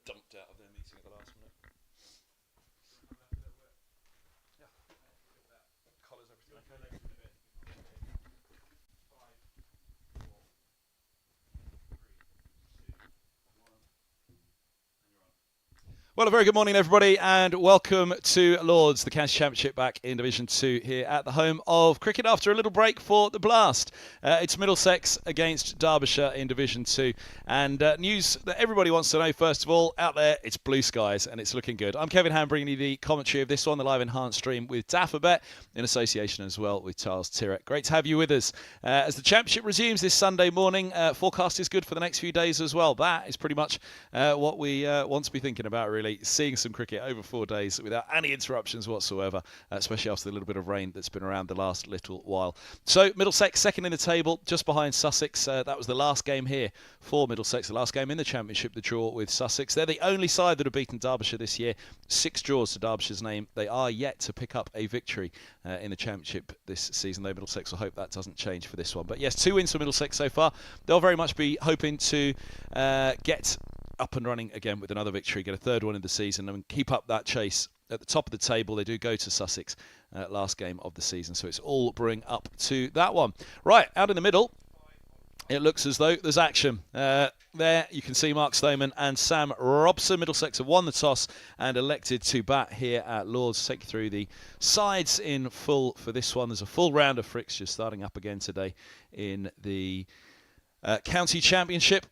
dumped out of their meeting at the last minute. Yeah. Collars, everything okay? Well, a very good morning, everybody, and welcome to Lords, the County Championship back in Division 2 here at the home of cricket after a little break for the Blast. It's Middlesex against Derbyshire in Division 2. And news that everybody wants to know, first of all, out there, it's blue skies and it's looking good. I'm Kevin Ham, bringing you the commentary of this one, the live enhanced stream with Daffabet, in association as well with Charles Tyrrett. Great to have you with us. As the Championship resumes this Sunday morning, forecast is good for the next few days as well. That is pretty much what we want to be thinking about, really. Seeing some cricket over 4 days without any interruptions whatsoever, especially after the little bit of rain that's been around the last little while. So Middlesex second in the table, just behind Sussex. That was the last game here for Middlesex, the last game in the Championship, the draw with Sussex. They're the only side that have beaten Derbyshire this year. 6 draws to Derbyshire's name. They are yet to pick up a victory in the Championship this season, though Middlesex will hope that doesn't change for this one. But yes, 2 wins for Middlesex so far. They'll very much be hoping to get up and running again with another victory, get a third one in the season and keep up that chase at the top of the table. They do go to Sussex last game of the season, so it's all brewing up to that one. Right, out in the middle, it looks as though there's action. There you can see Mark Stoneman and Sam Robson. Middlesex have won the toss and elected to bat here at Lords. Take you through the sides in full for this one. There's a full round of fixtures starting up again today in the County Championship.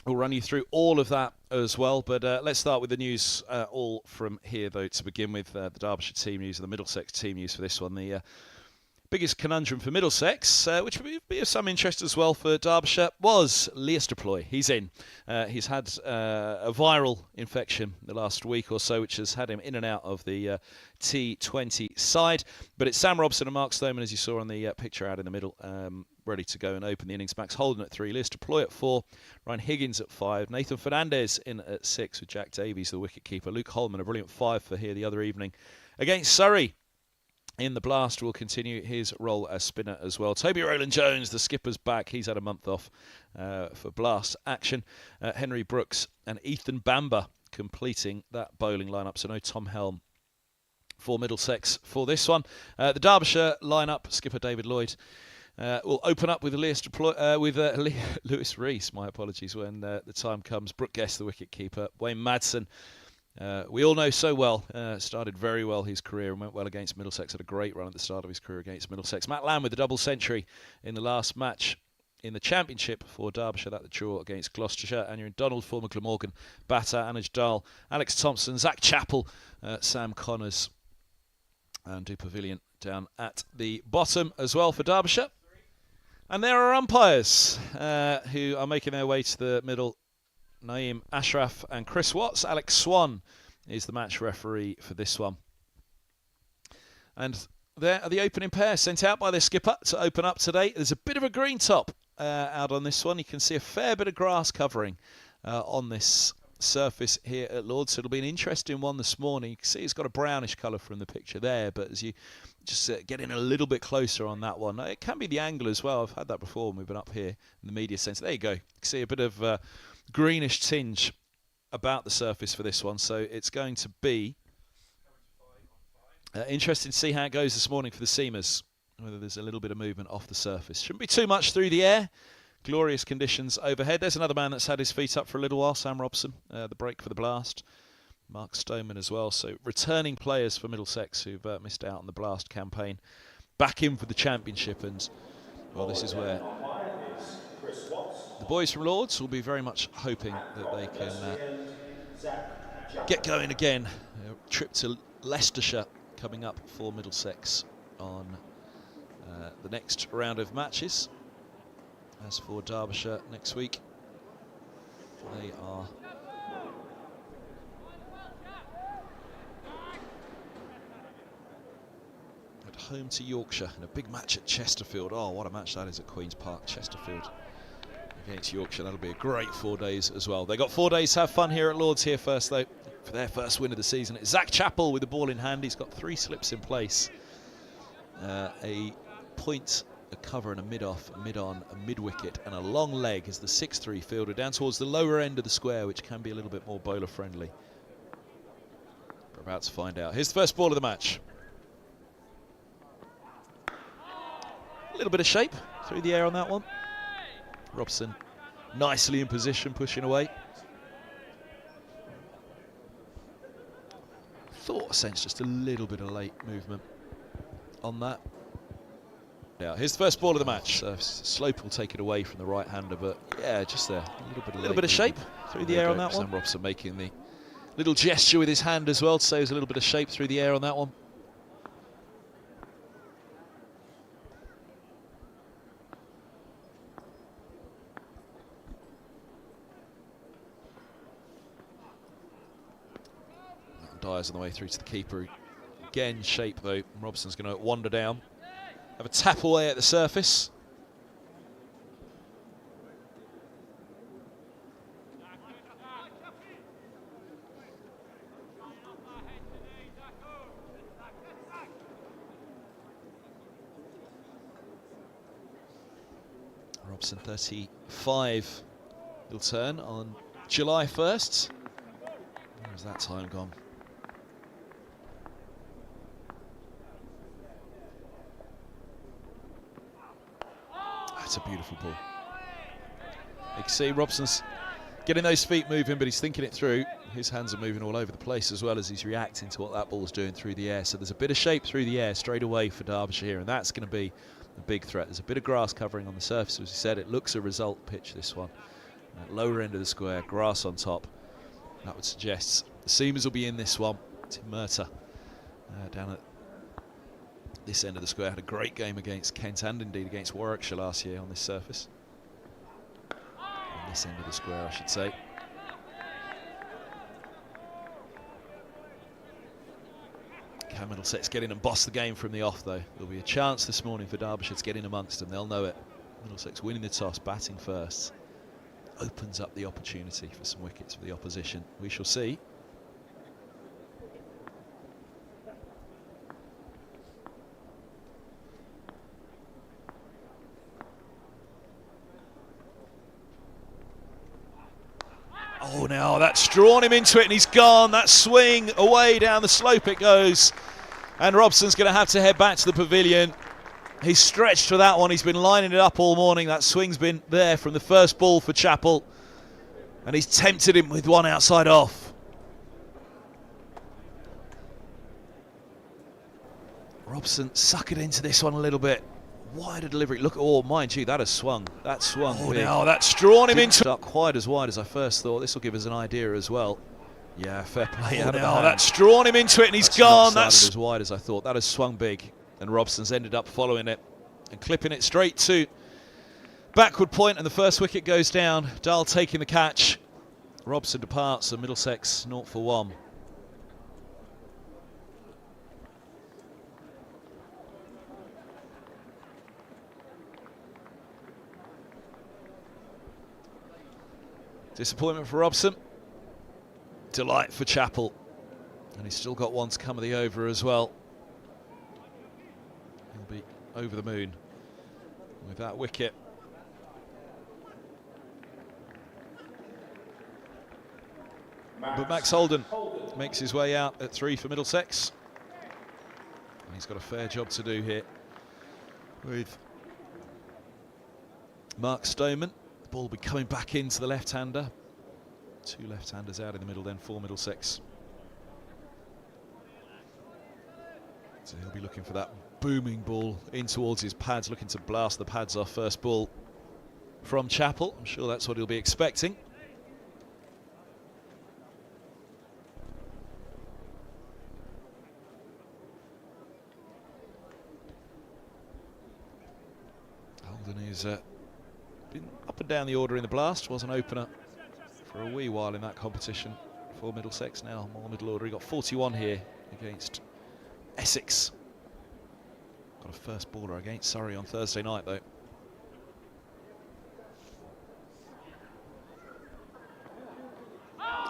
We'll run you through all of that as well, but let's start with the news all from here, though, to begin with. The Derbyshire team news and the Middlesex team news for this one. The biggest conundrum for Middlesex, which would be of some interest as well for Derbyshire, was Plooy. He's in. He's had a viral infection the last week or so, which has had him in and out of the T20 side. But it's Sam Robson and Mark Stoneman, as you saw on the picture out in the middle, ready to go and open the innings. Max Holden at 3, Plooy at 4, Ryan Higgins at 5, Nathan Fernandez in at 6 with Jack Davies, the wicket-keeper. Luke Holman, a brilliant 5 for here the other evening against Surrey. In the Blast will continue his role as spinner as well. Toby Rowland-Jones, the skipper's back. He's had a month off for Blast action. Henry Brooks and Ethan Bamber completing that bowling lineup. So no Tom Helm for Middlesex for this one. The Derbyshire lineup, skipper David Lloyd, will open up with Lewis Rees, my apologies, when the time comes. Brooke Guest, the wicket-keeper. Wayne Madsen, we all know so well, started very well his career and went well against Middlesex, had a great run at the start of his career against Middlesex. Matt Lamb with a double century in the last match in the Championship for Derbyshire, that the draw against Gloucestershire. And you're in Donald, former Glamorgan batter, Anuj Dahl, Alex Thompson, Zach Chappell, Sam Connors, and Du Pavilion down at the bottom as well for Derbyshire. And there are umpires who are making their way to the middle. Naeem Ashraf and Chris Watts. Alex Swan is the match referee for this one. And there are the opening pair sent out by their skipper to open up today. There's a bit of a green top out on this one. You can see a fair bit of grass covering on this surface here at Lords. So it'll be an interesting one this morning. You can see it's got a brownish colour from the picture there, but as you just get in a little bit closer on that one, it can be the angle as well. I've had that before when we've been up here in the media centre. There you go. You can see a bit of greenish tinge about the surface for this one, so it's going to be interesting to see how it goes this morning for the seamers, whether there's a little bit of movement off the surface. Shouldn't be too much through the air. Glorious conditions overhead. There's another man that's had his feet up for a little while, Sam Robson, the break for the Blast. Mark Stoneman as well. So returning players for Middlesex who've missed out on the Blast campaign, back in for the Championship. And well, this is where the boys from Lords will be very much hoping that they can get going again. A trip to Leicestershire coming up for Middlesex on the next round of matches. As for Derbyshire next week, they are at home to Yorkshire in a big match at Chesterfield. Oh, what a match that is at Queen's Park, Chesterfield against Yorkshire. That'll be a great 4 days as well. They got 4 days to have fun here at Lords here first, though, for their first win of the season. It's Zach Chappell with the ball in hand. He's got 3 slips in place. A point a cover and a mid-off, a mid-on, a mid-wicket and a long leg as the 6-3 fielder down towards the lower end of the square, which can be a little bit more bowler-friendly. We're about to find out. Here's the first ball of the match. A little bit of shape through the air on that one. Robson nicely in position, pushing away. Thought I sensed just a little bit of late movement on that. Yeah, here's the first ball of the match. Slope will take it away from the right-hander, but yeah, just there. A little bit of shape through the air on that one. Sam Robson making the little gesture with his hand as well to say there's a little bit of shape through the air on that one. Dyer's on the way through to the keeper. Again, shape though. Robson's going to wander down. Have a tap away at the surface. Robson 35. He'll turn on July 1st. Where's that time gone? That's a beautiful ball. You can see Robson's getting those feet moving, but he's thinking it through. His hands are moving all over the place as well as he's reacting to what that ball's doing through the air. So there's a bit of shape through the air straight away for Derbyshire here, and that's going to be a big threat. There's a bit of grass covering on the surface, as we said. It looks a result pitch, this one. At lower end of the square, grass on top. That would suggest the seamers will be in this one. Tim Murtagh down at this end of the square had a great game against Kent and indeed against Warwickshire last year on this surface. On this end of the square, I should say. Can Middlesex get in and boss the game from the off though? There'll be a chance this morning for Derbyshire to get in amongst them. They'll know it. Middlesex winning the toss, batting first, opens up the opportunity for some wickets for the opposition. We shall see. Oh, now that's drawn him into it and he's gone. That swing away down the slope it goes. And Robson's going to have to head back to the pavilion. He's stretched for that one. He's been lining it up all morning. That swing's been there from the first ball for Chappell. And he's tempted him with one outside off. Robson suckered into this one a little bit. Wider delivery. Look, oh, mind you, that has swung. That swung. Oh, now that's drawn him into. Not quite as wide as I first thought. This will give us an idea as well. Yeah, fair play. Oh, now that's drawn him into it and he's gone. That's as wide as I thought. That has swung big. And Robson's ended up following it and clipping it straight to backward point, and the first wicket goes down. Dahl taking the catch. Robson departs and Middlesex 0 for 1. Disappointment for Robson. Delight for Chappell. And he's still got one to come of the over as well. He'll be over the moon with that wicket. But Max Holden makes his way out at 3 for Middlesex. And he's got a fair job to do here with Mark Stoneman. The ball will be coming back into the left-hander. 2 left-handers out in the middle then for Middlesex. So he'll be looking for that booming ball in towards his pads, looking to blast the pads off first ball from Chappell. I'm sure that's what he'll be expecting. Holden is been up and down the order in the blast, was an opener for a wee while in that competition for Middlesex. Now more middle order. He got 41 here against Essex. Got a first baller against Surrey on Thursday night though.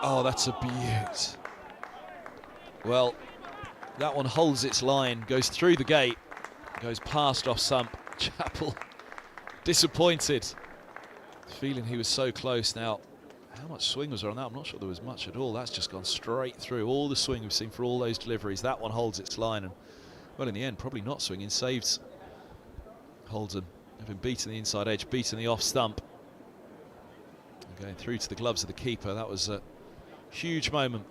Oh, that's a beaut. Well, that one holds its line, goes through the gate, goes past off stump, Chappell disappointed. Feeling he was so close now. How much swing was there on that? I'm not sure there was much at all. That's just gone straight through. All the swing we've seen for all those deliveries. That one holds its line. And, well, in the end, probably not swinging. Saves Holden. Having beaten the inside edge, beaten the off stump. And going through to the gloves of the keeper. That was a huge moment.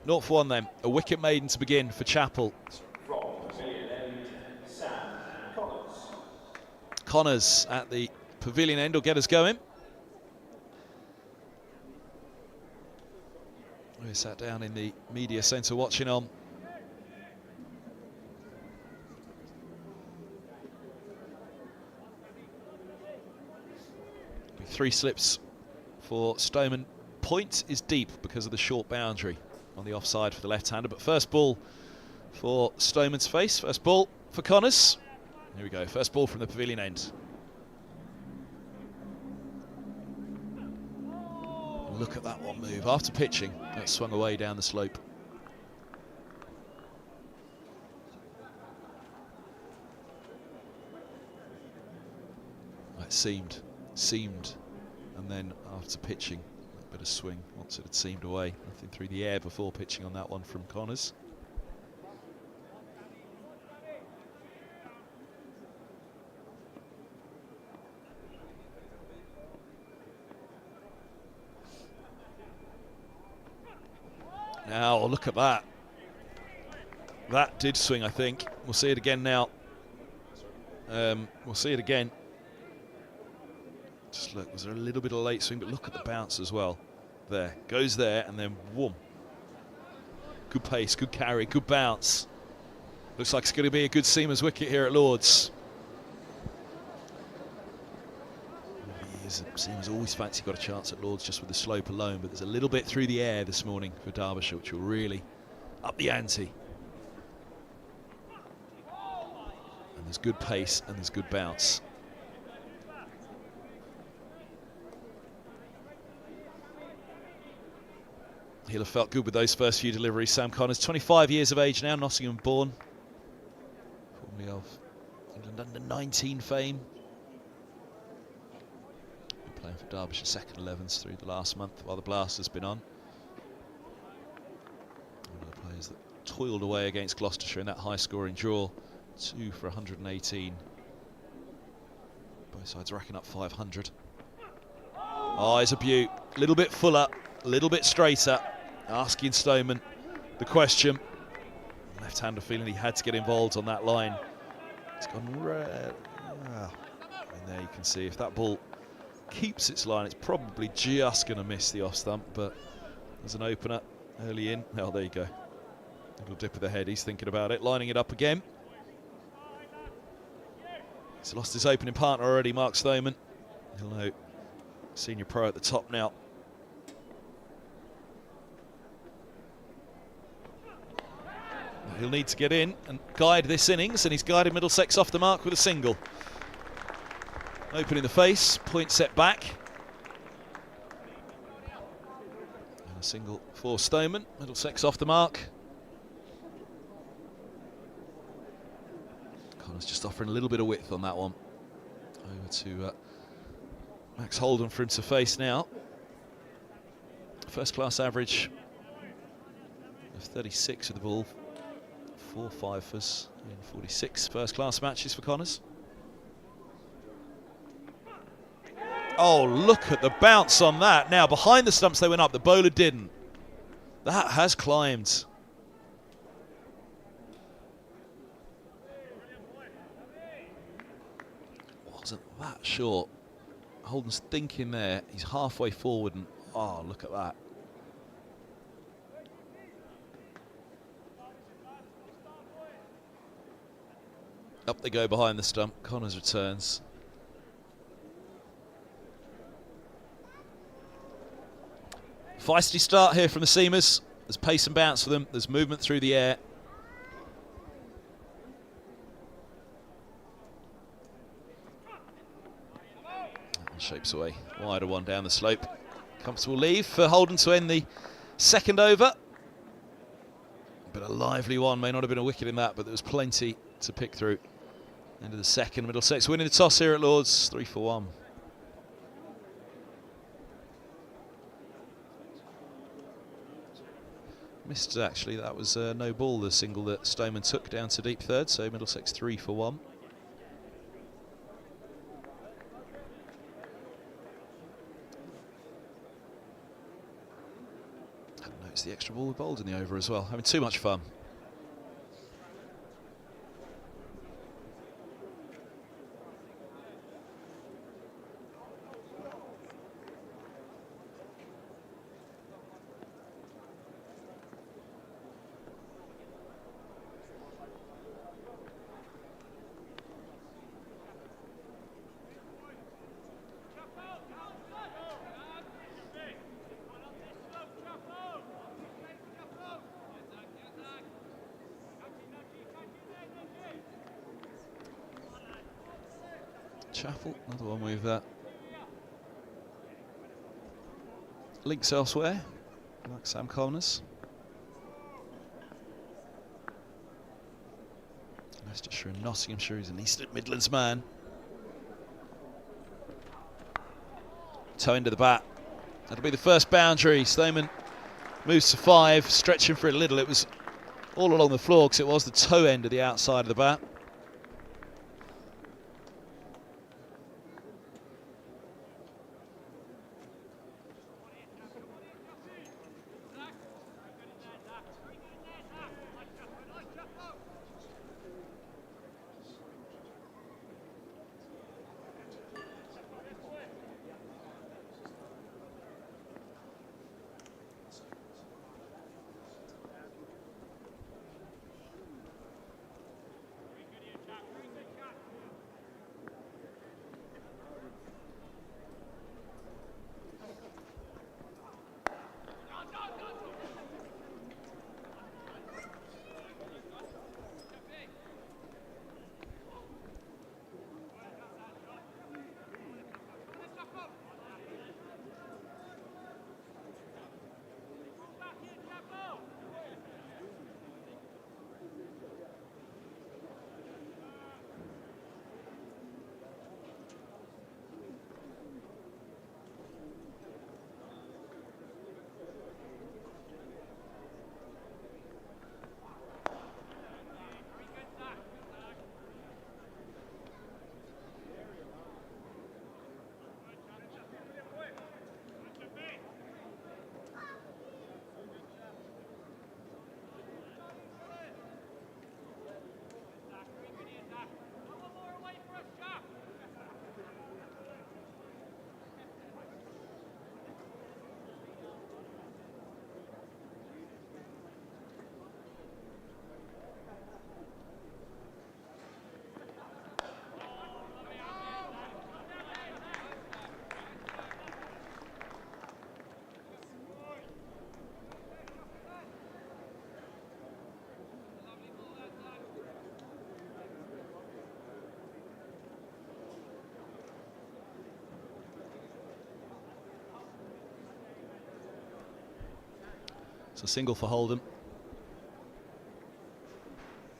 Naught for one then, a wicket maiden to begin for Chappell. Connors at the pavilion end will get us going. We sat down in the media centre watching on. Three slips for Stoneman. Point is deep because of the short boundary on the offside for the left-hander, but first ball for Stoneman's face, first ball for Connors. Here we go, first ball from the pavilion end. Look at that one move, after pitching, that swung away down the slope. It seemed, and then after pitching, bit of swing once it had seamed away. Nothing through the air before pitching on that one from Connors. Now look at that. That did swing, I think. We'll see it again now. We'll see it again. Just look, was there a little bit of late swing, but look at the bounce as well. There, goes there, and then whoom. Good pace, good carry, good bounce. Looks like it's going to be a good seamer's wicket here at Lord's. Seamer's always fancy got a chance at Lord's just with the slope alone, but there's a little bit through the air this morning for Derbyshire, which will really up the ante. And there's good pace and there's good bounce. He'll have felt good with those first few deliveries. Sam Connors, 25 years of age now, Nottingham born. Formerly of England under 19 fame. Been playing for Derbyshire second 11s through the last month while the blast has been on. One of the players that toiled away against Gloucestershire in that high scoring draw. 2 for 118. Both sides racking up 500. Oh, it's a beaut. A little bit fuller, a little bit straighter. Asking Stoneman the question. Left-hander feeling he had to get involved on that line. It's gone red. And there you can see if that ball keeps its line, it's probably just going to miss the off stump, but there's an opener early in. Oh, there you go. Little dip of the head, he's thinking about it, lining it up again. He's lost his opening partner already, Mark Stoneman. He'll know senior pro at the top now. He'll need to get in and guide this innings, and he's guided Middlesex off the mark with a single. Open in the face, point set back. And a single for Stoneman, Middlesex off the mark. Connor's just offering a little bit of width on that one. Over to Max Holden for him to face now. First class average of 36 with the ball. 4 fifers in 46 first class matches for Connors. Oh, look at the bounce on that. Now, behind the stumps they went up, the bowler didn't. That has climbed. Wasn't that short. Holden's thinking there. He's halfway forward and, oh, look at that. Up they go behind the stump. Connors returns. Feisty start here from the seamers. There's pace and bounce for them. There's movement through the air. That one shapes away. Wider one down the slope. Comfortable leave for Holden to end the second over. But a lively one. May not have been a wicket in that, but there was plenty to pick through. End of the second. Middlesex winning the toss here at Lords, 3 for 1. Missed, actually. That was no ball, the single that Stoneman took down to deep third. So Middlesex 3 for 1. Hadn't noticed the extra ball we bowled in the over as well. Having too much fun. Chappell, another one with links elsewhere, like Sam Connors. Leicestershire and Nottinghamshire, he's an East Midlands man. Toe into the bat. That'll be the first boundary. Stoneman moves to 5, stretching for it a little. It was all along the floor because it was the toe end of the outside of the bat. It's a single for Holden.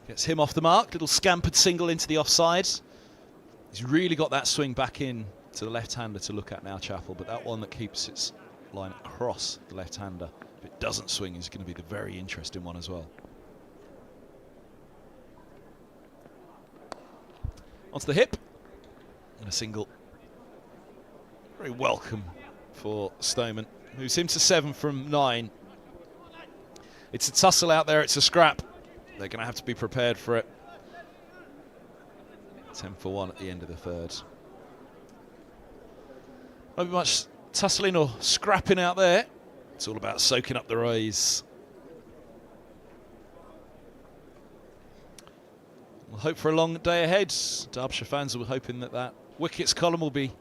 Gets him off the mark. Little scampered single into the offside. He's really got that swing back in to the left-hander to look at now, Chappell. But that one that keeps its line across the left-hander, if it doesn't swing, is going to be the very interesting one as well. Onto the hip. And a single. Very welcome for Stoneman. Moves him to 7 from 9. It's a tussle out there, it's a scrap. They're going to have to be prepared for it. 10 for 1 at the end of the third. Won't be much tussling or scrapping out there. It's all about soaking up the rays. We'll hope for a long day ahead. Derbyshire fans are hoping that that wickets column will be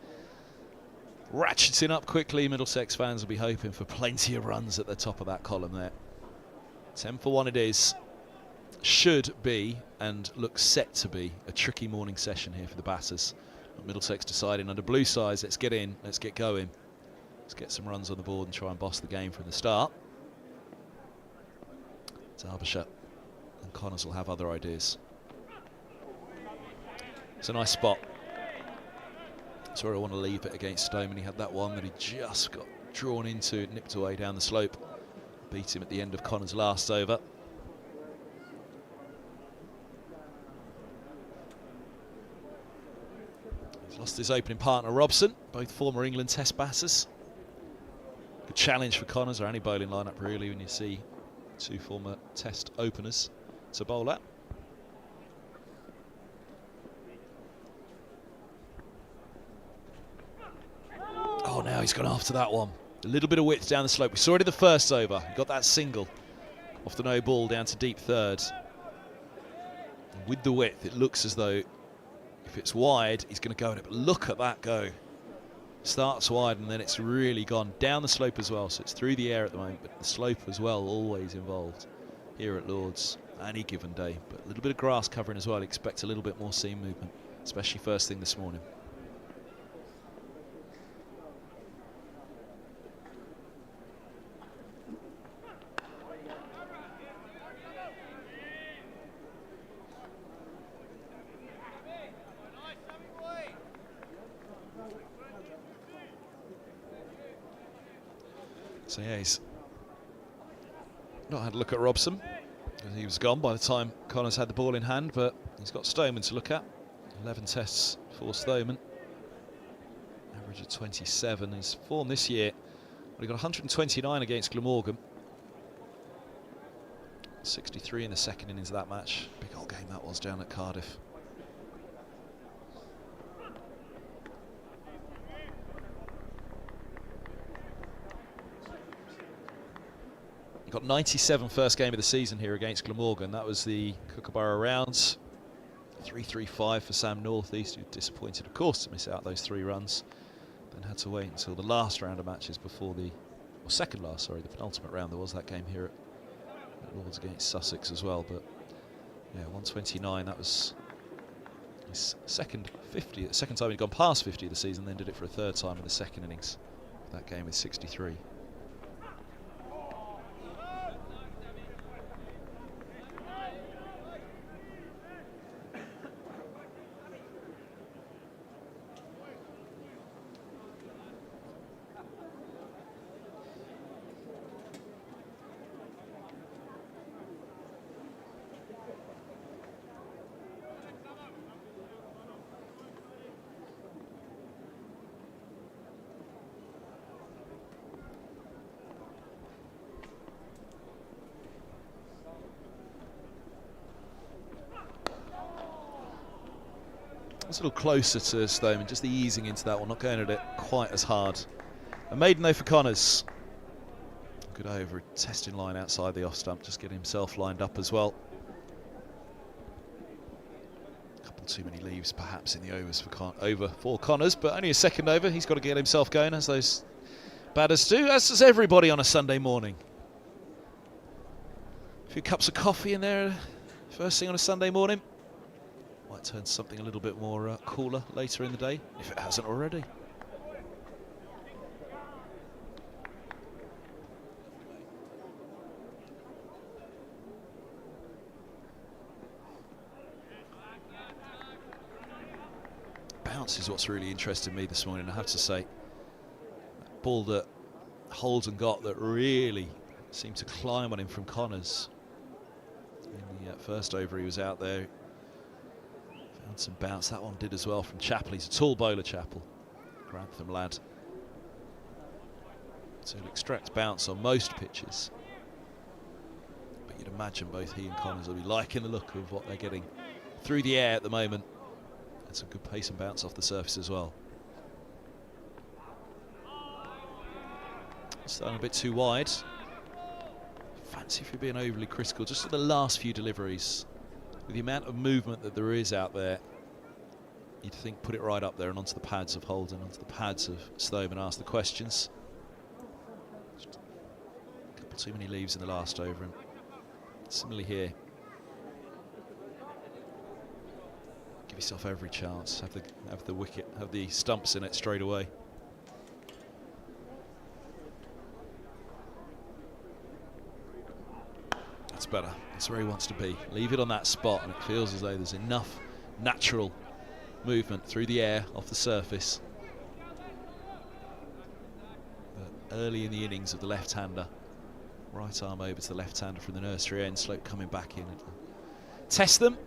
ratcheting up quickly. Middlesex fans will be hoping for plenty of runs at the top of that column there. 10 for 1 it is. Should be, and looks set to be, a tricky morning session here for the batters. Middlesex deciding under blue sides, let's get in, let's get going. Let's get some runs on the board and try and boss the game from the start. Derbyshire and Connors will have other ideas. It's a nice spot. That's where I want to leave it against Stoneman. He had that one that he just got drawn into, nipped away down the slope. Beat him at the end of Connors' last over. He's lost his opening partner, Robson, both former England Test batters. Good challenge for Connors, or any bowling lineup really, when you see two former Test openers to bowl at. Oh, now he's gone after that one. A little bit of width down the slope. We saw it in the first over. He got that single off the no ball down to deep third. And with the width, it looks as though if it's wide, he's going to go in it. But look at that go. Starts wide and then it's really gone down the slope as well. So it's through the air at the moment, but the slope as well always involved here at Lord's any given day. But a little bit of grass covering as well. Expect a little bit more seam movement, especially first thing this morning. So yeah, he's not had a look at Robson. He was gone by the time Connors had the ball in hand, but he's got Stoneman to look at. 11 tests for Stoneman. Average of 27. His form this year, well, he got 129 against Glamorgan. 63 in the second innings of that match. Big old game that was down at Cardiff. He got 97 first game of the season here against Glamorgan. That was the Kookaburra Rounds. 3-3-5 for Sam Northeast, who disappointed, of course, to miss out those 3 runs. Then had to wait until the last round of matches before the, or second last, sorry, the penultimate round. There was that game here at Lords against Sussex as well. But yeah, 129. That was his second 50. Second time he'd gone past 50 of the season. Then did it for a third time in the second innings. That game with 63. It's a little closer to Stoneman, just the easing into that one, not going at it quite as hard. A maiden though for Connors. Good over, testing line outside the off stump, just getting himself lined up as well. A couple too many leaves perhaps in the overs for Connors, but only a second over. He's got to get himself going, as those batters do, as does everybody on a Sunday morning. A few cups of coffee in there first thing on a Sunday morning. Might turn to something a little bit more cooler later in the day, if it hasn't already. Bounce is what's really interested me this morning, I have to say. That ball that Holden got that really seemed to climb on him from Connors. In the first over he was out there. Found some bounce. That one did as well from Chappell. He's a tall bowler, Chappell. Grantham lad. So he'll extract bounce on most pitches. But you'd imagine both he and Connors will be liking the look of what they're getting through the air at the moment. And some good pace and bounce off the surface as well. Starting a bit too wide. Fancy if you're being overly critical. Just at the last few deliveries. With the amount of movement that there is out there, you'd think put it right up there and onto the pads of Holden, onto the pads of Stoneman, ask the questions. Just a couple too many leaves in the last over, and similarly here. Give yourself every chance. Have the wicket, have the stumps in it straight away. That's better. That's where he wants to be. Leave it on that spot, and it feels as though there's enough natural movement through the air off the surface. But early in the innings of the left-hander, right arm over to the left-hander from the nursery end, Slope coming back in. Test them.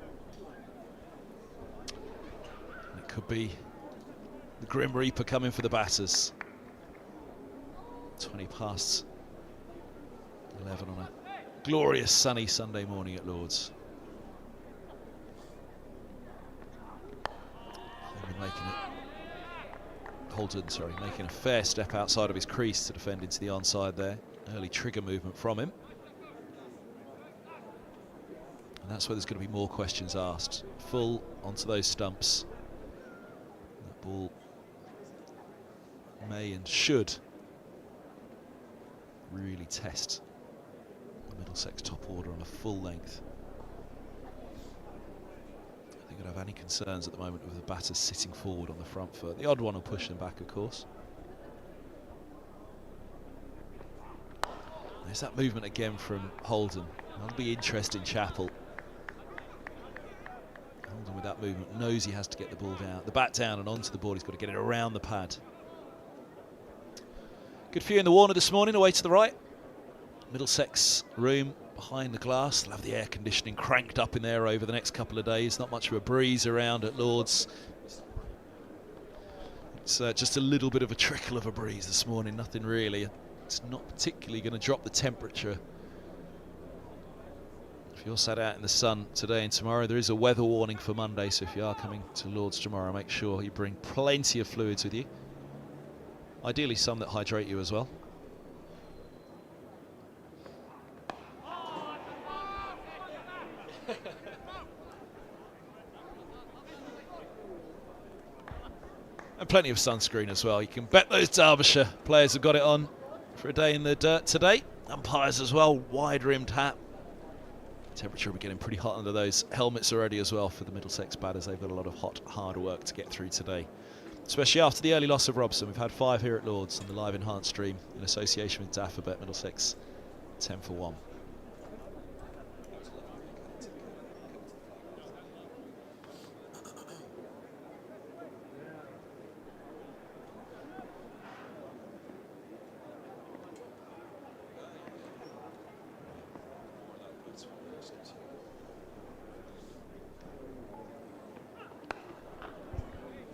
And it could be the Grim Reaper coming for the batters. 20 past 11 on a glorious sunny Sunday morning at Lord's. Holden, making a fair step outside of his crease to defend into the onside there. Early trigger movement from him. And that's where there's going to be more questions asked. Full onto those stumps. That ball may and should really test the Middlesex top order on a full length. I don't think I'd have any concerns at the moment with the batters sitting forward on the front foot. The odd one will push them back, of course. There's that movement again from Holden. That'll be interesting, Chappell. Holden with that movement knows he has to get the ball down, the bat down and onto the ball. He's got to get it around the pad. Good view in the Warner this morning, away to the right. Middlesex room behind the glass. They'll have the air conditioning cranked up in there over the next couple of days. Not much of a breeze around at Lord's. It's just a little bit of a trickle of a breeze this morning, nothing really. It's not particularly going to drop the temperature. If you're sat out in the sun today and tomorrow, there is a weather warning for Monday, so if you are coming to Lord's tomorrow, make sure you bring plenty of fluids with you. Ideally some that hydrate you as well. And plenty of sunscreen as well. You can bet those Derbyshire players have got it on for a day in the dirt today. Umpires as well, wide-rimmed hat. Temperature will be getting pretty hot under those helmets already as well for the Middlesex batters. They've got a lot of hot, hard work to get through today, especially after the early loss of Robson. We've had 5 here at Lord's on the live enhanced stream in association with Daffabet Middlesex, 10 for 1.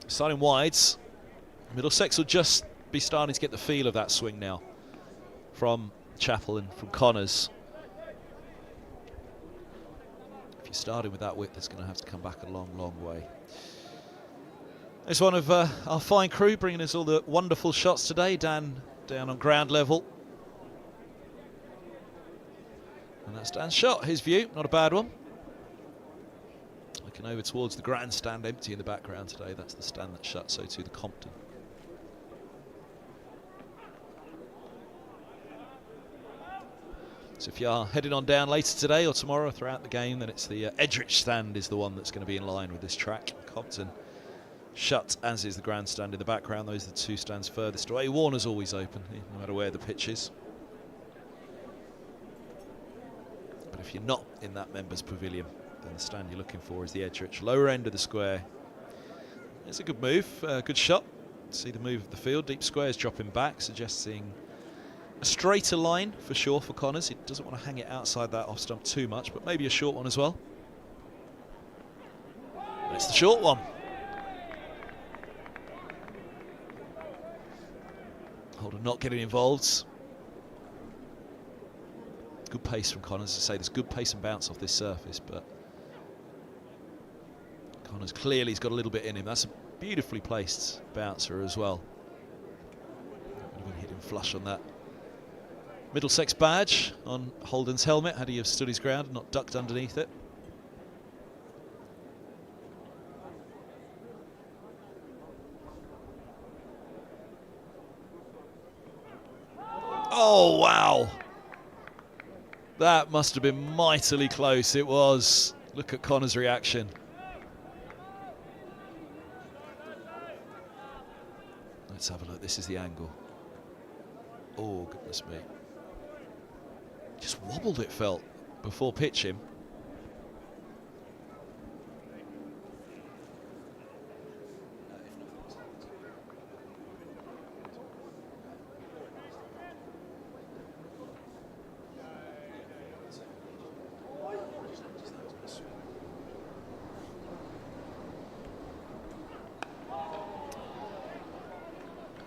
Starting wides, Middlesex will just be starting to get the feel of that swing now from Chappell and from Connors. If you're starting with that width, it's going to have to come back a long, long way. There's one of our fine crew bringing us all the wonderful shots today. Dan down on ground level. And that's Dan's shot, his view, not a bad one. Looking over towards the grandstand, empty in the background today. That's the stand that's shut, so too the Compton. So if you are heading on down later today or tomorrow throughout the game, then it's the Edrich stand is the one that's going to be in line with this track. Compton shut, as is the grandstand in the background. Those are the 2 stands furthest away. Warner's always open, no matter where the pitch is. But if you're not in that members' pavilion, then the stand you're looking for is the Edrich, lower end of the square. It's a good move, good shot. See the move of the field, deep squares dropping back, suggesting a straighter line for sure for Connors. He doesn't want to hang it outside that off stump too much, but maybe a short one as well. And it's the short one. Holden not getting involved. Good pace from Connors. As I say, there's good pace and bounce off this surface, but Connors clearly has got a little bit in him. That's a beautifully placed bouncer as well. Would have hit him flush on that Middlesex badge on Holden's helmet had he have stood his ground and not ducked underneath it. Oh, wow. That must have been mightily close. It was. Look at Connor's reaction. Let's have a look. This is the angle. Oh, goodness me. Just wobbled, it felt. before pitch him.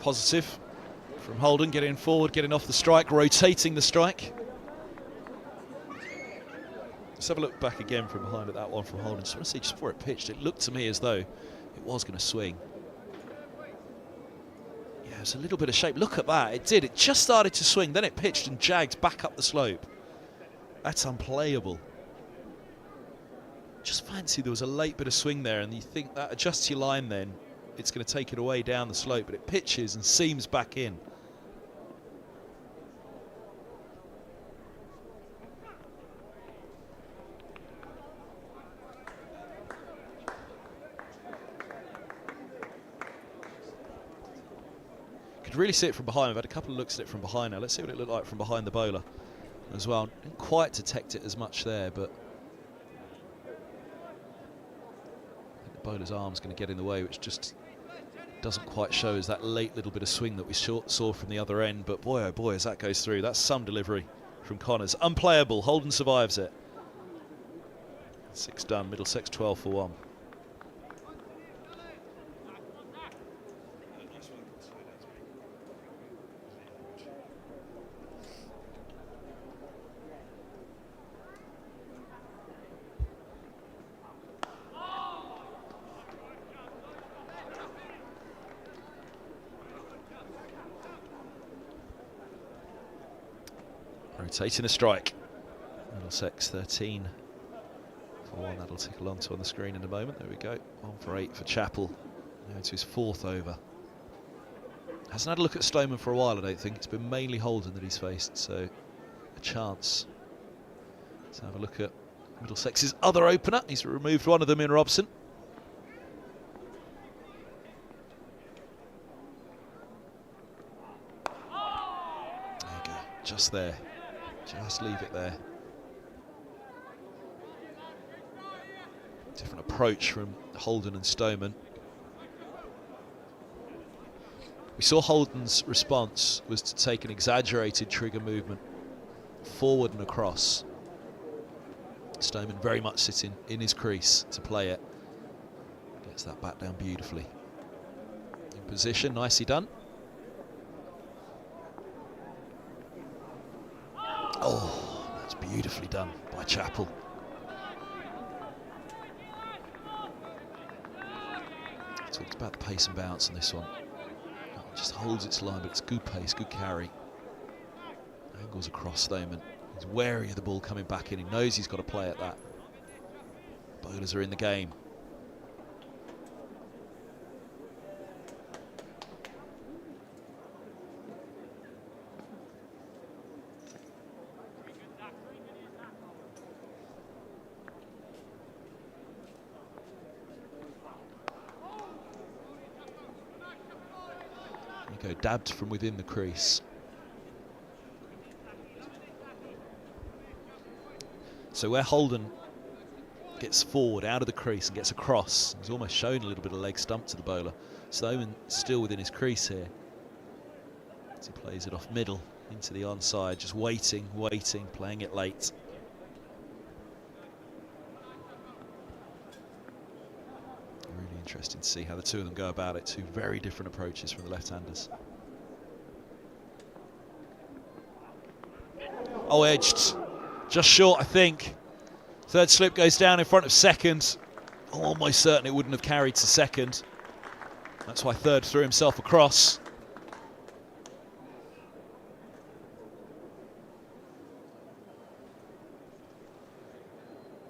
Positive from Holden, getting forward, getting off the strike, rotating the strike. Let's have a look back again from behind at that one from Holden. Just want to see, just before it pitched, it looked to me as though it was going to swing. Yeah, it was a little bit of shape. Look at that, it did. It just started to swing, then it pitched and jagged back up the slope. That's unplayable. Just fancy there was a late bit of swing there, and you think that adjusts your line then. It's going to take it away down the slope, but it pitches and seams back in. Could really see it from behind. I've had a couple of looks at it from behind now. Let's see what it looked like from behind the bowler as well. Didn't quite detect it as much there, but I think the bowler's arm's going to get in the way, which just doesn't quite show as that late little bit of swing that we saw from the other end. But boy, oh boy, as that goes through, that's some delivery from Connors. Unplayable. Holden survives it. 6 done. Middlesex 12 for 1. Rotating the strike. Middlesex 13 for 1. That'll tickle onto on the screen in a moment. There we go. 1 for 8 for Chappell. Now to his 4th over. Hasn't had a look at Stoneman for a while, I don't think. It's been mainly Holden that he's faced, so a chance. Let's have a look at Middlesex's other opener. He's removed one of them in Robson. There you go. Just there. Just leave it there. Different approach from Holden and Stoneman. We saw Holden's response was to take an exaggerated trigger movement forward and across. Stoneman very much sitting in his crease to play it. Gets that bat down beautifully. In position, nicely done. Oh, that's beautifully done by Chappell. Talked about the pace and bounce on this one. It just holds its line, but it's good pace, good carry. Angles across Stoneman. He's wary of the ball coming back in. He knows he's got to play at that. Bowlers are in the game. Go dabbed from within the crease. So where Holden gets forward out of the crease and gets across, he's almost shown a little bit of leg stump to the bowler. Stoneman still within his crease here. As he plays it off middle into the onside, just waiting, playing it late. Really interesting to see how the two of them go about it. Two very different approaches from the left-handers. Oh, edged. Just short, I think. Third slip goes down in front of second. I'm almost certain it wouldn't have carried to second. That's why third threw himself across.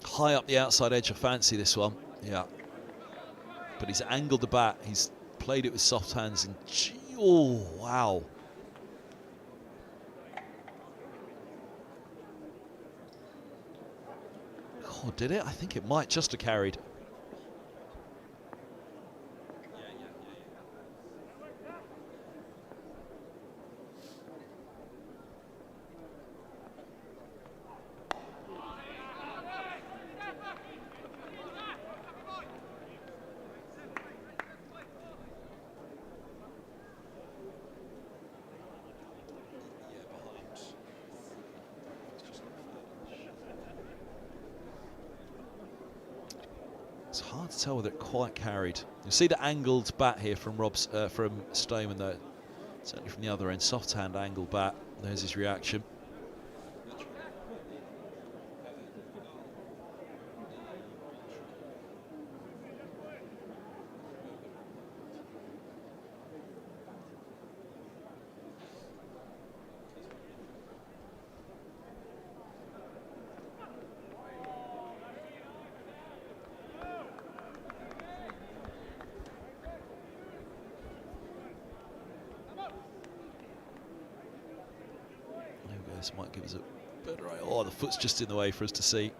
High up the outside edge, I fancy this one. Yeah. But he's angled the bat. He's played it with soft hands. And oh, wow. Oh, did it? I think it might just have carried. hard to tell whether it quite carried. You see the angled bat here from from Stoneman, though. Certainly from the other end, soft hand angled bat. There's his reaction. This might give us a better eye. Oh, the foot's just in the way for us to see.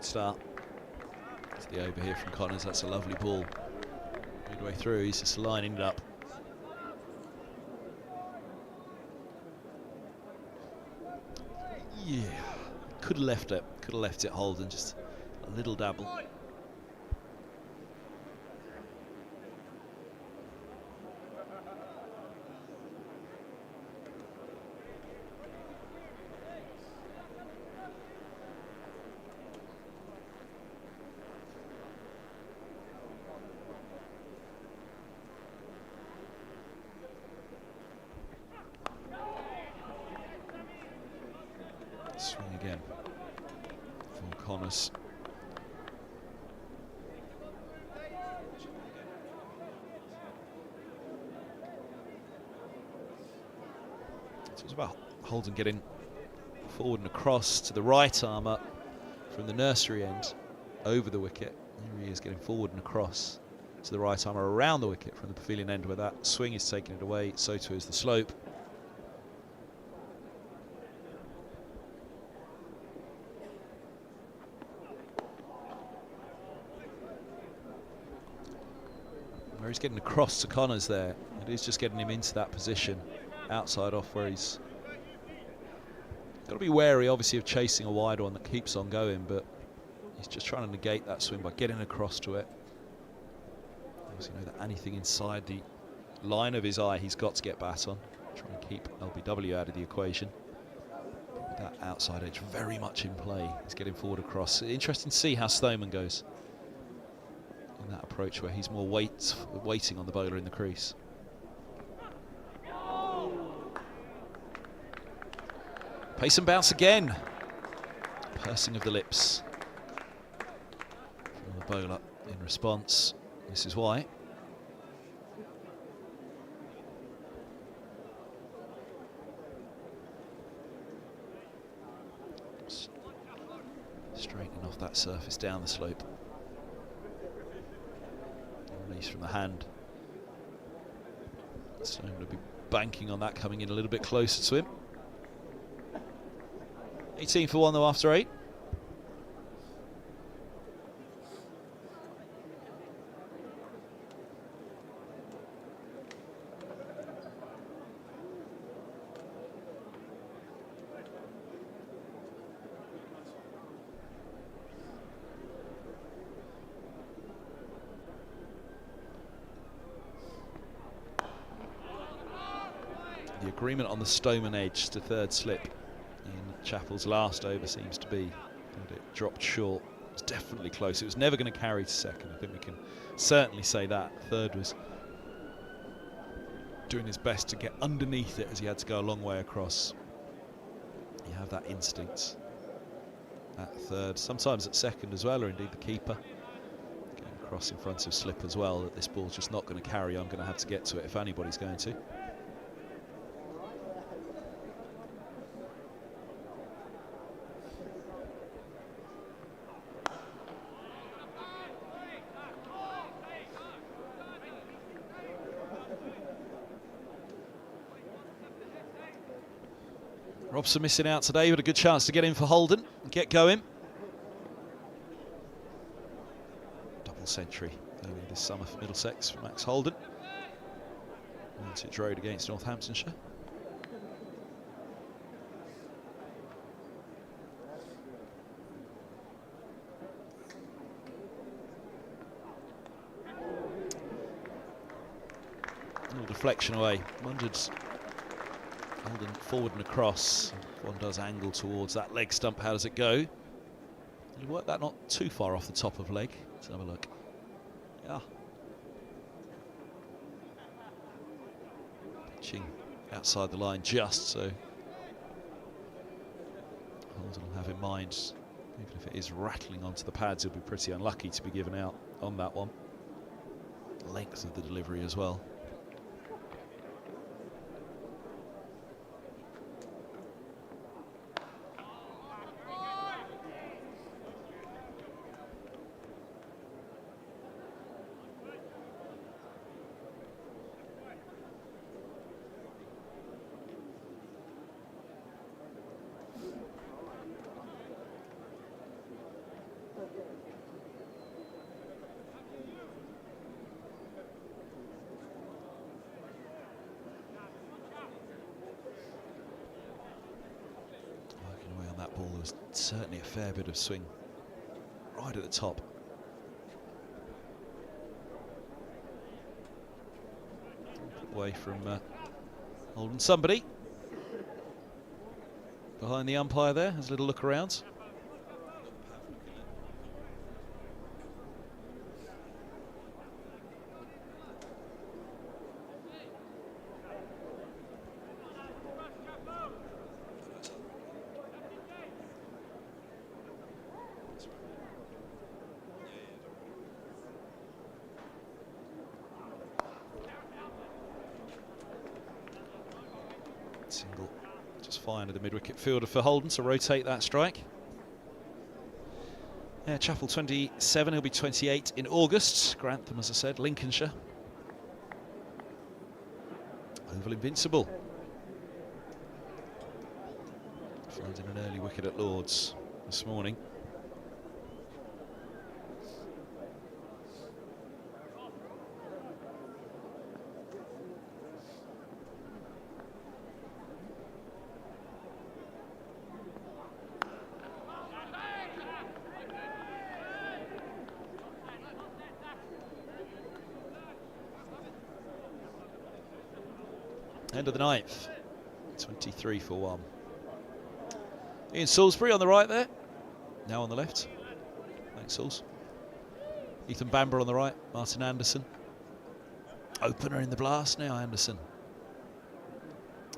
Start. It's the over here from Connors. That's a lovely ball. Good way through. He's just lining it up. Yeah, could have left it. Could have left it holding. Just a little dabble. Swing again for Connors. So it's about Holden getting forward and across to the right armour from the nursery end over the wicket. Here he is getting forward and across to the right armour around the wicket from the pavilion end, where that swing is taking it away. So too is the slope. Where he's getting across to Connors there. It is just getting him into that position, outside off, where he's got to be wary, obviously, of chasing a wide one that keeps on going, but he's just trying to negate that swing by getting across to it. Obviously, know that anything inside the line of his eye, he's got to get bat on. Try and keep LBW out of the equation. But with that outside edge very much in play, he's getting forward across. Interesting to see how Stoneman goes in that approach, where he's more waiting on the bowler in the crease. Pace and bounce again. Pursing of the lips from the bowler in response. This is why. Straightening off that surface down the slope. Release from the hand. So I'm going to be banking on that coming in a little bit closer to him. 18 for 1 though after 8. The agreement on the Stoneman edge to third slip in Chappell's last over seems to be that it dropped short. It's definitely close. It was never going to carry to second. I think we can certainly say that. Third was doing his best to get underneath it as he had to go a long way across. You have that instinct at third, sometimes at second as well, or indeed the keeper. Getting across in front of slip as well, that this ball's just not going to carry. I'm going to have to get to it if anybody's going to. Robson missing out today, but a good chance to get in for Holden and get going. Double century earlier this summer for Middlesex for Max Holden. Vantage Road against Northamptonshire. A little deflection away. Wondered Holden forward and across. If one does angle towards that leg stump, how does it go? You work that not too far off the top of leg. Let's have a look. Yeah. Pitching outside the line just, so Holden will have in mind, even if it is rattling onto the pads, he'll be pretty unlucky to be given out on that one. Length of the delivery as well. That ball, there was certainly a fair bit of swing right at the top. Away from Holden. Somebody behind the umpire there has a little look around. Single just fine to the mid-wicket fielder for Holden to rotate that strike. Yeah, Chappell 27, he'll be 28 in August. Grantham, as I said, Lincolnshire. Oval invincible. Finding an early wicket at Lord's this morning. End of the ninth, 23 for 1. Ian Salisbury on the right there, now on the left. Thanks, Sauls. Ethan Bamber on the right, Martin Anderson. Opener in the blast now, Anderson.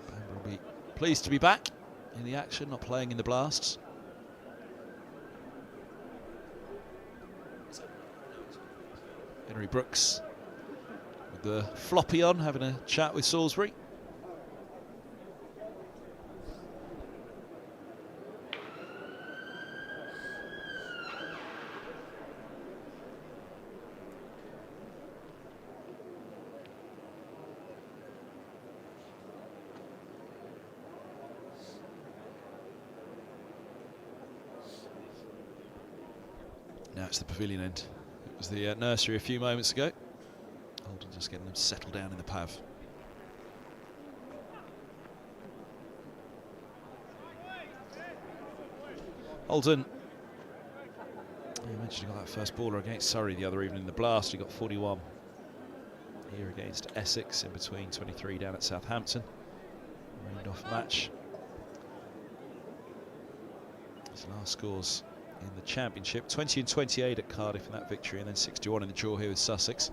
Bamber will be pleased to be back in the action, not playing in the blasts. Henry Brooks with the floppy on, having a chat with Salisbury. Now it's the pavilion end. It was the nursery a few moments ago. Holden just getting them settled down in the pav. Holden, you mentioned he got that first baller against Surrey the other evening in the blast. He got 41 here against Essex, in between 23 down at Southampton. Rained off match. His last scores in the Championship, 20 and 28 at Cardiff in that victory, and then 61 in the draw here with Sussex.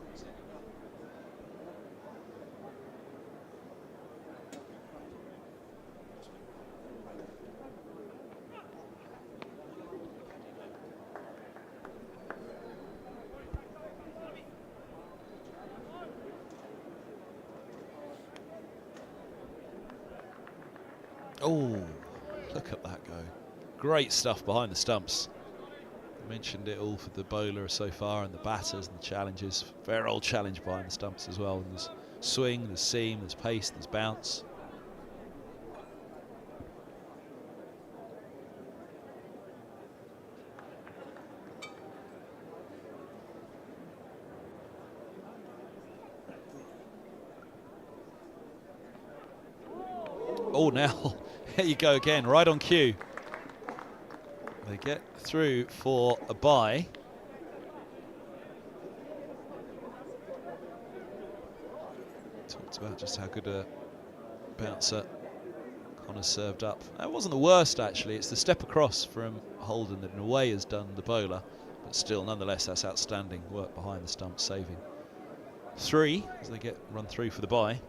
Oh, look at that go. Great stuff behind the stumps. I mentioned it all for the bowler so far, and the batters and the challenges. Fair old challenge behind the stumps as well. And there's swing, there's seam, there's pace, there's bounce. Oh, now, here you go again, right on cue. They get through for a bye. Talked about just how good a bouncer Connor's served up. That wasn't the worst, actually. It's the step across from Holden that in a way has done the bowler, but still, nonetheless, that's outstanding work behind the stump, saving 3 as they get run through for the bye.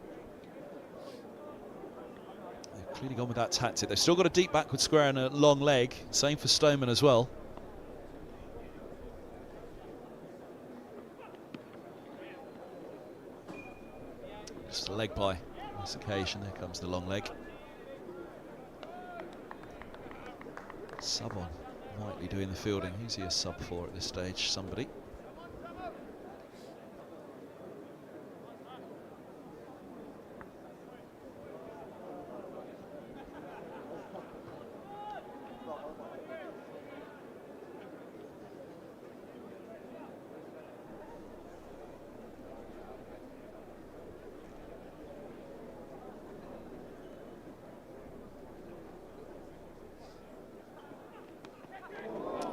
They've clearly gone with that tactic. They've still got a deep backward square and a long leg. Same for Stoneman as well. Just a leg by on this occasion. There comes the long leg. Sub on, Whiteley doing the fielding. Who's he a sub for at this stage? Somebody.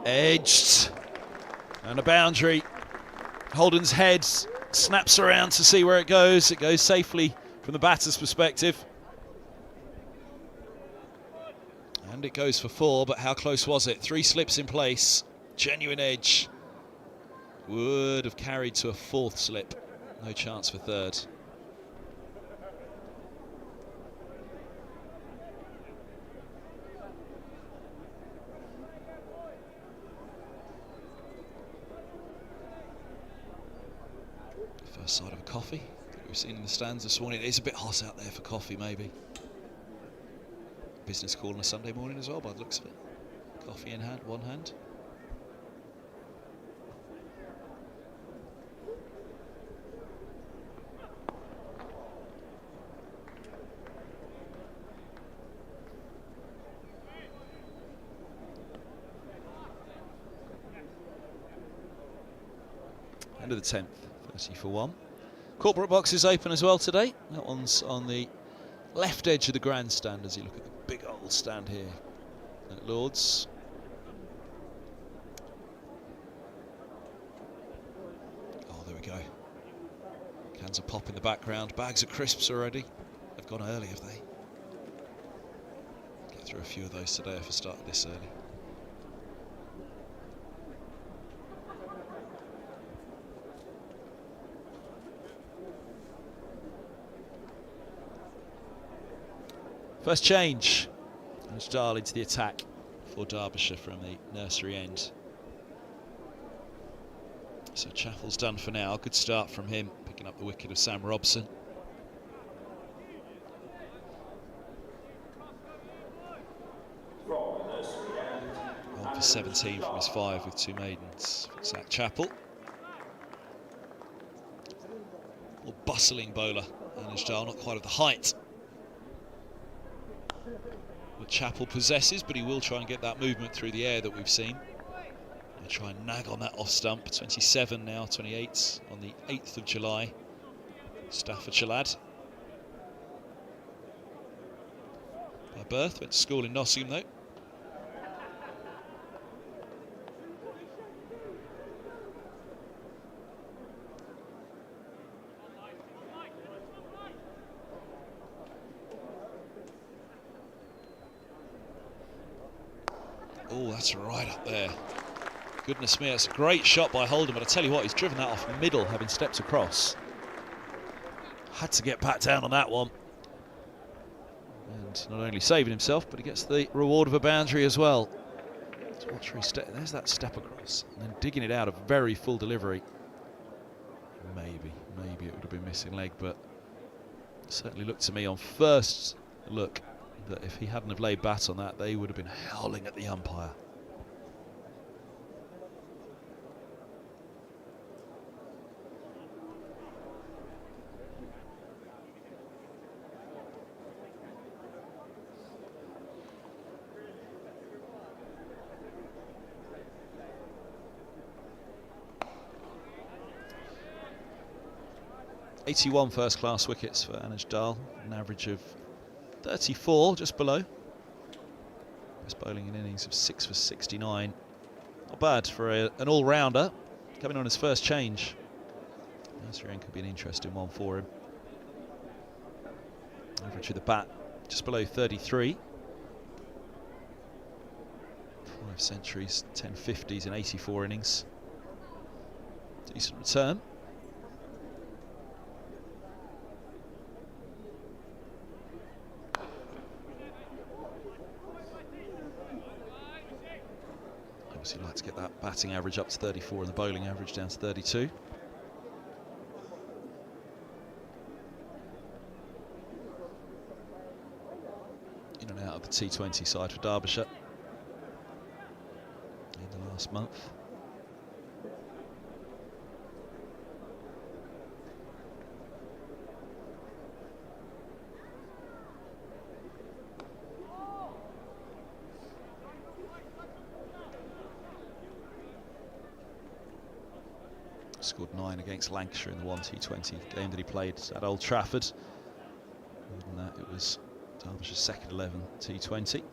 Edged, and a boundary. Holden's head snaps around to see where it goes. It goes safely from the batter's perspective. And it goes for 4, but how close was it? 3 slips in place. Genuine edge. Would have carried to a 4th slip. No chance for 3rd. Side of a coffee that we've seen in the stands this morning. It is a bit hot out there for coffee, maybe. Business call on a Sunday morning as well, by the looks of it. Coffee in hand, one hand. End of the 10th. 30 for 1. Corporate box is open as well today. That one's on the left edge of the grandstand as you look at the big old stand here at Lord's. Oh, there we go. Cans of pop in the background. Bags of crisps already. They've gone early, have they? Get through a few of those today if I started this early. First change. As Dahl into the attack for Derbyshire from the nursery end. So Chappell's done for now. Good start from him, picking up the wicket of Sam Robson. On for 17 from his 5 with 2 maidens. Zach Chappell. More bustling bowler. And Dahl not quite at the height that Chappell possesses, but he will try and get that movement through the air that we've seen. He'll try and nag on that off stump. 27 now, 28 on the 8th of July. Staffordshire lad. By birth, went to school in Nottingham though. Oh, that's right up there. Goodness me, that's a great shot by Holden, but I tell you what, he's driven that off middle, having stepped across. Had to get back down on that one. And not only saving himself, but he gets the reward of a boundary as well. There's that step across, and then digging it out, a very full delivery. Maybe it would have been missing leg, but it certainly looked to me on first look that if he hadn't have laid bat on that, they would have been howling at the umpire. '81 first-class wickets for Anuj Dal, an average of 34, just below. Best bowling in innings of 6 for 69. Not bad for an all-rounder, coming on his first change. Nasrian could be an interesting one for him. Average with the bat, just below 33. 5 centuries, 10 50s in 84 innings. Decent return. Obviously like to get that batting average up to 34 and the bowling average down to 32. In and out of the T20 side for Derbyshire in the last month. Scored 9 against Lancashire in the 1 T20 game that he played at Old Trafford. Other than that, it was Derbyshire's second 11 T20.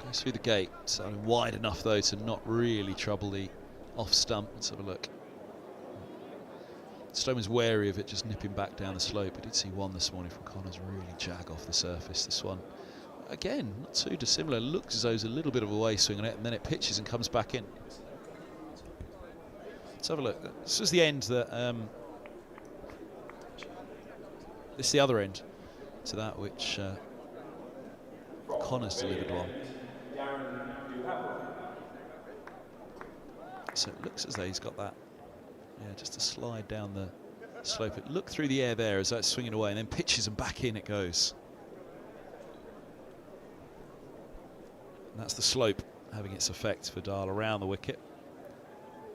Goes through the gate, sounding wide enough though to not really trouble the off stump. Let's have a look. Stoneman's wary of it just nipping back down the slope. We did see one this morning from Connors really jag off the surface. This one, again, not too dissimilar. Looks as though there's a little bit of a way swing on it, and then it pitches and comes back in. Let's have a look. This is the end that this is the other end to that which Connors delivered one. So it looks as though he's got that, yeah, just a slide down the slope. It looked through the air there as that's swinging away, and then pitches and back in it goes. And that's the slope having its effect for Dahl around the wicket.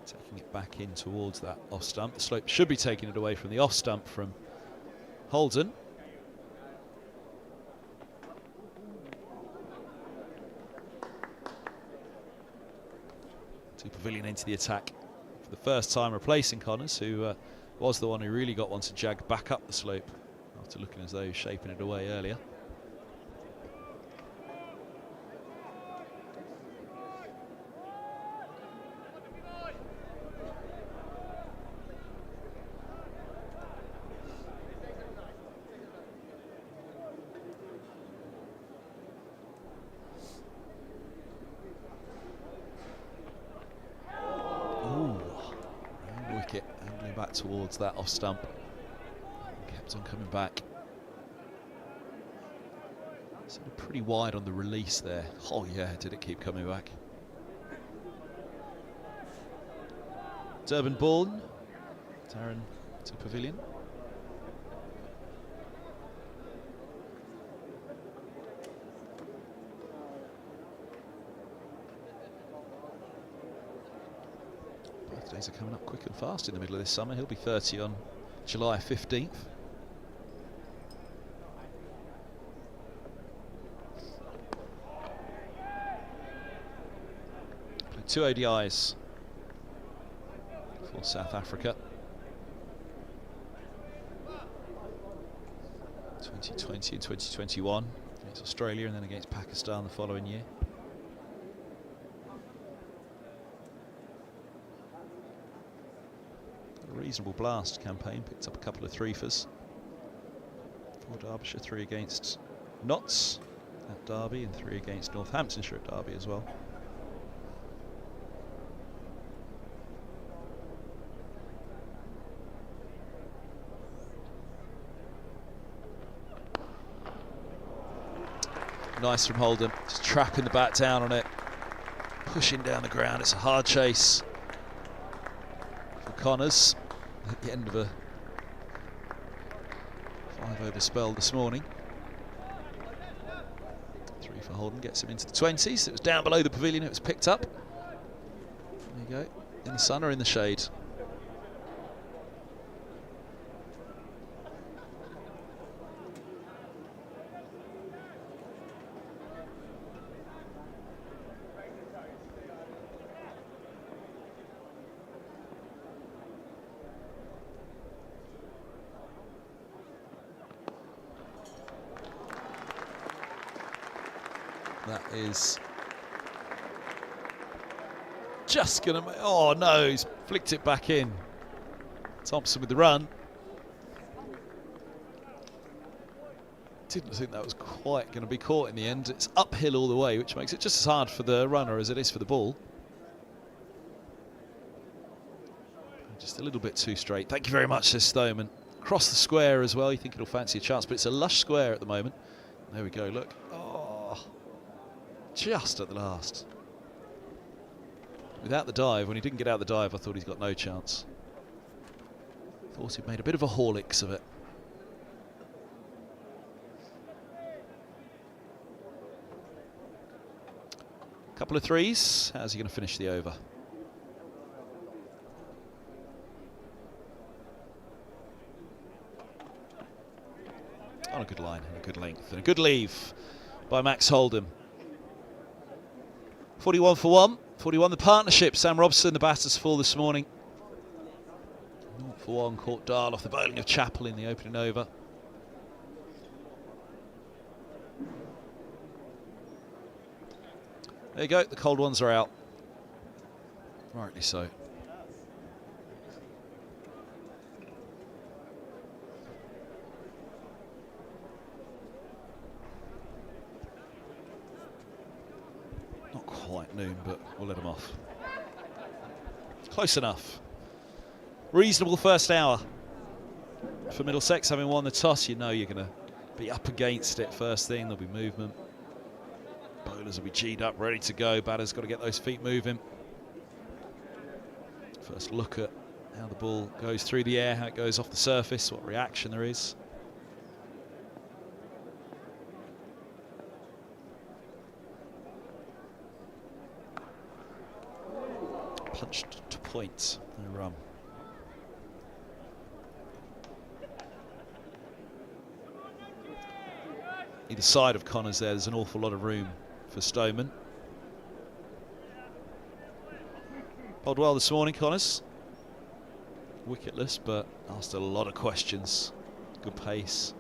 Taking it back in towards that off stump. The slope should be taking it away from the off stump from Holden. Pavilion into the attack for the first time, replacing Connors, who was the one who really got one to jag back up the slope after looking as though he was shaping it away earlier. Towards that off stump, kept on coming back. So pretty wide on the release there. Oh yeah, did it keep coming back? Durban Bourne, Darren to Pavilion. Birthdays are coming up quick and fast in the middle of this summer. He'll be 30 on July 15th. Played 2 ODIs for South Africa. 2020 and 2021 against Australia, and then against Pakistan the following year. Reasonable blast campaign, picked up a couple of threefers for Derbyshire, 3 against Notts at Derby and 3 against Northamptonshire at Derby as well. Nice from Holden, just trapping the bat down on it, pushing down the ground. It's a hard chase for Connors at the end of a 5-over spell this morning. 3 for Holden, gets him into the 20s. It was down below the pavilion, it was picked up. There you go, in the sun or in the shade. That is just going to... Oh, no, he's flicked it back in. Thompson with the run. Didn't think that was quite going to be caught in the end. It's uphill all the way, which makes it just as hard for the runner as it is for the ball. Just a little bit too straight. Thank you very much, says Stoneman. Across the square as well. You think it'll fancy a chance, but it's a lush square at the moment. There we go, look. Oh, just at the last. Without the dive, when he didn't get out the dive, I thought he's got no chance. Thought he'd made a bit of a Horlicks of it. Couple of threes. How's he going to finish the over? On a good line, and a good length, and a good leave by Max Holden. 41 for 1. 41 the partnership. Sam Robson, the batters fall this morning. 0 for 1 caught Dahl off the bowling of Chappell in the opening over. There you go, the cold ones are out. Rightly so. Not quite noon, but we'll let them off. Close enough. Reasonable first hour for Middlesex, having won the toss. You know you're going to be up against it first thing. There'll be movement. Bowlers will be G'd up, ready to go. Batter's got to get those feet moving. First look at how the ball goes through the air, how it goes off the surface, what reaction there is. Punched to point, no run. Either side of Connors there's an awful lot of room for Stoneman. Bowled well this morning, Connors. Wicketless, but asked a lot of questions. Good pace.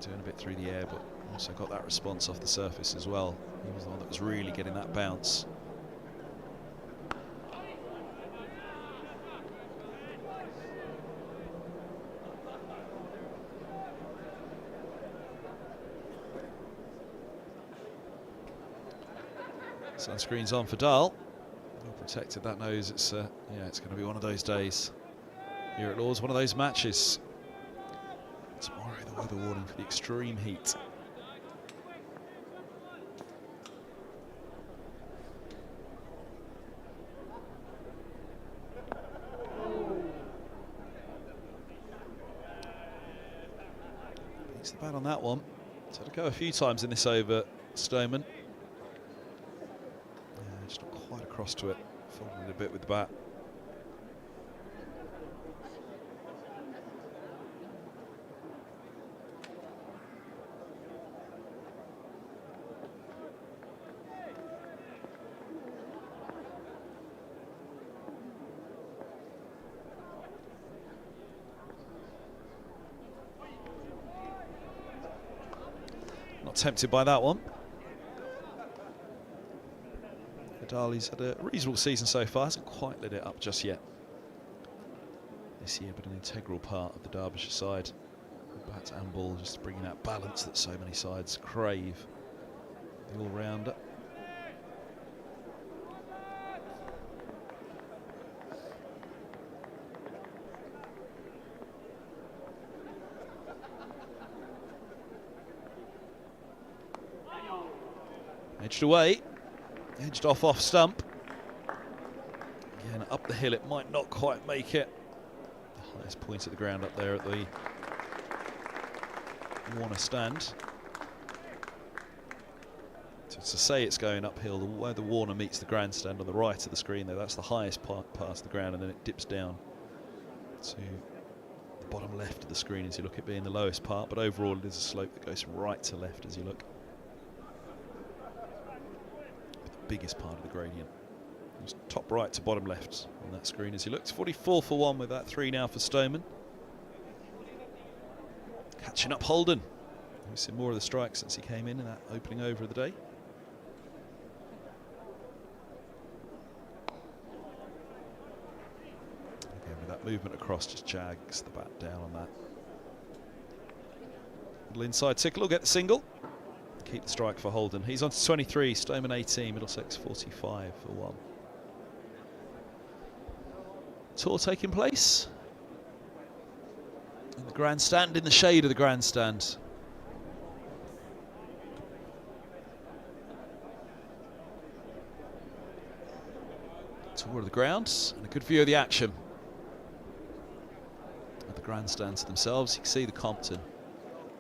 Doing a bit through the air, but also got that response off the surface as well. He was the one that was really getting that bounce. Sunscreen's on for Dahl. Well protected, that knows it's yeah, it's going to be one of those days here at Lords, one of those matches. Tomorrow the weather warning for the extreme heat. Beats the bat on that one. It's had to go a few times in this over, Stoneman. Just not quite across to it, folded a bit with the bat. Not tempted by that one. He's had a reasonable season so far, hasn't quite lit it up just yet this year, but an integral part of the Derbyshire side. Bat and ball, just bringing that balance that so many sides crave. The all-rounder. Edged away, edged off stump. Again, up the hill, it might not quite make it. The highest point of the ground up there at the Warner stand. So to say it's going uphill, where the Warner meets the grandstand on the right of the screen there, that's the highest part past the ground, and then it dips down to the bottom left of the screen as you look at being the lowest part, but overall it is a slope that goes from right to left as you look. The biggest part of the gradient. It's top right to bottom left on that screen as you look. It's 44 for 1 with that 3 now for Stoneman. Catching up Holden. We've seen more of the strikes since he came in that opening over of the day. Again, with that movement across, just jags the bat down on that. Little inside tickle will get the single. Keep the strike for Holden. He's on to 23, Stoneman 18, Middlesex 45 for 1. Tour taking place in the grandstand, in the shade of the grandstand. Tour of the grounds and a good view of the action at the grandstands themselves. You can see the Compton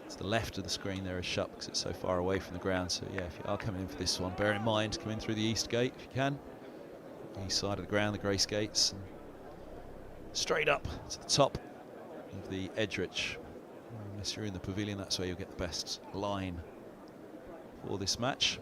to the left of the screen there is shut because it's so far away from the ground. So yeah, if you are coming in for this one, bear in mind, come in through the east gate if you can. East side of the ground, the Grace gates, and straight up to the top of the Edgeridge. Unless you're in the pavilion, that's where you'll get the best line for this match.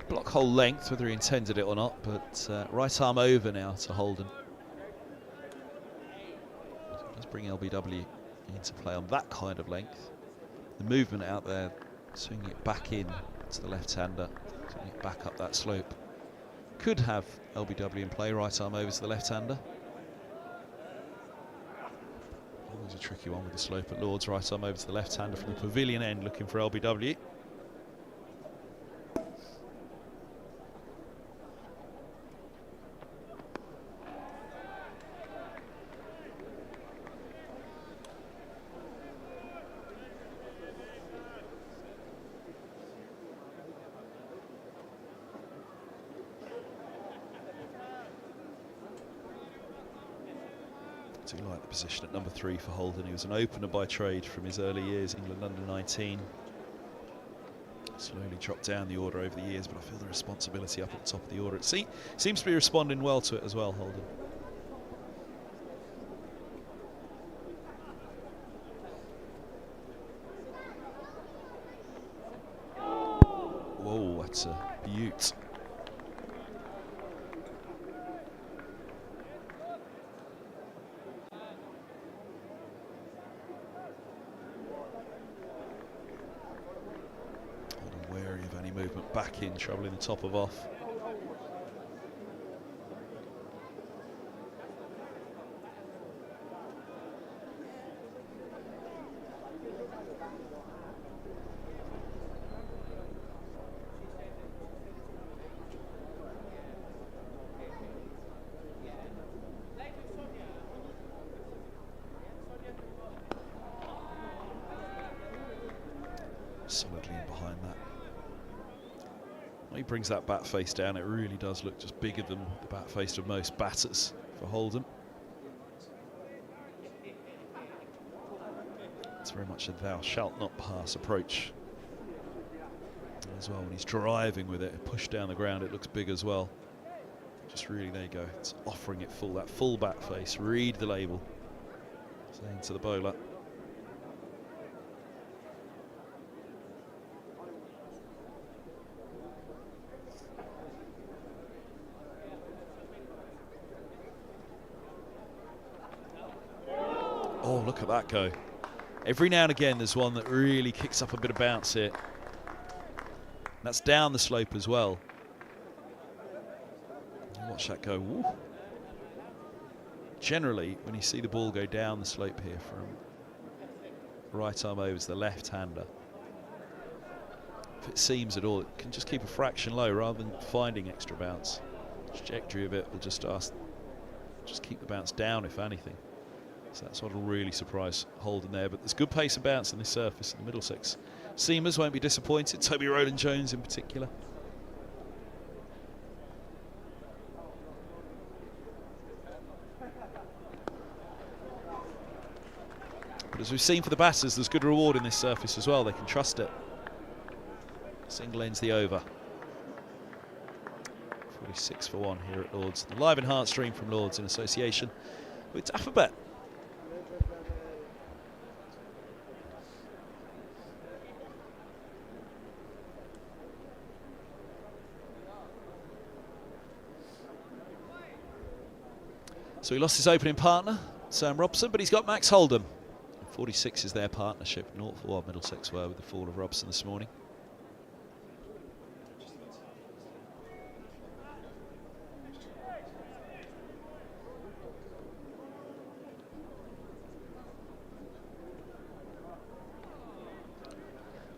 Block hole length, whether he intended it or not, but right arm over now to Holden. So let's bring LBW into play on that kind of length. The movement out there, swinging it back in to the left-hander, swinging it back up that slope. Could have LBW in play, right arm over to the left-hander. Always a tricky one with the slope at Lord's, right arm over to the left-hander from the pavilion end, looking for LBW. I do like the position at number 3 for Holden. He was an opener by trade from his early years, England under 19. Slowly dropped down the order over the years, but I feel the responsibility up at the top of the order. It seems to be responding well to it as well, Holden. Whoa, that's a beaut. Movement back in, troubling the top of off. Solidly in behind that. When he brings that bat face down, it really does look just bigger than the bat face of most batters for Holden. It's very much a thou shalt not pass approach as well. When he's driving with it, pushed down the ground, it looks big as well. Just really, there you go, it's offering it full, that full bat face. Read the label, saying to the bowler. Oh, look at that go. Every now and again there's one that really kicks up a bit of bounce here. That's down the slope as well. Watch that go. Woo. Generally, when you see the ball go down the slope here from right arm over to the left-hander, if it seems at all, it can just keep a fraction low rather than finding extra bounce. The trajectory of it will just keep the bounce down, if anything. So that's what'll really surprise Holden there. But there's good pace and bounce on this surface, and the Middlesex seamers won't be disappointed. Toby Rowland-Jones in particular. But as we've seen for the batters, there's good reward in this surface as well. They can trust it. Single ends the over. 46 for 1 here at Lords. The live enhanced stream from Lords in association with Daffabet. So he lost his opening partner, Sam Robson, but he's got Max Holden. 46 is their partnership. 0 for 1 Middlesex were with the fall of Robson this morning.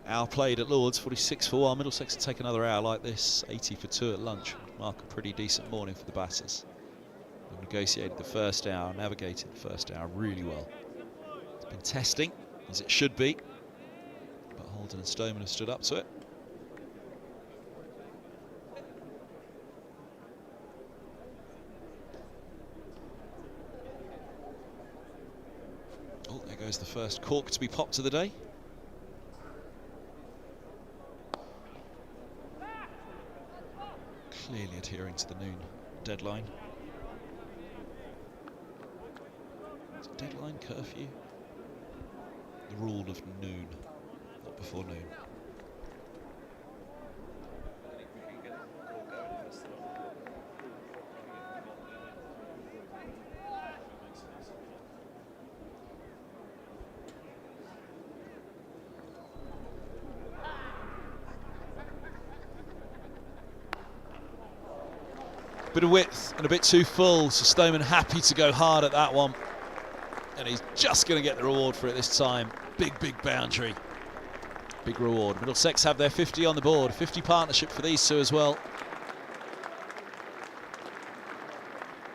Hour played at Lords, 46 for 1. Middlesex will take another hour like this, 80 for 2 at lunch. Mark a pretty decent morning for the batters. They've negotiated the first hour, navigated the first hour really well. It's been testing, as it should be, but Holden and Stoneman have stood up to it. Oh, there goes the first cork to be popped of the day. Clearly adhering to the noon deadline. Is it deadline, curfew? The rule of noon, not before noon. Bit of width and a bit too full, so Stoneman happy to go hard at that one. And he's just going to get the reward for it this time. Big, big boundary. Big reward. Middlesex have their 50 on the board. 50 partnership for these two as well.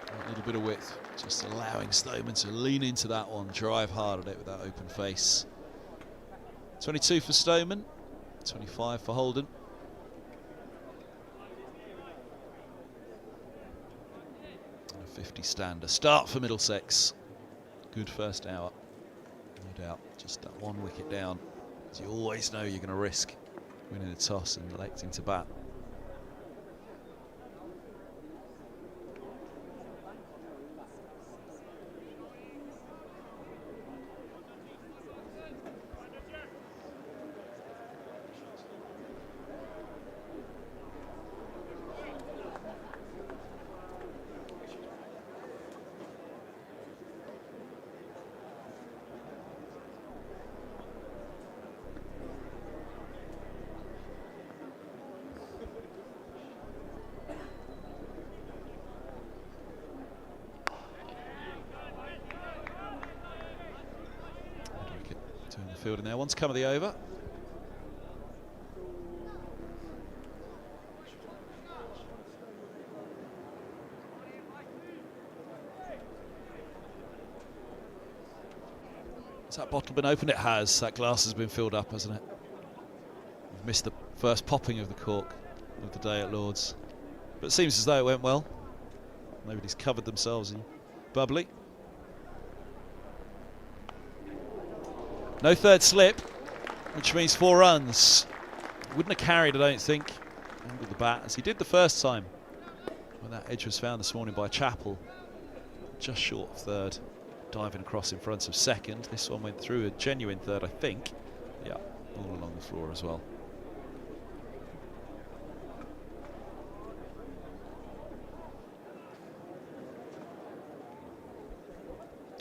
A little bit of width, just allowing Stoneman to lean into that one, drive hard at it with that open face. 22 for Stoneman, 25 for Holden. 50 stander. Start for Middlesex. Good first hour, no doubt. Just that one wicket down. As you always know you're going to risk winning the toss and electing to bat. Field in there. One's come of the over. Has that bottle been opened? It has. That glass has been filled up, hasn't it? We've missed the first popping of the cork of the day at Lords. But it seems as though it went well. Nobody's covered themselves in bubbly. No third slip, which means 4 runs. Wouldn't have carried, I don't think, with the bat, as he did the first time when that edge was found this morning by Chappell. Just short of third, diving across in front of second. This one went through a genuine third, I think. Yeah, all along the floor as well.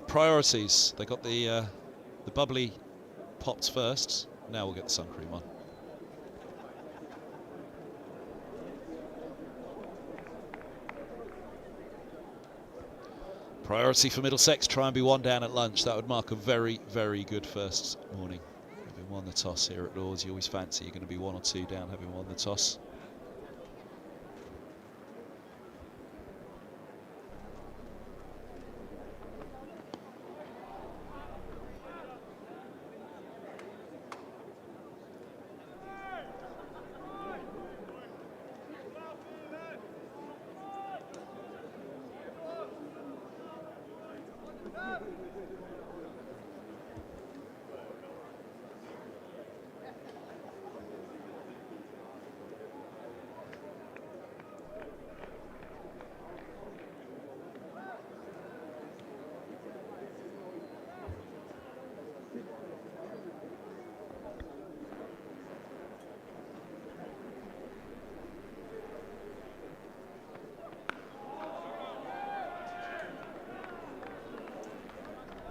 Priorities. They got the bubbly popped first. Now we'll get the sun cream on. Priority for Middlesex, try and be 1 down at lunch. That would mark a very, very good first morning. Having won the toss here at Lords, you always fancy you're going to be 1 or 2 down having won the toss.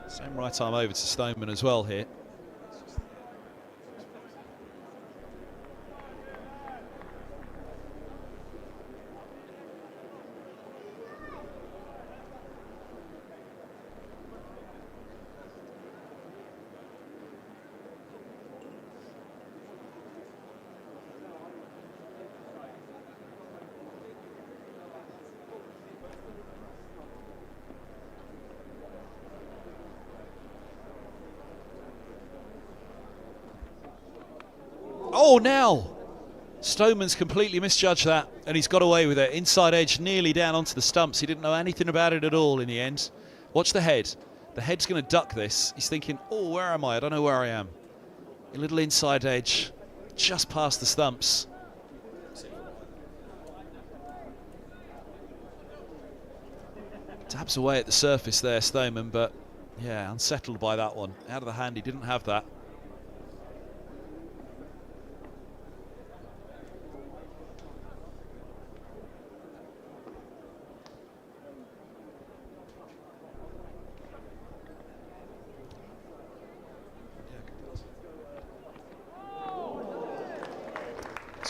Same right arm over to Stoneman as well here. Oh, now Stoneman's completely misjudged that, and he's got away with it. Inside edge, nearly down onto the stumps. He didn't know anything about it at all in the end. Watch the head. The head's going to duck this. He's thinking, oh, where am I? I don't know where I am. A little inside edge, just past the stumps. Dabs away at the surface there, Stoneman, but yeah, unsettled by that one. Out of the hand, he didn't have that.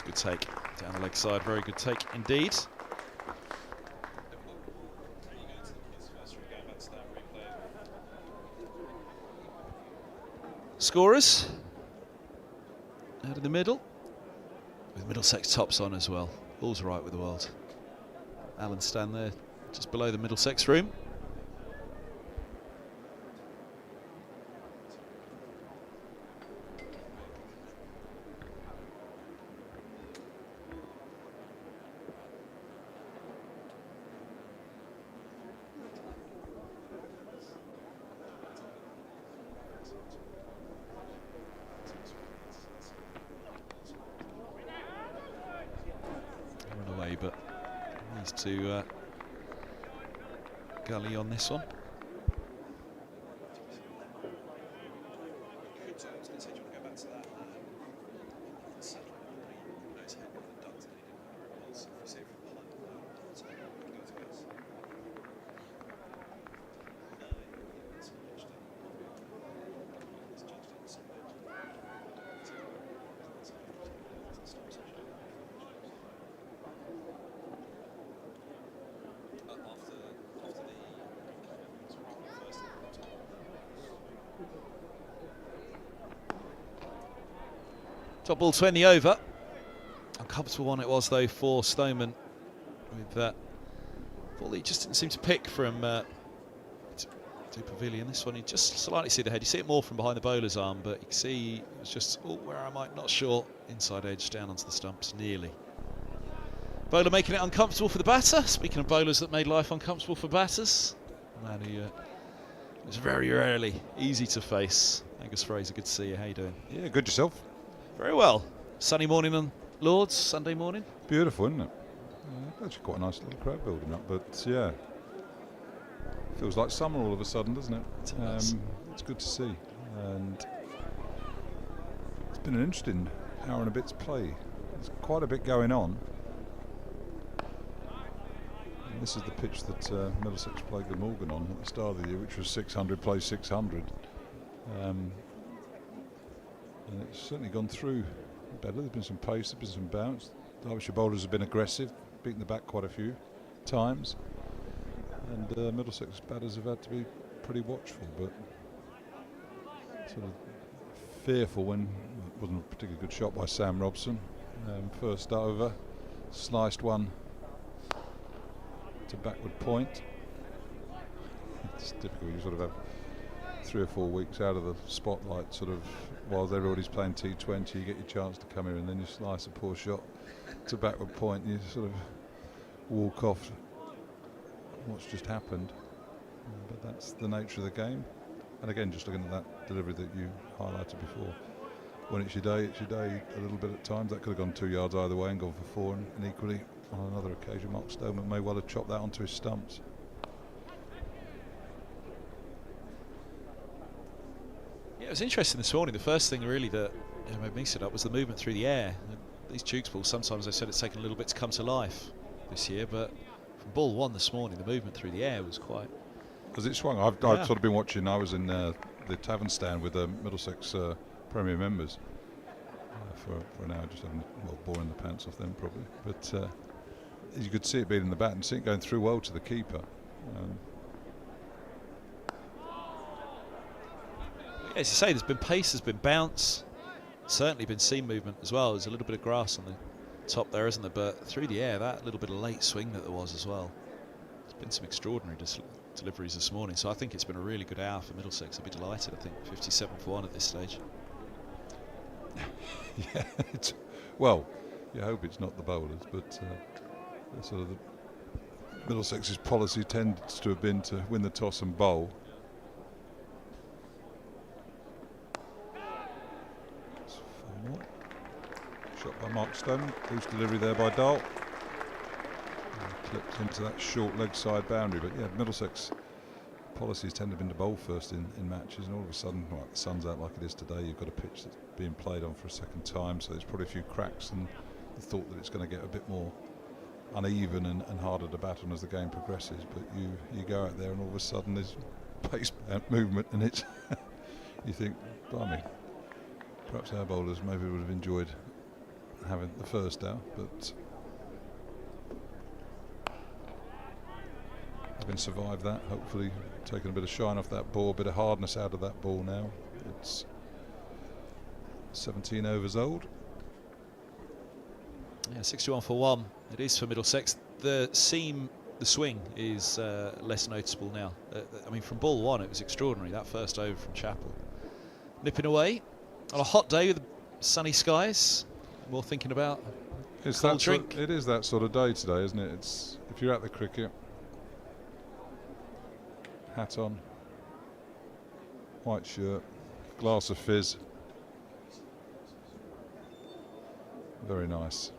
Good take down the leg side, very good take indeed. Scorers out of the middle with Middlesex tops on as well. All's right with the world. Alan stand there just below the Middlesex room. But needs to gully on this one. Top ball 20 over. Uncomfortable one it was though for Stoneman with that ball he just didn't seem to pick from to Pavilion. This one you just slightly see the head. You see it more from behind the bowler's arm, but you can see it was just, oh, where am I? Not sure. Inside edge down onto the stumps, nearly. Bowler making it uncomfortable for the batter. Speaking of bowlers that made life uncomfortable for batters, a man who was very rarely easy to face. Angus Fraser, good to see you. How you doing? Yeah, good yourself. Very well. Sunny morning on Lords, Sunday morning. Beautiful, isn't it? Actually quite a nice little crowd building up, but yeah. Feels like summer all of a sudden, doesn't it? It's good to see. And it's been an interesting hour and a bit's play. There's quite a bit going on. And this is the pitch that Middlesex played Glamorgan on at the start of the year, which was 600 plays 600. And it's certainly gone through better. There's been some pace, there's been some bounce. Derbyshire bowlers have been aggressive, beating the back quite a few times. and Middlesex batters have had to be pretty watchful, but sort of fearful when it wasn't a particularly good shot by Sam Robson. First over, sliced one to backward point. It's difficult, you sort of have 3 or 4 weeks out of the spotlight, sort of while everybody's playing T20, you get your chance to come here and then you slice a poor shot to backward point, you sort of walk off what's just happened. But that's the nature of the game. And again, just looking at that delivery that you highlighted before, when it's your day a little bit at times. That could have gone 2 yards either way and gone for 4, and equally on another occasion Mark Stoneman may well have chopped that onto his stumps. Yeah, it was interesting this morning. The first thing really that made me sit up was the movement through the air. These Dukes balls, sometimes they said it's taken a little bit to come to life this year, but from ball 1 this morning, the movement through the air was quite... As it swung, I've sort of been watching. I was in the tavern stand with the Middlesex Premier members for an hour, just having, well, boring the pants off them probably. But you could see it being in the bat and see it going through well to the keeper. As you say, there's been pace, there's been bounce, certainly been seam movement as well. There's a little bit of grass on the top there, isn't there? But through the air, that little bit of late swing that there was as well. There's been some extraordinary deliveries this morning, so I think it's been a really good hour for Middlesex. I'll be delighted. I think 57 for 1 at this stage. Yeah, well, you hope it's not the bowlers, but sort of the Middlesex's policy tends to have been to win the toss and bowl. Shot by Mark Stone, loose delivery there by Dahl. Clipped into that short leg side boundary, but yeah, Middlesex policies tend to have been to bowl first in matches, and all of a sudden, well, the sun's out like it is today, you've got a pitch that's being played on for a second time, so there's probably a few cracks and the thought that it's going to get a bit more uneven and harder to bat on as the game progresses, but you go out there and all of a sudden there's pace movement, and it's you think, blimey, perhaps our bowlers maybe would have enjoyed having the first out, but having survived that, hopefully taking a bit of shine off that ball, a bit of hardness out of that ball now. It's 17 overs old. Yeah, 61 for 1. It is for Middlesex. The seam, the swing is less noticeable now. I mean, from ball 1, it was extraordinary. That first over from Chappell. Nipping away on a hot day with sunny skies. More thinking about it's cold that drink. It is that sort of day today, isn't it? It's if you're at the cricket, hat on, white shirt, glass of fizz. Very nice.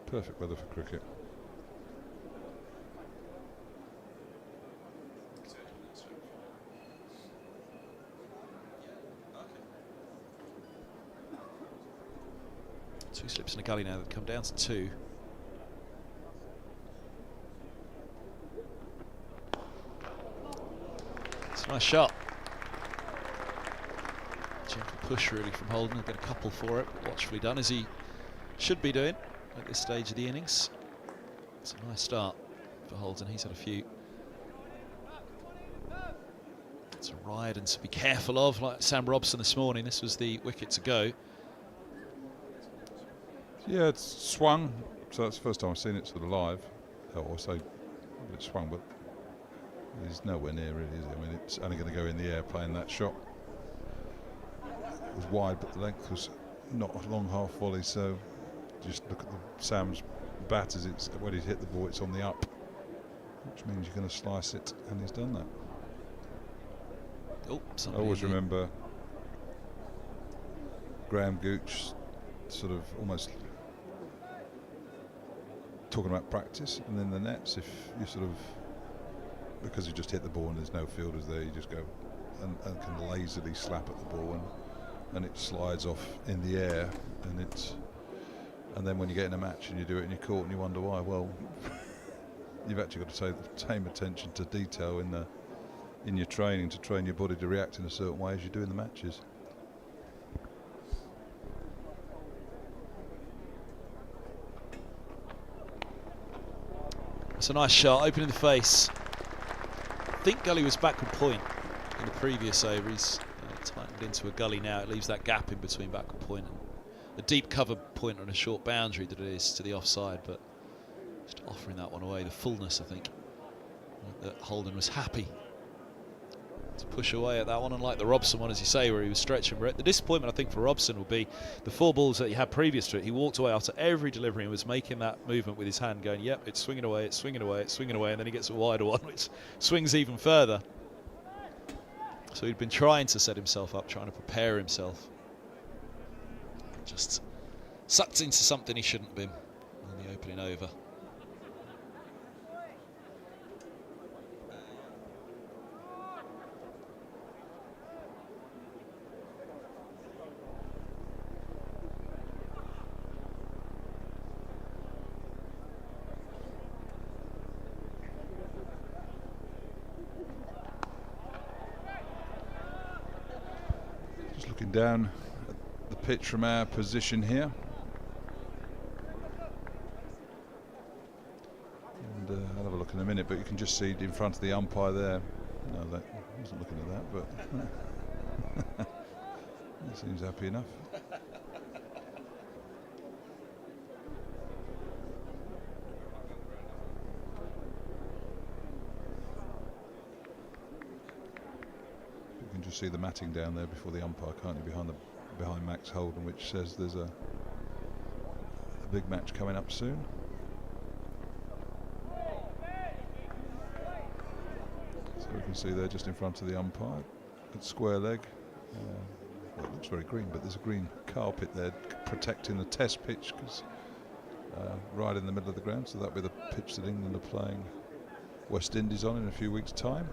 Perfect weather for cricket. Two slips in a gully now that come down to 2. It's a nice shot. Gentle push really from Holden. He'll get a couple for it. Watchfully done, as he should be doing at this stage of the innings. It's a nice start for Holden. He's had a few to ride and to be careful of, like Sam Robson this morning. This was the wicket to go. Yeah, it's swung, so that's the first time I've seen it sort of live. Or say it swung, but he's nowhere near really, is he? I mean, it's only going to go in the air playing that shot. It was wide, but the length was not a long half volley, so just look at Sam's bat as it's when he's hit the ball, it's on the up, which means you're going to slice it, and he's done that. Oh, I always remember Graham Gooch sort of almost talking about practice, and then the nets, if you sort of, because you just hit the ball and there's no fielders there, you just go and can lazily slap at the ball, and it slides off in the air, and then when you get in a match and you do it and you're caught and you wonder why, well, you've actually got to take the same attention to detail in your training to train your body to react in a certain way as you do in the matches. It's a nice shot, opening the face. I think Gully was backward point in the previous over. He's tightened into a gully now. It leaves that gap in between backward point and a deep cover point on a short boundary that it is to the offside, but just offering that one away. The fullness, I think, that Holden was happy to push away at that one, unlike the Robson one, as you say, where he was stretching. The disappointment, I think, for Robson will be the 4 balls that he had previous to it. He walked away after every delivery and was making that movement with his hand, going, yep, it's swinging away, it's swinging away, it's swinging away, and then he gets a wider one, which swings even further. So he'd been trying to set himself up, trying to prepare himself. Just sucked into something he shouldn't have been on the opening over. Just looking down at the pitch from our position here. And I'll have a look in a minute, but you can just see in front of the umpire there. No, that I wasn't looking at that, but he seems happy enough. You can just see the matting down there before the umpire, can't you, behind Max Holden, which says there's a big match coming up soon. So we can see there just in front of the umpire, at square leg. Well, it looks very green, but there's a green carpet there protecting the test pitch, because right in the middle of the ground, so that'll be the pitch that England are playing West Indies on in a few weeks' time.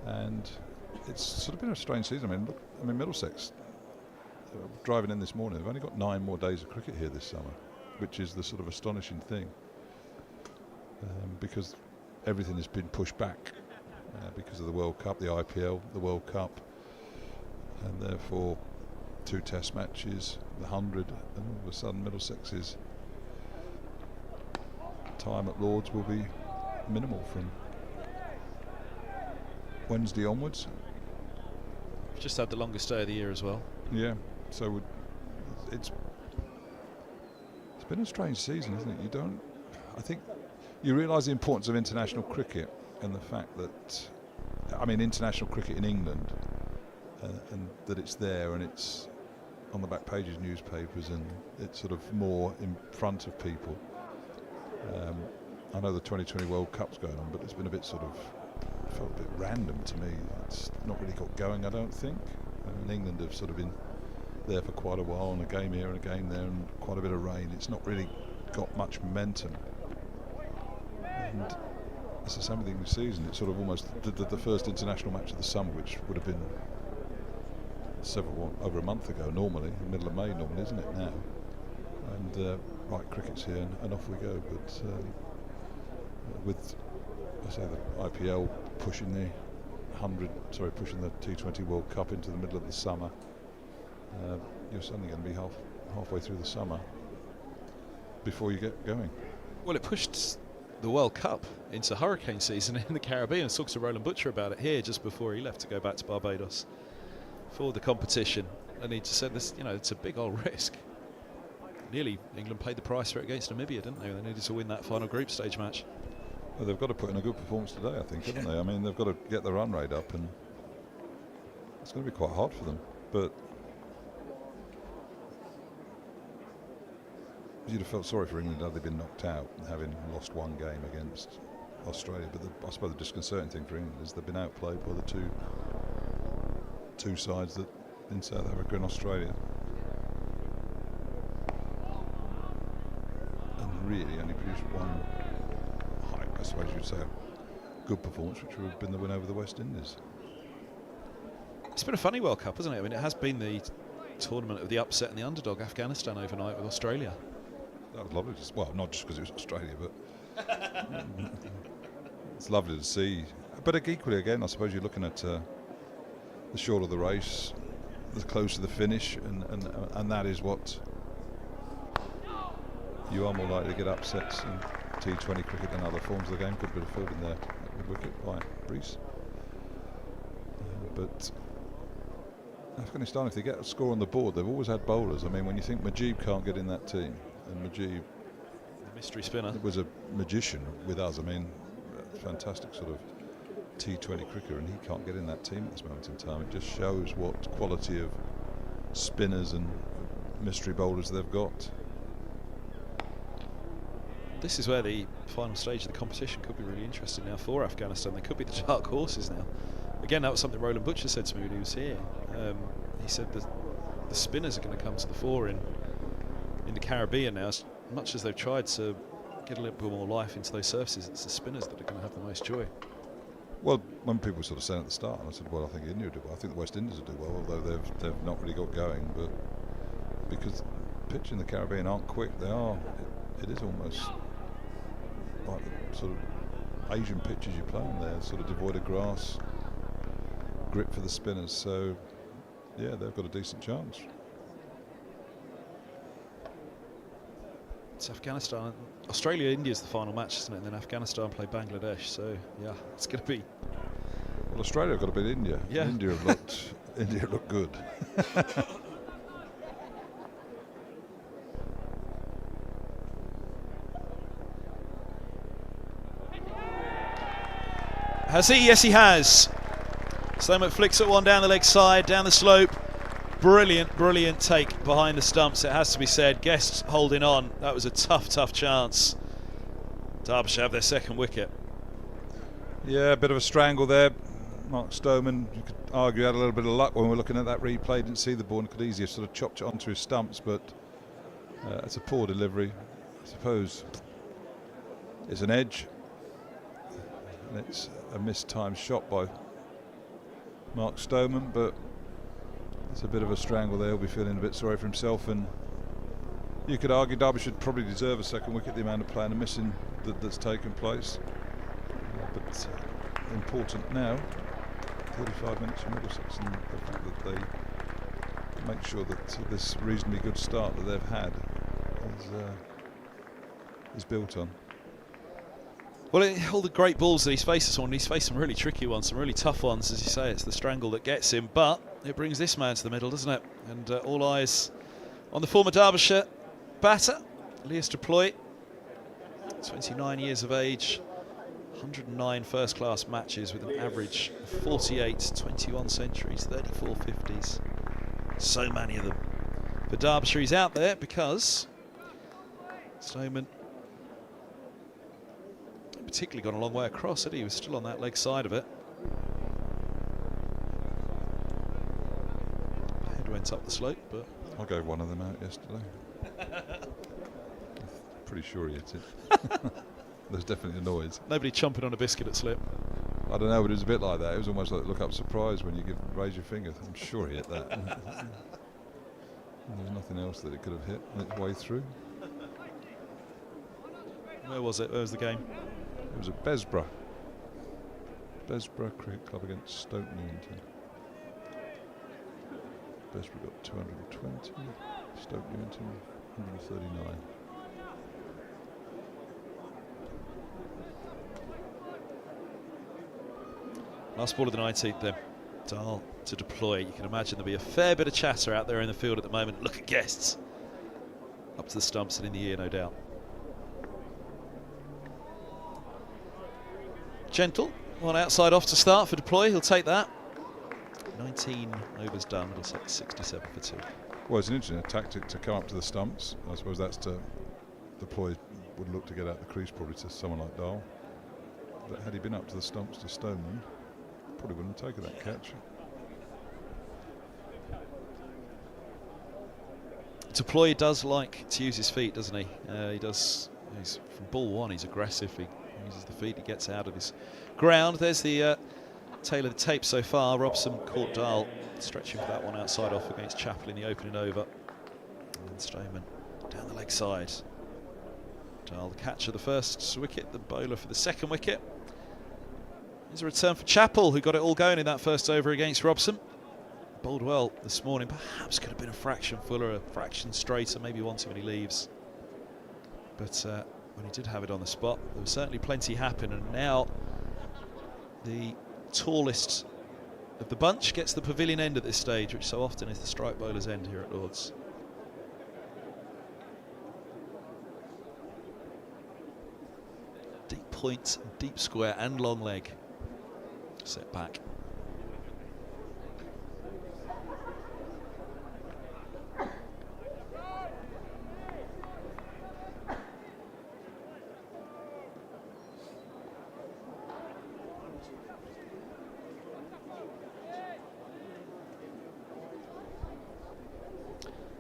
And it's sort of been a strange season. I mean, Middlesex, driving in this morning, they've only got 9 more days of cricket here this summer, which is the sort of astonishing thing, because everything has been pushed back because of the World Cup, the IPL, the World Cup, and therefore 2 test matches, the 100, and all of a sudden Middlesex's time at Lord's will be minimal from Wednesday onwards. Just had the longest day of the year as well. Yeah, so it's been a strange season, isn't it? I think you realise the importance of international cricket and the fact that, I mean, international cricket in England, and that it's there and it's on the back pages of newspapers and it's sort of more in front of people. I know the 2020 World Cup's going on, but it's been a bit sort of, felt a bit random to me. It's not really got going, I don't think. And England have sort of been there for quite a while, on a game here and a game there, and quite a bit of rain. It's not really got much momentum. And it's the same thing this season. It's sort of almost the first international match of the summer, which would have been over a month ago normally, in the middle of May normally, isn't it now? And right, cricket's here and off we go. But with, I say, the IPL pushing the pushing the T20 World Cup into the middle of the summer, you're suddenly going to be halfway through the summer before you get going. Well, it pushed the World Cup into hurricane season in the Caribbean. I talked to Roland Butcher about it here just before he left to go back to Barbados for the competition, and he just said this, it's a big old risk. Nearly England paid the price for it against Namibia, didn't they? They needed to win that final group stage match. Well, they've got to put in a good performance today, I think, haven't they? I mean, they've got to get the run rate up, and it's going to be quite hard for them. But you'd have felt sorry for England had they been knocked out, having lost 1 game against Australia. But I suppose the disconcerting thing for England is they've been outplayed by the two sides that in South Africa and Australia, and really only produced 1, I suppose you'd say, a good performance, which would have been the win over the West Indies. It's been a funny World Cup, hasn't it? I mean, it has been the tournament of the upset and the underdog, Afghanistan overnight with Australia. That was lovely. Well, not just because it was Australia, but it's lovely to see. But equally, again, I suppose you're looking at the shorter the race, the closer the finish, and that is what you are more likely to get upsets T20 cricket and other forms of the game. Good bit of fielding there at mid-wicket by Rees. But Afghanistan, if they get a score on the board, they've always had bowlers. I mean, when you think Majib can't get in that team, and Majib, The mystery spinner. was a magician with us. I mean, a fantastic sort of T20 cricketer, and he can't get in that team at this moment in time. It just shows what quality of spinners and mystery bowlers they've got. This is where the final stage of the competition could be really interesting now for Afghanistan. They could be the dark horses now. Again, that was something Roland Butcher said to me when he was here. He said that the spinners are going to come to the fore in the Caribbean now. As much as they've tried to get a little bit more life into those surfaces, it's the spinners that are going to have the most joy. Well, when people were sort of saying at the start, and I said, well, I think India will do well. I think the West Indies will do well, although they've not really got going. But because pitch in the Caribbean aren't quick, they are. It is almost like the sort of Asian pitches you play on there, sort of devoid of grass, grip for the spinners. So, yeah, they've got a decent chance. It's Afghanistan. Australia, India is the final match, isn't it? And then Afghanistan play Bangladesh. So, yeah, it's going to be. Well, Australia have got to beat India. Yeah. India have looked good. Has he? Yes, he has. Stoneman flicks it one down the leg side, down the slope. Brilliant take behind the stumps, it has to be said. Guests holding on. That was a tough chance. Derbyshire have their second wicket. Yeah, a bit of a strangle there. Mark Stoneman, you could argue, had a little bit of luck when we're looking at that replay. Didn't see the ball and could easily sort of chopped it onto his stumps, but it's a poor delivery. I suppose it's an edge. And it's a mistimed shot by Mark Stoneman, but it's a bit of a strangle there. He'll be feeling a bit sorry for himself, and you could argue Derbyshire should probably deserve a second wicket, the amount of playing and missing that's taken place. But important now, 35 minutes from Middlesex, and the fact that they make sure that this reasonably good start that they've had is built on. Well, all the great balls that he's faced this morning, he's faced some really tricky ones, some really tough ones. As you say, it's the strangle that gets him, but it brings this man to the middle, doesn't it? And all eyes on the former Derbyshire batter, Plooy, 29 years of age, 109 first-class matches with an average of 48, 21 centuries, 34 50s. So many of them. For Derbyshire, he's out there because Stoneman particularly gone a long way across, had he? He was still on that leg side of it. Head went up the slope, but I gave one of them out yesterday. Pretty sure he hit it. There's definitely a noise. Nobody chomping on a biscuit at slip. I don't know, but it was a bit like that. It was almost like look up surprise when you raise your finger. I'm sure he hit that. There's nothing else that it could have hit its way through. Where was it? Where was the game? It was at Besborough Cricket Club against Stoke Newington. Besborough got 220, Stoke Newington 139. Last ball of the 19th then. Dahl to deploy. You can imagine there'll be a fair bit of chatter out there in the field at the moment. Look at guests. Up to the stumps and in the ear, no doubt. Gentle, one outside off to start for Plooy. He'll take that. 19 overs done. Middlesex 67 for 2. Well, it's an interesting tactic to come up to the stumps. I suppose that's to Plooy would look to get out the crease probably to someone like Dahl. But had he been up to the stumps to Stoneman, probably wouldn't have taken that catch. Plooy does like to use his feet, doesn't he? He does. He's from ball one. He's aggressive. He uses the feet. He gets out of his ground. There's the tail of the tape so far. Robson caught Dahl stretching for that one outside off against Chappell in the opening over. And then Stoneman down the leg side. Dahl the catcher the first wicket, the bowler for the second wicket. Here's a return for Chappell, who got it all going in that first over against Robson. Bowled well this morning. Perhaps could have been a fraction fuller, a fraction straighter, maybe one too many leaves. But when he did have it on the spot. There was certainly plenty happening, and now the tallest of the bunch gets the pavilion end at this stage, which so often is the strike bowler's end here at Lord's. Deep point, deep square and long leg. Set back.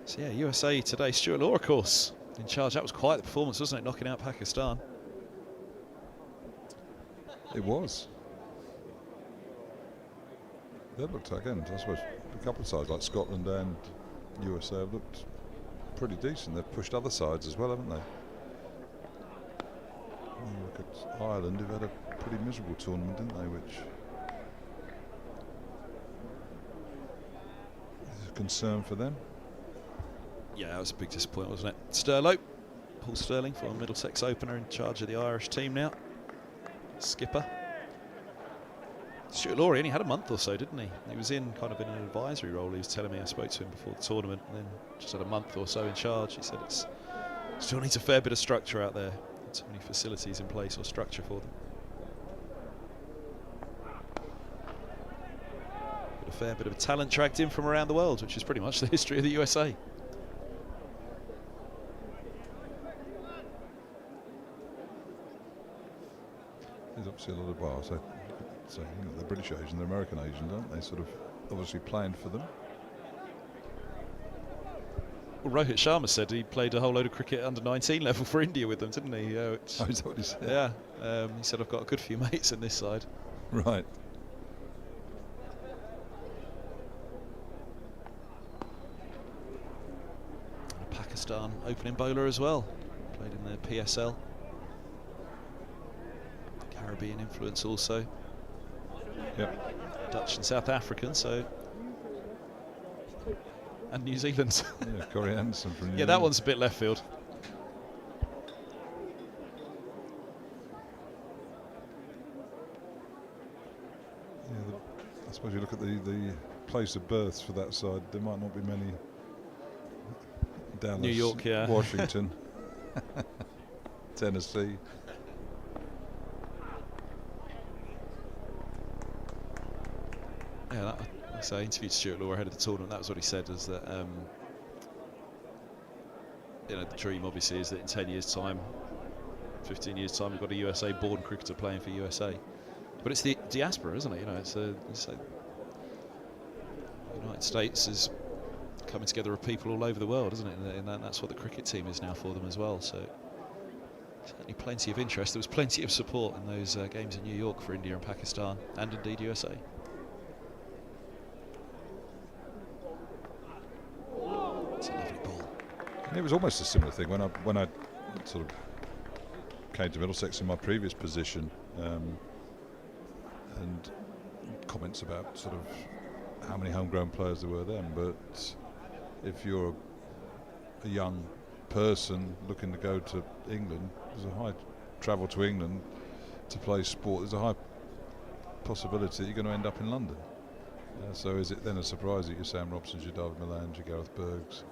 So yeah, USA today. Stuart Law, of course, in charge. That was quite the performance, wasn't it? Knocking out Pakistan. It was. They looked, again, I suppose, a couple of sides like Scotland and USA have looked pretty decent. They've pushed other sides as well, haven't they? Look at Ireland, who've had a pretty miserable tournament, didn't they? Which is a concern for them. Yeah, that was a big disappointment, wasn't it? Sterlo, Paul Sterling, former Middlesex opener, in charge of the Irish team now. Skipper. Stuart Law only had a month or so, didn't he? He was in kind of in an advisory role. He was telling me, I spoke to him before the tournament, and then just had a month or so in charge. He said it still needs a fair bit of structure out there. Not too many facilities in place or structure for them. But a fair bit of talent tracked in from around the world, which is pretty much the history of the USA. There's obviously a lot of bars. So you know, they're British Asian, they're American Asian, aren't they? Sort of obviously playing for them. Well, Rohit Sharma said he played a whole load of cricket under 19 level for India with them, didn't he? Oh, is that what he said? Yeah, he said, I've got a good few mates on this side. Right. A Pakistan opening bowler as well. Played in the PSL. Caribbean influence also. Yep. Dutch and South African, so. And New Zealand. Yeah, Corey Anderson from New Yeah, Zealand. that one's a bit left field. Yeah, I suppose you look at the place of births for that side, there might not be many. Dallas, New York, yeah. Washington, Tennessee. Yeah, so I interviewed Stuart Law ahead of the tournament. That was what he said, is that you know, the dream obviously is that in 10 years' time, 15 years' time, we've got a USA-born cricketer playing for USA. But it's the diaspora, isn't it? You know, it's the United States is coming together of people all over the world, isn't it? And that's what the cricket team is now for them as well. So certainly plenty of interest. There was plenty of support in those games in New York for India and Pakistan, and indeed USA. It's a lovely ball. And it was almost a similar thing when I sort of came to Middlesex in my previous position, and comments about sort of how many homegrown players there were then. But if you're a young person looking to go to England, there's a high travel to England to play sport. There's a high possibility that you're going to end up in London. So is it then a surprise that your Sam Robsons, your David Milans, your Gareth Bergs,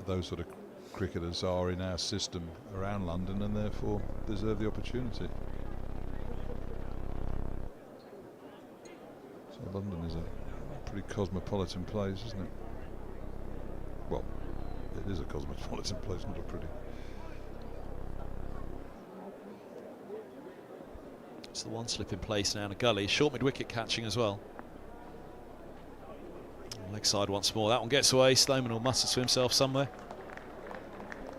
those sort of cricketers are in our system around London and therefore deserve the opportunity? So London is a pretty cosmopolitan place, isn't it? Well, it is a cosmopolitan place, not a pretty. It's the one slip in place now in a gully. Short mid-wicket catching as well. Leg side once more. That one gets away. Sloman will muster to himself somewhere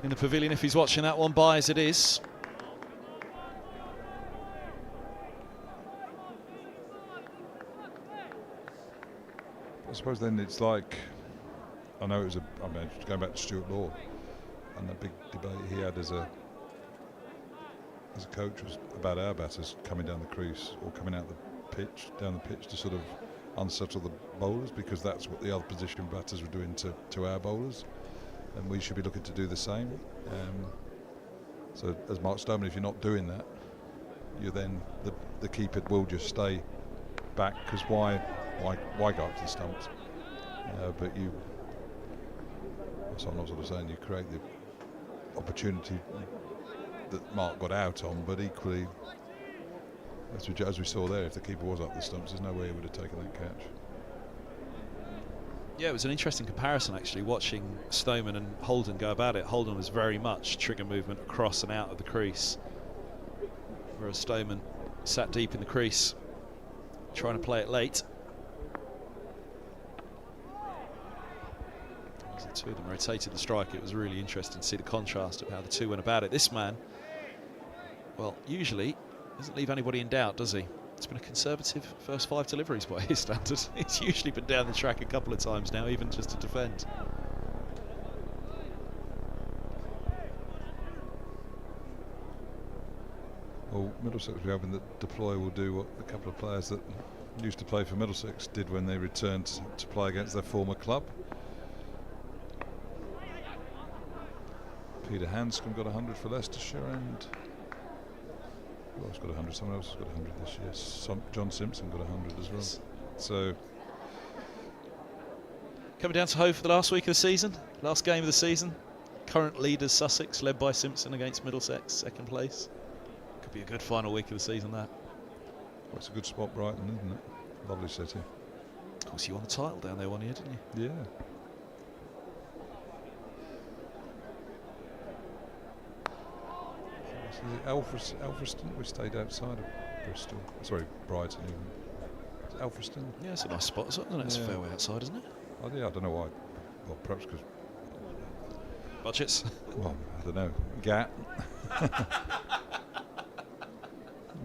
in the pavilion if he's watching that one by, as it is. I suppose then it's like, I know it was I mean, going back to Stuart Law and the big debate he had as a coach was about our batters coming down the crease or coming out down the pitch to sort of unsettle the bowlers, because that's what the other position batters were doing to our bowlers, and we should be looking to do the same. So as Mark Stoneman, if you're not doing that, you then the keeper will just stay back, because why go up to the stumps? But you, so I'm not sort of saying you create the opportunity that Mark got out on, but equally, as we saw there, if the keeper was up the stumps, there's no way he would have taken that catch. Yeah, it was an interesting comparison actually, watching Stoneman and Holden go about it. Holden was very much trigger movement across and out of the crease, whereas Stoneman sat deep in the crease, trying to play it late. As the two of them rotated the strike, it was really interesting to see the contrast of how the two went about it. This man, well, usually doesn't leave anybody in doubt, does he? It's been a conservative first 5 deliveries by his standards. He's usually been down the track a couple of times now, even just to defend. Well, Middlesex will be hoping that Plooy will do what a couple of players that used to play for Middlesex did when they returned to play against their former club. Peter Hanscom got 100 for Leicestershire, and who else got 100? Someone else has got 100 this year. John Simpson got 100 as well. Yes. So coming down to Hove for the last week of the season, last game of the season. Current leaders Sussex, led by Simpson against Middlesex, second place. Could be a good final week of the season, that. well, it's a good spot, Brighton, isn't it? Lovely city. Of course, you won the title down there one year, didn't you? Yeah. Alfriston. We stayed outside of Bristol. Sorry, Brighton even. Is it Alfriston? Yeah, it's a nice spot, isn't it? It's a fair way outside, isn't it? Oh, yeah, I don't know why. Well, perhaps because. Budgets? Well, I don't know. Gat.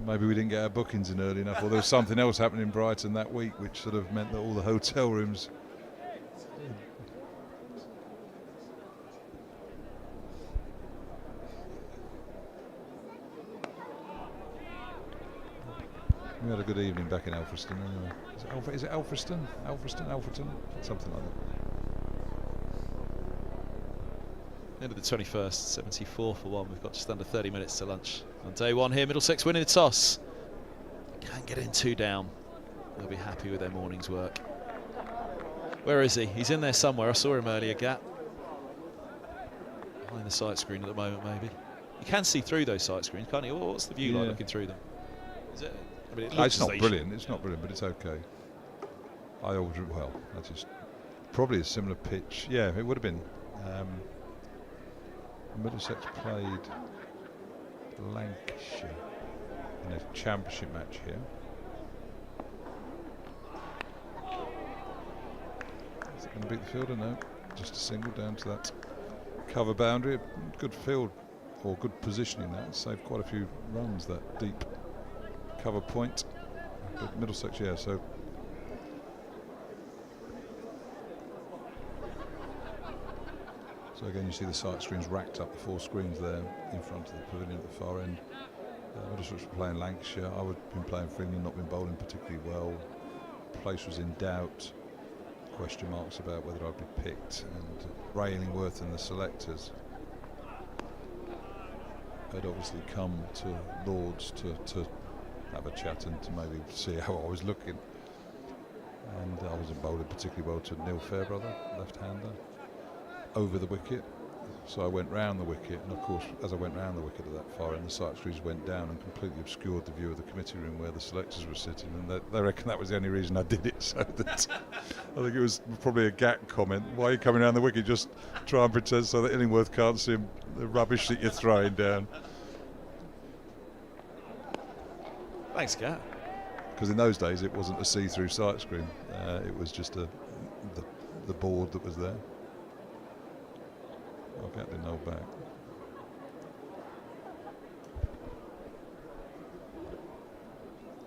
Maybe we didn't get our bookings in early enough, or there was something else happening in Brighton that week, which sort of meant that all the hotel rooms. We had a good evening back in Alfriston anyway. Is it Alfriston? Alfreton? Something like that. End of the 21st, 74 for 1. We've got just under 30 minutes to lunch. On day one here, Middlesex winning the toss. Can't get in 2 down. They'll be happy with their morning's work. Where is he? He's in there somewhere. I saw him earlier, Gat. Behind the sight screen at the moment, maybe. You can see through those sight screens, can't you? What's the view like looking through them? Is it? I mean, It's not brilliant. It's not brilliant, but it's okay. That's just probably a similar pitch. Yeah, it would have been. Middlesex played Lancashire in a championship match here. Is it going to beat the fielder? No, just a single down to that cover boundary. Good field or good positioning. That saved quite a few runs. That deep cover point. But Middlesex, yeah. So again, you see the sight screens racked up, the 4 screens there in front of the pavilion at the far end. Middlesex were playing Lancashire. I would have been playing for England, not been bowling particularly well. Place was in doubt. Question marks about whether I'd be picked. And Ray Illingworth and the selectors had obviously come to Lords to have a chat and to maybe see how I was looking. And I wasn't bowling particularly well to Neil Fairbrother, left-hander, over the wicket. So I went round the wicket, and of course as I went round the wicket at that far end, the sight screens went down and completely obscured the view of the committee room where the selectors were sitting, and they reckon that was the only reason I did it. So that I think it was probably a Gat comment. Why are you coming around the wicket? Just try and pretend so that Illingworth can't see the rubbish that you're throwing down. Thanks, Gat. Because in those days it wasn't a see-through sight screen, it was just the board that was there. I'll get the no back.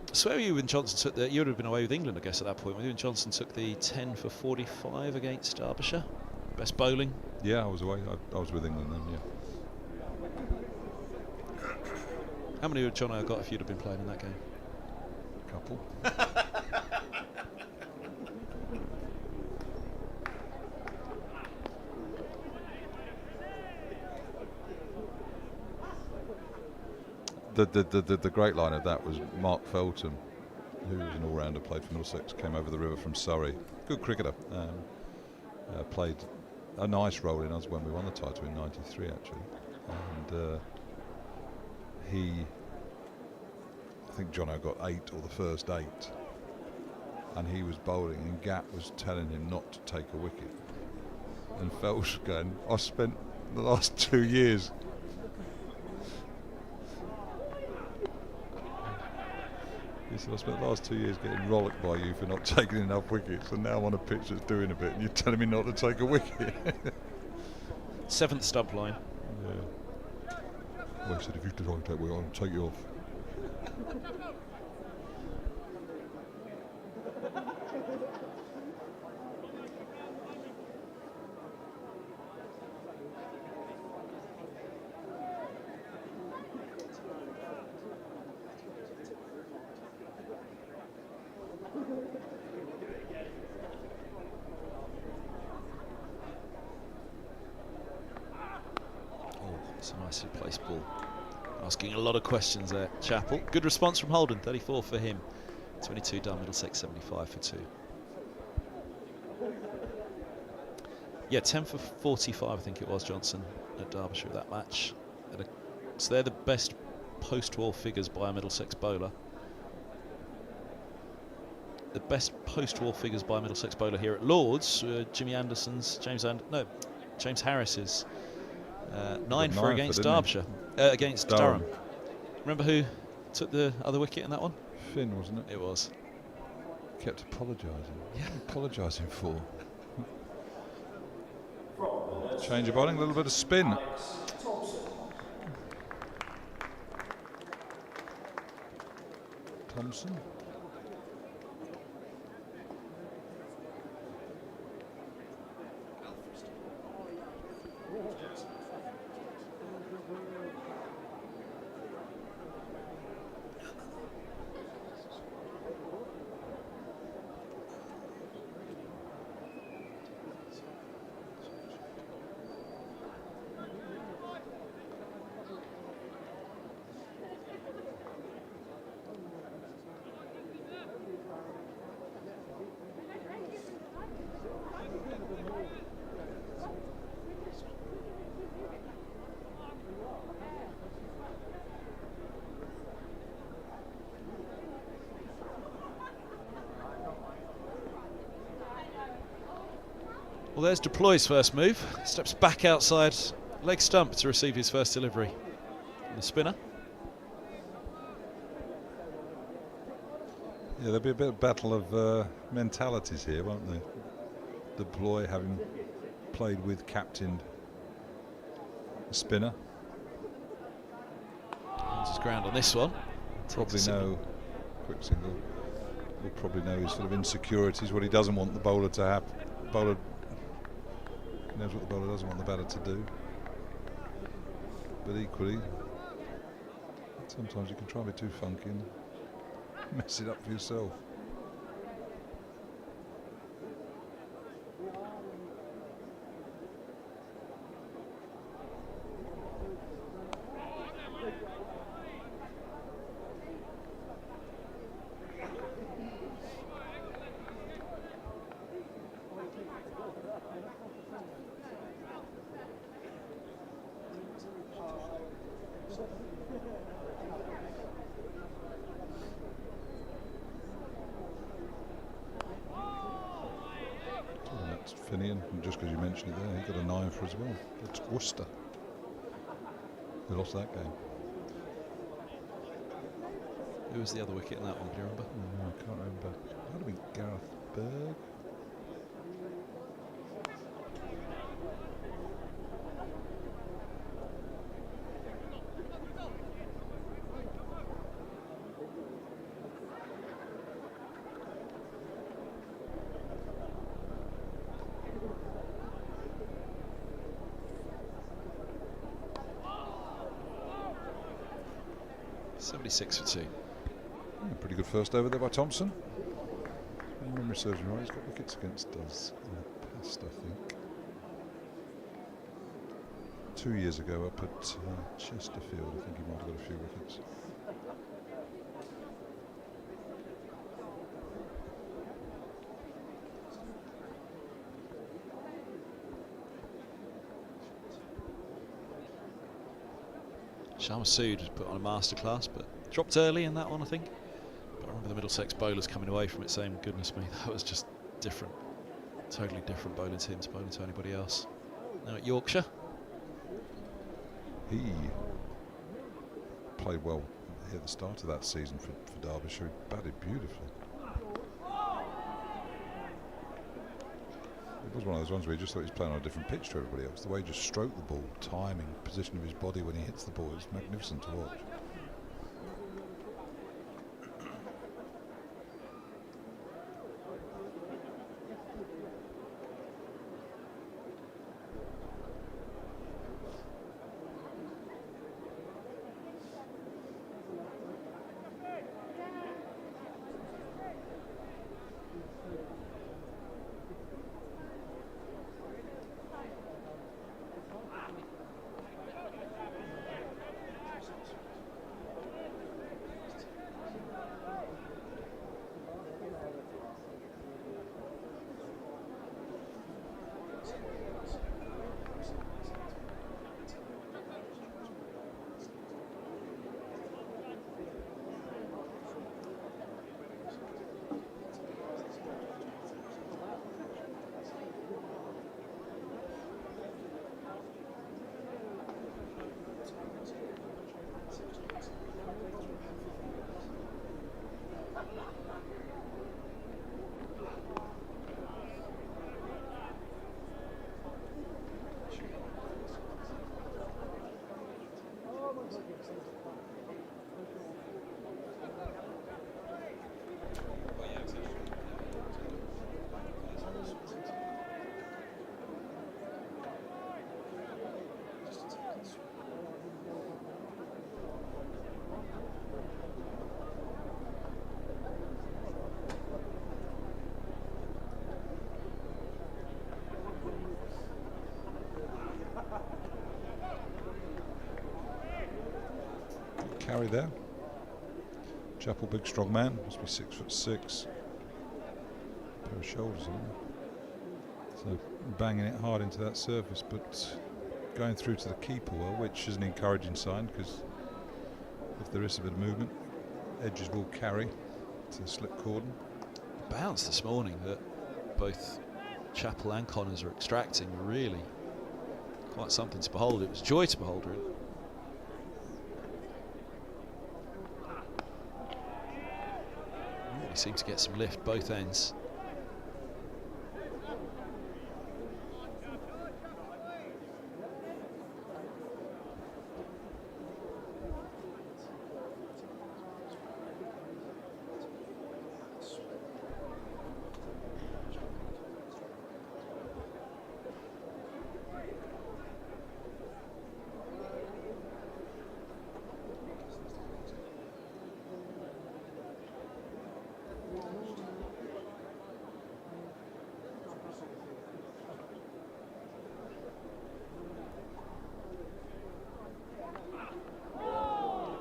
I swear you and Johnson took the. You would have been away with England, I guess, at that point. When you and Johnson took the 10 for 45 against Derbyshire. Best bowling. Yeah, I was away. I was with England then, yeah. How many would John have got if you'd have been playing in that game? A couple. the great line of that was Mark Felton, who was an all-rounder, played for Middlesex, came over the river from Surrey. Good cricketer. Played a nice role in us when we won the title in '93, actually. And I think Jono got 8 or the first 8. And he was bowling, and Gatt was telling him not to take a wicket. And Felsh going, I spent the last 2 years. He said, I spent the last 2 years getting rollicked by you for not taking enough wickets, and now I'm on a pitch that's doing a bit, and you're telling me not to take a wicket. 7th stump line. Yeah. Well, he said, if you decide to take a wicket, I'll take you off. It's a nicely placed ball. Asking a lot of questions there, Chappell. Good response from Holden, 34 for him. 22 done, Middlesex 75 for 2. Yeah, 10 for 45, I think it was, Johnson, at Derbyshire that match. So they're the best post-war figures by a Middlesex bowler. The best post-war figures by a Middlesex bowler here at Lords, Jimmy Anderson's, James Harris's. 9 for against Derbyshire, against Durham. Remember who took the other wicket in that one? Finn, wasn't it? It was. Kept apologising. Yeah, apologising for. Change of bowling, a little bit of spin. Thompson. Well, there's Plooy's first move. Steps back outside leg stump to receive his first delivery. And the spinner. Yeah, there'll be a bit of battle of mentalities here, won't there? The Plooy, having played with captained spinner. Finds his ground on this one. Probably know, quick single. Will probably know his sort of insecurities, what he doesn't want the bowler to have. Bowler knows what the bowler doesn't want the batter to do. But equally, sometimes you can try to be too funky and mess it up for yourself. Finian, and just because you mentioned it there, he got a 9 for as well. It's Worcester. They lost that game. Who was the other wicket in that one, do you remember? No, I can't remember. It might have been Gareth Berg. .76 for 2. Yeah, pretty good first over there by Thompson. If my memory serves me right, he's got wickets against us in the past, I think. 2 years ago up at Chesterfield. I think he might have got a few wickets. Sharma Sood has put on a masterclass, but dropped early in that one, I think. But I remember the Middlesex bowlers coming away from it saying, goodness me, that was just different. Totally different bowling to him to bowling to anybody else. Now at Yorkshire. He played well at the start of that season for Derbyshire. He batted beautifully. It was one of those ones where you just thought he was playing on a different pitch to everybody else. The way he just stroked the ball, timing, position of his body when he hits the ball, is magnificent to watch. Carry there. Chapel, big strong man, must be 6'6". Pair of shoulders on him. So banging it hard into that surface, but going through to the keeper well, which is an encouraging sign, because if there is a bit of movement, edges will carry to the slip cordon. Bounce this morning that both Chapel and Connors are extracting, really quite something to behold. It was joy to behold, really. Really seemed to get some lift both ends.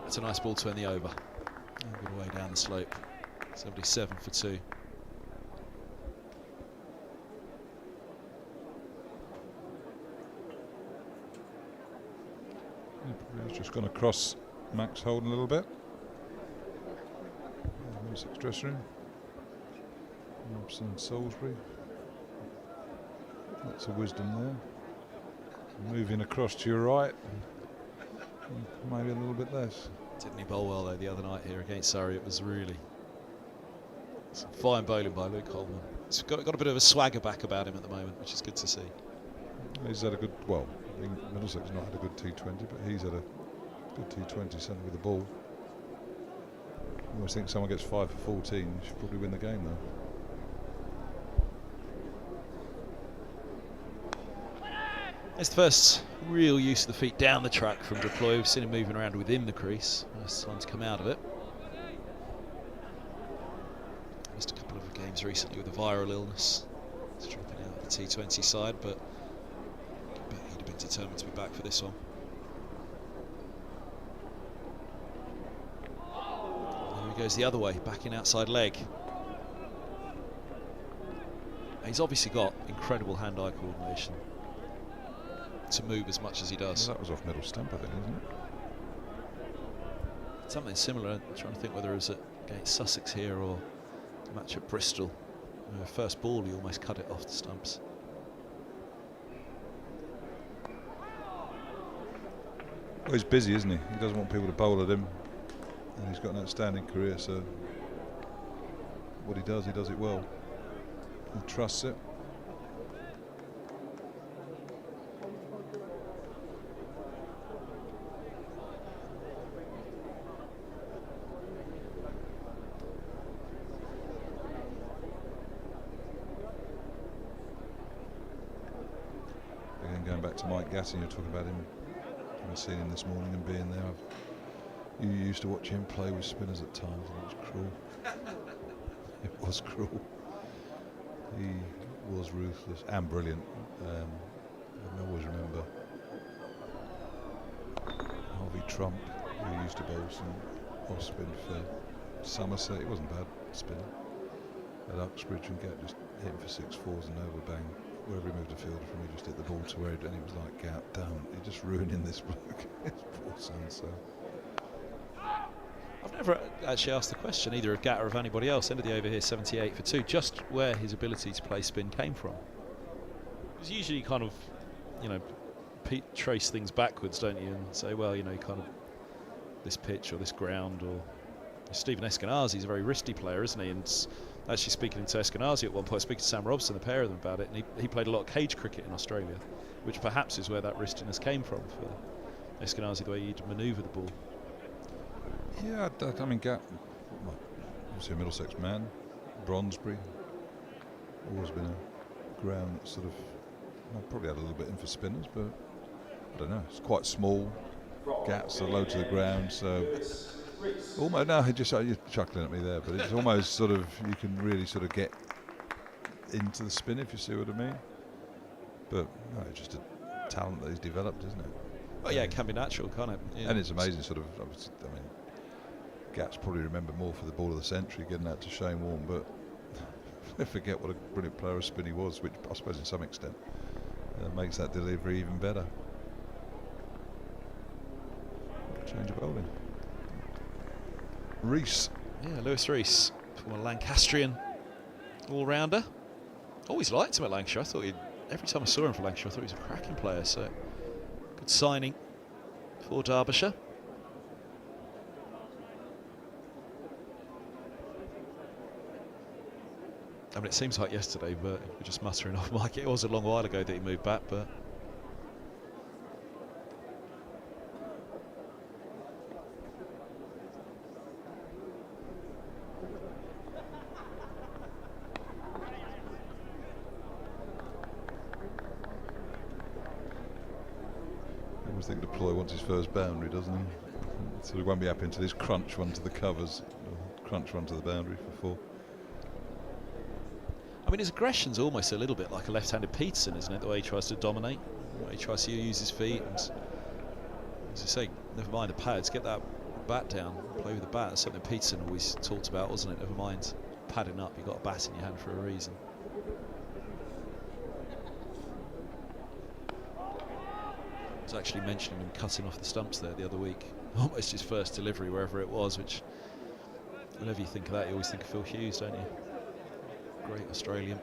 That's a nice ball to end the over. Good way down the slope. 77 for 2. He's just gone across Max Holden a little bit. Middlesex dressing room. Robson and Salisbury. Lots of wisdom there. Moving across to your right. Maybe a little bit less. Didn't he bowl well though the other night here against Surrey? It was really some fine bowling by Luke Holman. He's got a bit of a swagger back about him at the moment, which is good to see. He's had a good, well, I think Middlesex not had a good T20, but he's had a good T20, certainly with the ball. I always think someone gets 5 for 14, you should probably win the game though. It's the first real use of the feet down the track from Plooy. We've seen him moving around within the crease. First time to come out of it. Missed a couple of games recently with a viral illness. He's dropping out of the T20 side, but I bet he'd have been determined to be back for this one. There he goes the other way, backing outside leg. He's obviously got incredible hand-eye coordination to move as much as he does. Well, that was off middle stump, I think, isn't it? Something similar. I'm trying to think whether it was against Sussex here or the match at Bristol. First ball, he almost cut it off the stumps. Well, he's busy, isn't he? He doesn't want people to bowl at him, and he's got an outstanding career, so what he does it well. He trusts it. Again, going back to Mike Gatton, you're talking about him. I've seen him this morning and being there. You used to watch him play with spinners at times, and it was cruel. It was cruel. He was ruthless and brilliant. I always remember Harvey Trump, who used to bowl some off spin for Somerset. He wasn't bad spinner at Uxbridge, and get just hit him for 6-4s and over bang. Wherever he moved a fielder from, he just hit the ball to where it, and he was like, "Gap down." He just ruining this bloke. His poor son. So I've never actually asked the question either of Gatt or of anybody else. Ended the over here 78 for 2. Just where his ability to play spin came from. Because usually you kind of, you know, trace things backwards, don't you, and say, well, you know, kind of this pitch or this ground. Or Stephen Eskenazi's a very wristy player, isn't he? And actually speaking to Eskenazi at one point, speaking to Sam Robson, the pair of them about it, and he played a lot of cage cricket in Australia, which perhaps is where that wristiness came from for Eskenazi, the way he'd manoeuvre the ball. yeah, I mean, Gap, well, obviously a Middlesex man, Bronsbury, always been a ground that sort of, well, probably had a little bit in for spinners, but I don't know. It's quite small. Gaps are low to the ground, so almost, no, you're chuckling at me there, but it's almost sort of, you can really sort of get into the spin, if you see what I mean. But no, it's just a talent that he's developed, isn't it? Oh yeah, it can be natural, can't it? Yeah. And it's amazing, sort of. I mean, Gaps probably remember more for the ball of the century, getting out to Shane Warne, but I forget what a brilliant player of spin he was, which I suppose in some extent makes that delivery even better. Change of bowling. Rees. Yeah, Lewis Rees, former Lancastrian all-rounder. Always liked him at Lancashire. I thought every time I saw him for Lancashire, I thought he was a cracking player. So good signing for Derbyshire. I mean, it seems like yesterday, but we're just muttering off Mike. It was a long while ago that he moved back, but I always think the Plooy wants his first boundary, doesn't he? So he won't be happy until his crunch one to the covers, or crunch one to the boundary for 4. I mean, his aggression's almost a little bit like a left-handed Peterson, isn't it? The way he tries to dominate, the way he tries to use his feet, and as I say, never mind the pads, get that bat down, play with the bat. That's something Peterson always talked about, wasn't it? Never mind padding up, you've got a bat in your hand for a reason. I was actually mentioning him cutting off the stumps there the other week. Almost his first delivery, wherever it was, which, whenever you think of that, you always think of Phil Hughes, don't you? Great Australian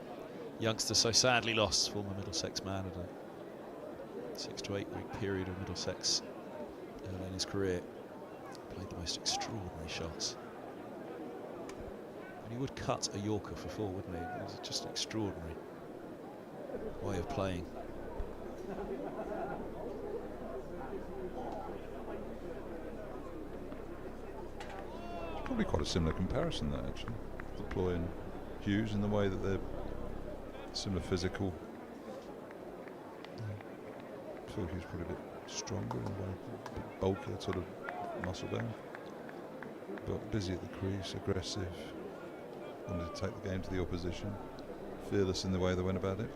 youngster, so sadly lost, former Middlesex man at a 6 to 8 week period of Middlesex early in his career. Played the most extraordinary shots. And he would cut a Yorker for 4, wouldn't he? It was just an extraordinary way of playing. It's probably quite a similar comparison there, actually. The Plooy and Hughes, in the way that they're similar physical. Phil Hughes probably a bit stronger in a way, a bit bulkier, sort of muscle bound, but busy at the crease, aggressive, wanted to take the game to the opposition, fearless in the way they went about it.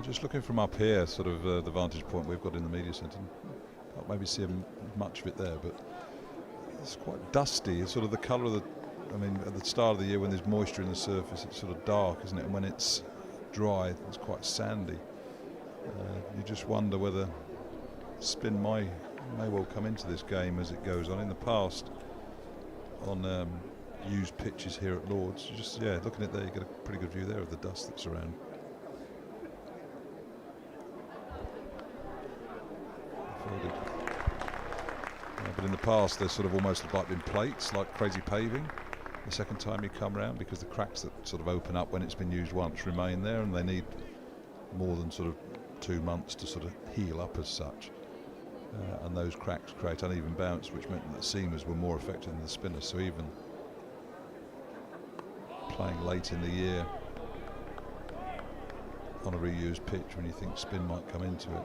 Just looking from up here, sort of the vantage point we've got in the media centre, can't maybe see much of it there, but it's quite dusty. It's sort of the colour of the, I mean, at the start of the year when there's moisture in the surface, it's sort of dark, isn't it? And when it's dry, it's quite sandy. You just wonder whether spin may well come into this game as it goes on. In the past, on used pitches here at Lord's, looking at there, you get a pretty good view there of the dust that's around. But in the past, there's sort of almost like been plates, like crazy paving. The second time you come round, because the cracks that sort of open up when it's been used once remain there, and they need more than sort of 2 months to sort of heal up as such. And those cracks create uneven bounce, which meant that the seamers were more effective than the spinners. So even playing late in the year on a reused pitch, when you think spin might come into it,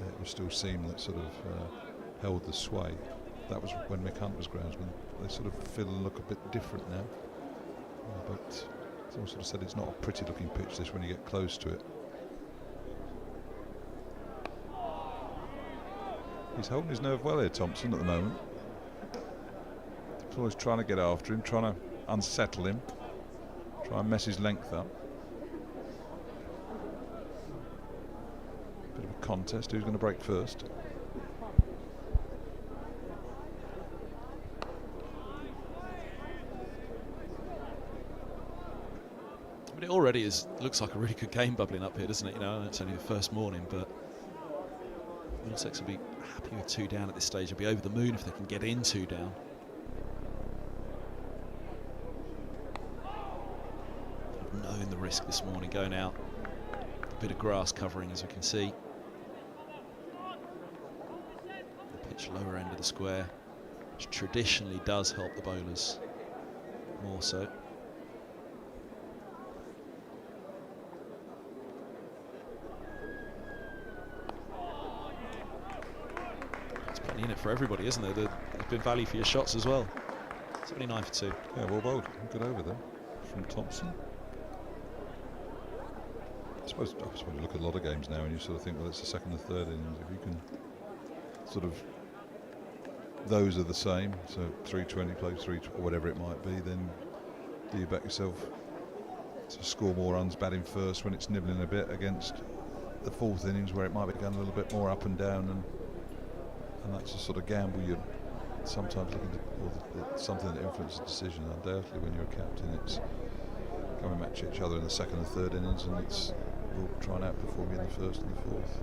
it was still seam that sort of held the sway. That was when Mick Hunt was groundsman. They sort of feel and look a bit different now. But someone sort of said it's not a pretty looking pitch, this, when you get close to it. He's holding his nerve well here, Thompson, at the moment. Plooy's trying to get after him, trying to unsettle him, try and mess his length up. Bit of a contest, who's going to break first? I mean, it already looks like a really good game bubbling up here, doesn't it? You know, it's only the first morning, but Middlesex will be happy with 2 down at this stage. They'll be over the moon if they can get in 2 down. Knowing the risk this morning, going out, a bit of grass covering, as we can see. The pitch lower end of the square, which traditionally does help the bowlers more so. In it for everybody, isn't there? There's been value for your shots as well. 79 for 2. Yeah, well bowled. Good over there from Thompson. I suppose you look at a lot of games now and you sort of think, well, it's the second or third innings. If you can sort of, those are the same, so 320 plays 3, or whatever it might be, then do you back yourself to score more runs batting first when it's nibbling a bit, against the 4th innings where it might be going a little bit more up and down, and that's a sort of gamble you're sometimes looking to, or something that influences the decision. Undoubtedly, when you're a captain, it's coming match each other in the second and third innings, and it's we'll try and outperform you in the first and the fourth.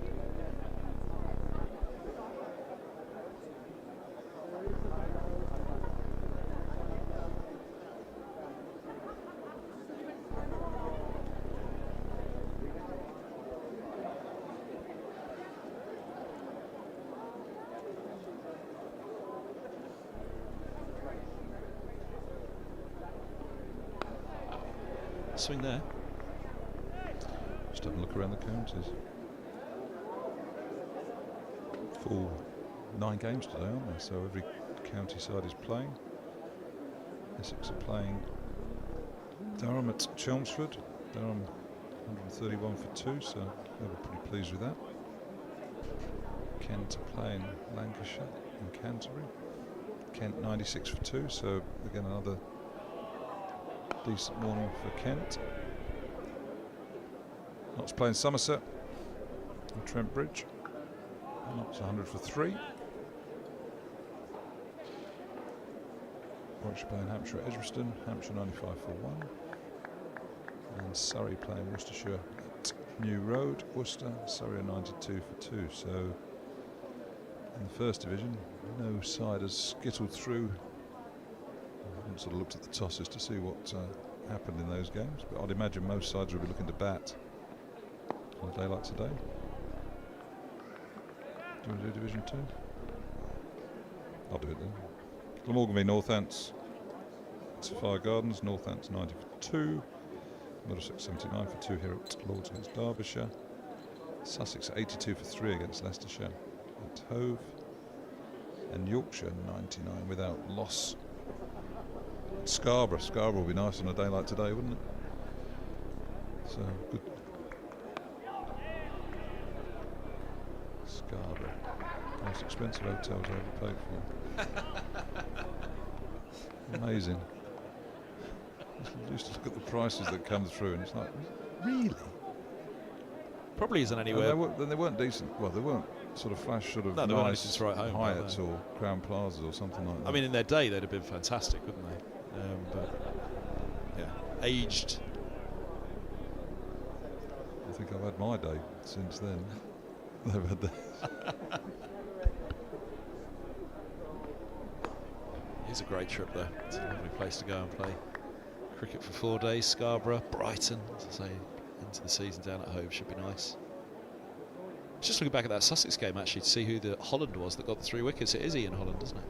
Swing there. Just have a look around the counties. Full 9 games today, aren't there? So every county side is playing. Essex are playing Durham at Chelmsford. Durham 131 for 2, so they were pretty pleased with that. Kent are playing Lancashire and Canterbury. Kent 96 for 2, so again another decent morning for Kent. Notts playing Somerset and Trent Bridge. Notts 100 for 3. Warwickshire playing Hampshire at Edgbaston. Hampshire 95 for 1. And Surrey playing Worcestershire at New Road. Worcester, Surrey are 92 for 2. So in the first division, no side has skittled through. I haven't sort of looked at the tosses to see what happened in those games, but I'd imagine most sides will be looking to bat on a day like today. Do you want to do Division 2? I'll do it then. Glamorgan v Northants. Fire Gardens. Northants 90 for 2. Middlesex 79 for 2 here at Lord's against Derbyshire. Sussex 82 for 3 against Leicestershire at Hove. And Yorkshire 99 without loss. Scarborough will be nice on a day like today, wouldn't it? So good. Scarborough. Most expensive hotels I ever paid for. Amazing. I used to look at the prices that come through and it's like, really? Probably isn't anywhere. Then they weren't decent. Well, they weren't sort of flash, sort of No, they weren't nice anything to write home about, Hyatts or Crown Plazas or something like that. I mean, in their day, they'd have been fantastic, wouldn't they? But yeah, aged. I think I've had my day since then. They've had theirs. It's a great trip there. It's a lovely place to go and play cricket for 4 days. Scarborough, Brighton, as I say, into the season down at home should be nice. Just looking back at that Sussex game actually to see who the Holland was that got the 3 wickets. It is Ian Holland, isn't it?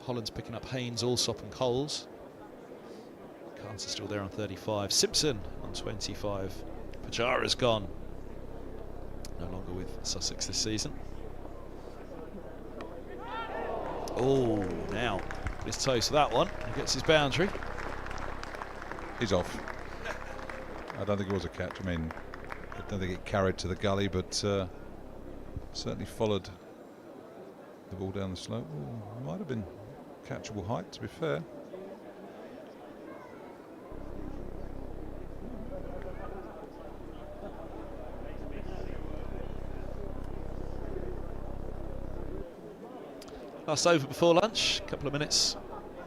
Holland's picking up Haynes, Allsop and Coles. Carter's still there on 35. Simpson on 25. Pujara's gone. No longer with Sussex this season. Oh, now his toes to that one. He gets his boundary. He's off. I don't think it was a catch. I mean, I don't think it carried to the gully, but certainly followed the ball down the slope. Ooh, might have been catchable height, to be fair. Last over before lunch, a couple of minutes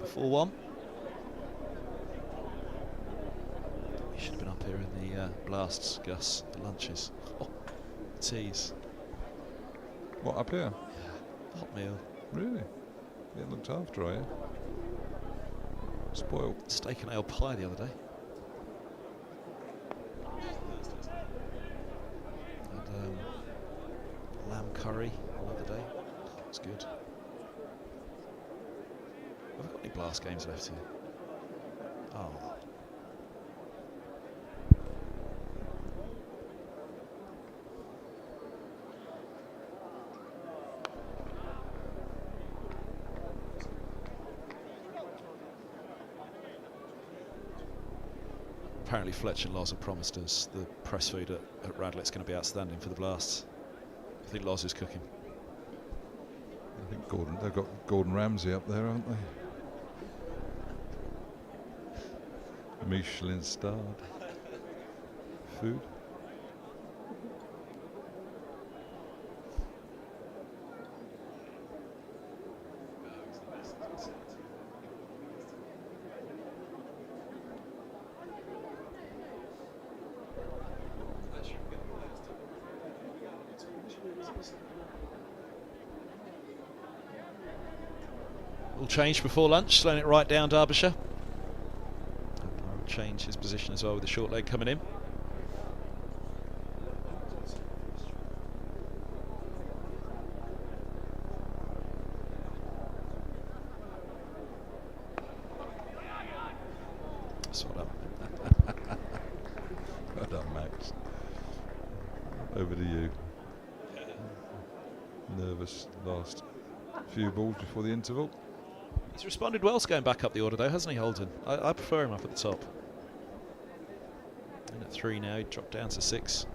before 1. You should have been up here in the blasts, Gus, the lunches. Oh, teas. What, up here? Yeah, hot meal. Really? Get looked after, are you? Spoiled. Steak and ale pie the other day. And lamb curry another day. Oh, it's good. Have we got any blast games left here? Oh. Apparently Fletcher and Loz have promised us the press food at Radlett's going to be outstanding for the Blasts. I think Loz is cooking. I think they've got Gordon Ramsay up there, haven't they? Michelin starred food. All changed before lunch, slowing it right down Derbyshire. Change his position as well with the short leg coming in. Well done. Well done, Max. Over to you. Nervous last few balls before the interval. He's responded well to going back up the order though, hasn't he, Holden? I prefer him up at the top. And at 3 now, he dropped down to 6.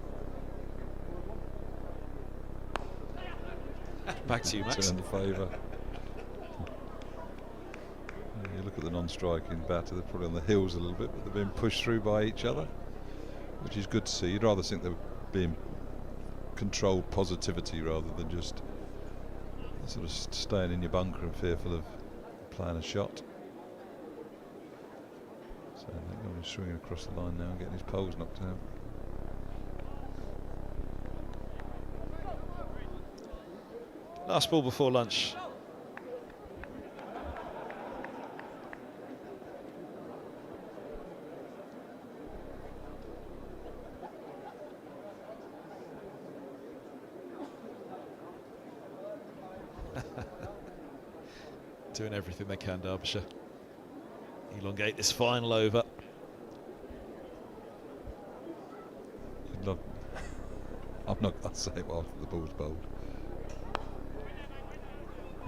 Back to you, Max. Turn the favour. You look at the non-striking batter, they're probably on the heels a little bit, but they're being pushed through by each other, which is good to see. You'd rather think they're being controlled positivity rather than just sort of staying in your bunker and fearful of playing a shot. So I think he's swinging across the line now and getting his poles knocked out. Last ball before lunch. Doing everything they can, Derbyshire. Elongate this final over. You'd love I'm not going to say it after the ball's bowled,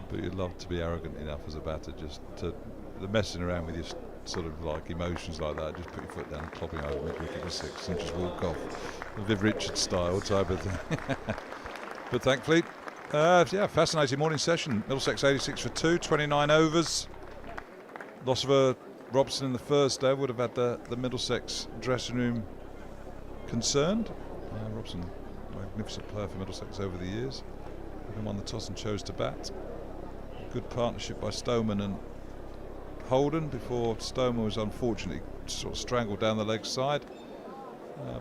but you'd love to be arrogant enough as a batter just to the messing around with your sort of like emotions like that, just put your foot down and clopping over mid-wicket for 6 and just walk off, Viv Richards style type of thing. But thankfully, yeah, fascinating morning session. Middlesex 86 for 2, 29 overs. Loss of a Robson in the first over would have had the Middlesex dressing room concerned. Robson, magnificent player for Middlesex over the years. Having won the toss and chose to bat. Good partnership by Stoneman and Holden before Stoneman was unfortunately sort of strangled down the leg side.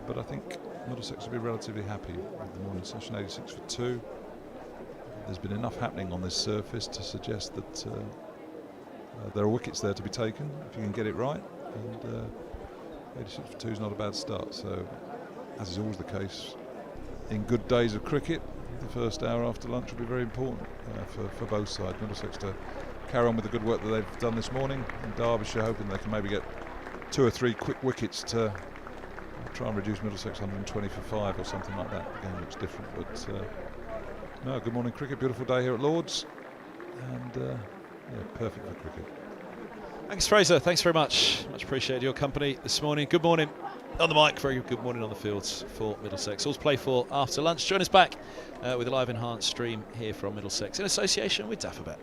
But I think Middlesex will be relatively happy with the morning session, 86 for 2. There's been enough happening on this surface to suggest that there are wickets there to be taken if you can get it right. And 86 for 2 is not a bad start. So, as is always the case in good days of cricket, the first hour after lunch will be very important for both sides. Middlesex to carry on with the good work that they've done this morning, and Derbyshire hoping they can maybe get 2 or 3 quick wickets to try and reduce Middlesex 120 for 5 or something like that. The game looks different, but no, good morning cricket, beautiful day here at Lord's, and yeah, perfect for cricket. Thanks, Fraser. Thanks very much. Much appreciated your company this morning. Good morning on the mic, very good morning on the fields for Middlesex. All's play for after lunch. Join us back with a live enhanced stream here from Middlesex in association with Daffabet.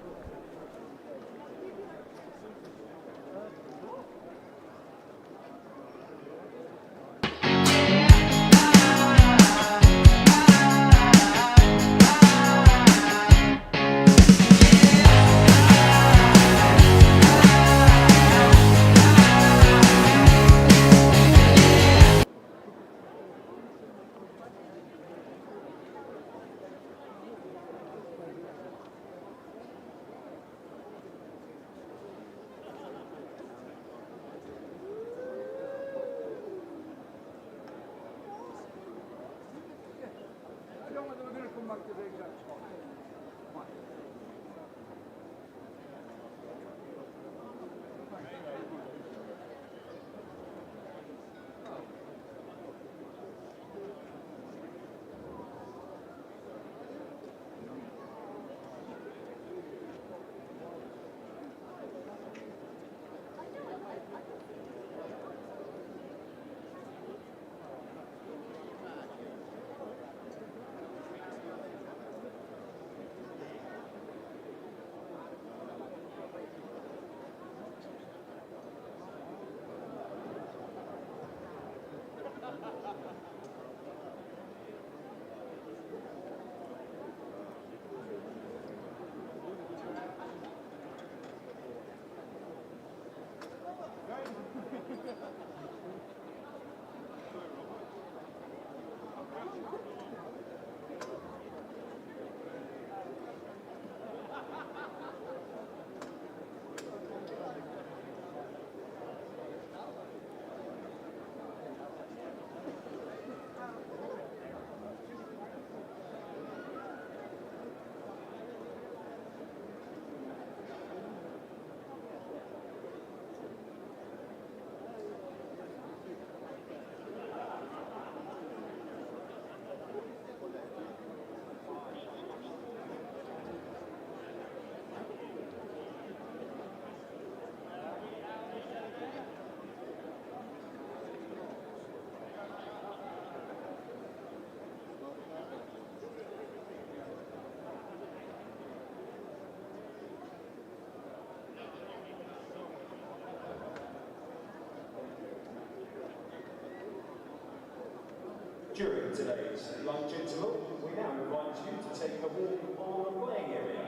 During today's lunch interval, we now invite you to take a walk on the playing area.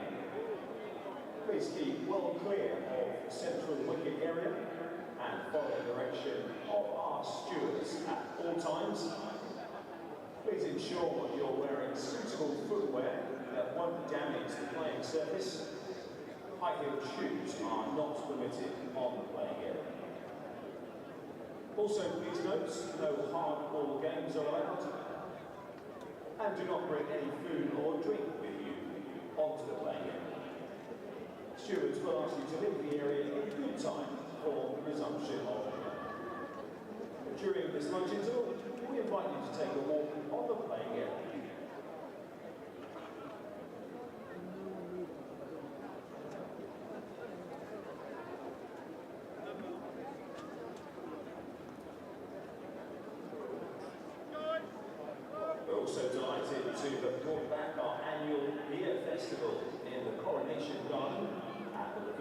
Please keep well clear of the central wicket area and follow the direction of our stewards at all times. Please ensure you're wearing suitable footwear that won't damage the playing surface. High-heeled shoes are not permitted on the playing area. Also, please note, no hard-ball games are allowed. And do not bring any food or drink with you onto the playing area. Stewards will ask you to leave the area in good time for the resumption of the game. During this lunch interval, we invite you to take a walk on the playing area.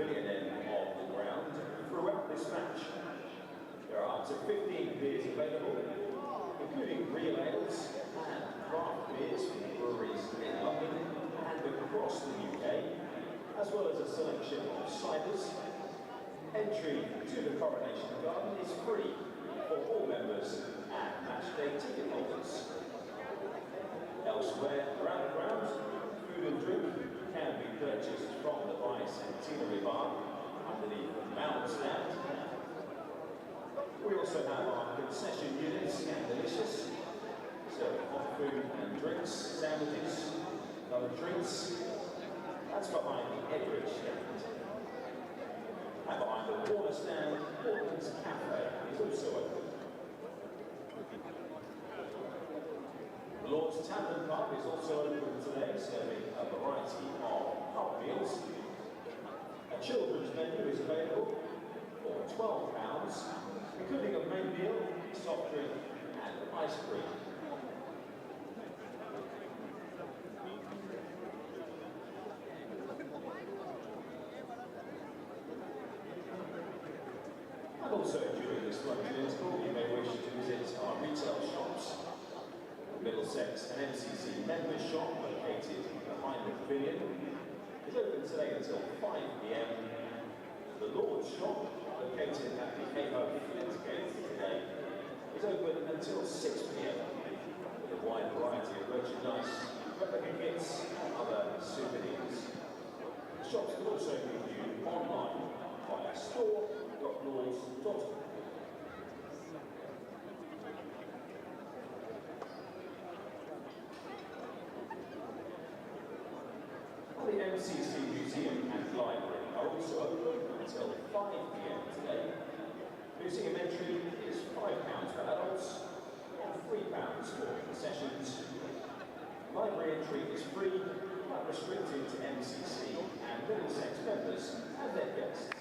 pavilion end of the ground. Throughout this match, there are up to 15 beers available, including real ales and craft beers from breweries in London and across the UK, as well as a selection of ciders. Entry to the Coronation Garden is free for all members and matchday ticket holders. Elsewhere around the ground, food and drink can be purchased from the Bicentenary Bar underneath the mound stand. We also have our concession units and delicious, serving hot food and drinks, sandwiches, other drinks. That's behind the Edridge stand. And behind the water stand, Portland's Cafe is also open. The Lord's Tavern Pub is also open today, serving a variety of pub meals. A children's menu is available for £12, including a main meal, soft drink and ice cream. And also during this luncheon interval, you may wish to visit our retail shops. Middlesex and MCC members shop, located behind the pavilion, is open today until 5 p.m. The Lord's shop, located at the A-Ho Flint Gate today, is open until 6 p.m. with a wide variety of merchandise, replica kits and other souvenirs. The shops can also be viewed online via store.lords.com. The MCC Museum and Library are also open until 5 p.m. today. Museum entry is £5 for adults and £3 for concessions. Library entry is free, but restricted to MCC and Middlesex members and their guests.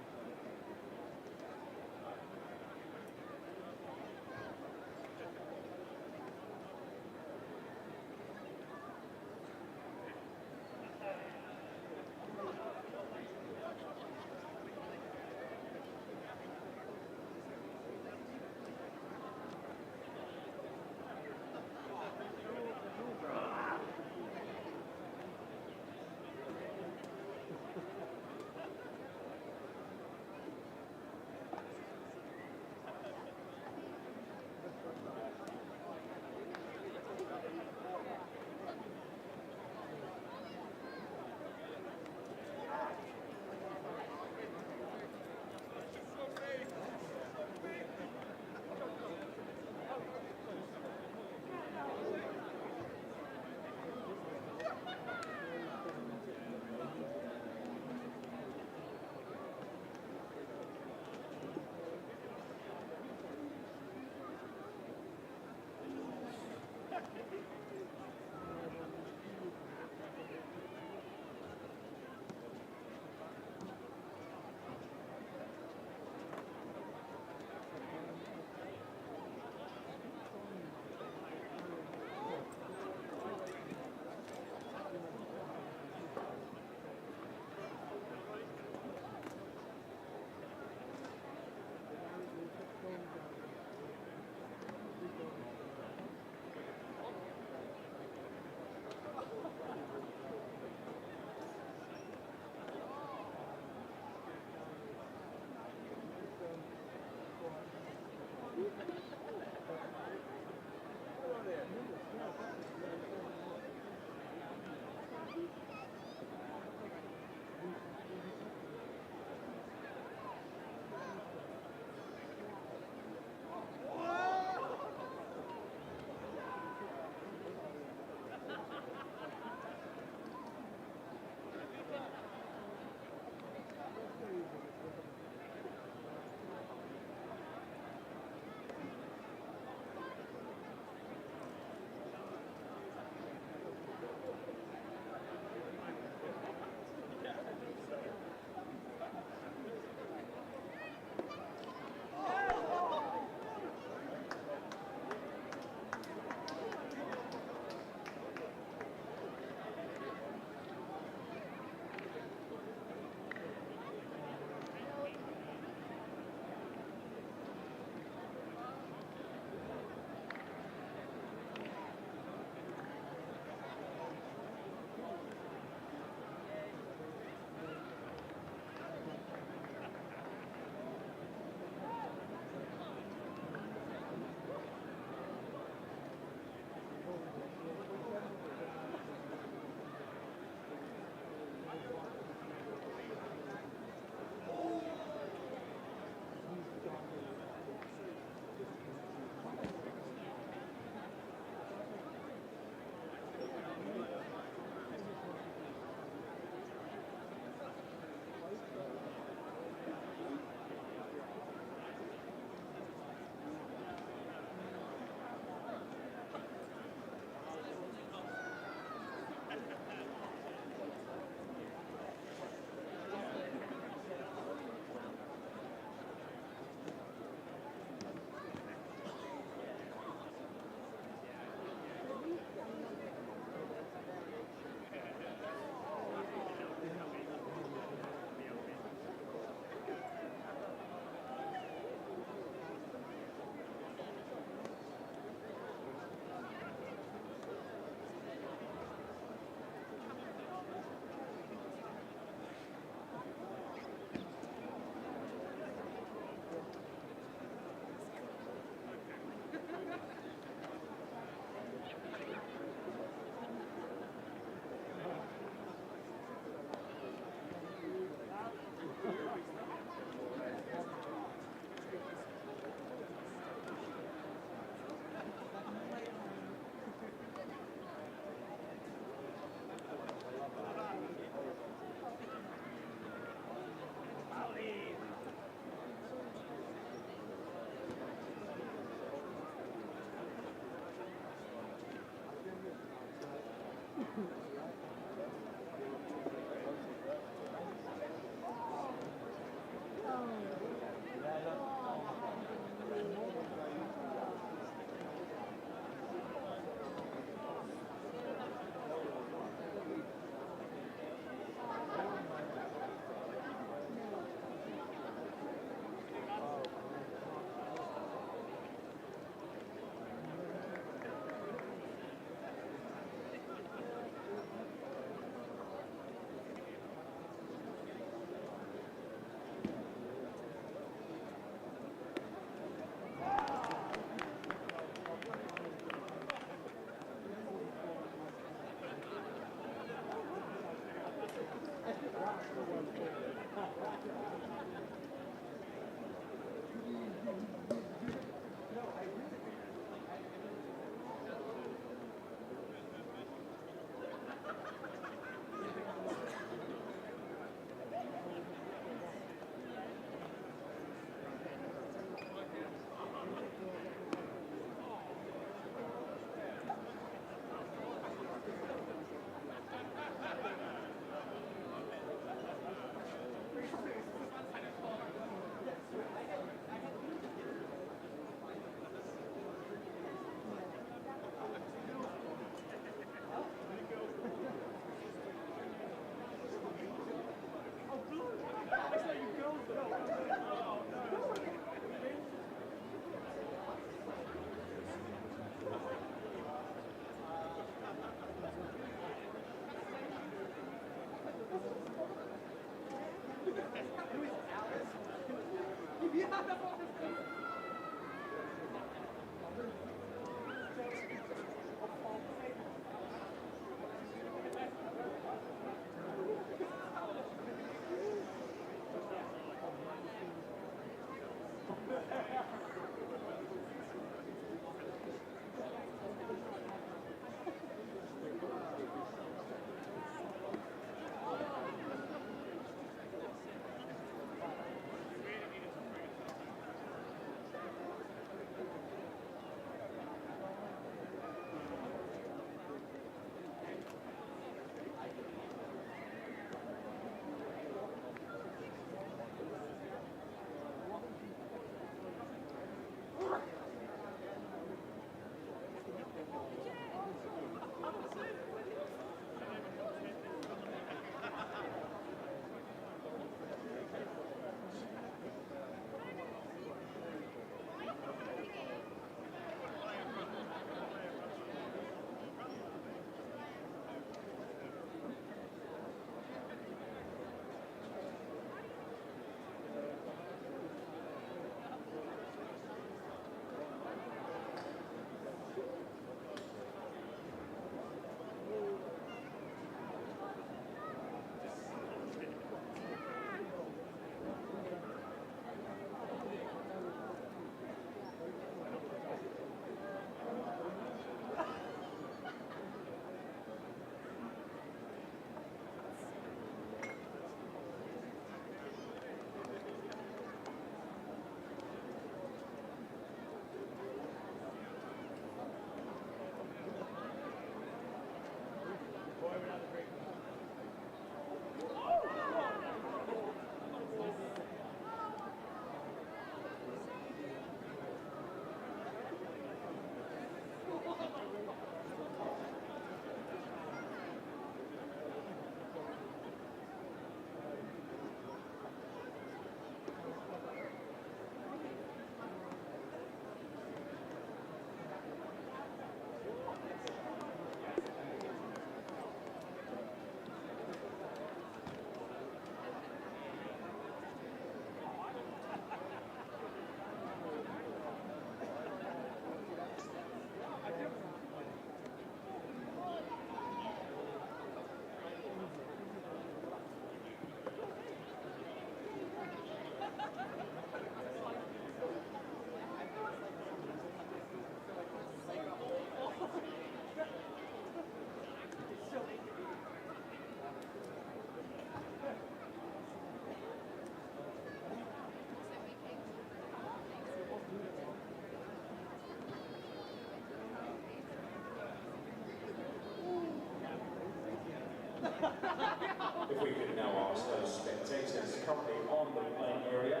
If we could now ask those spectators currently on the playing area,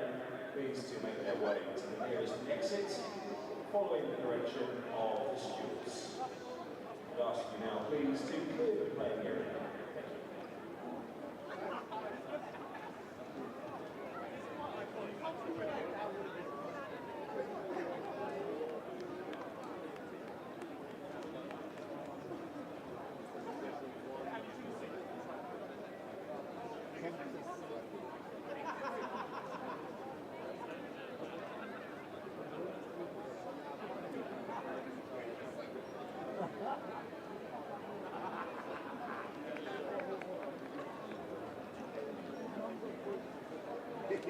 please to make their way to the nearest exit, following the direction of the stewards. I'd ask you now, please, to clear the playing area. Thank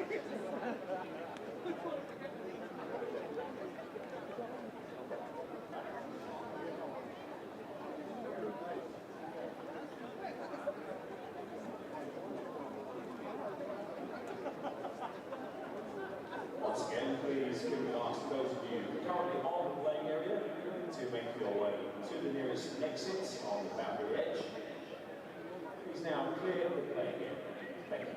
you. Once again, please can we ask those of you currently on the playing area to make your way to the nearest exit on the boundary edge. Please now clear the playing area. Thank you.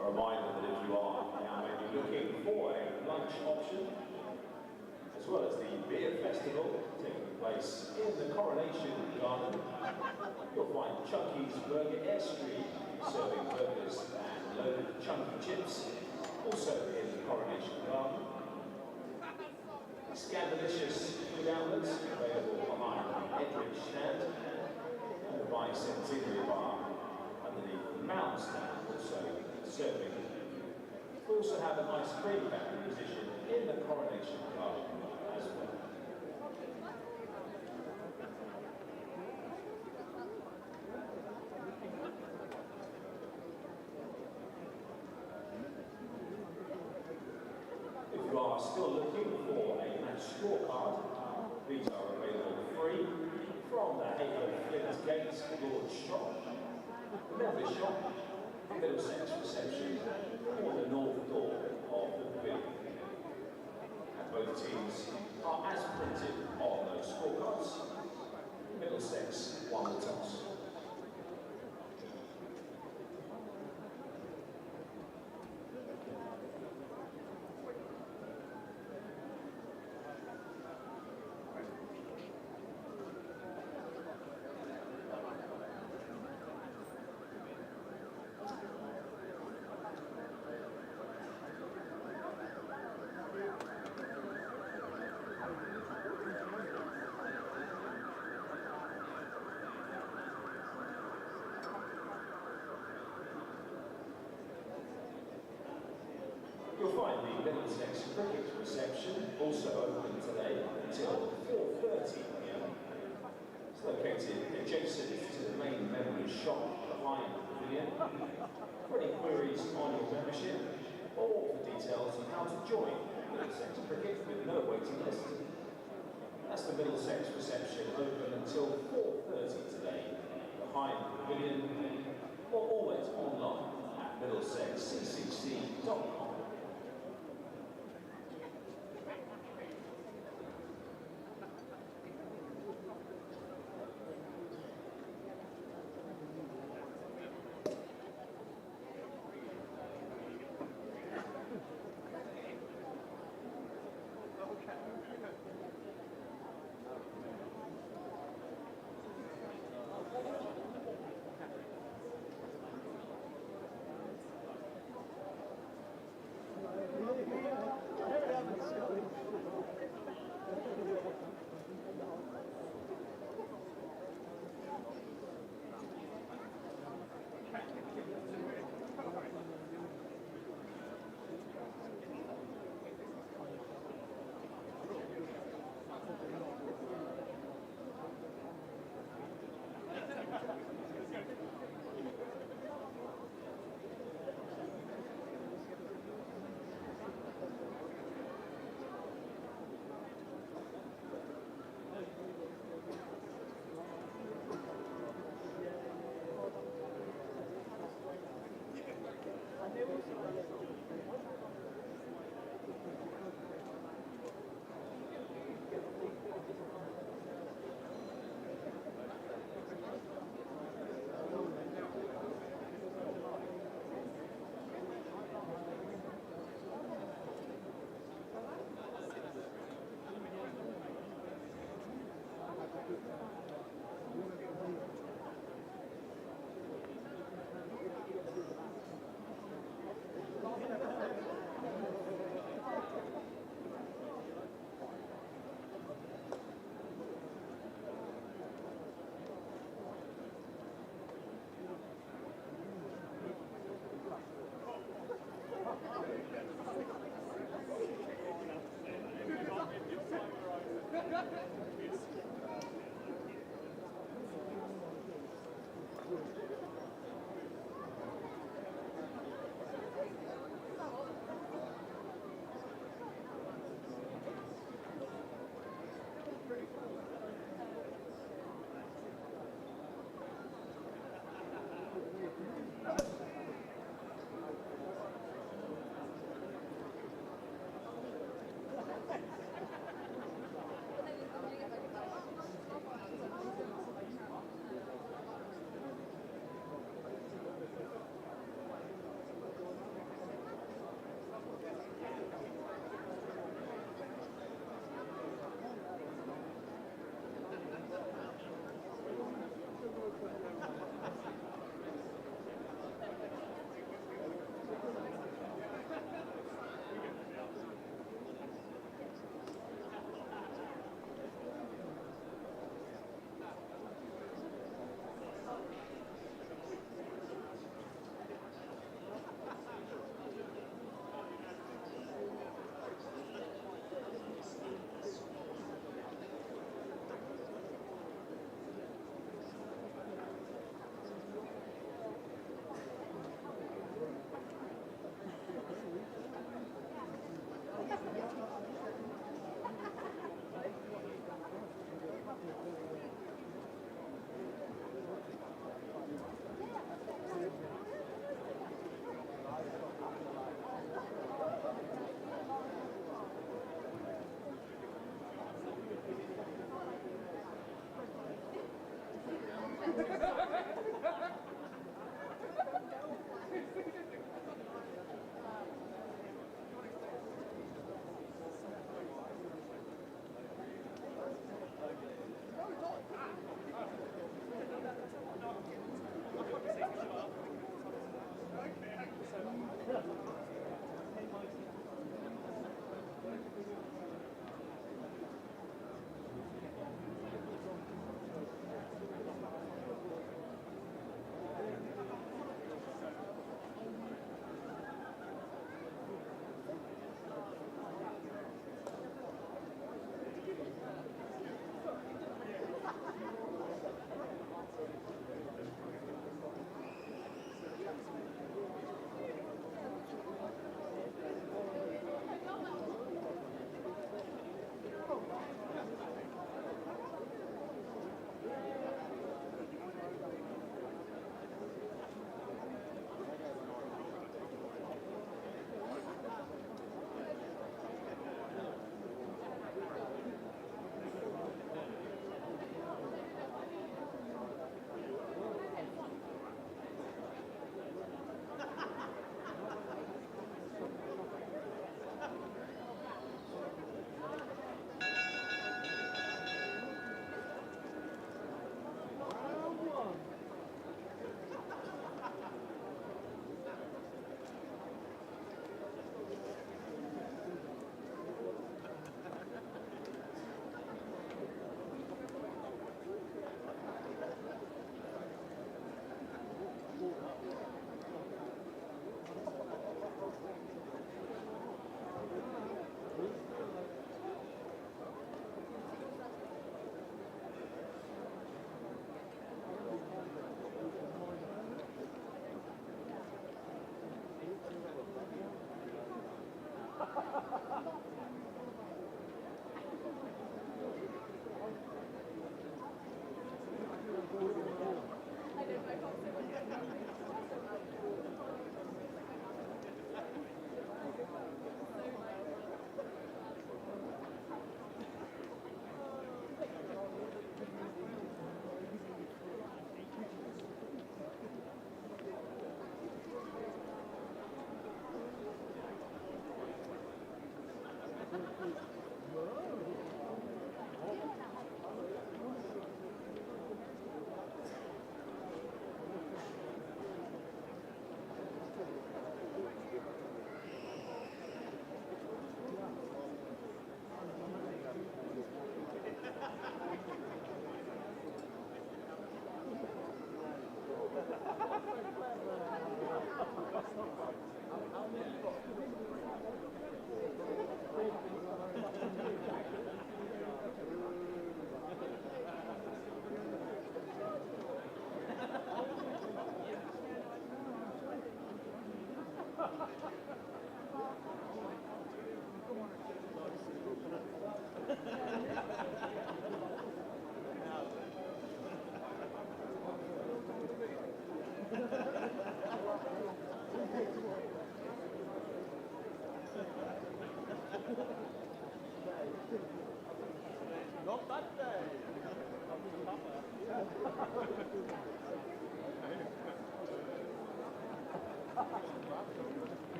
A reminder that if you are now maybe looking for a lunch option, as well as the beer festival taking place in the Coronation Garden, you'll find Chunky's Burger Airstream serving burgers and loaded chunky chips, also in the Coronation Garden. This Scandalicious food outlets available behind the Edrich stand and the bicentennial bar underneath the Mount stand, also serving. We also have an ice cream factory position in the Coronation Garden as well. If you are still looking for a match scorecard, these are available free from the Halo Flint Gates Lord Shop, the Melville Shop, Middlesex Reception, or the North Door of the Pavilion. And both teams are as printed on those scorecards. Middlesex won the toss. You'll find the Middlesex Cricket reception also open today until 4:30 p.m. It's located adjacent to the main members' shop behind the pavilion. For any queries on your membership or for details on how to join Middlesex Cricket with no waiting list, that's the Middlesex reception open until 4:30 today behind the pavilion, or always online at middlesexccc.com.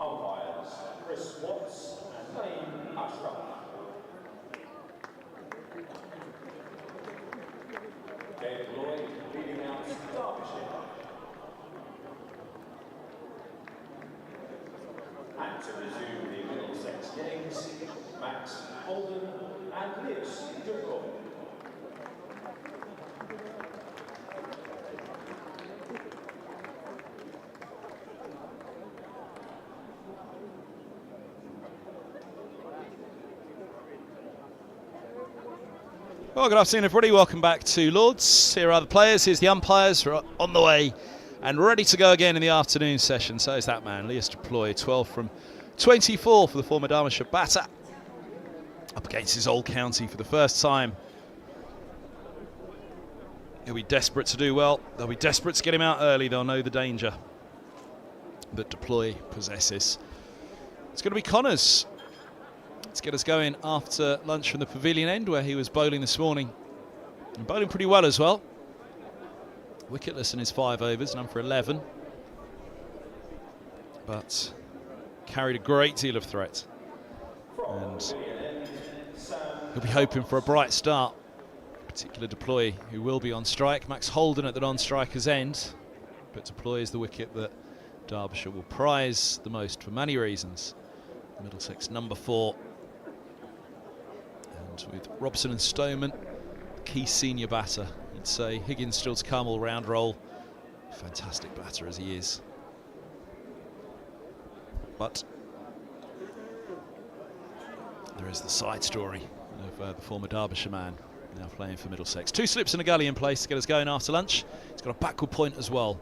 Umpires, Chris Watts and Naeem Ashraf. David Lloyd leading out Derbyshire. And to resume the Middlesex games, Max Holden and Liz Durkle. Well, good afternoon, everybody. Welcome back to Lords. Here are the players. Here's the umpires who are on the way and ready to go again in the afternoon session. So is that man, Plooy, 12 from 24 for the former Derbyshire batter. Up against his old county for the first time. He'll be desperate to do well. They'll be desperate to get him out early. They'll know the danger that Plooy possesses. It's going to be Connors. Let's get us going after lunch from the pavilion end, where he was bowling this morning. And bowling pretty well as well. Wicketless in his 5 overs, none for 11. But carried a great deal of threat. And he'll be hoping for a bright start. Particular Plooy, who will be on strike. Max Holden at the non-striker's end. But Plooy is the wicket that Derbyshire will prize the most for many reasons. Middlesex number 4. With Robson and Stoneman, key senior batter, you'd say. Higgins still to come, all-round role. Fantastic batter as he is. But there is the side story of the former Derbyshire man now playing for Middlesex. 2 slips and a gully in place to get us going after lunch. He's got a backward point as well.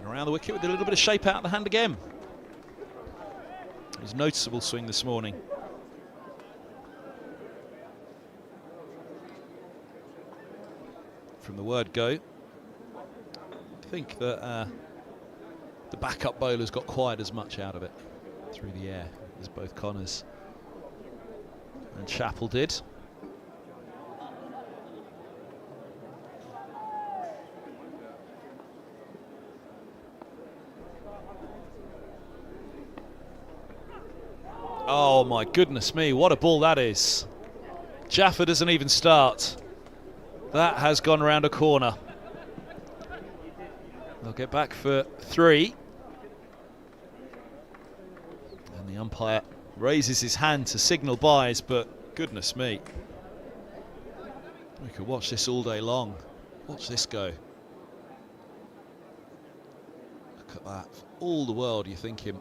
And around the wicket with a little bit of shape out of the hand again. It was a noticeable swing this morning. From the word go, I think that the backup bowlers got quite as much out of it through the air as both Connors and Chappell did. Oh my goodness me, what a ball that is. Jaffa doesn't even start. That has gone round a corner. They'll get back for 3. And the umpire raises his hand to signal byes, but goodness me. We could watch this all day long. Watch this go. Look at that. For all the world you're thinking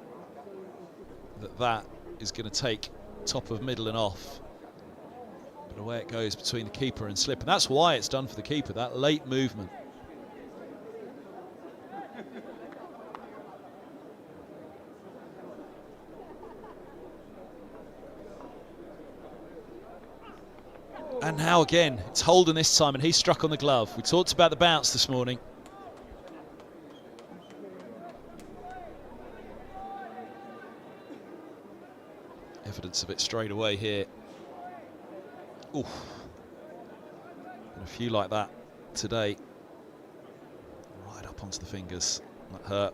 that is going to take top of middle and off. But away it goes between the keeper and slip. And that's why it's done for the keeper, that late movement. And now again, it's Holden this time, and he struck on the glove. We talked about the bounce this morning. Evidence of it straight away here. Oof. And a few like that today. Right up onto the fingers. That hurt.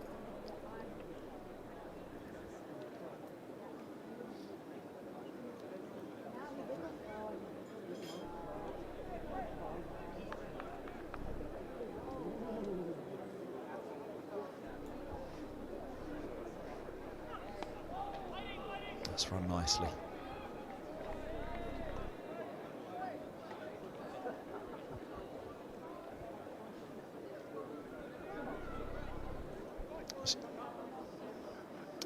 That's run nicely.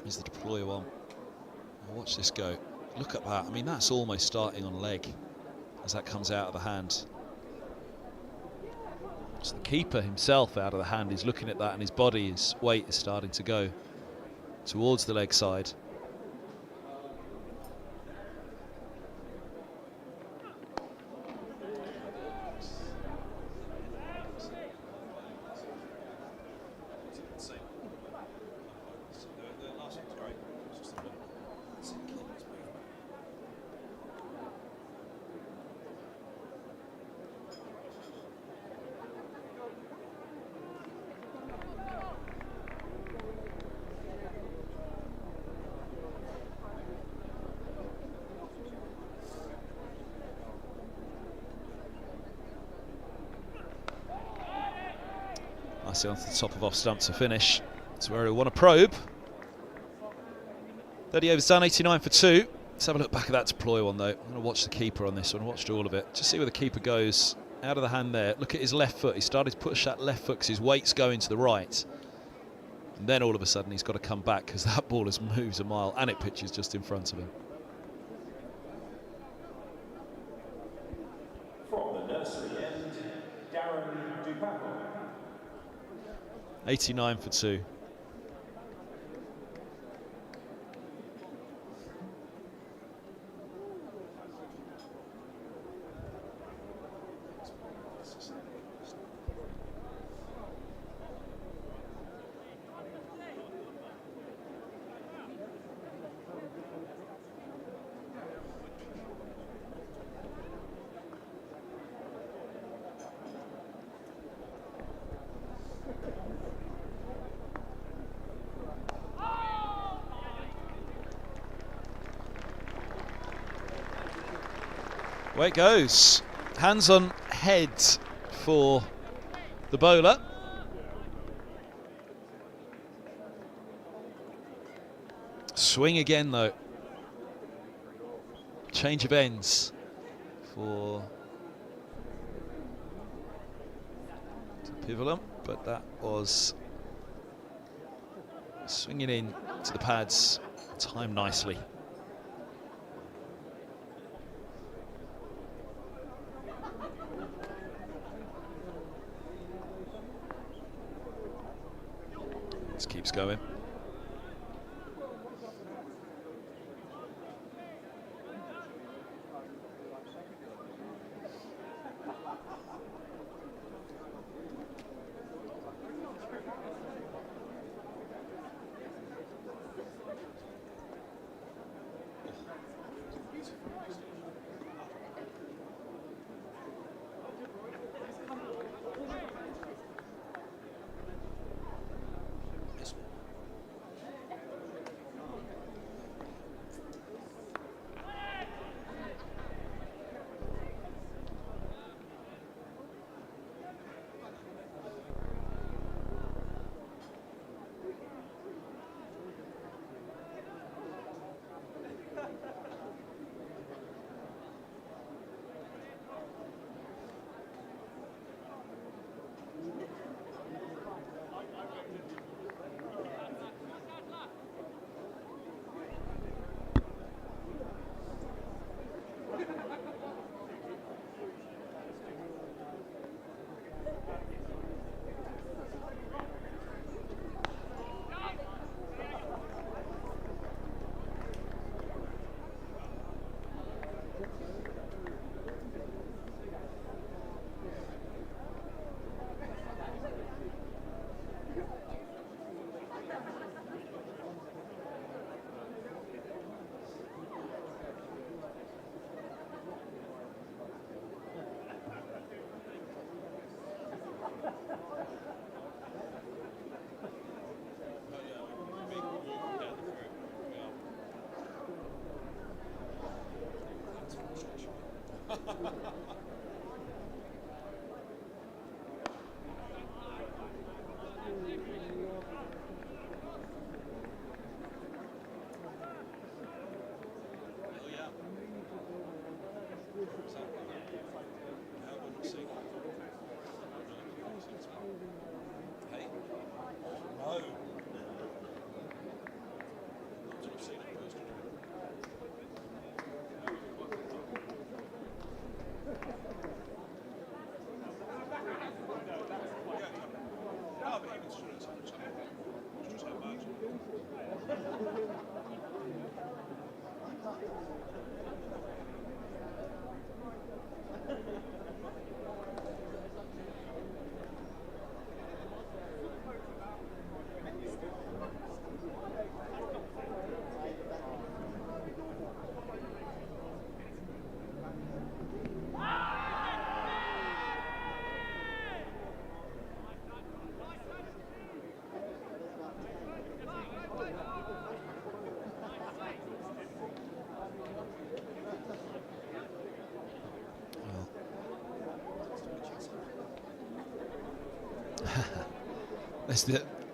Here's the Plooy one. Now watch this go. Look at that. I mean, that's almost starting on leg as that comes out of the hand. It's the keeper himself out of the hand. He's looking at that, and his body, his weight is starting to go towards the leg side. Nicely onto the top of off stump to finish. That's where we want to probe. 30 overs done, 89 for 2. Let's have a look back at that deploy one though. I'm going to watch the keeper on this one. I watched all of it. Just see where the keeper goes. Out of the hand there. Look at his left foot. He started to push that left foot because his weight's going to the right. And then all of a sudden he's got to come back because that ball has moved a mile and it pitches just in front of him. From the nursery end, Darren Dupaco. 89 for 2. Away it goes. Hands on head for the bowler. Swing again though. Change of ends for Pivolam, but that was swinging in to the pads. Timed nicely. Just keeps going.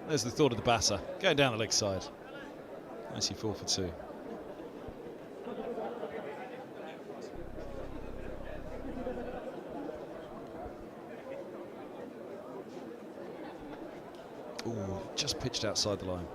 There's the thought of the batter. Going down the leg side. Nicely 4 for 2. Ooh, just pitched outside the line.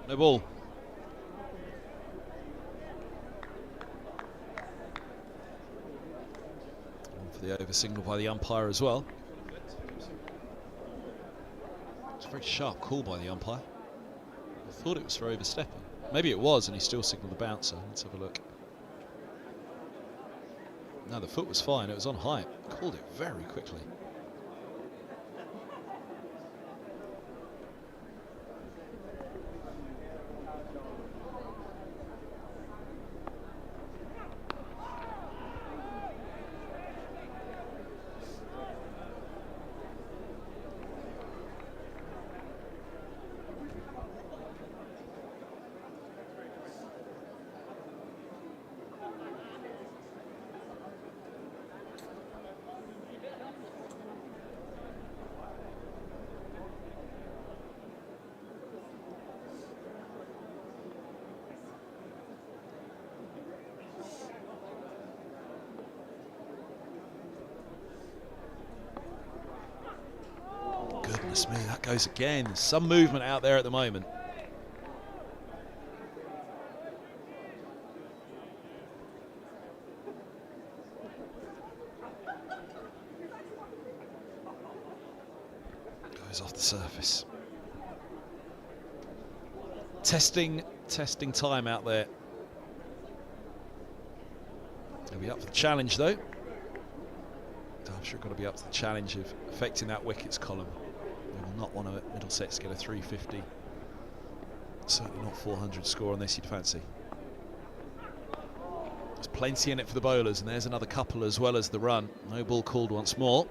No ball. And for the over signal by the umpire as well. It's a very sharp call by the umpire. I thought it was for overstepping. Maybe it was, and he still signalled the bouncer. Let's have a look. No, the foot was fine. It was on height. Called it very quickly. Goodness me, that goes again. There's some movement out there at the moment. Goes off the surface. Testing time out there. He'll be up for the challenge though. Derbyshire got to be up to the challenge of affecting that wickets column. They will not want to let Middlesex get a 350. Certainly not 400 score unless you'd fancy. There's plenty in it for the bowlers, and there's another couple as well as the run. No ball called once more.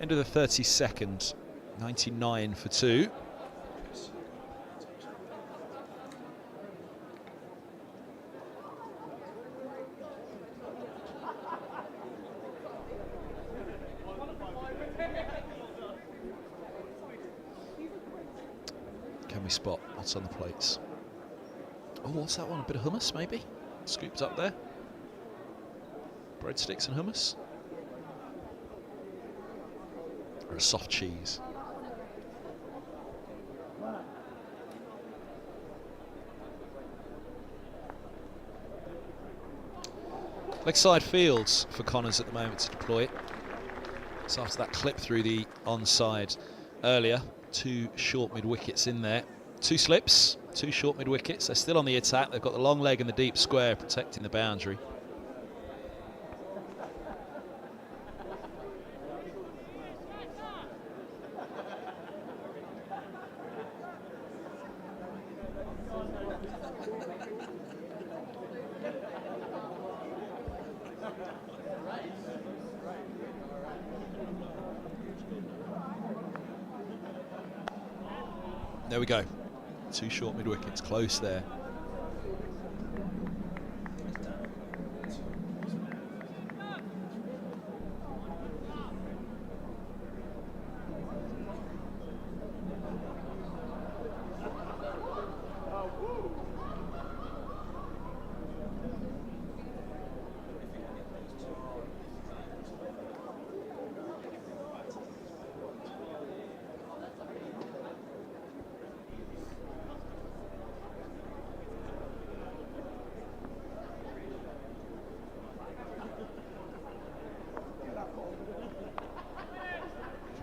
End of the 32nd, 99 for 2. Can we spot what's on the plates? Oh, what's that one? A bit of hummus, maybe? Scooped up there. Breadsticks and hummus. Or a soft cheese. Leg side fields for Connors at the moment to deploy it. So after that clip through the onside earlier, 2 short mid wickets in there. 2 slips, 2 short mid wickets. They're still on the attack. They've got the long leg and the deep square protecting the boundary. There we go. 2 short mid wickets, close there.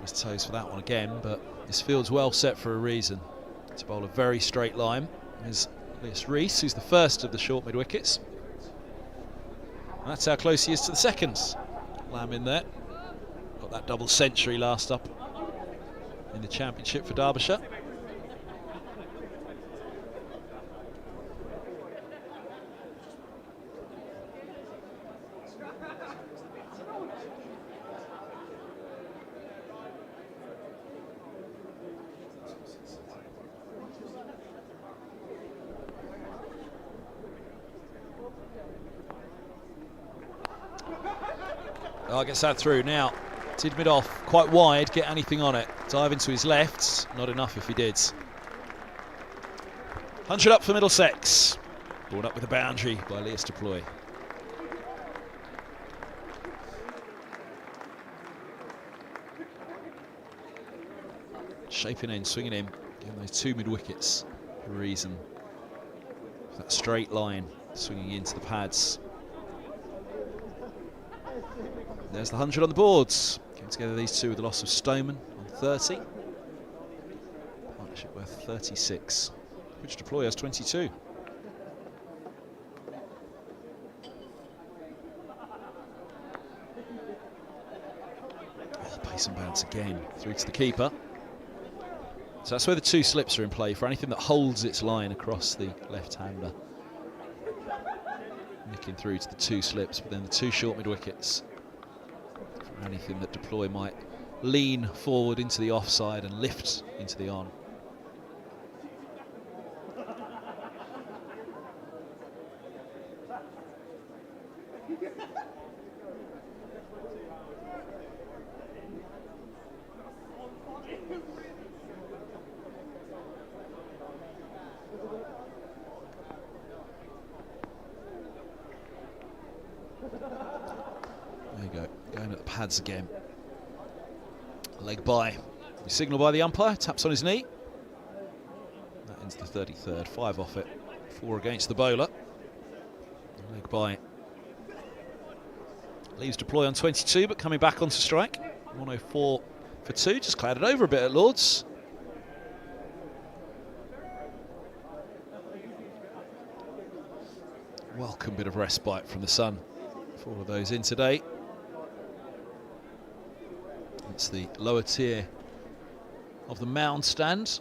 His toes for that one again, but this field's well set for a reason. To bowl a very straight line is Lewis Rees, who's the first of the short mid wickets. And that's how close he is to the seconds. Lamb in there. Got that double century last up in the championship for Derbyshire. Oh, gets that through now. Tid mid off, quite wide, get anything on it. Dive into his left, not enough if he did. 100 up for Middlesex. Brought up with a boundary by Lewis Plooy. Shaping in, swinging in, giving those 2 mid wickets a reason. That straight line, swinging into the pads. There's the 100 on the boards. Getting together these 2 with the loss of Stoneman on 30. Partnership worth 36. Which Plooy has 22. Oh, pace and bounce again. Through to the keeper. So that's where the 2 slips are in play, for anything that holds its line across the left-hander. Nicking through to the 2 slips, but then the 2 short mid-wickets. For anything that Plooy might lean forward into the offside and lift into the on. There you go, going at the pads again. Leg by. Signal by the umpire, taps on his knee. That ends the 33rd, 5 off it, 4 against the bowler. Leg by. Leaves Plooy on 22, but coming back onto strike. 104 for 2, just clouded over a bit at Lords. Welcome bit of respite from the sun for all of those in today. It's the lower tier of the mound stand.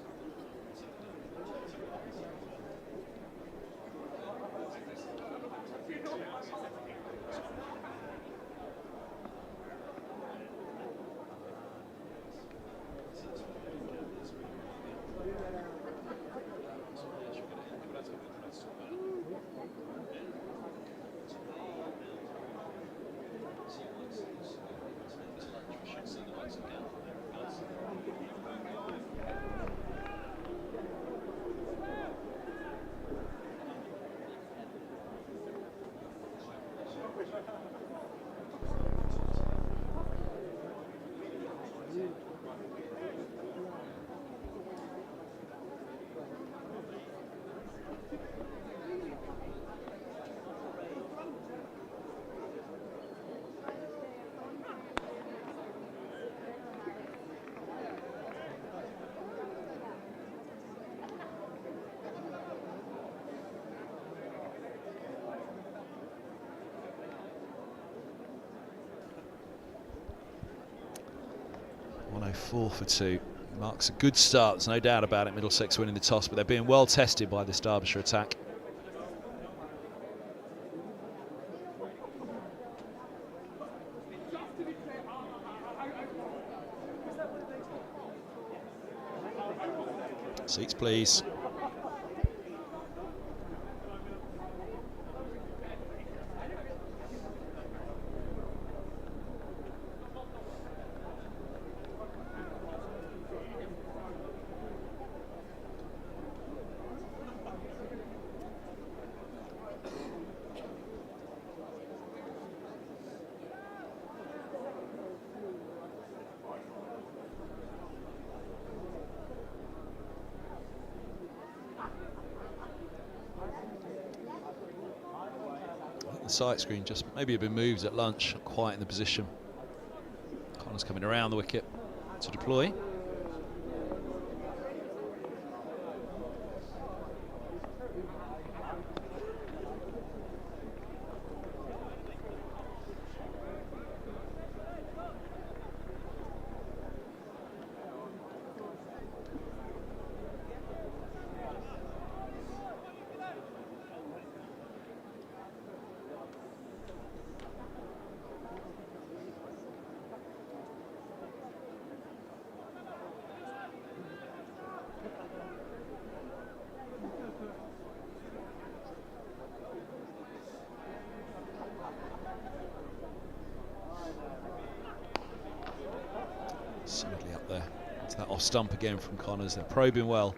104 for 2. Marks a good start, there's no doubt about it. Middlesex winning the toss, but they're being well tested by this Derbyshire attack. Seats, please. The sight screen just maybe had been moved at lunch, not quite in the position. Connor's coming around the wicket to deploy. Solidly up there. It's that off stump again from Connors. They're probing well.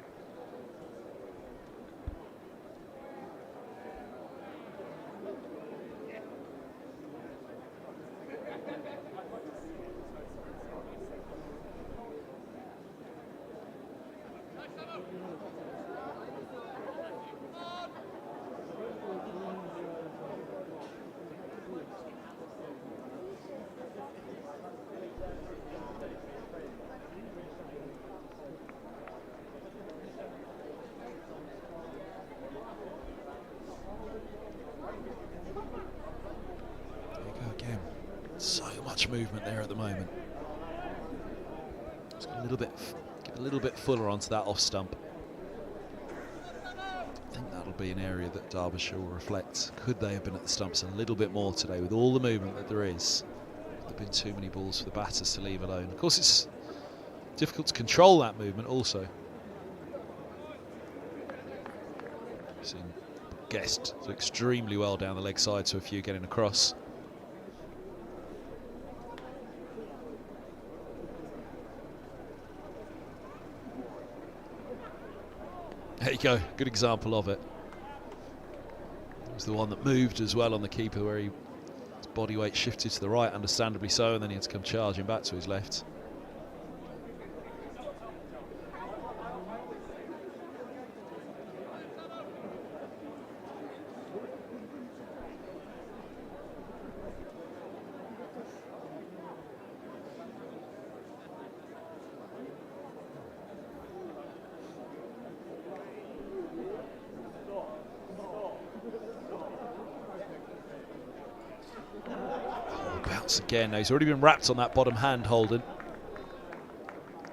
So much movement there at the moment. Just get a little bit fuller onto that off stump. I think that'll be an area that Derbyshire will reflect. Could they have been at the stumps a little bit more today with all the movement that there is? There have been too many balls for the batters to leave alone. Of course, it's difficult to control that movement also. Seen Guest do extremely well down the leg side to a few getting across. There you go, good example of it. It was the one that moved as well on the keeper, where his body weight shifted to the right, understandably so, and then he had to come charging back to his left. Again, now he's already been wrapped on that bottom hand, Holden.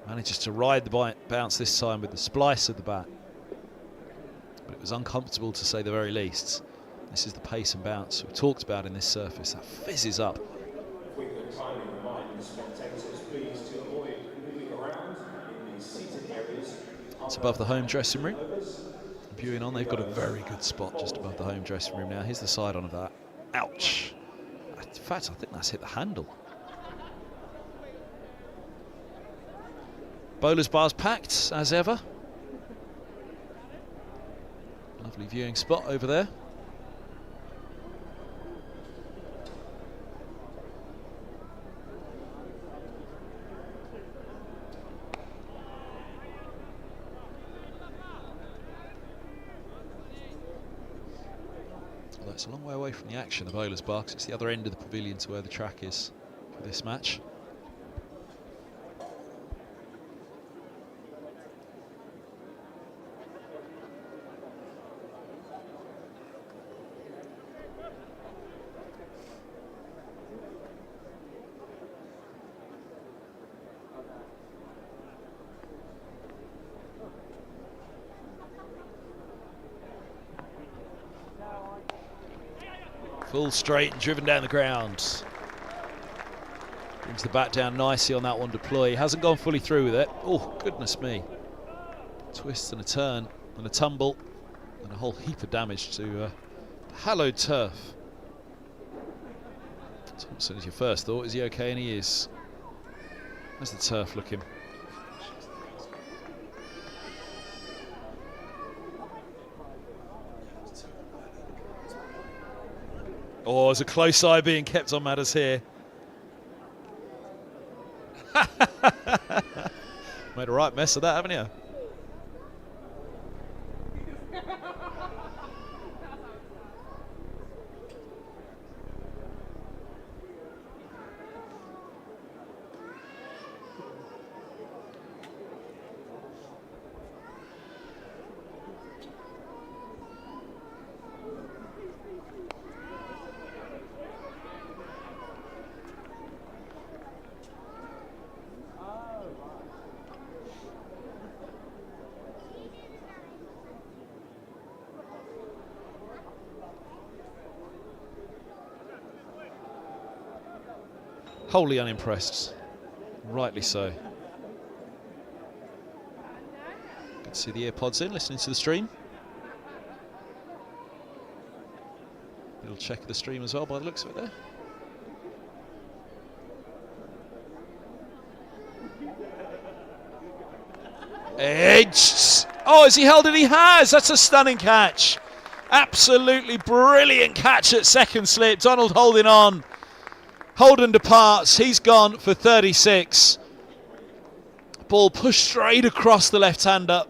Manages to ride the bounce this time with the splice of the bat. But it was uncomfortable to say the very least. This is the pace and bounce we talked about in this surface. That fizzes up. It's above the home dressing room. Viewing on, they've got a very good spot just above the home dressing room now. Here's the side on of that. Ouch. In fact, I think that's hit the handle. Bowler's bar's packed, as ever. Lovely viewing spot over there. It's a long way away from the action, the bowler's bar, because it's the other end of the pavilion to where the track is for this match. Full straight and driven down the ground. Brings the bat down nicely on that one to Plooy. Hasn't gone fully through with it. Oh, goodness me. Twist and a turn and a tumble and a whole heap of damage to the hallowed turf. Thompson is your first thought. Is he okay? And he is. How's the turf looking? Oh, there's a close eye being kept on matters here. Made a right mess of that, haven't you? Wholly unimpressed, rightly so. Good to see the earpods in, listening to the stream. Little check of the stream as well by the looks of it there. Edged! Oh, has he held it? He has! That's a stunning catch. Absolutely brilliant catch at second slip. Donald holding on. Holden departs, he's gone for 36. Ball pushed straight across the left-hander.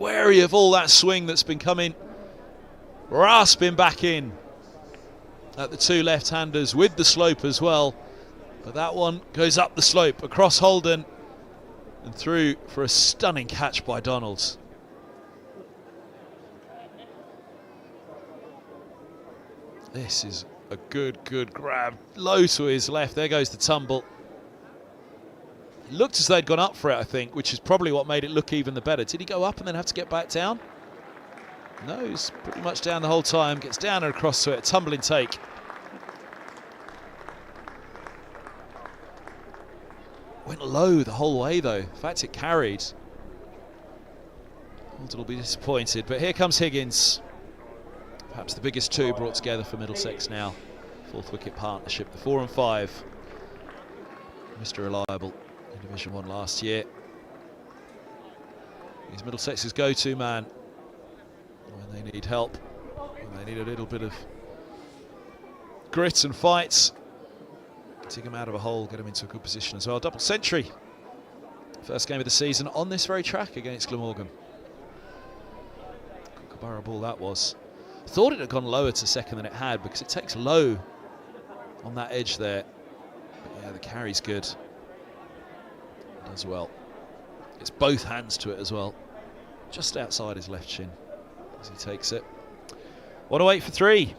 Wary of all that swing that's been coming. Rasping back in at the two left-handers with the slope as well. But that one goes up the slope across Holden and through for a stunning catch by Donald. This is a good grab. Low to his left. There goes the tumble. It looked as though they'd gone up for it, I think, which is probably what made it look even the better. Did he go up and then have to get back down? No, he's pretty much down the whole time. Gets down and across to it. A tumbling take. Went low the whole way, though. In fact, it carried. Holden will be disappointed. But here comes Higgins. Perhaps the biggest two brought together for Middlesex now. Fourth wicket partnership, the 4 and 5. Mr. Reliable in Division 1 last year. He's Middlesex's go-to man when they need help, when they need a little bit of grit and fight. Take him out of a hole, get him into a good position as well. Double century. First game of the season on this very track against Glamorgan. Kookaburra ball that was. Thought it had gone lower to second than it had because it takes low on that edge there. But yeah, the carry's good. It does well. It's both hands to it as well. Just outside his left shin as he takes it. 108 for 3.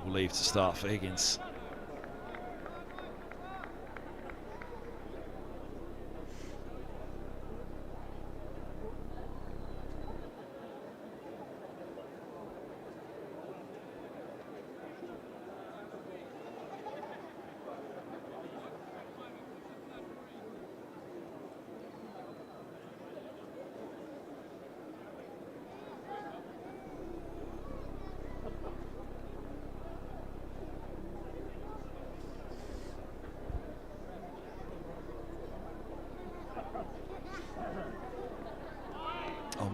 Leave to start for Higgins.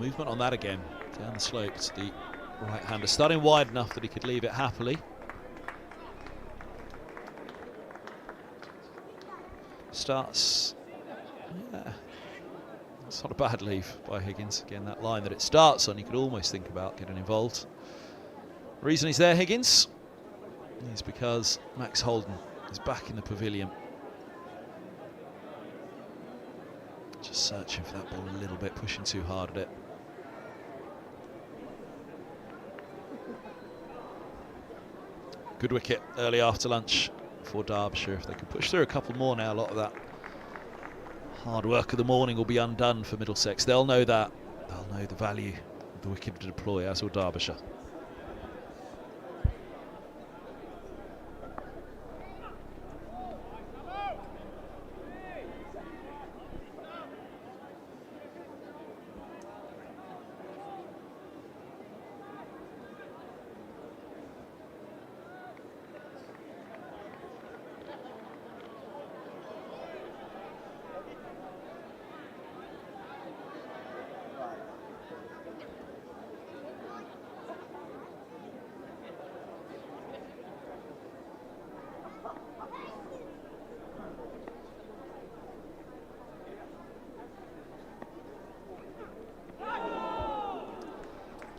movement on that again, down the slope to the right-hander, starting wide enough that he could leave it happily. Starts, yeah, it's not a bad leave by Higgins. Again, that line that it starts on, you could almost think about getting involved. The reason he's there, Higgins, is because Max Holden is back in the pavilion. Just searching for that ball a little bit, pushing too hard at it. Good wicket early after lunch for Derbyshire. If they can push through a couple more now, a lot of that hard work of the morning will be undone for Middlesex. They'll know that. They'll know the value of the wicket to deploy, as will Derbyshire.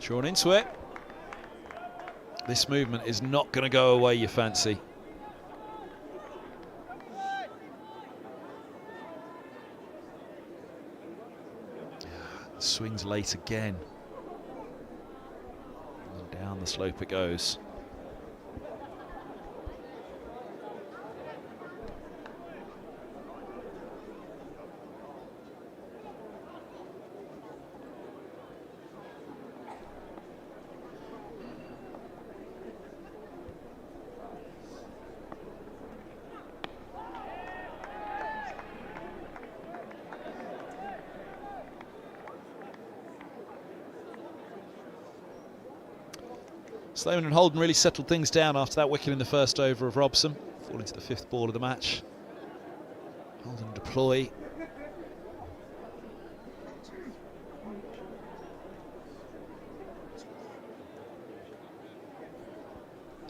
Drawn into it. This movement is not going to go away, you fancy. Swings late again. And down the slope it goes. Sloman and Holden really settled things down after that wicket in the first over of Robson, falling to the 5th ball of the match. Holden deploy.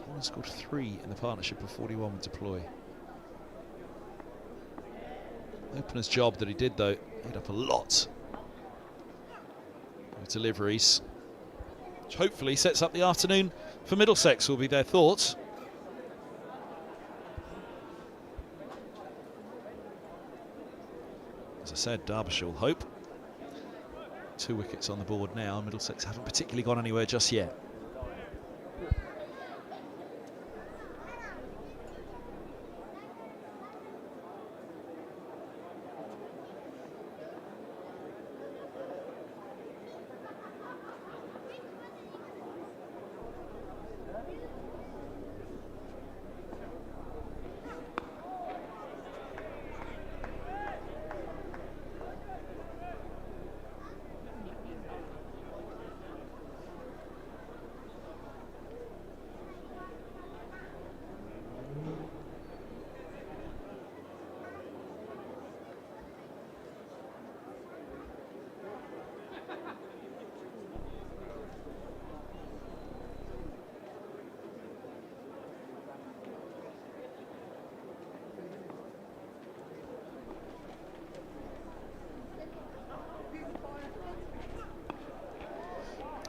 Holden scored 3 in the partnership of 41 with deploy. Opener's job that he did, though, made up a lot of deliveries, which hopefully sets up the afternoon for Middlesex, will be their thoughts. As I said, Derbyshire will hope. 2 wickets on the board now. Middlesex haven't particularly gone anywhere just yet.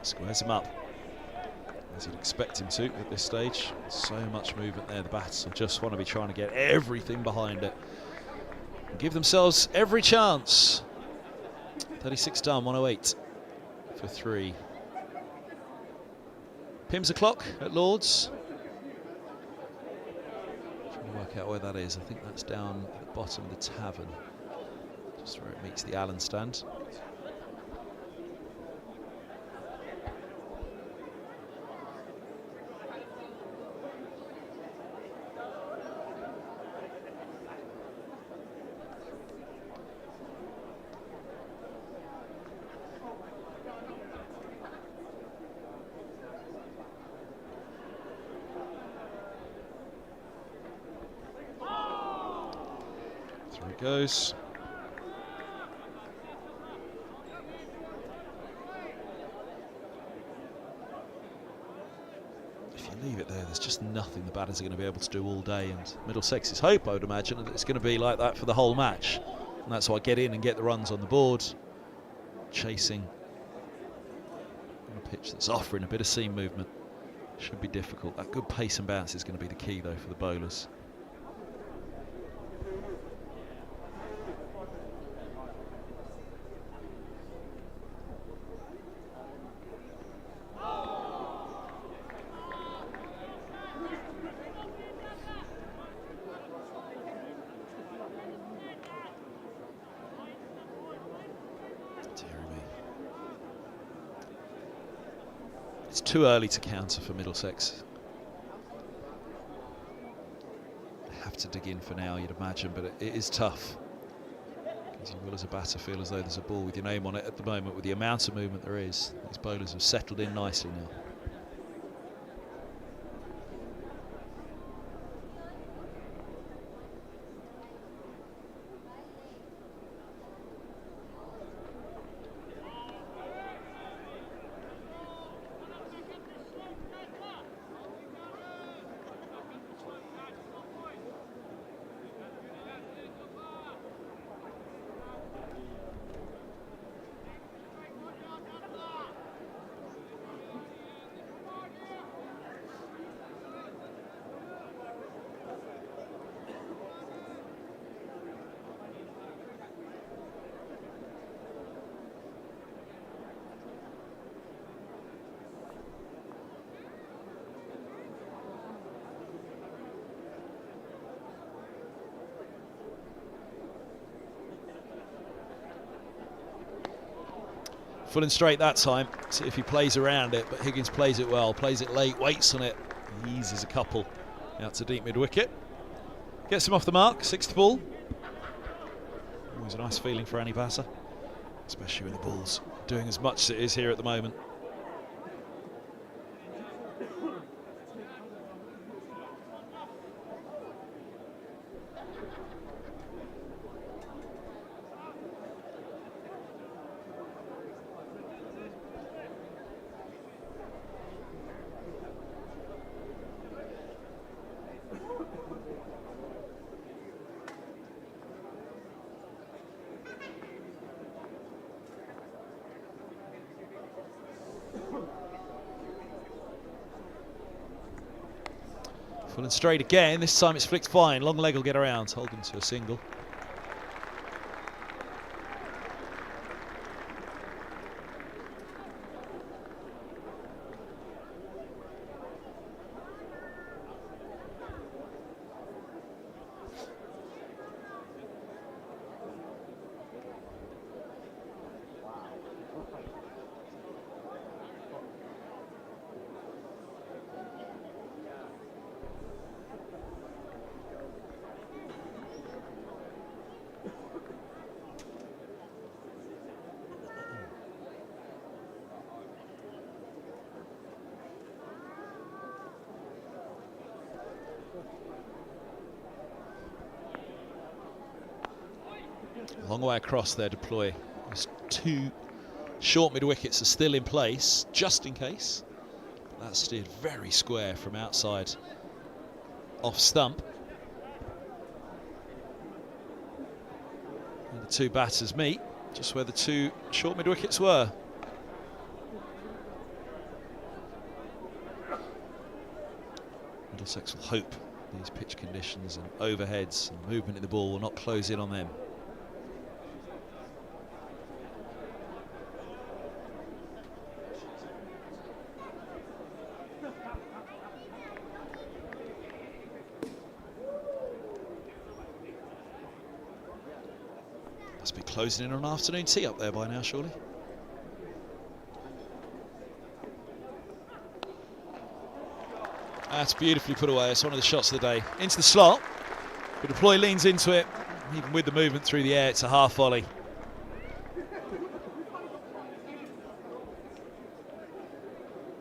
Squares him up, as you'd expect him to at this stage. So much movement there. The batters just want to be trying to get everything behind it and give themselves every chance. 36 done, 108 for 3. Pims o'clock at Lord's. Trying to work out where that is. I think that's down at the bottom of the tavern, just where it meets the Allen stand. Goes. leave it there. There's just nothing the batters are going to be able to do all day, and Middlesex's hope, I would imagine, that it's going to be like that for the whole match, and that's why get in and get the runs on the board, chasing on a pitch that's offering a bit of seam movement. Should be difficult. That good pace and bounce is going to be the key, though, for the bowlers. It's too early to counter for Middlesex. They have to dig in for now, you'd imagine, but it is tough. Because you will, as a batter, feel as though there's a ball with your name on it at the moment, with the amount of movement there is. These bowlers have settled in nicely now. Full and straight that time. See if he plays around it, but Higgins plays it well, plays it late, waits on it, eases a couple out to deep mid-wicket. Gets him off the mark, sixth ball. Always a nice feeling for any batter, especially when the ball's doing as much as it is here at the moment. Full and straight again. This time it's flicked fine. Long leg will get around. Holden to a single. Long way across there to Plooy. Those two short mid-wickets are still in place, just in case. But that's steered very square from outside off stump. And the two batters meet just where the two short mid-wickets were. Middlesex will hope these pitch conditions and overheads and movement in the ball will not close in on them. Must be closing in on an afternoon tea up there by now, surely. That's beautifully put away. It's one of the shots of the day. Into the slot. But Plooy leans into it. Even with the movement through the air, it's a half volley.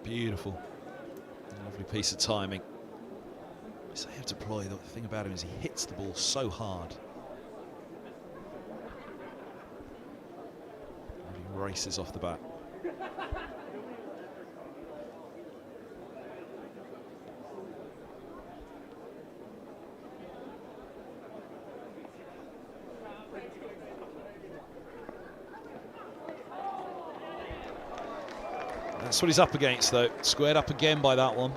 Beautiful. Lovely piece of timing. So you have to Plooy. The thing about him is he hits the ball so hard. And he races off the bat. That's what he's up against, though. Squared up again by that one.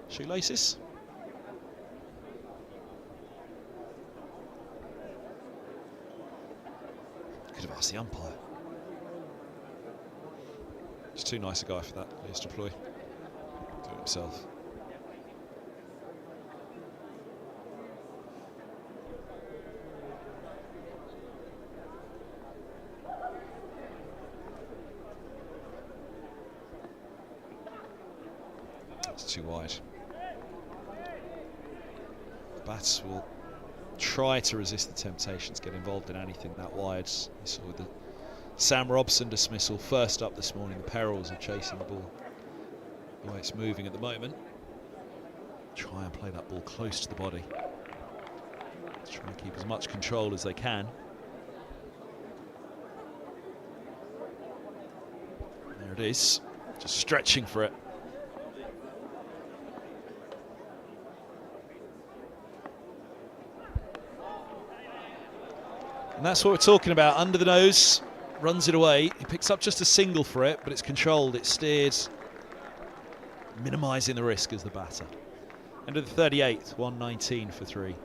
Shoelaces. Could have asked the umpire. He's too nice a guy for that, Mr. Plooy. Do it himself. It's too wide. Bats will try to resist the temptation to get involved in anything that wide. You saw with the Sam Robson dismissal first up this morning, the perils of chasing the ball the way it's moving at the moment. Try and play that ball close to the body. Try and keep as much control as they can. There it is, just stretching for it. And that's what we're talking about. Under the nose, runs it away. He picks up just a single for it, but it's controlled, it's steered, minimising the risk as the batter. End of the 38th, 119 for 3.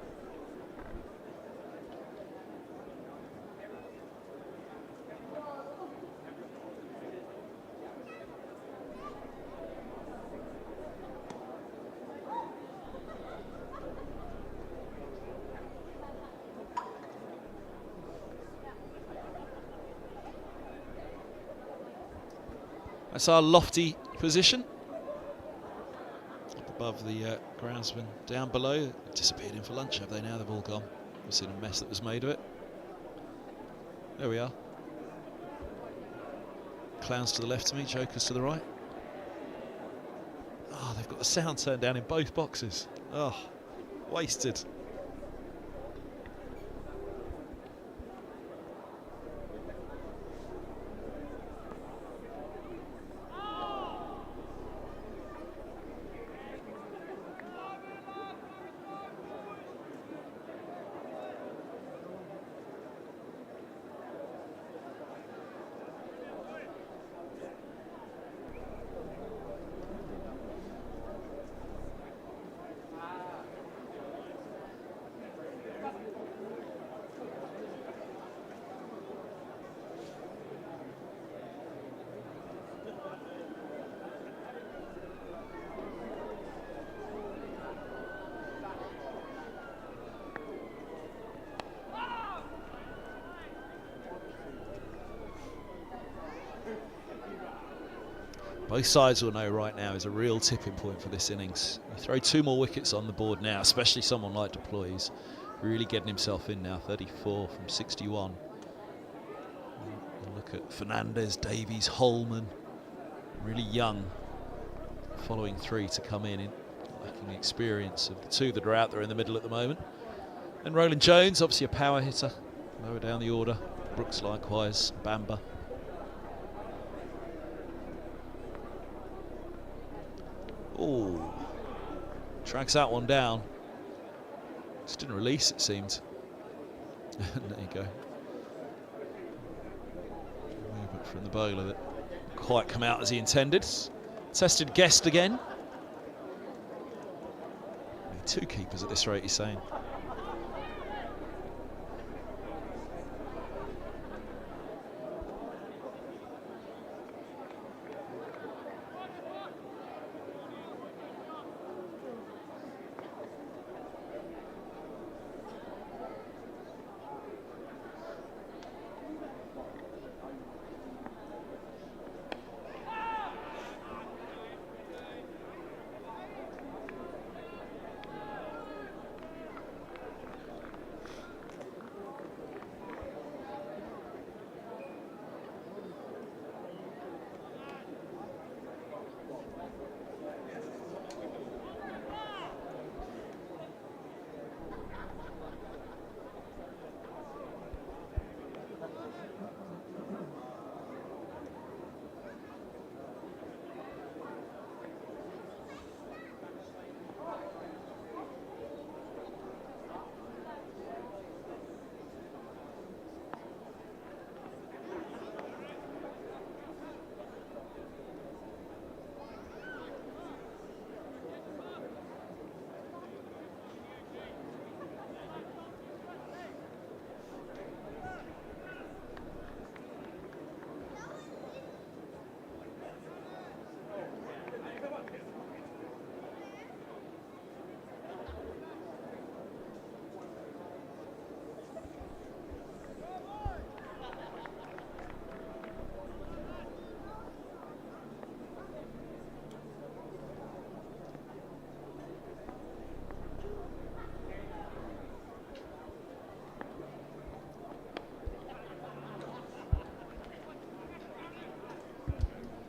That's our lofty position. Up above the groundsman, down below. Disappeared in for lunch, have they now? They've all gone. We've seen a mess that was made of it. There we are. Clowns to the left of me, jokers to the right. Oh, they've got the sound turned down in both boxes. Oh, wasted. Both sides will know right now is a real tipping point for this innings. You throw 2 more wickets on the board now, especially someone like Plooy. He's really getting himself in now, 34 from 61. And look at Fernandez, Davies, Holman, really young, following 3 to come in lacking the experience of the 2 that are out there in the middle at the moment. And Roland Jones, obviously a power hitter, lower down the order. Brooks likewise, Bamber. Oh, tracks that one down. Just didn't release, it seemed. There you go. Movement from the bowler that didn't quite come out as he intended. Tested Guest again. Two keepers at this rate, he's saying.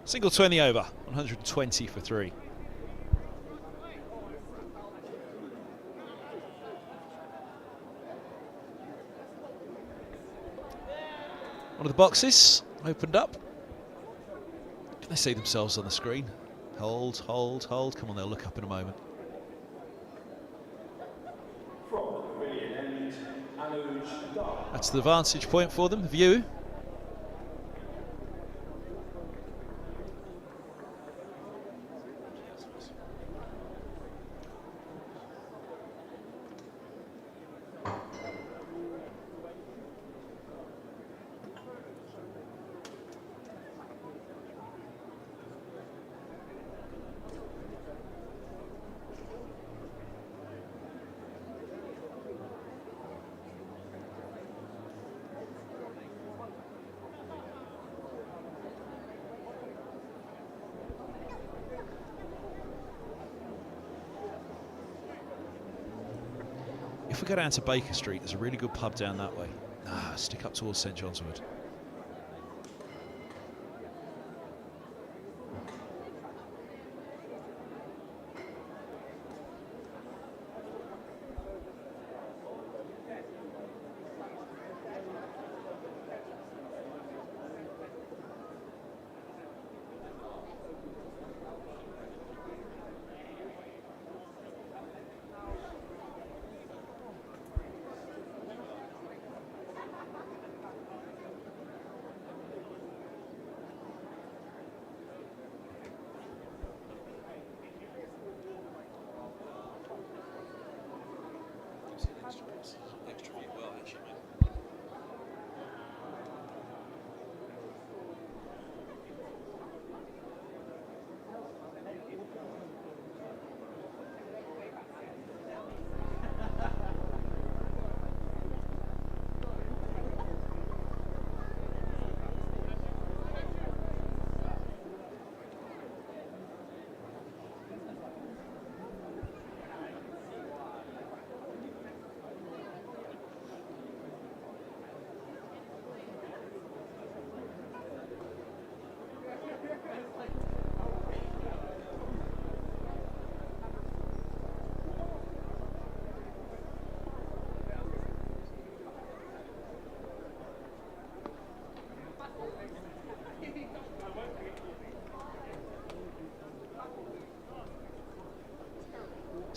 Single 20 over, 120 for 3. One of the boxes opened up. Can they see themselves on the screen? Hold, hold, hold. Come on, they'll look up in a moment. That's the vantage point for them, the view. If we go down to Baker Street, there's a really good pub down that way. Stick up towards St John's Wood.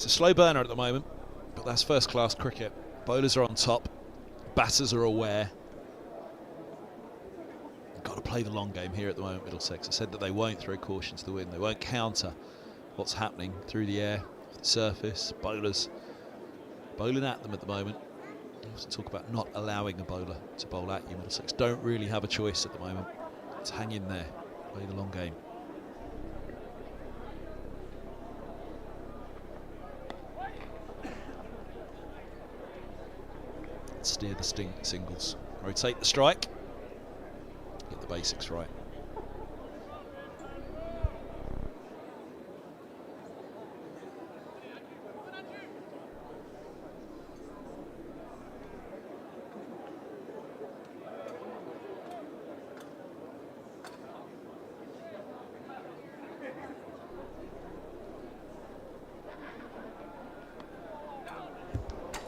It's a slow burner at the moment, but that's first-class cricket. Bowlers are on top, batters are aware. Got to play the long game here at the moment, Middlesex. I said that they won't throw caution to the wind. They won't counter what's happening through the air, off the surface. Bowlers bowling at them at the moment. You often talk about not allowing a bowler to bowl at you. Middlesex don't really have a choice at the moment. Let's hang in there, play the long game. Steer the singles, rotate the strike, get the basics right.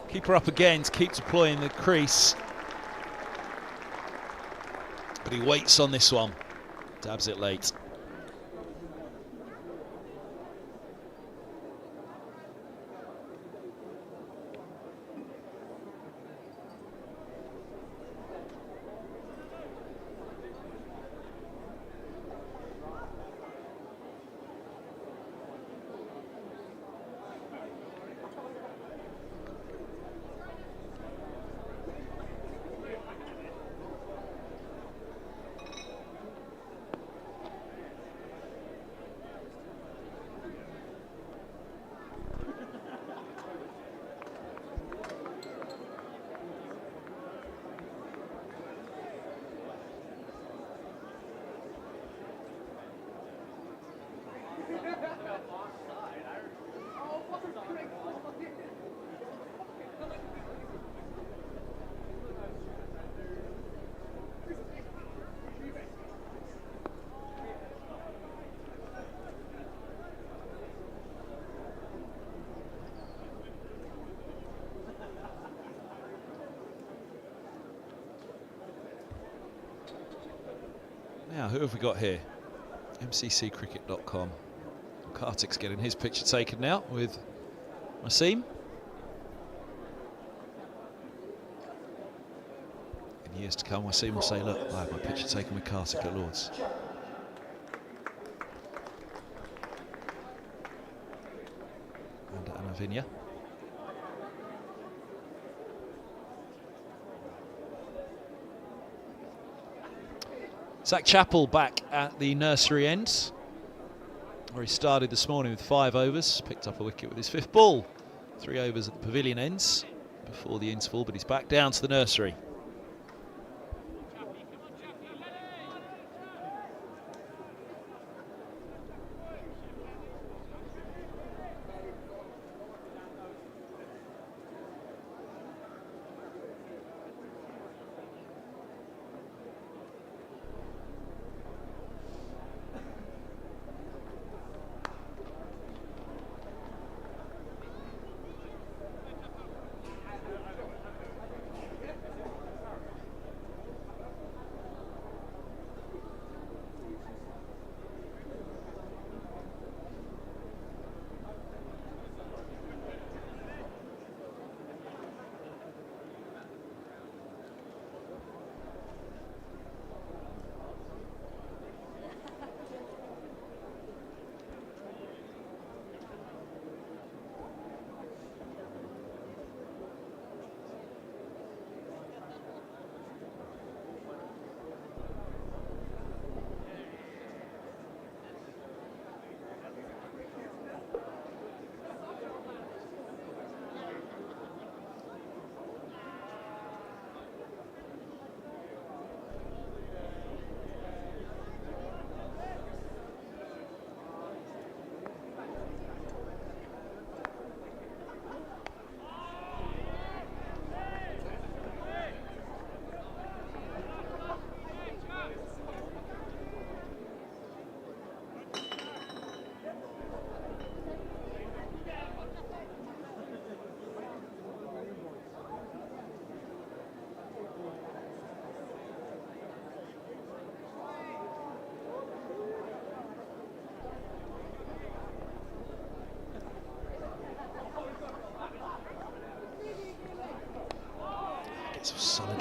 Keeper up again to keep deploying the crease. But he waits on this one. Dabs it late. Now, who have we got here? mcccricket.com. Kartik's getting his picture taken now with Wasim. In years to come, Wasim will say, look, I had my picture taken with Kartik at Lords. And Anavinya. Zach Chappell back at the nursery end, where he started this morning with 5 overs, picked up a wicket with his 5th ball. 3 overs at the pavilion ends before the interval, but he's back down to the nursery.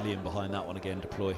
rallying behind that one again, Plooy.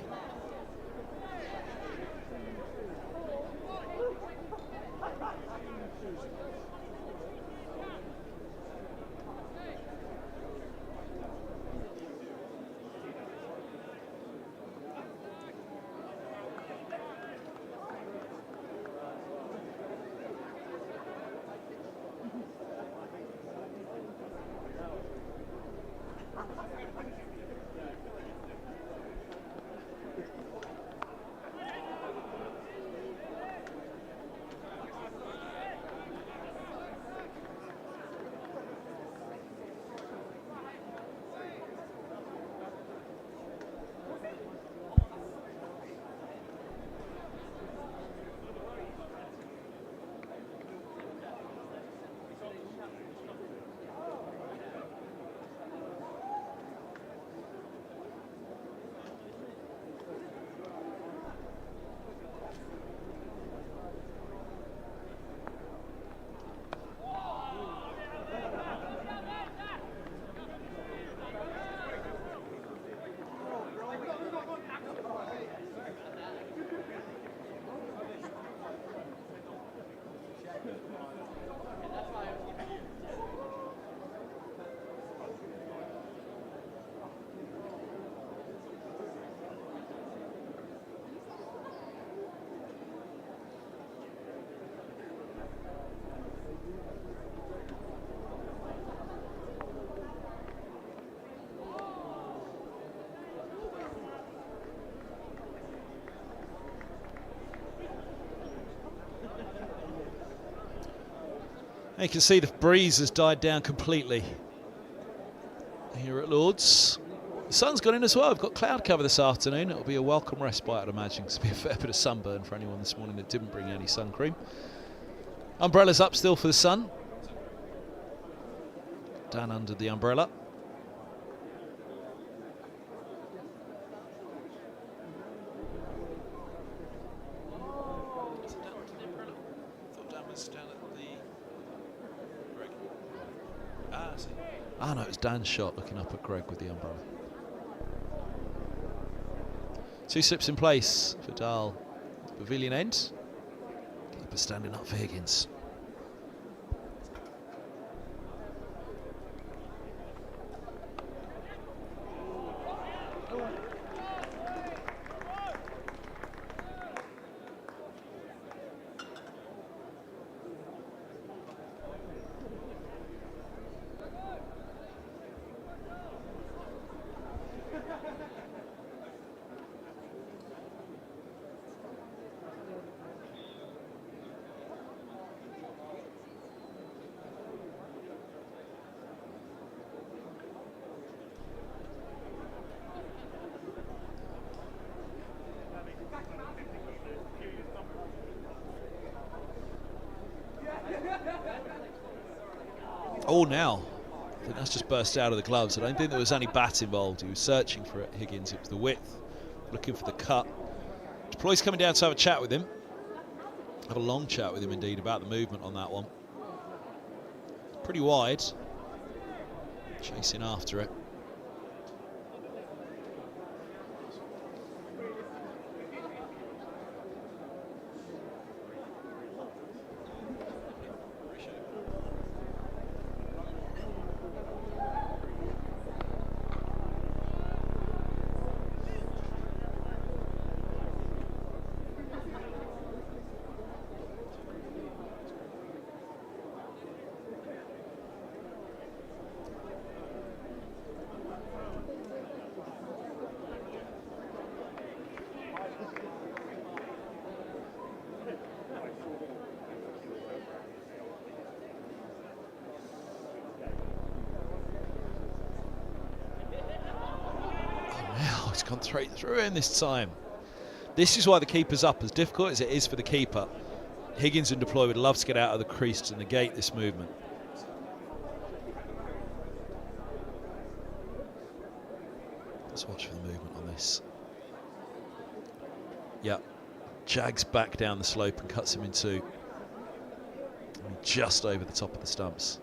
You can see the breeze has died down completely here at Lord's. The sun's gone in as well. We've got cloud cover this afternoon. It'll be a welcome respite, I'd imagine. It's be a fair bit of sunburn for anyone this morning that didn't bring any sun cream. Umbrellas up still for the sun. Down under the umbrella. Ah, no, it was Dan's shot looking up at Greg with the umbrella. Two slips in place for Dahl. Pavilion end. Keeper standing up for Higgins. Oh, now. I think that's just burst out of the gloves. I don't think there was any bat involved. He was searching for it, Higgins. It was the width, looking for the cut. Plooy's coming down to have a chat with him. Have a long chat with him, indeed, about the movement on that one. Pretty wide. Chasing after it. Gone straight through in this time. This is why the keeper's up, as difficult as it is for the keeper. Higgins and Plooy would love to get out of the crease to negate this movement. Let's watch for the movement on this. Yep, jags back down the slope and cuts him in two. Just over the top of the stumps.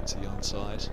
to the onside.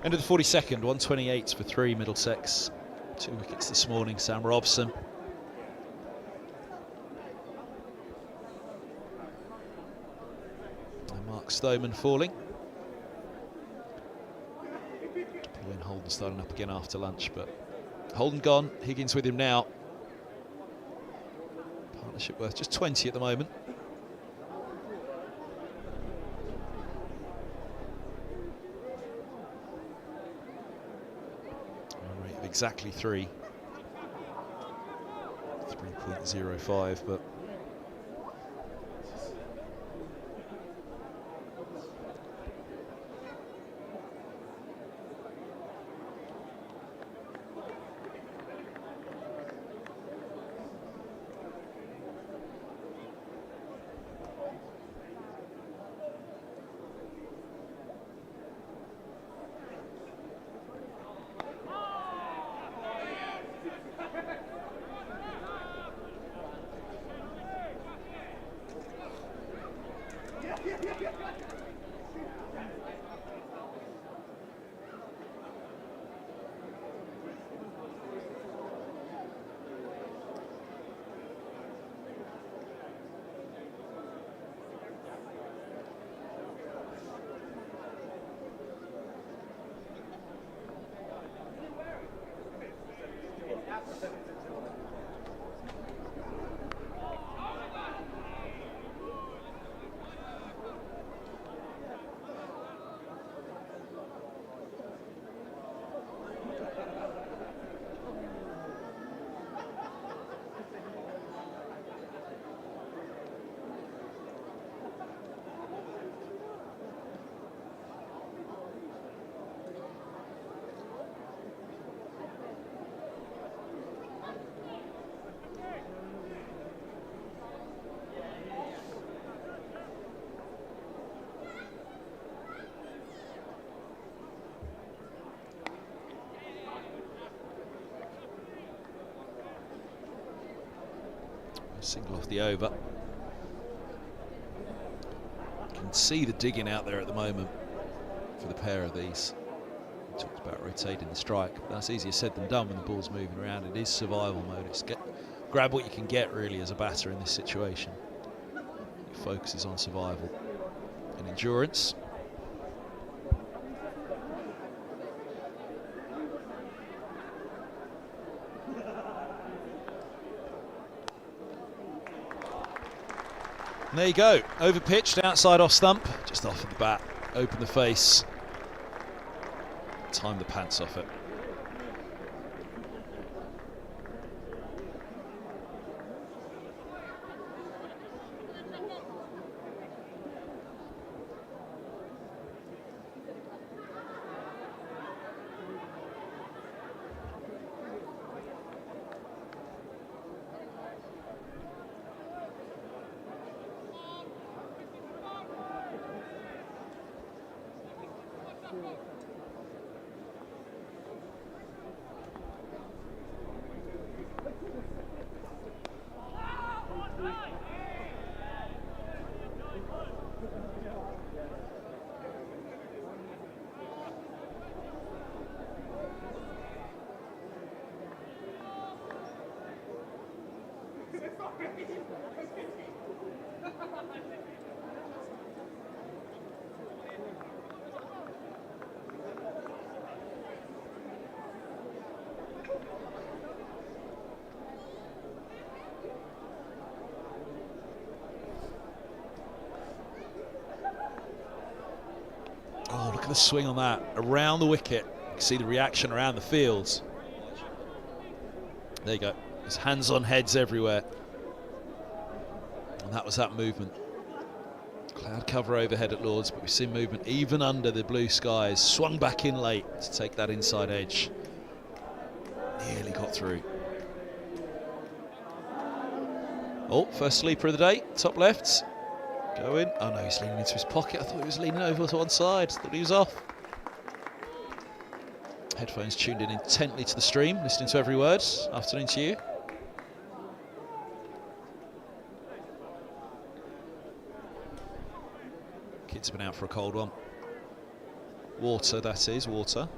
End of the 42nd, 128 for 3 Middlesex. 2 wickets this morning, Sam Robson. And Mark Stoneman falling. Plooy and Holden starting up again after lunch, but Holden gone, Higgins with him now. Partnership worth just 20 at the moment. Exactly 3.05, but single off the over. You can see the digging out there at the moment for the pair of these. We talked about rotating the strike, but that's easier said than done when the ball's moving around. It is survival mode. It's grab what you can get really as a batter in this situation. Your focus is on survival and endurance. And there you go, over pitched, outside off stump, just off of the bat, open the face, time the pants off it. Oh, look at the swing on that, around the wicket. You can see the reaction around the fields. There you go, there's hands on heads everywhere. And that was that movement. Cloud cover overhead at Lords, but we've seen movement even under the blue skies. Swung back in late to take that inside edge. Nearly got through. Oh, first sleeper of the day, top left. Go in. Oh no, he's leaning into his pocket. I thought he was leaning over to one side. Thought he was off. Headphones tuned in intently to the stream, listening to every word. Afternoon to you. Kids have been out for a cold one. Water, that is, water.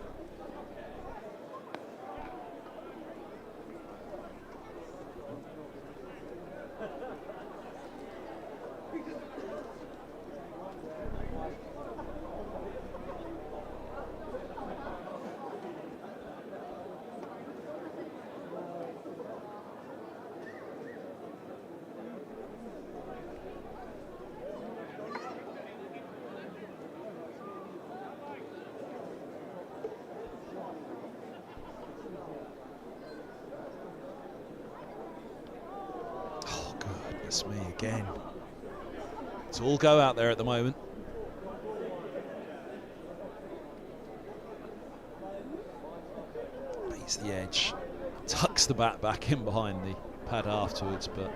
It's me again. It's all go out there at the moment. Beats the edge. Tucks the bat back in behind the pad afterwards, but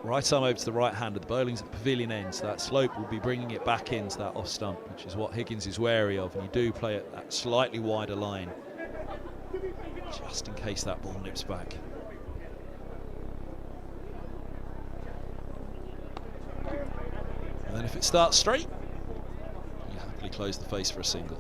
right arm over to the right hand of the bowling's at the pavilion end, so that slope will be bringing it back into that off stump, which is what Higgins is wary of, and you do play at that slightly wider line just in case that ball nips back. And then if it starts straight, you happily close the face for a single.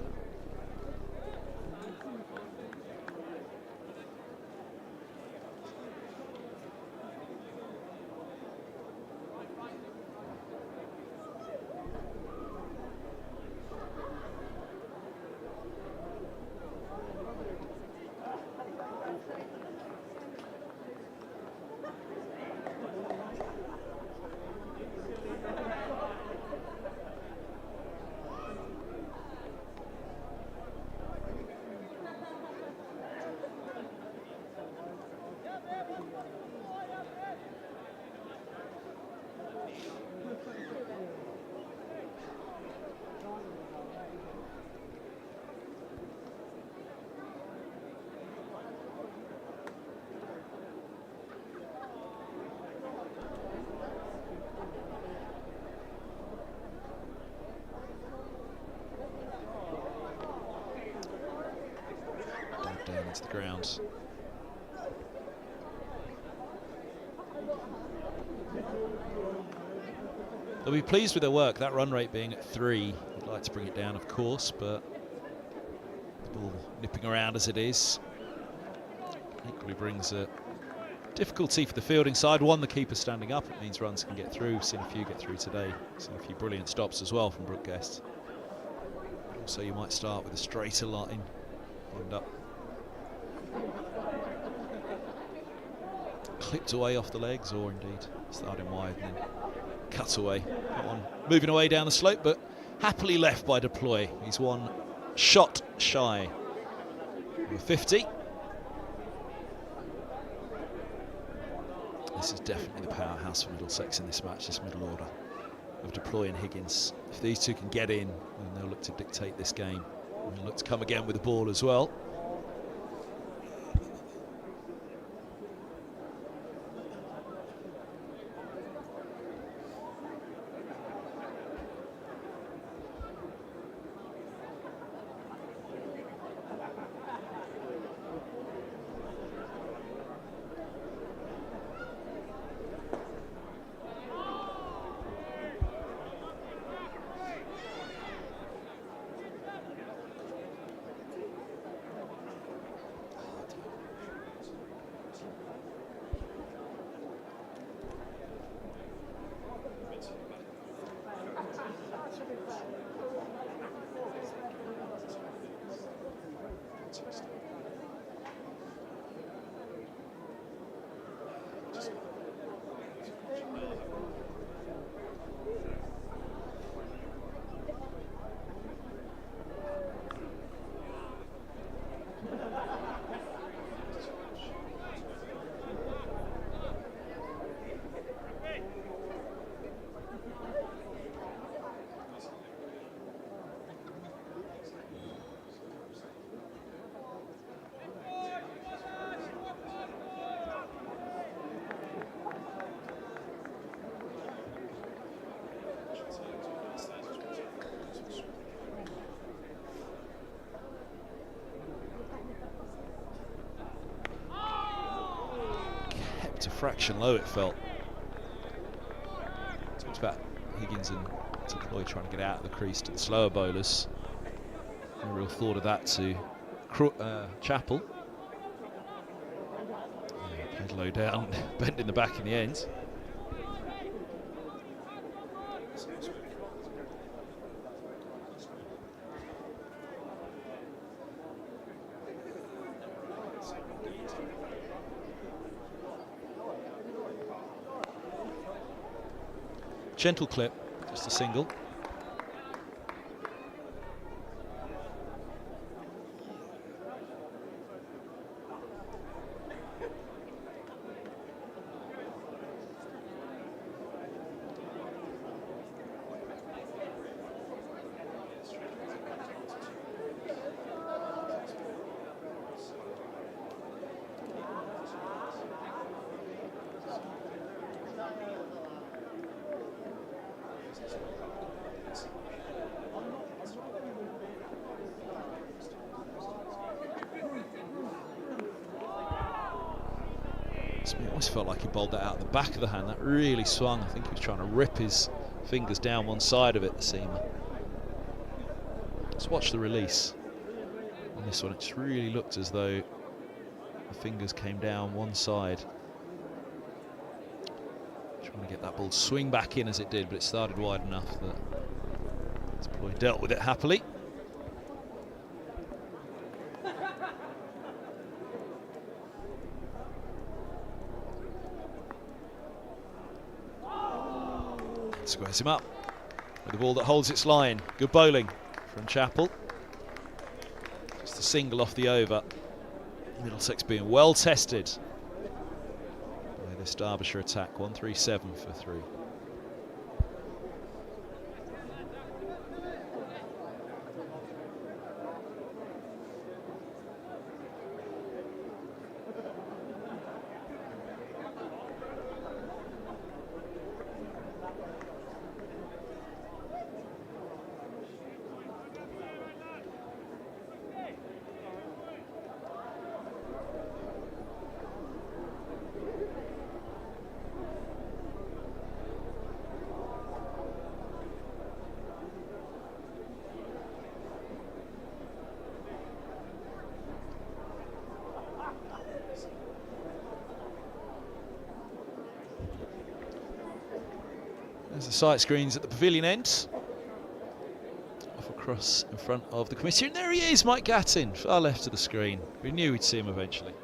Down into the ground. They'll be pleased with their work, that run rate being at 3. I'd like to bring it down, of course, but the ball nipping around as it is equally brings a difficulty for the fielding side. One, the keeper standing up, it means runs can get through. We've seen a few get through today. Seen a few brilliant stops as well from Brooke Guest. Also, you might start with a straighter line, end up clipped away off the legs, or indeed starting wide and then cut away. That one moving away down the slope, but happily left by Plooy. He's one shot shy of 50. This is definitely the powerhouse for Middlesex in this match, this middle order of Plooy and Higgins. If these two can get in, then they'll look to dictate this game. And they'll look to come again with the ball as well. fraction low, it felt. Talked about Higgins and Plooy trying to get out of the crease to the slower bowlers. No real thought of that to Chappell. Yeah, played low down, bent in the back in the end. Gentle clip, just a single. It always felt like he bowled that out of the back of the hand. That really swung. I think he was trying to rip his fingers down one side of it, the seamer. Let's watch the release on this one. It just really looked as though the fingers came down one side. Trying to get that ball swing back in as it did, but it started wide enough that Plooy dealt with it happily. Squares him up with a ball that holds its line. Good bowling from Chappell. Just a single off the over. Middlesex being well tested by this Derbyshire attack. 137 for 3. There's the sight screens at the pavilion end. Off across in front of the committee. And there he is, Mike Gattin, far left of the screen. We knew we'd see him eventually.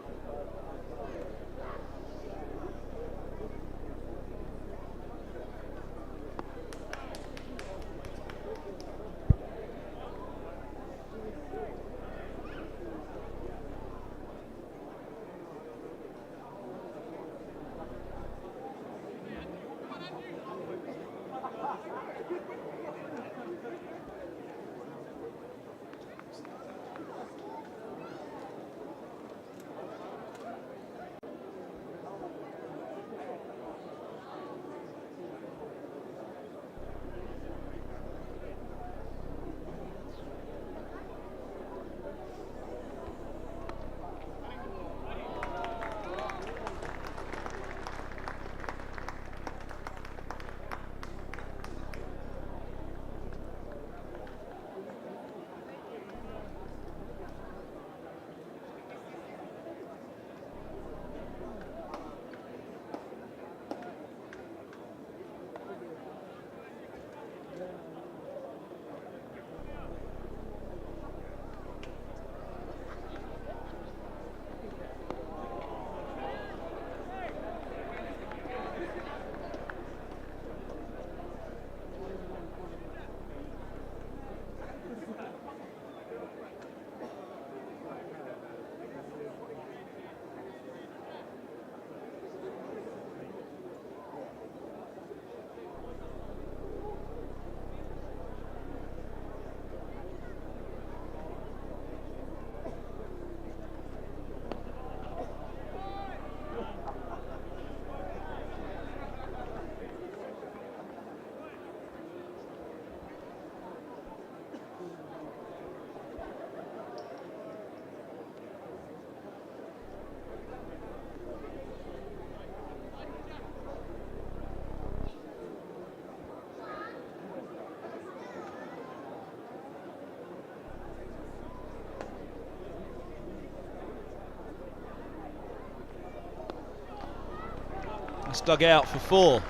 It's dug out for 4.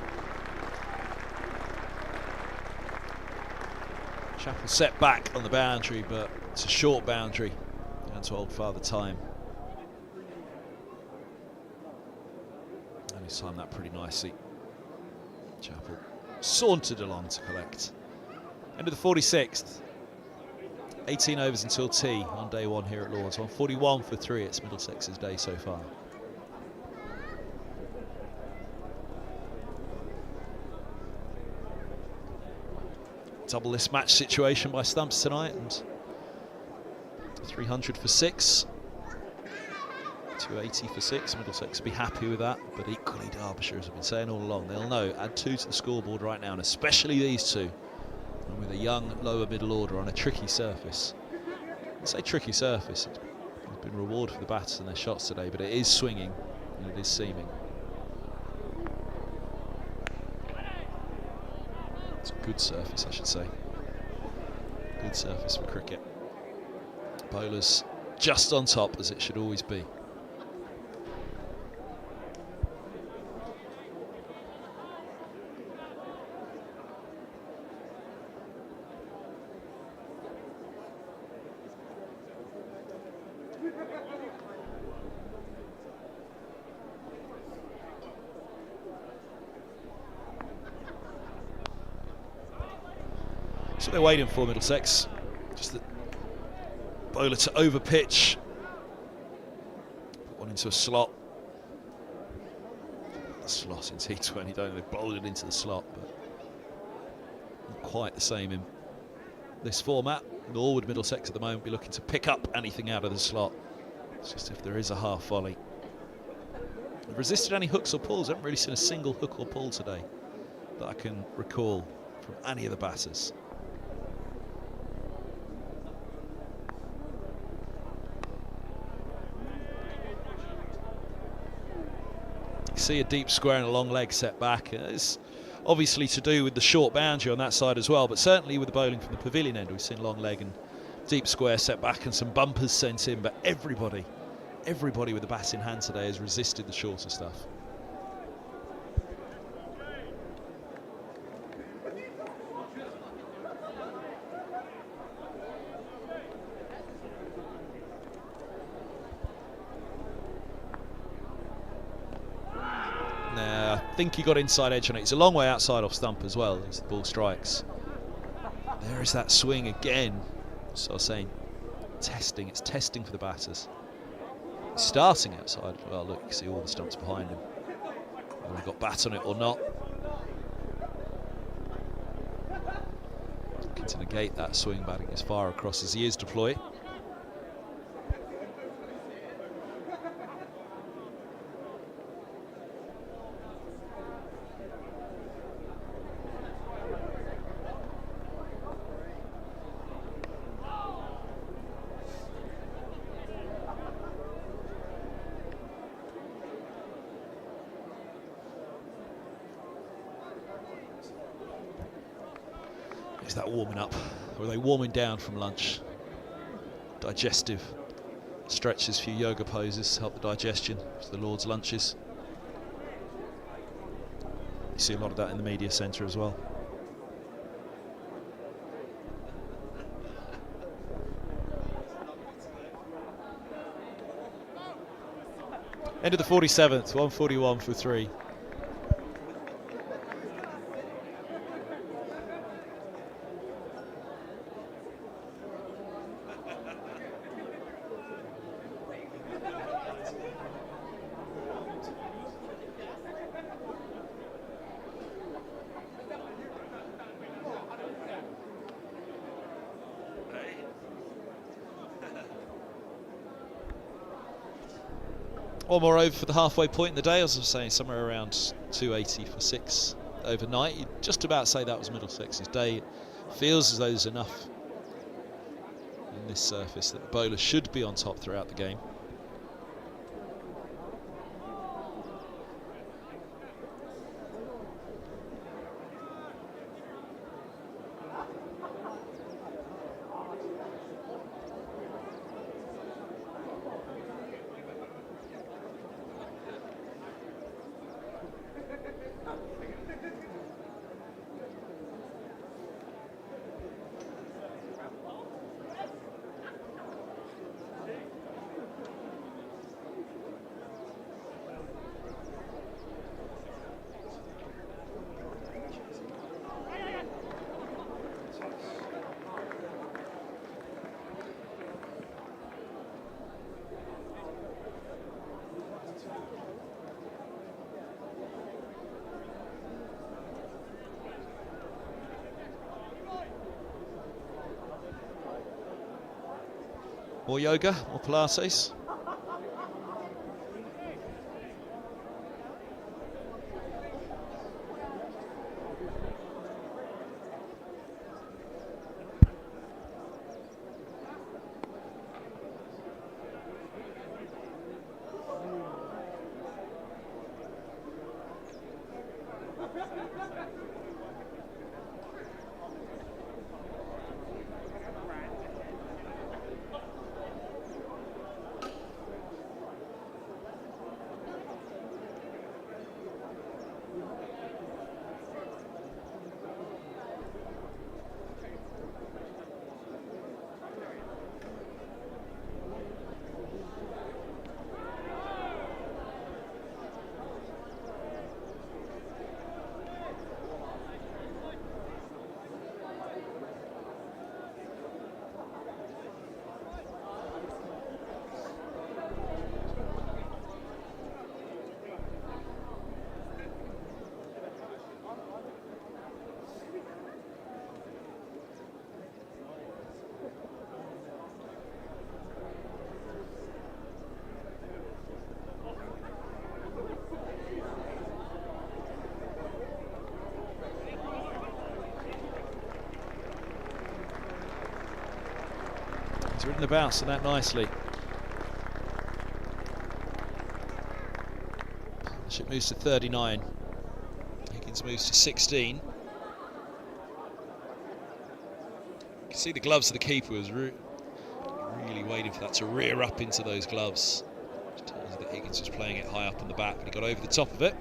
Chapel set back on the boundary, but it's a short boundary down to old Father Time. And he's timed that pretty nicely. Chapel sauntered along to collect. End of the 46th. 18 overs until tea on day 1 here at Lords. 141 for 3. It's Middlesex's day so far. Double this match situation by stumps tonight, and 300 for 6. 280 for 6. Middlesex will be happy with that, but equally Derbyshire, as I've been saying all along, they'll know, add 2 to the scoreboard right now, and especially these 2. And with a young lower middle order on a tricky surface. I say tricky surface, it's been rewarded for the batters and their shots today, but it is swinging and it is seaming. It's a good surface, I should say. Good surface for cricket. Bowlers just on top, as it should always be. So they're waiting for Middlesex. Just the bowler to over pitch. Put one into a slot. The slot in T20, don't they? They bowled it into the slot, but not quite the same in this format. Nor would Middlesex at the moment be looking to pick up anything out of the slot. It's just if there is a half volley. They've resisted any hooks or pulls. I haven't really seen a single hook or pull today that I can recall from any of the batters. See a deep square and a long leg set back. It's obviously to do with the short boundary on that side as well, but certainly with the bowling from the pavilion end, we've seen long leg and deep square set back and some bumpers sent in, but everybody with the bat in hand today has resisted the shorter stuff. I think he got inside edge on it. It's a long way outside off stump as well as the ball strikes. There is that swing again. So I was saying, testing. It's testing for the batters. He's starting outside. Well, look, you can see all the stumps behind him. Whether he got bat on it or not. Looking to negate that swing, batting as far across as he is to Plooy. Is that warming up, or are they warming down from lunch? Digestive stretches, few yoga poses help the digestion for the Lord's lunches. You see a lot of that in the media centre as well. End of the 47th, 141 for 3. One more over for the halfway point in the day. As I was saying, somewhere around 280 for 6 overnight. You'd just about say that was Middlesex's day. It feels as though there's enough in this surface that the bowler should be on top throughout the game. More yoga, more Pilates. He's ridden the bounce on that nicely. Ship moves to 39. Higgins moves to 16. You can see the gloves of the keeper was really waiting for that to rear up into those gloves. Which tells you that Higgins was playing it high up on the back, but he got over the top of it.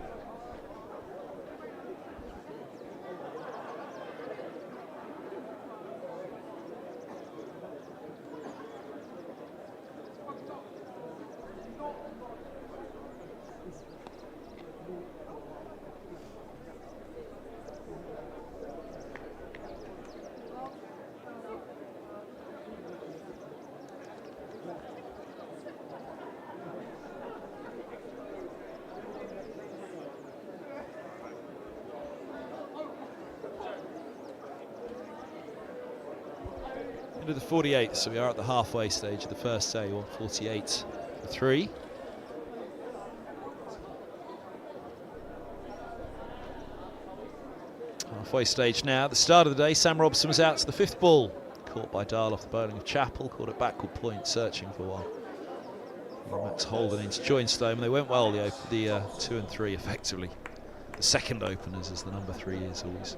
Into the 48th, so we are at the halfway stage of the first day, 148 for 3. Halfway stage now. At the start of the day, Sam Robson was out to the 5th ball. Caught by Dahl off the bowling of Chappell, caught at backward point, searching for one. And Max Holden into Joinstone, and they went well, the 2 and 3 effectively. The second openers, as the number 3 is always.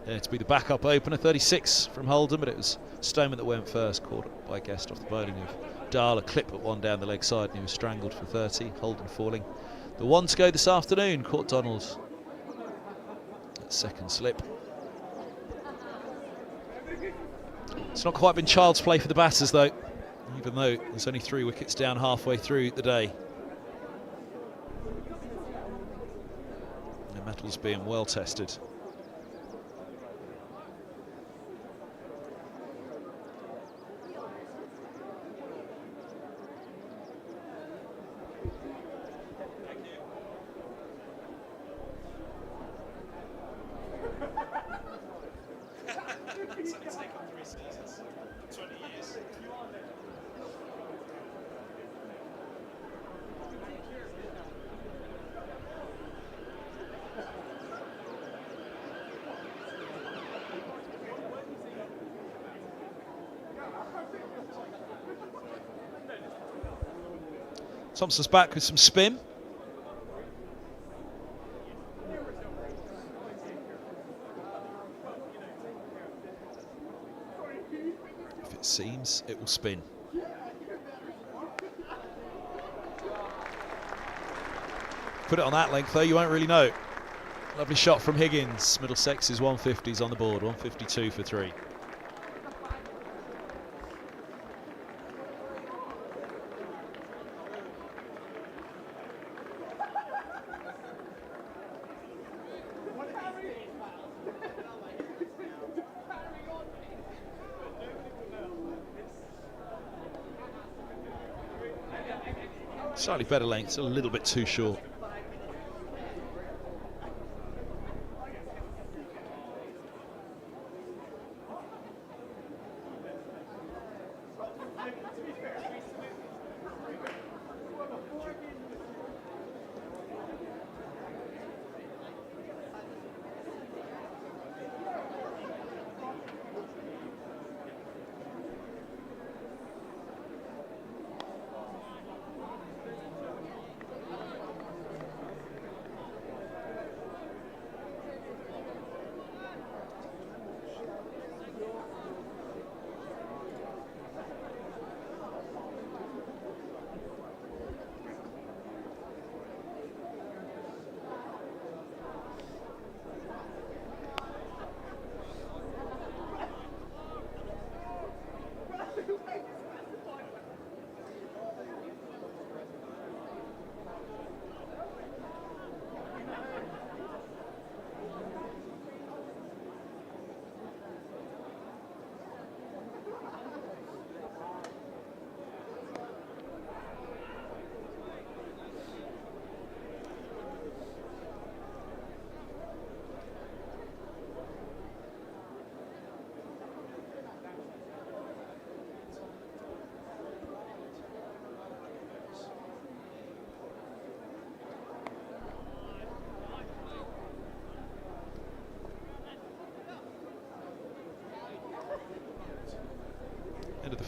To be the backup opener, 36 from Holden, but it was Stoneman that went first, caught by Guest off the bowling of Dahl, a clip at one down the leg side, and he was strangled for 30. Holden falling. The one to go this afternoon, caught Donald. That second slip. It's not quite been child's play for the batters though, even though there's only 3 wickets down halfway through the day. The metal's being well tested. Thompson's back with some spin. If it seems, it will spin. Put it on that length though, you won't really know. Lovely shot from Higgins. Middlesex's 150s on the board, 152 for 3. Slightly better length, it's a little bit too short.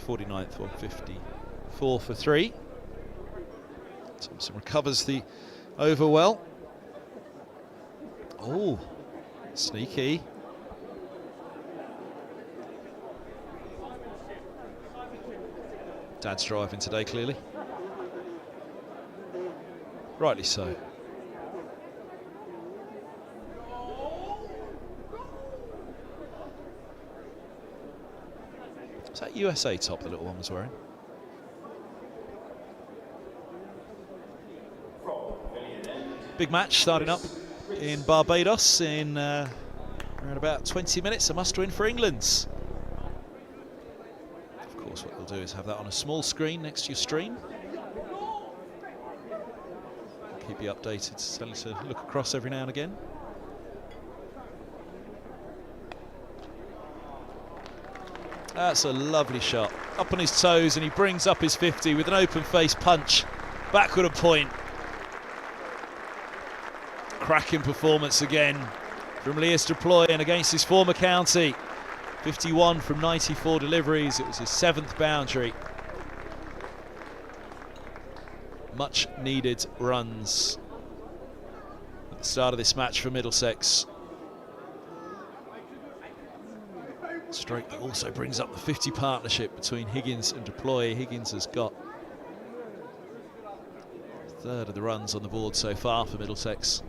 49th, 154 for 3. Thompson recovers the over well. Oh, sneaky. Dad's driving today, clearly. Rightly so. Is that USA top the little one was wearing? Big match starting up in Barbados in around about 20 minutes. A must-win for England. Of course, what they'll do is have that on a small screen next to your stream. Keep you updated, tell you to look across every now and again. That's a lovely shot. Up on his toes, and he brings up his 50 with an open face punch. Backward a point. Cracking performance again from Plooy and against his former county. 51 from 94 deliveries. It was his 7th boundary. Much needed runs at the start of this match for Middlesex. Stroke that also brings up the 50 partnership between Higgins and Plooy. Higgins has got a third of the runs on the board so far for Middlesex.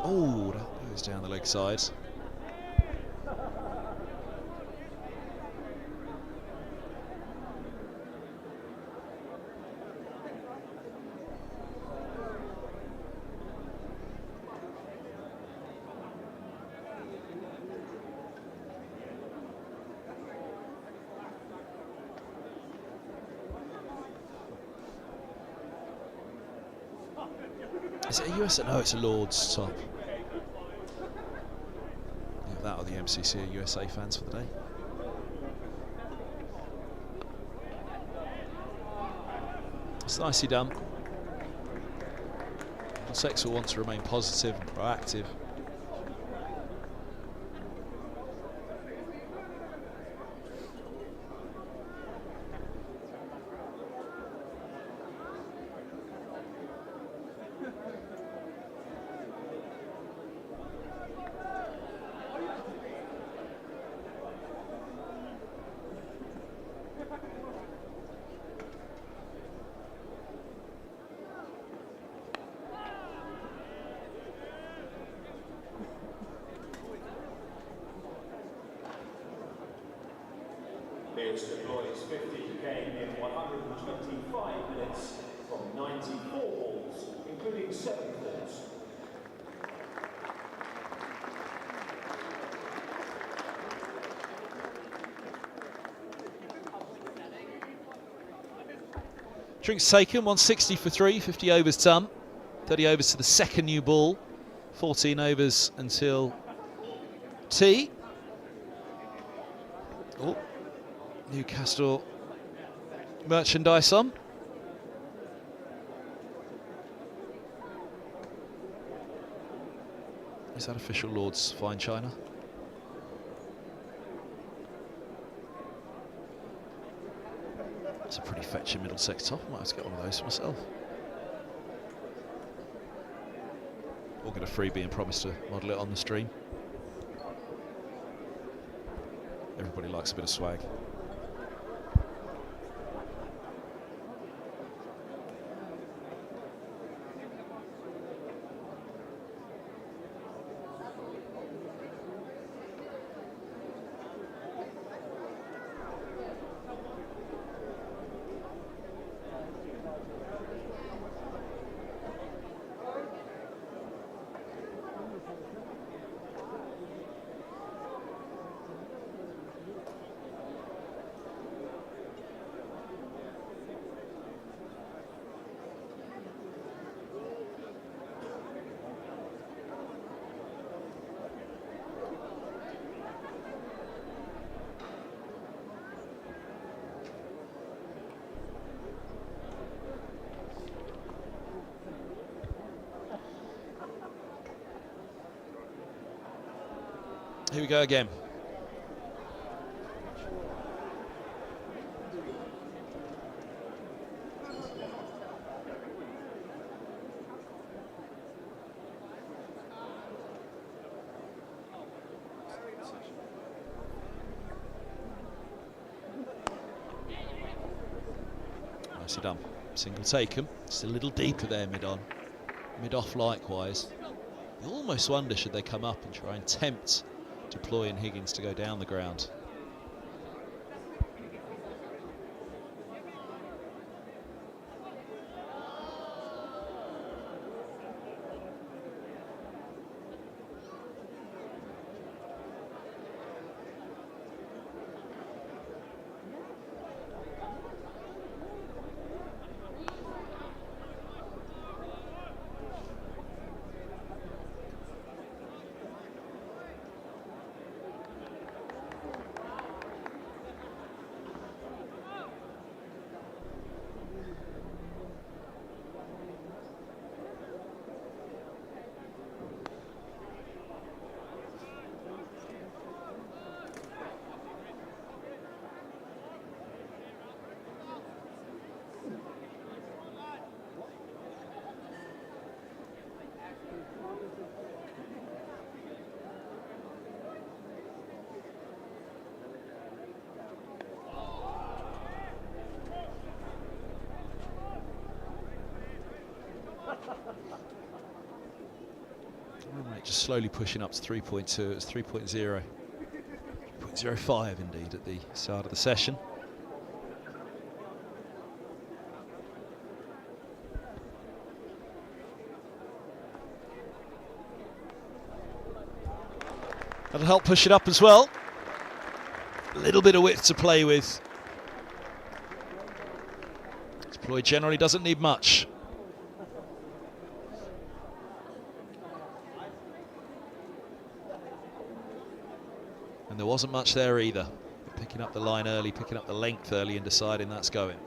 Oh, that goes down the leg side. Is it a US? No, it's a Lord's top. Yeah, that or the MCC are USA fans for the day. It's nicely done. Middlesex will want to remain positive and proactive. Plooy's 50 came in 125 minutes from 94 balls, including 7 balls. Drinks taken, 160 for 3, 50 overs done. 30 overs to the second new ball. 14 overs until tea. Oh, Newcastle merchandise on. Is that official Lord's fine china? It's a pretty fetching Middlesex top. I might have to get one of those for myself. We'll get a freebie and promise to model it on the stream. Everybody likes a bit of swag. Here we go again. Nicely done. Single taken. Just a little deeper there mid-on. Mid-off likewise. You almost wonder should they come up and try and tempt Plooy and Higgins to go down the ground. Just slowly pushing up to 3.2. It's 3.0. 3.05 indeed at the start of the session. That'll help push it up as well. A little bit of width to play with. Plooy generally doesn't need much. And there wasn't much there either. Picking up the line early, picking up the length early and deciding that's going.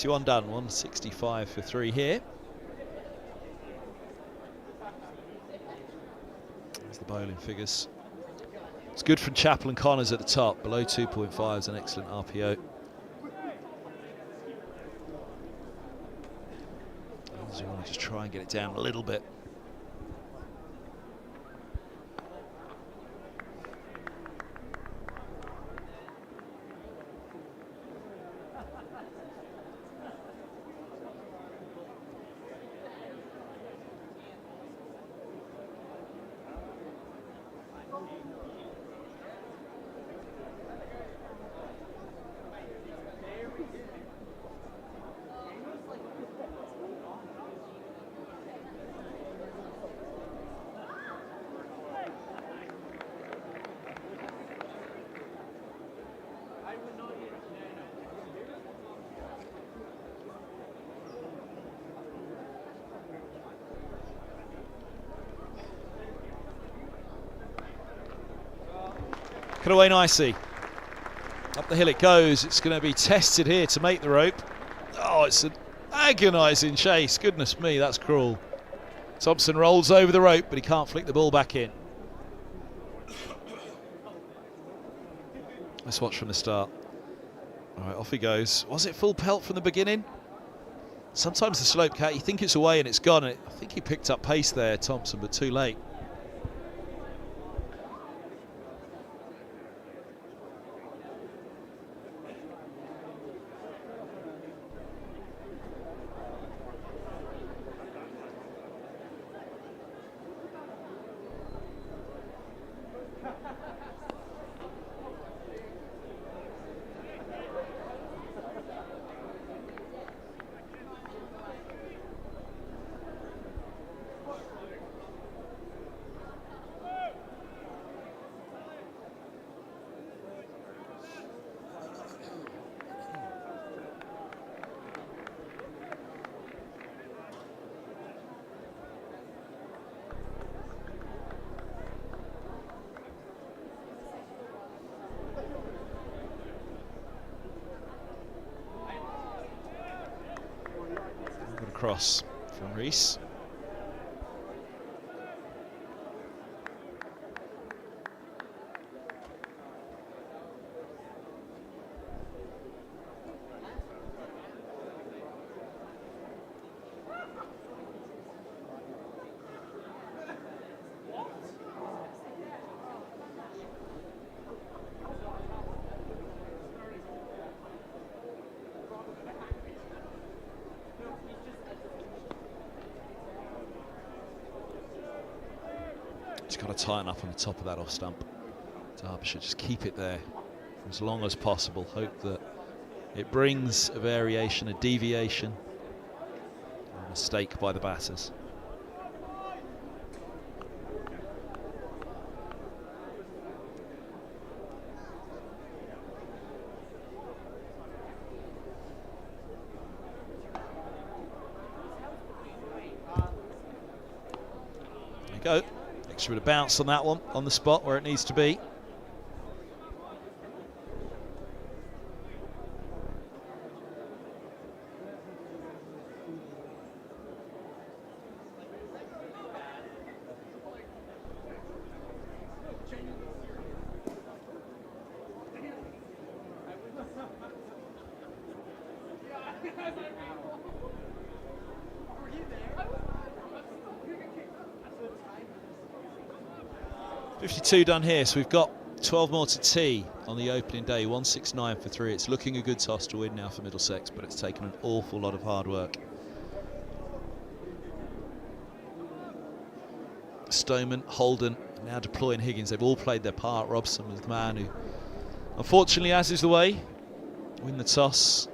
One done, 165 for 3 here. There's the bowling figures. It's good from Chappell and Connors at the top. Below 2.5 is an excellent RPO. You want to just try and get it down a little bit. Cut away nicely. Up the hill it goes. It's going to be tested here to make the rope. Oh, it's an agonising chase. Goodness me, that's cruel. Thompson rolls over the rope, but he can't flick the ball back in. Let's watch from the start. All right, off he goes. Was it full pelt from the beginning? Sometimes the slope cat, you think it's away and it's gone. I think he picked up pace there, Thompson, but too late. Cross from Rees. Just got to tighten up on the top of that off stump. Derbyshire just keep it there for as long as possible. Hope that it brings a variation, a deviation, a mistake by the batters. There you go. Extra bit of bounce on that one, on the spot where it needs to be. .52 done here, so we've got 12 more to tee on the opening day. 169 for 3. It's looking a good toss to win now for Middlesex, but it's taken an awful lot of hard work. Stoneman, Holden, now Plooy and Higgins, they've all played their part. Robson was the man who, unfortunately, as is the way, win the toss.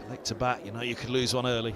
Elect to bat, you know you could lose one early.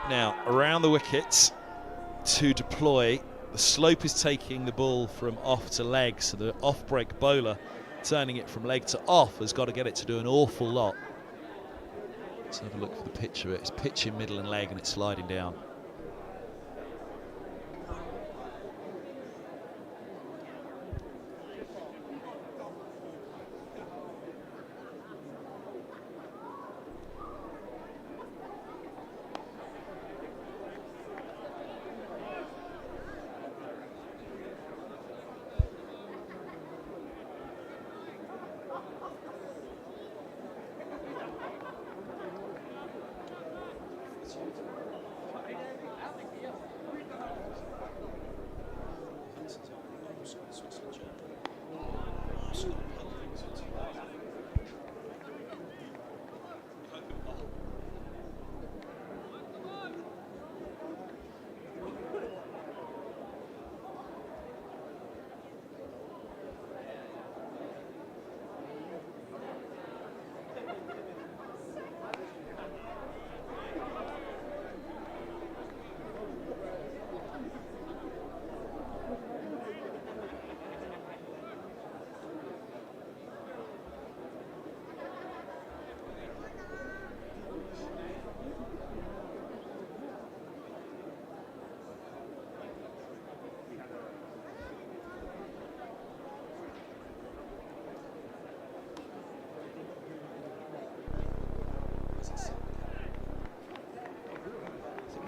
Now, around the wickets to deploy. The slope is taking the ball from off to leg, so the off-break bowler turning it from leg to off has got to get it to do an awful lot. Let's have a look for the pitch of it. It's pitching middle and leg and it's sliding down.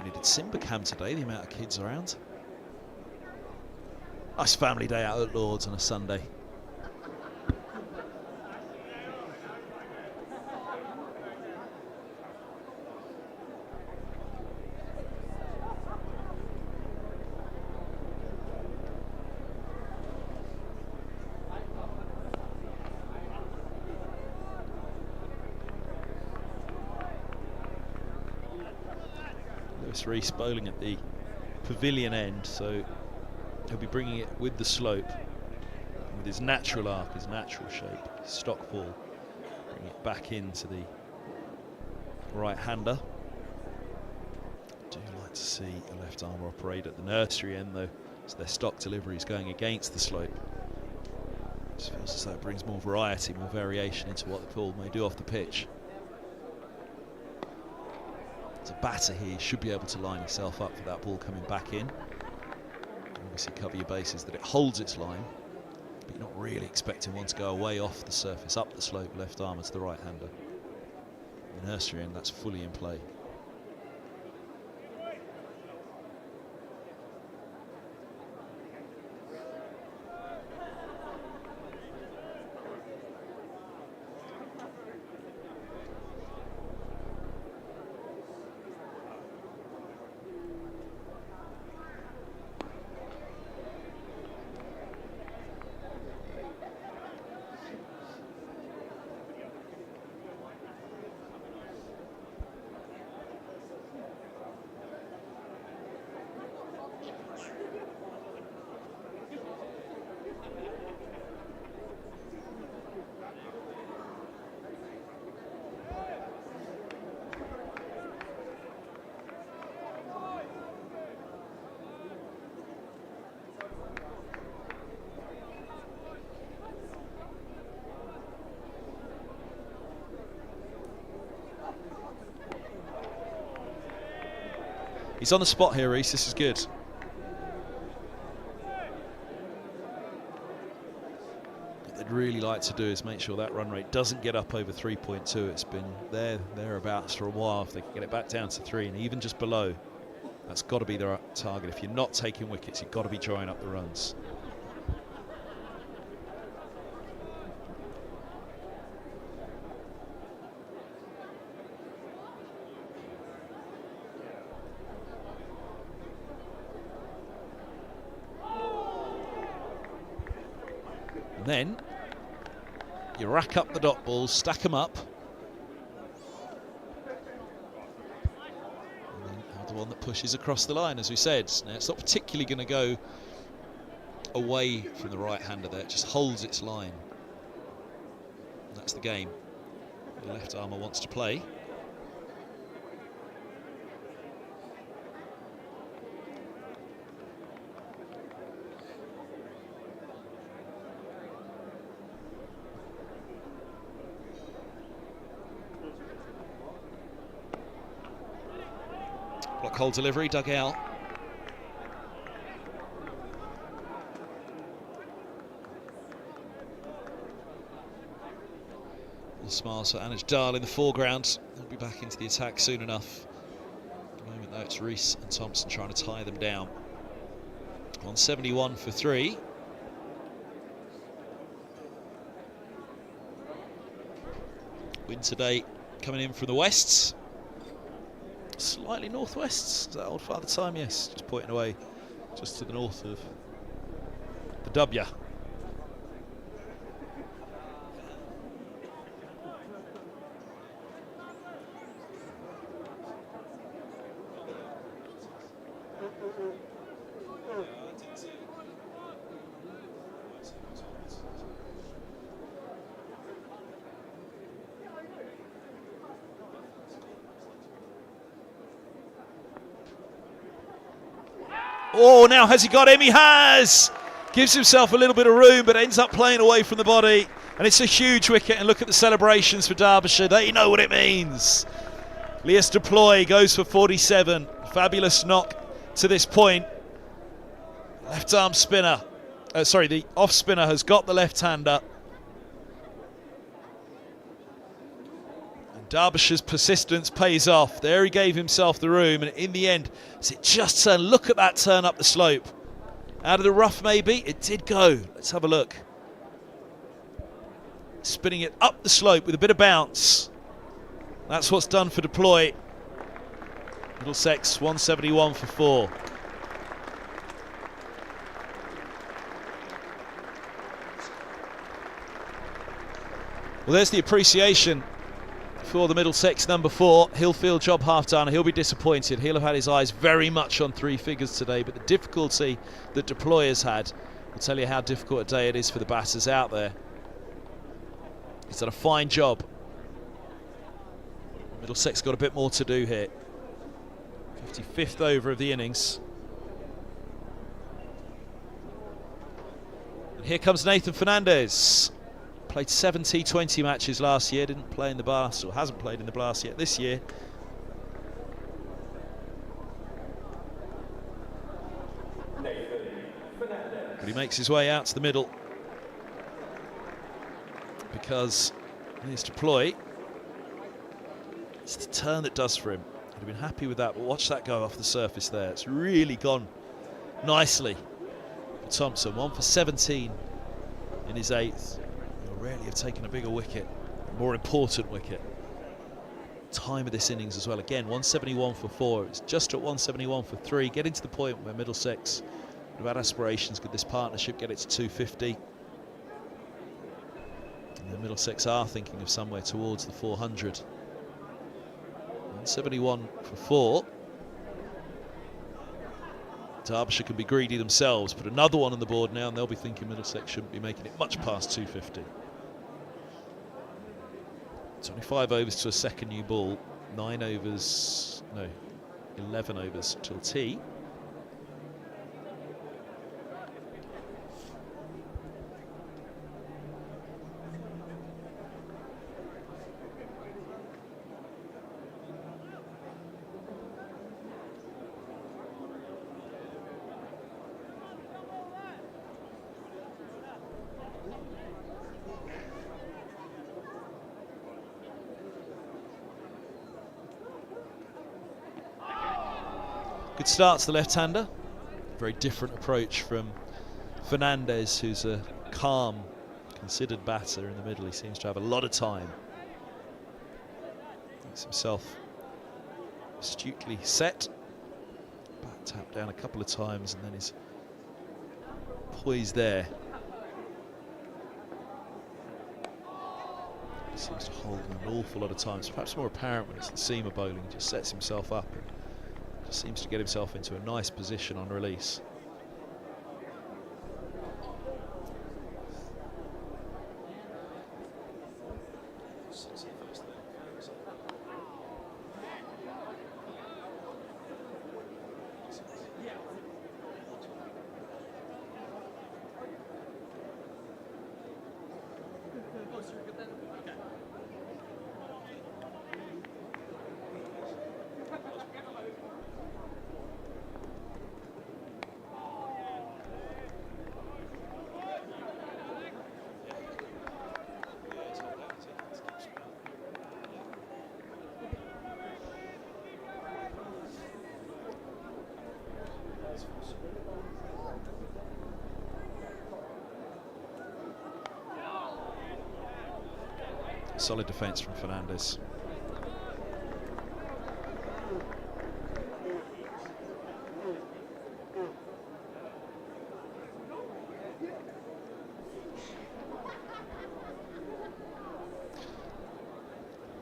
We needed Simba Cam today, the amount of kids around. Nice family day out at Lord's on a Sunday. Reese bowling at the pavilion end, so he'll be bringing it with the slope, with his natural arc, his natural shape, his stock ball, bring it back into the right-hander. I do like to see a left armer operate at the nursery end though, so their stock delivery is going against the slope. Just feels as though it brings more variety, more variation into what the ball may do off the pitch. As a batter here, you should be able to line yourself up for that ball coming back in. Obviously cover your bases that it holds its line, but you're not really expecting one to go away off the surface, up the slope, left armour to the right-hander. The nursery end, that's fully in play. He's on the spot here, Reese. This is good. What they'd really like to do is make sure that run rate doesn't get up over 3.2. It's been thereabouts for a while. If they can get it back down to 3 and even just below, that's got to be their target. If you're not taking wickets, you've got to be drawing up the runs. And then you rack up the dot balls, stack them up. And then have the one that pushes across the line, as we said. Now, it's not particularly going to go away from the right-hander there. It just holds its line. And that's the game the left armour wants to play. Block hole delivery, dug out. All smiles for Anuj Dal in the foreground. They'll be back into the attack soon enough. At the moment though, it's Reese and Thompson trying to tie them down. On 71 for 3. Wind today coming in from the wests. Slightly northwests. Is that old Father Time? Yes, just pointing away just to the north of the W. Oh, now has he got him? He has! Gives himself a little bit of room, but ends up playing away from the body. And it's a huge wicket, and look at the celebrations for Derbyshire. They know what it means. Plooy goes for 47. Fabulous knock to this point. Left arm spinner. The off spinner has got the left hander. And Derbyshire's persistence pays off. There he gave himself the room, and in the end, as it just turned, look at that turn up the slope. Out of the rough maybe, it did go. Let's have a look. Spinning it up the slope with a bit of bounce. That's what's done for Plooy. Middlesex 171 for 4. Well, there's the appreciation for the Middlesex number 4. He'll feel job half done. He'll be disappointed. He'll have had his eyes very much on 3 figures today, but the difficulty that Plooy has had will tell you how difficult a day it is for the batters out there. He's done a fine job. Middlesex got a bit more to do here. 55th over of the innings. And here comes Nathan Fernandez. Played 7 T20 matches last year, didn't play in the Blast, or hasn't played in the Blast yet this year. But he makes his way out to the middle, because here's to Plooy. It's the turn that does for him. He'd have been happy with that, but watch that go off the surface there. It's really gone nicely for Thompson. 1 for 17 in his 8th. He'll rarely have taken a bigger wicket, a more important wicket. Time of this innings as well. Again, 171 for 4. It's just at 171 for 3. Getting to the point where Middlesex would have had aspirations. Could this partnership get it to 250? And the Middlesex are thinking of somewhere towards the 400. 171 for 4. Derbyshire can be greedy themselves. Put another one on the board now, and they'll be thinking Middlesex shouldn't be making it much past 250. 25 overs to a second new ball. 11 overs till tea. Good start to the left-hander. Very different approach from Fernandez, who's a calm, considered batter in the middle. He seems to have a lot of time. Makes himself astutely set. Bat tapped down a couple of times, and then he's poised there. He seems to hold an awful lot of times. Perhaps more apparent when it's the seamer bowling. He just sets himself up. Seems to get himself into a nice position on release. Solid defence from Fernandez.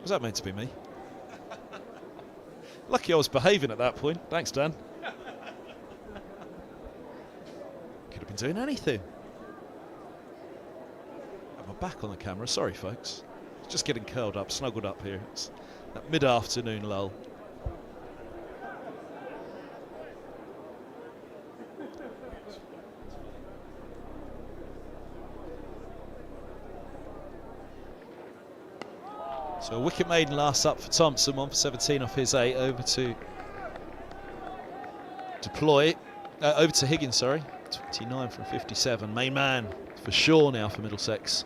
Was that meant to be me? Lucky I was behaving at that point. Thanks, Dan. Could have been doing anything. Have my back on the camera. Sorry, folks. Just getting curled up, snuggled up here. It's that mid-afternoon lull. So a wicket maiden last up for Thompson, 1 for 17 off his 8. Over to Plooy, over to Higgins, sorry. 29 from 57. Main man for sure now for Middlesex.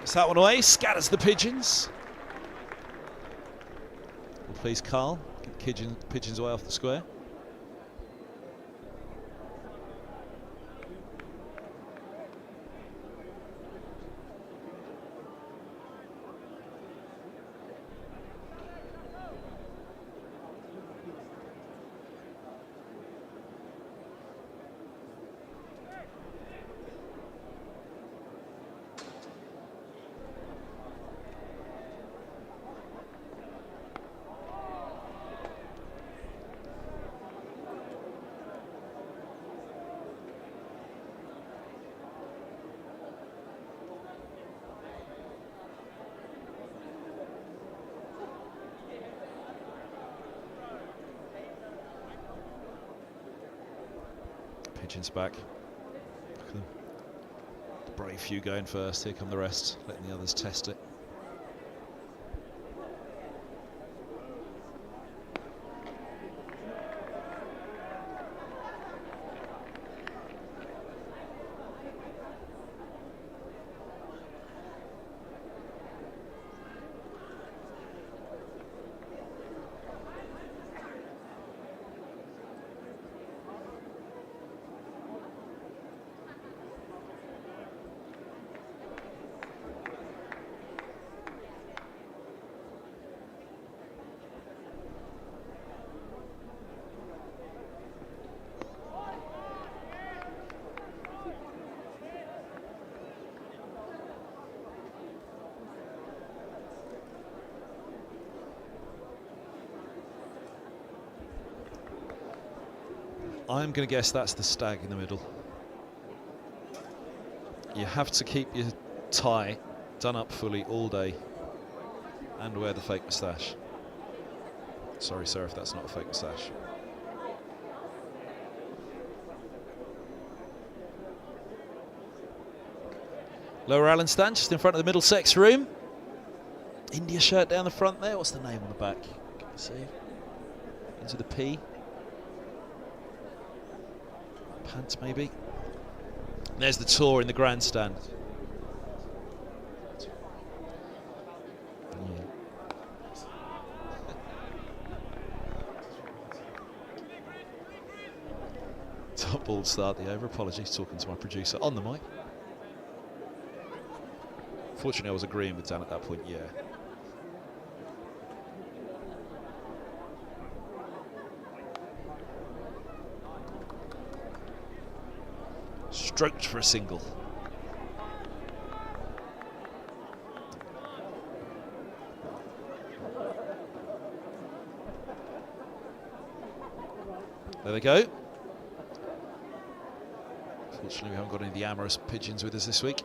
It's that one away, scatters the pigeons. Well, please, Carl, get the pigeons away off the square. Pigeons back. The brave few going first. Here come the rest, letting the others test it. I'm going to guess that's the stag in the middle. You have to keep your tie done up fully all day and wear the fake moustache. Sorry, sir, if that's not a fake moustache. Lower Allen stand just in front of the Middlesex room. India shirt down the front there. What's the name on the back? Can you see? Into the P. Pants maybe. There's the tour in the grandstand. Top ball to start the over. Apologies, talking to my producer on the mic. Fortunately, I was agreeing with Dan at that point, yeah. Stroked for a single. There they go. Fortunately, we haven't got any of the amorous pigeons with us this week.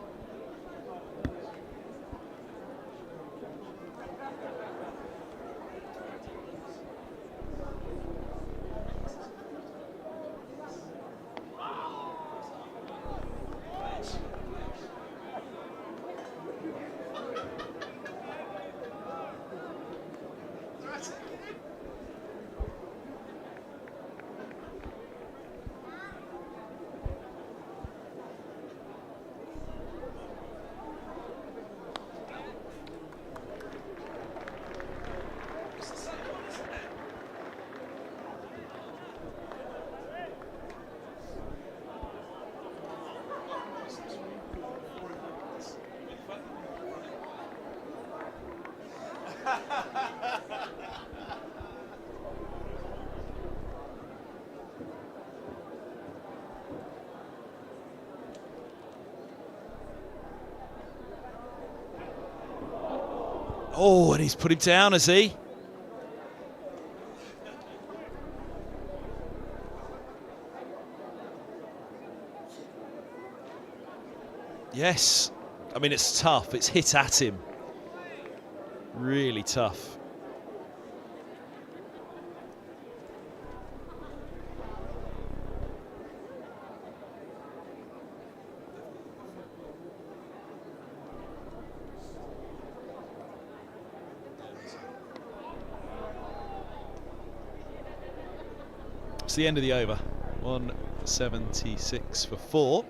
Oh, and he's put him down, has he? Yes. I mean, it's tough. It's hit at him. Really tough. It's the end of the over. 176 for 4.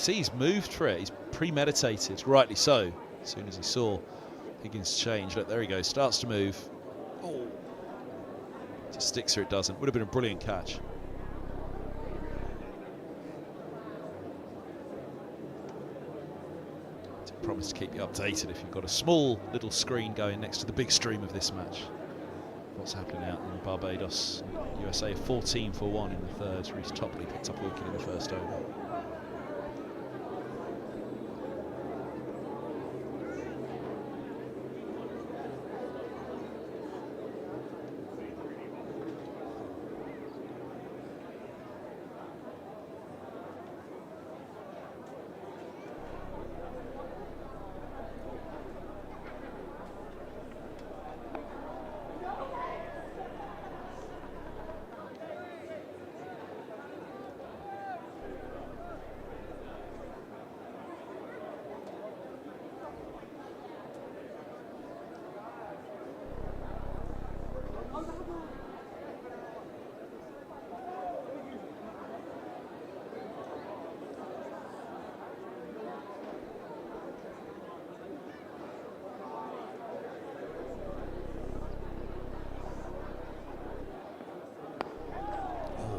see he's moved for it. He's premeditated, rightly so. As soon as he saw Higgins change, look, there he goes, starts to move. Oh, it sticks or it doesn't. Would have been a brilliant catch. I promise to keep you updated if you've got a small little screen going next to the big stream of this match. What's happening out in Barbados? USA 14 for 1 in the third. Reece Topley picked up a wicket in the first over.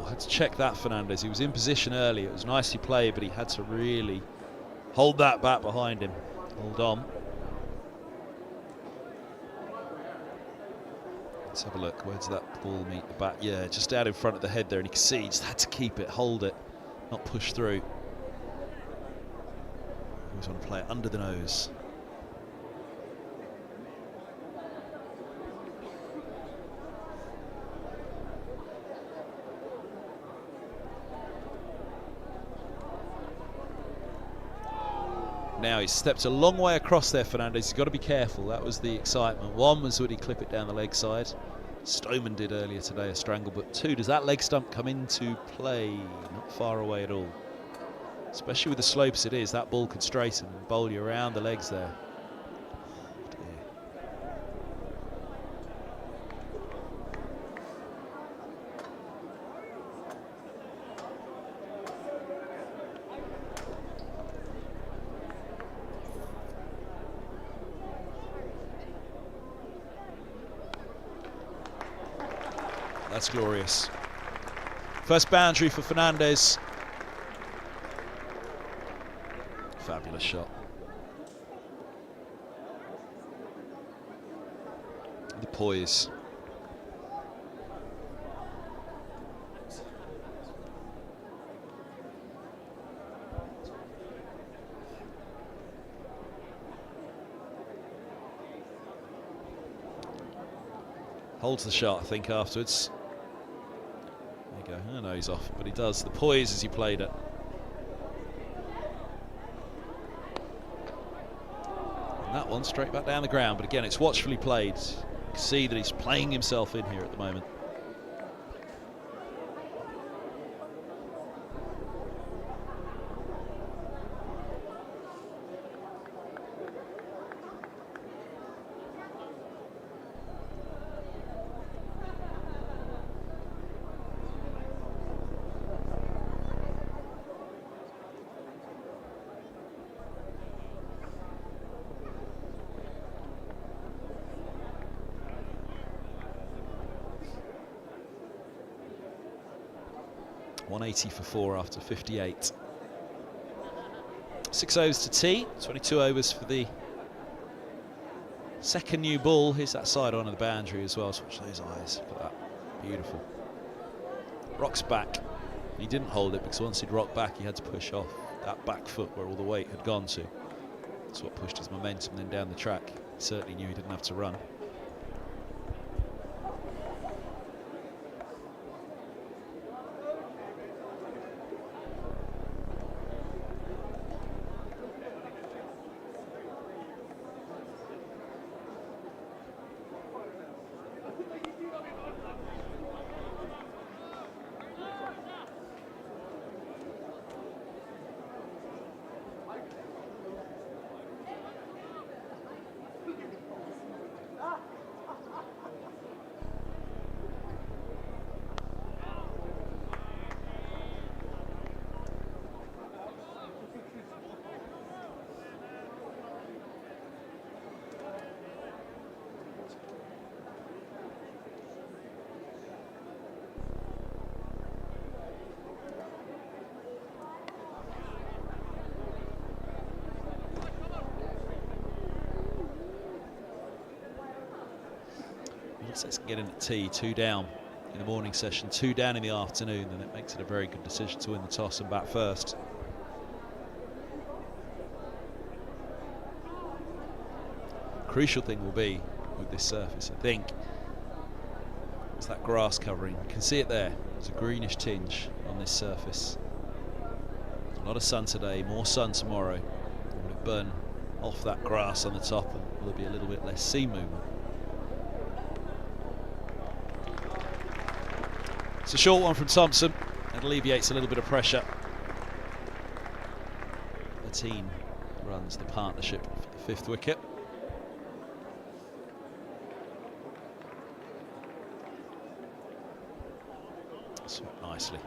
Had to check that, Fernandez. He was in position early. It was nicely played, but he had to really hold that bat behind him. Hold on. Let's have a look. Where does that ball meet the bat? Yeah, just out in front of the head there, and you can see he just had to keep it, hold it, not push through. Always want to play it under the nose. Now he's stepped a long way across there, Fernandez. He's got to be careful. That was the excitement. One was, would he clip it down the leg side? Stoneman did earlier today, a strangle. But two, does that leg stump come into play? Not far away at all. Especially with the slopes it is, that ball could straighten and bowl you around the legs there. That's glorious. First boundary for Fernandez. Fabulous shot. The poise. Holds the shot, I think, afterwards. There you go. Oh, no, he's off, but he does. The poise as he played it. And that one straight back down the ground, but again, it's watchfully played. You can see that he's playing himself in here at the moment. .180 for 4 after 58. 6 overs to tea, 22 overs for the second new ball. Here's that side on of the boundary as well. So watch those eyes for that. Beautiful. Rocks back. He didn't hold it because once he'd rocked back, he had to push off that back foot where all the weight had gone to. That's what pushed his momentum then down the track. He certainly knew he didn't have to run. Middlesex can get in at tea, 2 down in the morning session, 2 down in the afternoon, and it makes it a very good decision to win the toss and bat first. Crucial thing will be with this surface, I think, it's that grass covering. You can see it there. There's a greenish tinge on this surface. A lot of sun today, more sun tomorrow. Will it burn off that grass on the top, and will there be a little bit less sea movement? It's a short one from Thompson. It alleviates a little bit of pressure. 13 runs the partnership for the 5th wicket. Swept nicely.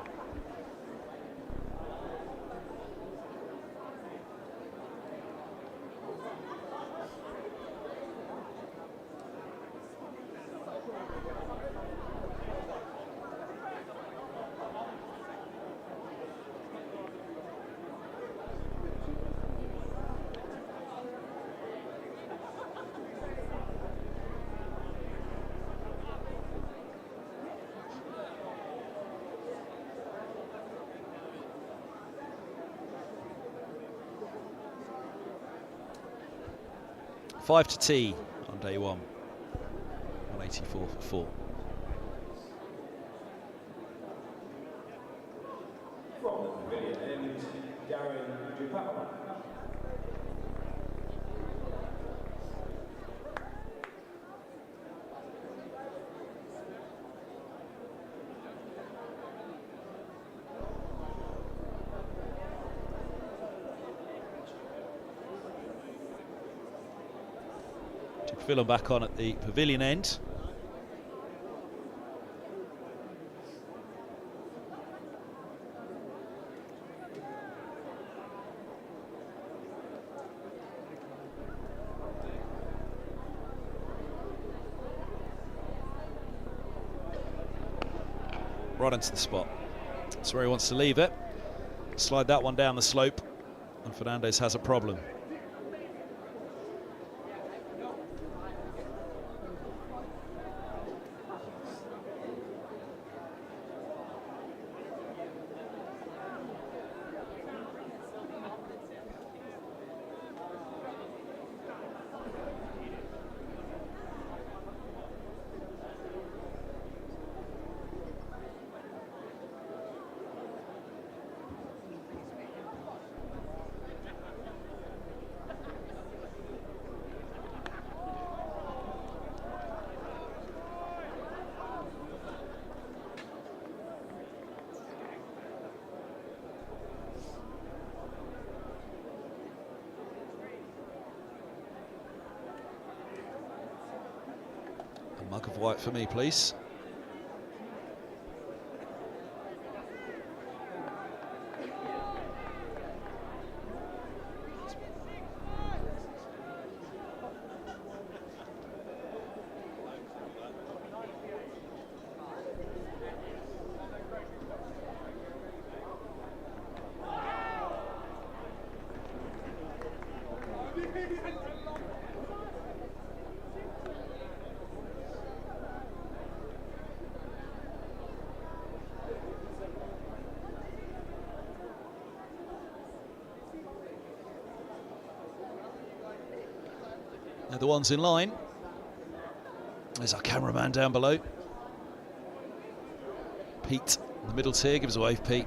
Five to tea on day one. 184 for 4. From the pavilion end, Darren Dupapa. Fillon back on at the pavilion end. Right into the spot. That's where he wants to leave it. Slide that one down the slope, and Fernandez has a problem. Mug of white for me, please. They're the ones in line. There's our cameraman down below. Pete in the middle tier. Give us a wave, Pete.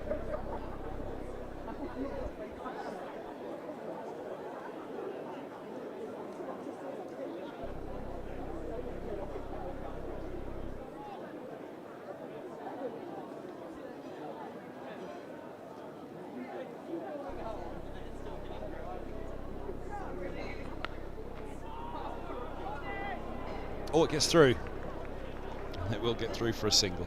Oh, it gets through. It will get through for a single.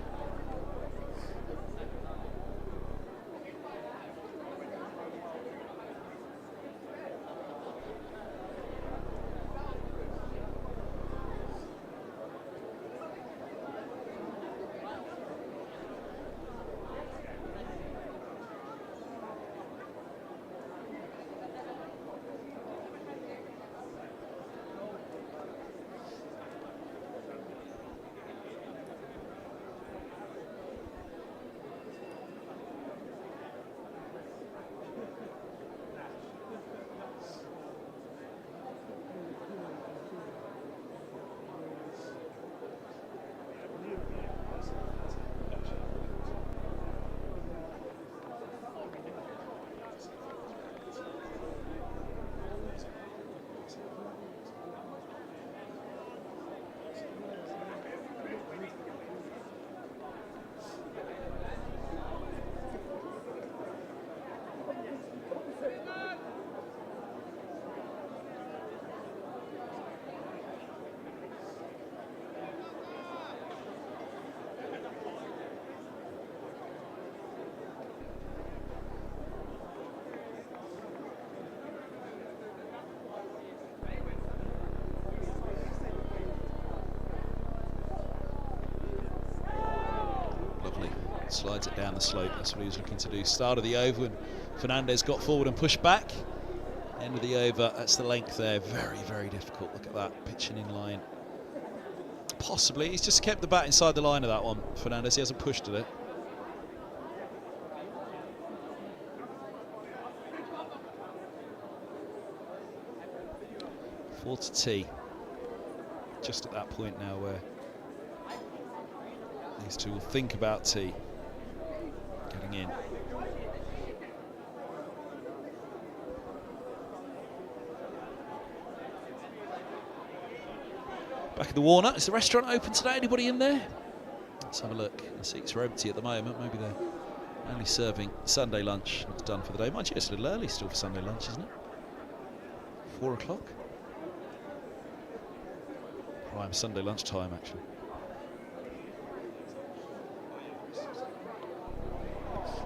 Slides it down the slope. That's what he was looking to do. Start of the over when Fernandez got forward and pushed back. End of the over. That's the length there. Very, very difficult. Look at that. Pitching in line. Possibly. He's just kept the bat inside the line of that one, Fernandez. He hasn't pushed at it. Four to tee. Just at that point now where these two will think about tee. Getting in. Back at the Warner. Is the restaurant open today? Anybody in there? Let's have a look. The seats are empty at the moment. Maybe they're only serving Sunday lunch. It's done for the day. Mind you, it's a little early still for Sunday lunch, isn't it? 4 o'clock. Prime Sunday lunch time, actually.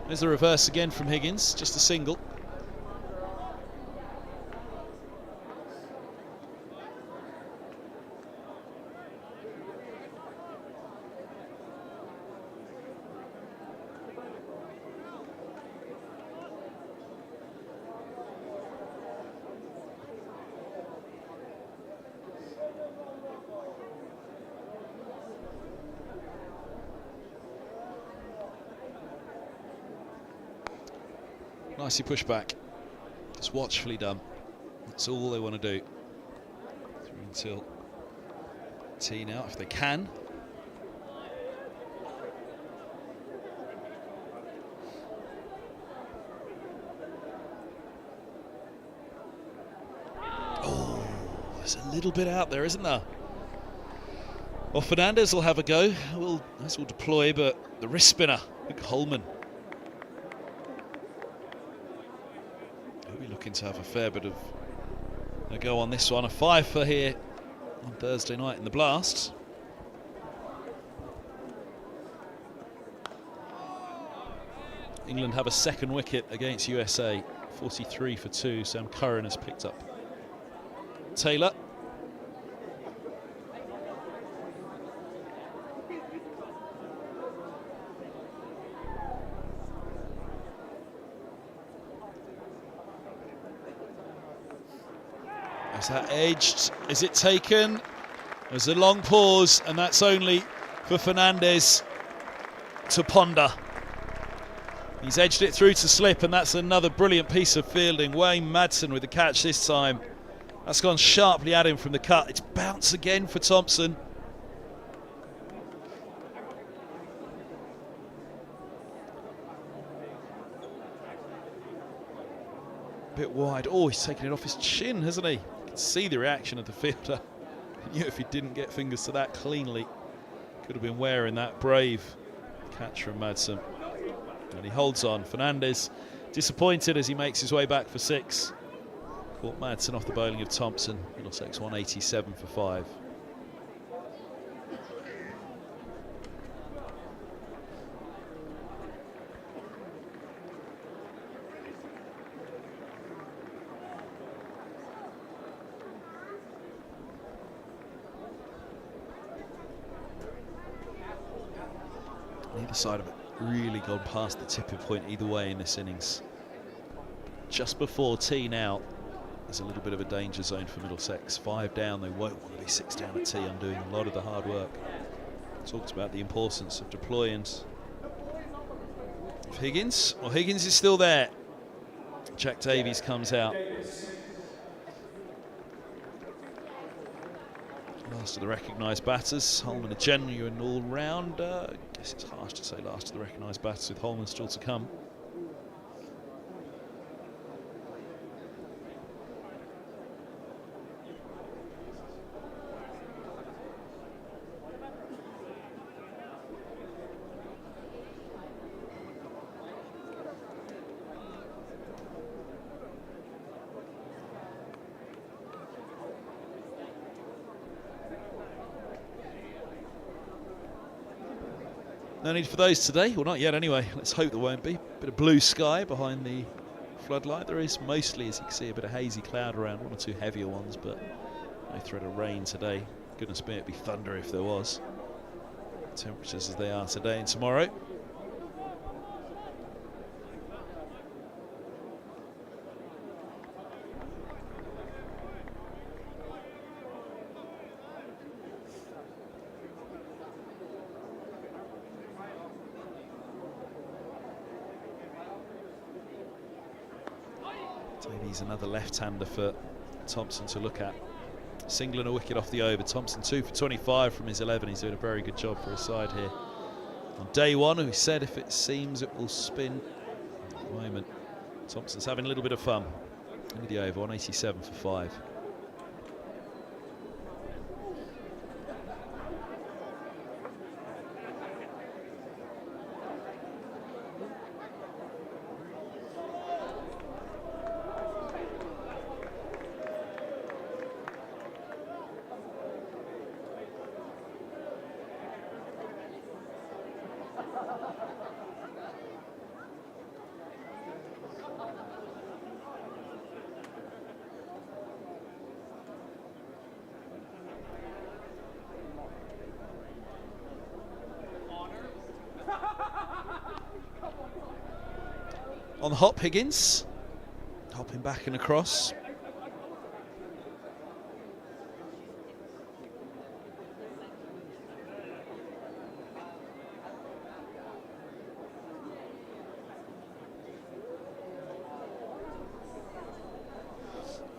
There's the reverse again from Higgins. Just a single. Nicely pushed back. Just watchfully done. That's all they want to do. Through until tee now, if they can. Oh, there's a little bit out there, isn't there? Well, Fernandez will have a go. This will deploy, but the wrist spinner, Luke Holman. Looking to have a fair bit of a go on this one. A 5 for here on Thursday night in the Blast. England have a second wicket against USA. 43 for 2. Sam Curran has picked up Taylor. Is that edged? Is it taken? There's a long pause, and that's only for Fernandez to ponder. He's edged it through to slip, and that's another brilliant piece of fielding. Wayne Madsen with the catch this time. That's gone sharply at him from the cut. It's bounce again for Thompson. Bit wide. Oh, he's taken it off his chin, hasn't he? You can see the reaction of the fielder. He knew if he didn't get fingers to that cleanly, could have been wearing that brave catch from Madsen. And he holds on. Fernandez disappointed as he makes his way back for 6. Caught Madsen off the bowling of Thompson. Middlesex 187 for 5. Either side of it really gone past the tipping point either way in this innings. Just before tee now, there's a little bit of a danger zone for Middlesex. 5 down, they won't want to be 6 down at tee. I'm doing a lot of the hard work. Talked about the importance of deploying of Higgins. Well, Higgins is still there. Jack Davies comes out. Last of the recognised batters. Holman a genuine all-round. I guess it's harsh to say last of the recognised batters with Holman still to come. No need for those today. Well, not yet anyway. Let's hope there won't be. Bit of blue sky behind the floodlight. There is mostly, as you can see, a bit of hazy cloud around. 1 or 2 heavier ones, but no threat of rain today. Goodness me, it'd be thunder if there was. Temperatures as they are today and tomorrow. Maybe he's another left-hander for Thompson to look at. Single and a wicket off the over. Thompson 2 for 25 from his 11. He's doing a very good job for his side here. On day one, who said if it seems it will spin. At the moment, Thompson's having a little bit of fun with the over. 187 for 5. On the hop, Higgins. Hopping back and across.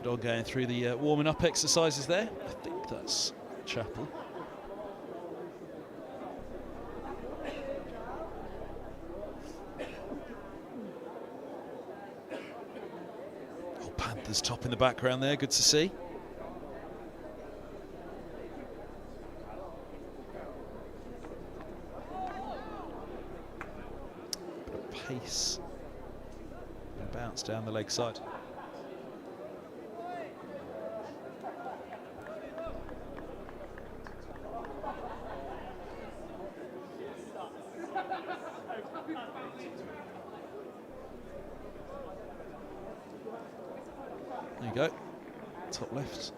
Good on going through the warming up exercises there. I think that's Chapel. Panthers top in the background there, good to see. Bit of pace and bounce down the leg side. There you go, top left,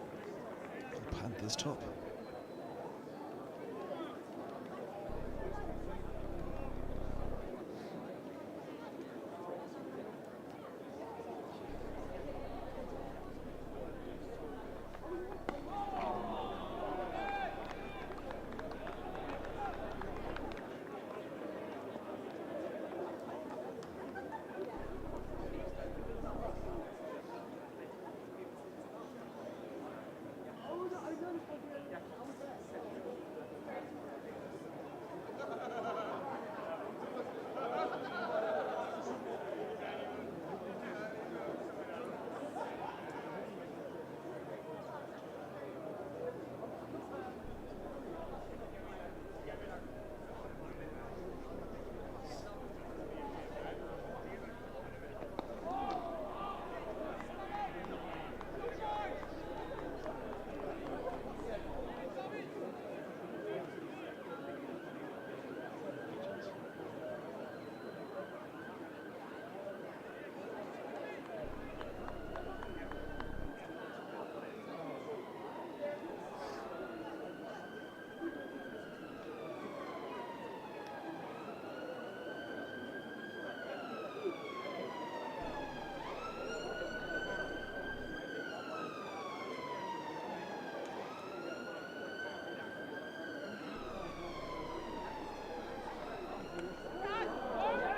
Panthers top.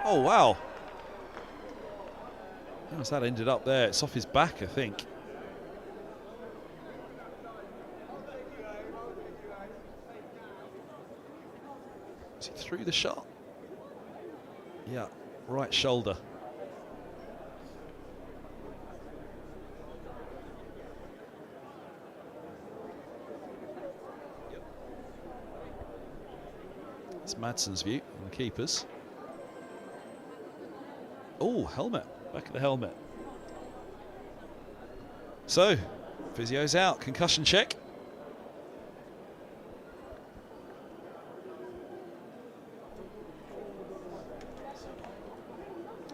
Oh, wow. How's that ended up there? It's off his back, I think. Is he through the shot? Yeah, right shoulder. It's Madsen's view on the keepers. Oh, helmet, back of the helmet. So, physio's out, concussion check.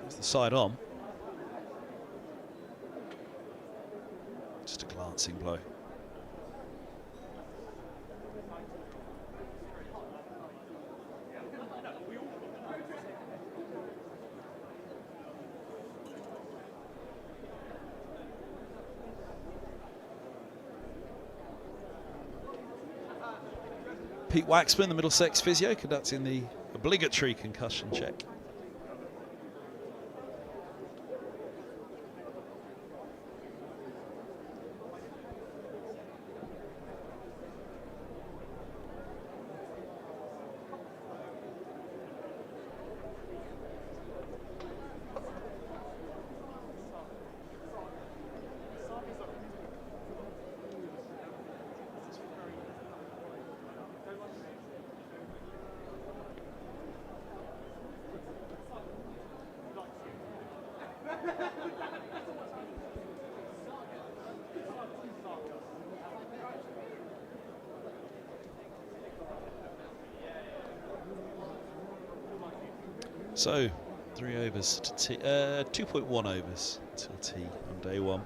There's the side on. Just a glancing blow. Pete Waxman, the Middlesex physio, conducting the obligatory concussion check. So, 3 overs to tea, 2.1 overs till tea on day 1.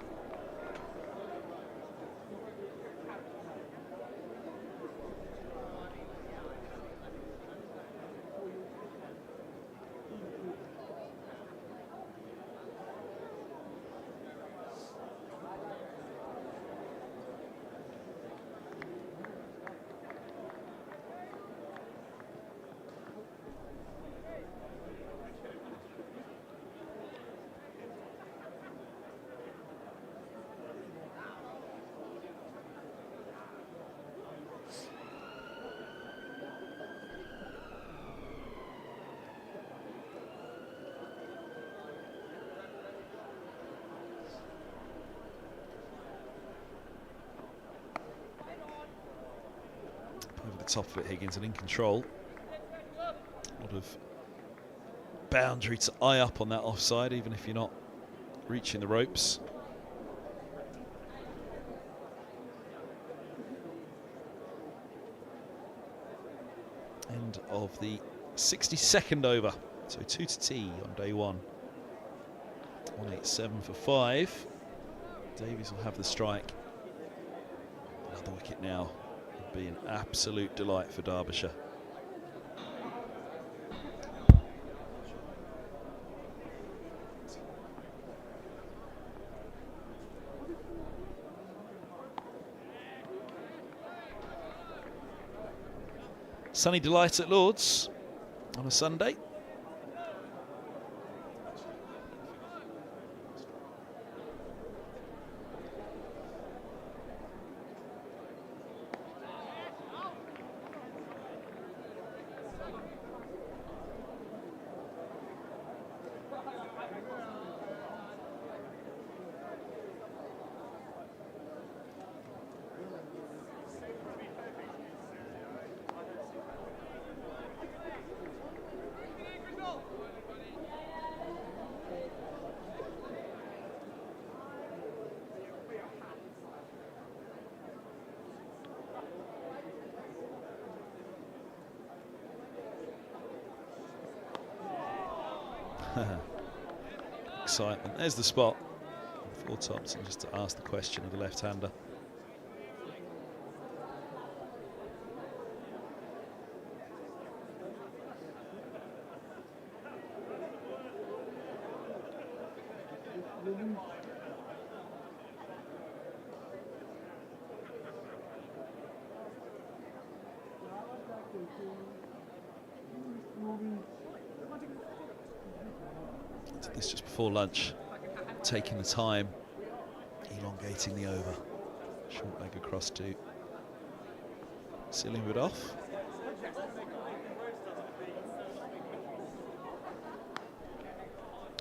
Over the top of it, Higgins, and in control. A lot of boundary to eye up on that offside, even if you're not reaching the ropes. End of the 62nd over. So 2 to tea on day 1. 187 for 5. Davies will have the strike. Another wicket now. It'd be an absolute delight for Derbyshire. Sunny delight at Lord's on a Sunday. Excitement. There's the spot for Thompson, just to ask the question of the left-hander. This just before lunch, taking the time, elongating the over. Short leg across to sealing it off.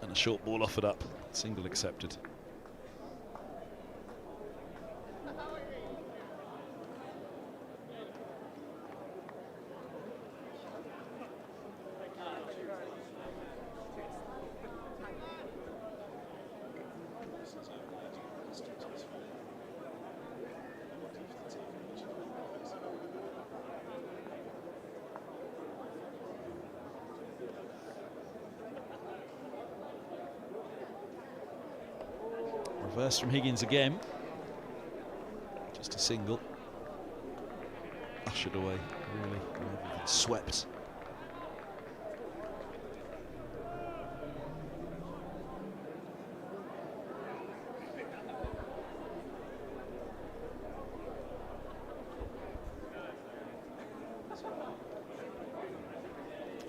And a short ball offered up, single accepted. Reverse from Higgins again. Just a single. Ushered away, really. Swept.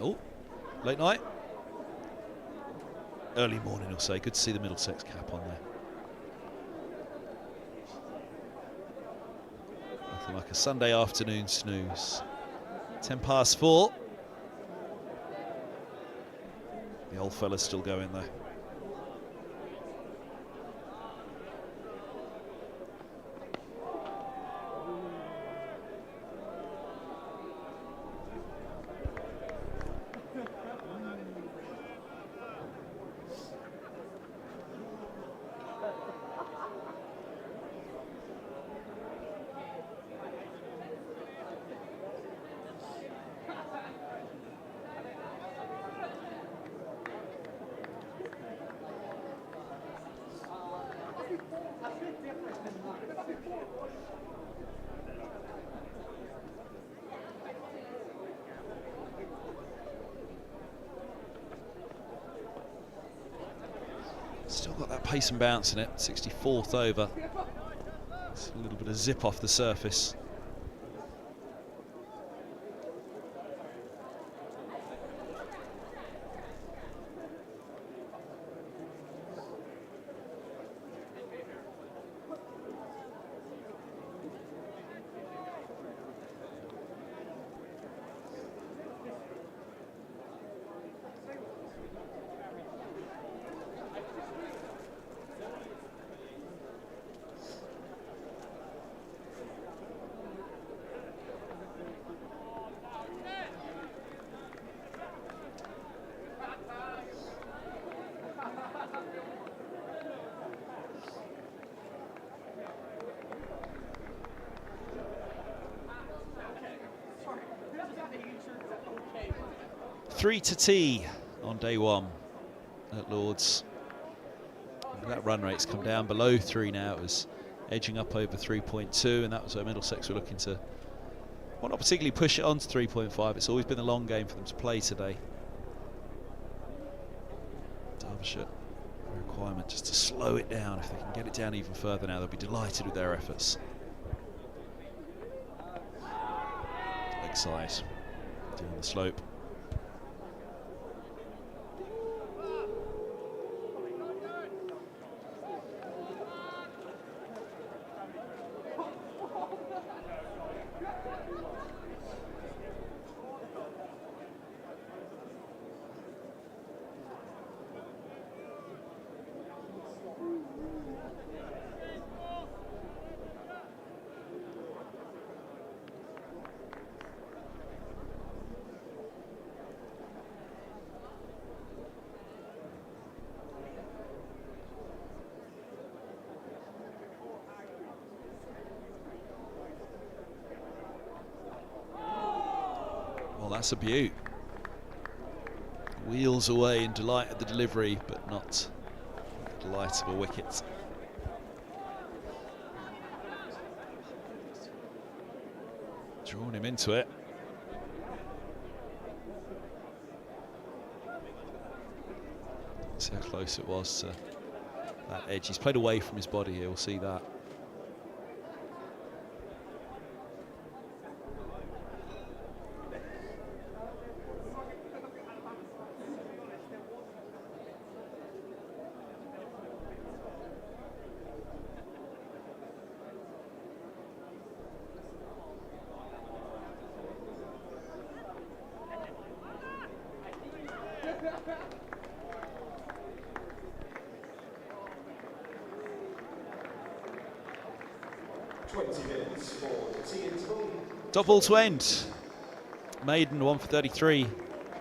Oh, late night. Early morning, I'll say. Good to see the Middlesex cap on there. Nothing like a Sunday afternoon snooze. 10 past 4. The old fella's still going though. Still got that pace and bounce in it. 64th over. It's a little bit of zip off the surface. Three to tee on day one at Lord's. That run rate's come down below 3 now. It was edging up over 3.2, and that was where Middlesex were looking to, well, not particularly push it on to 3.5. It's always been a long game for them to play today. Derbyshire, a requirement just to slow it down. If they can get it down even further now, they'll be delighted with their efforts. Leg side, down the slope. Well, that's a beaut. Wheels away in delight at the delivery, but not the delight of a wicket. Drawing him into it. See how close it was to that edge. He's played away from his body here, we'll see that. Double to end. Maiden 1 for 33.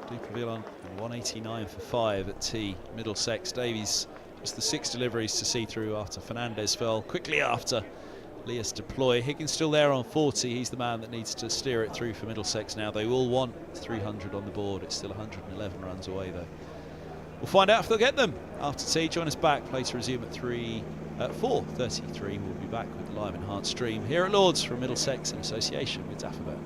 Duperville on 189 for 5 at tee. Middlesex. Davies just the 6 deliveries to see through after Fernandez fell quickly after Leas to Plooy. Higgins still there on 40. He's the man that needs to steer it through for Middlesex now. They will want 300 on the board. It's still 111 runs away though. We'll find out if they'll get them after tea. Join us back. Play to resume at 4:33. We'll be back with the live enhanced stream here at Lord's from Middlesex in association with Dafferbet.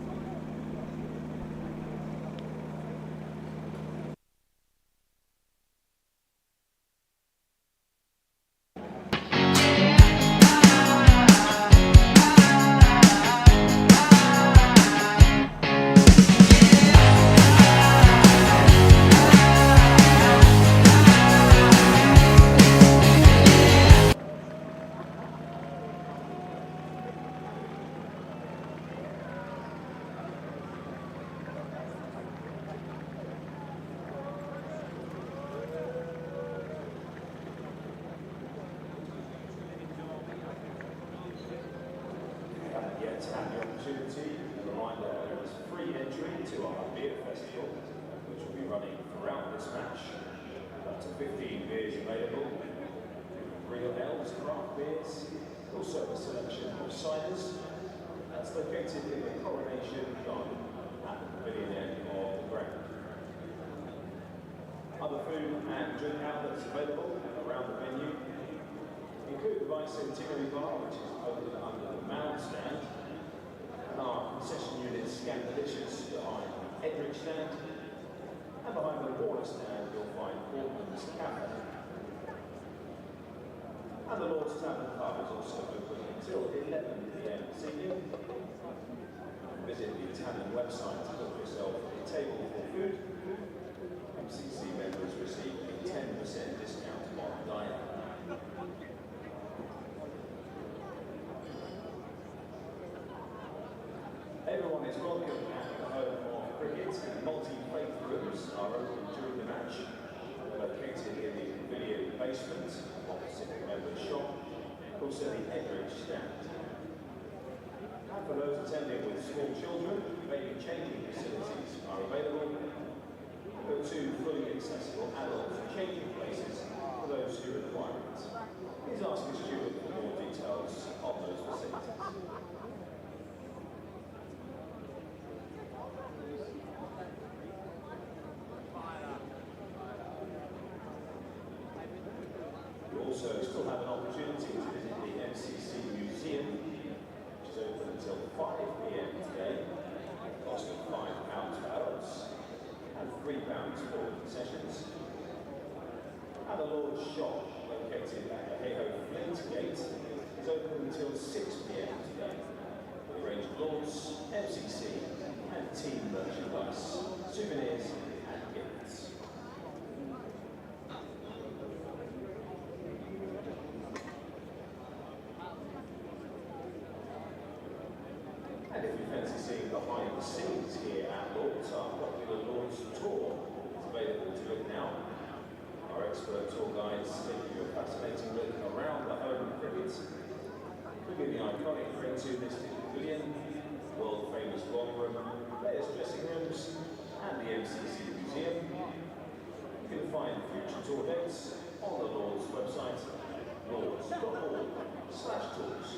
Other food and drink outlets available around the venue include the Bicentenary Bar, which is open under the Mound stand. And our concession unit Scandalicious behind Edric stand. And behind the water stand you'll find Portland's Cafe. And the Lord's Tavern Pub is also open until 11 PM this evening. Visit the Italian website to book yourself a table for food. MCC members receive a 10% discount on dining. Everyone is welcome at the home of cricket. Multi-faith rooms are open during the match. They're located in the video basement, opposite the members' shop, also the Edridge stand. And for those attending with small children, baby changing facilities are available. There are 2 fully accessible adult changing places for those who require it. Please ask the steward for more details on those facilities. You also still have an opportunity to visit the MCC Museum, which is open until 5 PM today, costing £5 for adults and £3 for concessions. And the Lord's Shop, located at the Hayhoe Flint Gate, is open until 6 PM today. With a range of Lords, MCC and team merchandise, souvenirs and gifts. And if you fancy seeing behind the scenes here at Lord's, our popular Lord's Tour is available to look now. Our expert tour guides take you a fascinating look around the home of cricket, including the iconic Grade 2 listed pavilion, world famous locker room, players' dressing rooms, and the MCC Museum. You can find future tour dates on the Lord's website, lords.org/tours.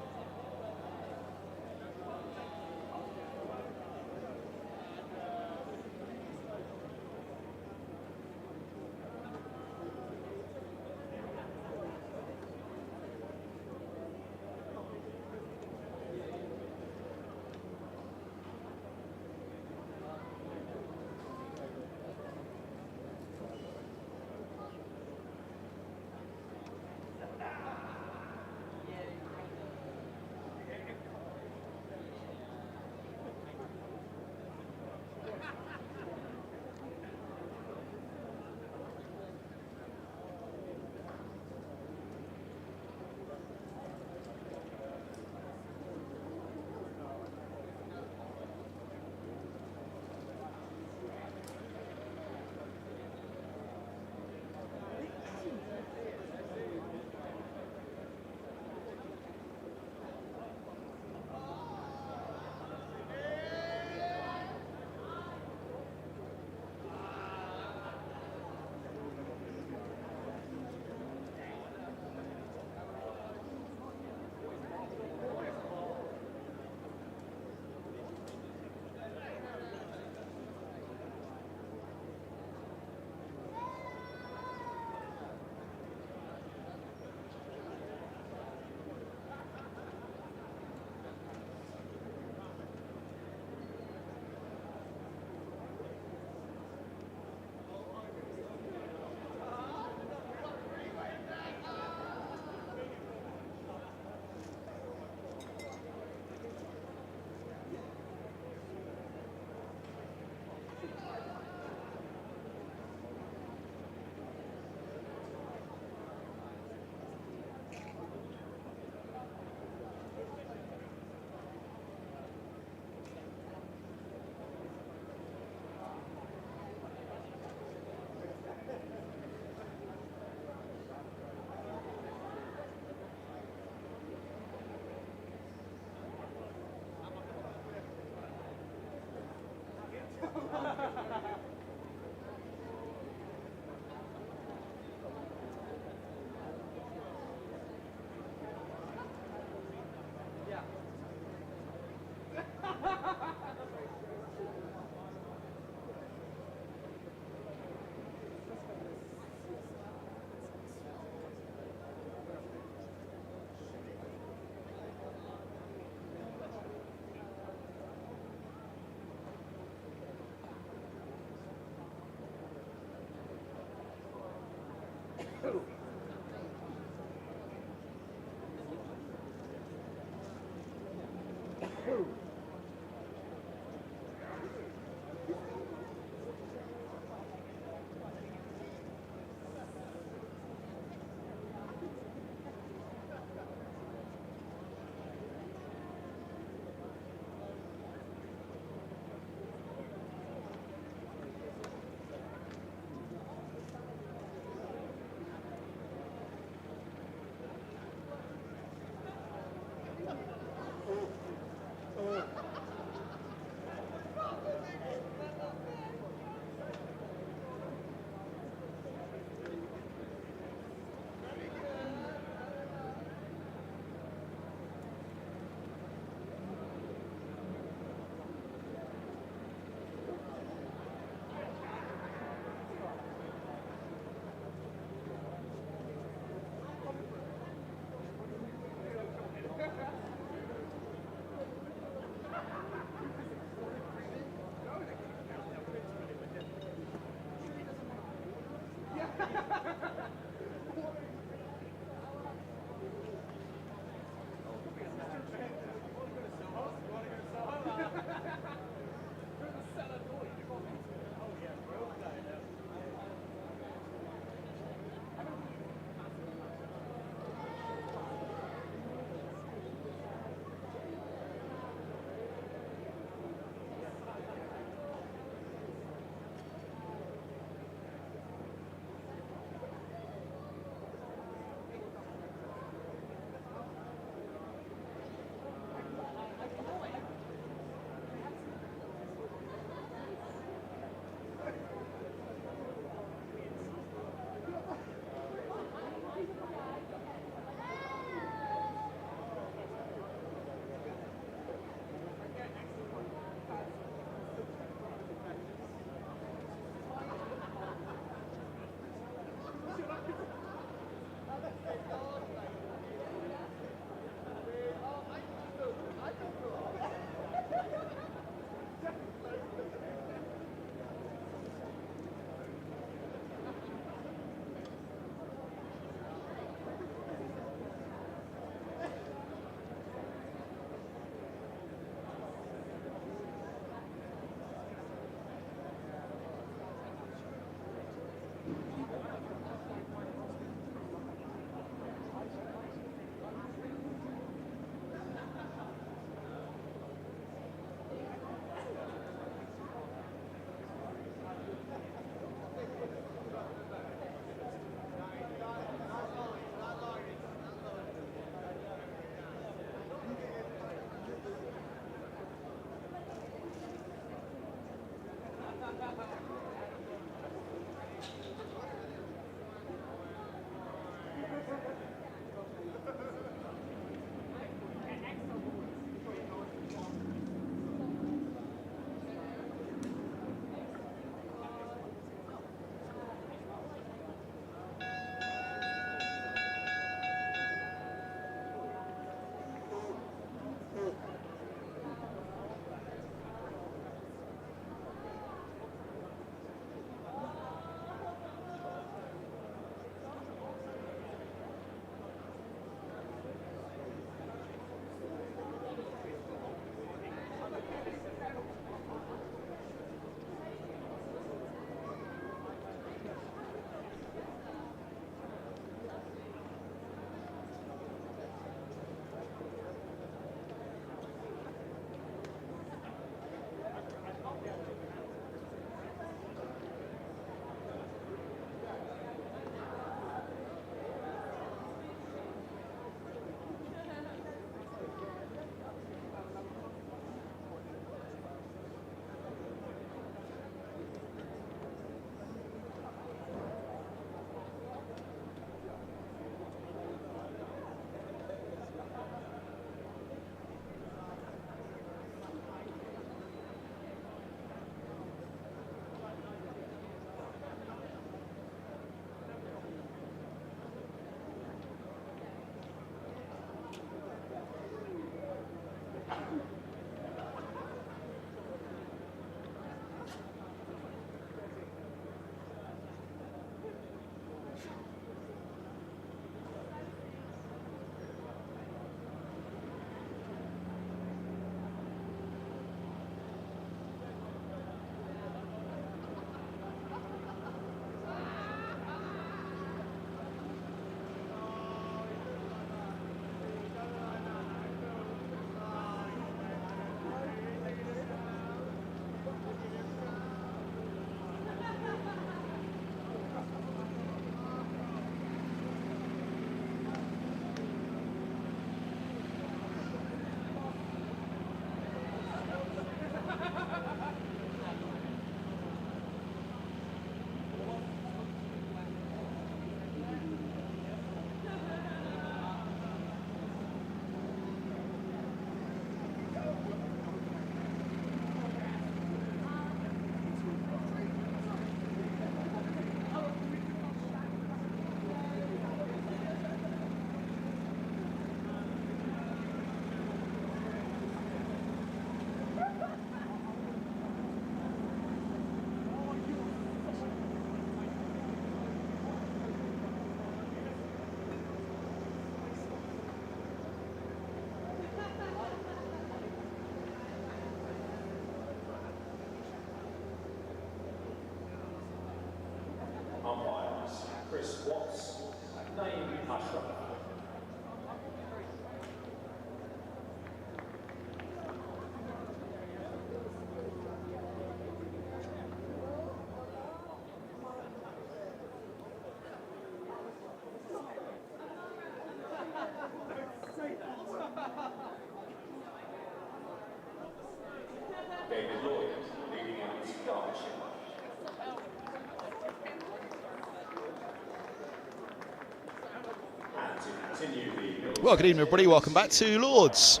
Well, good evening, everybody. Welcome back to Lord's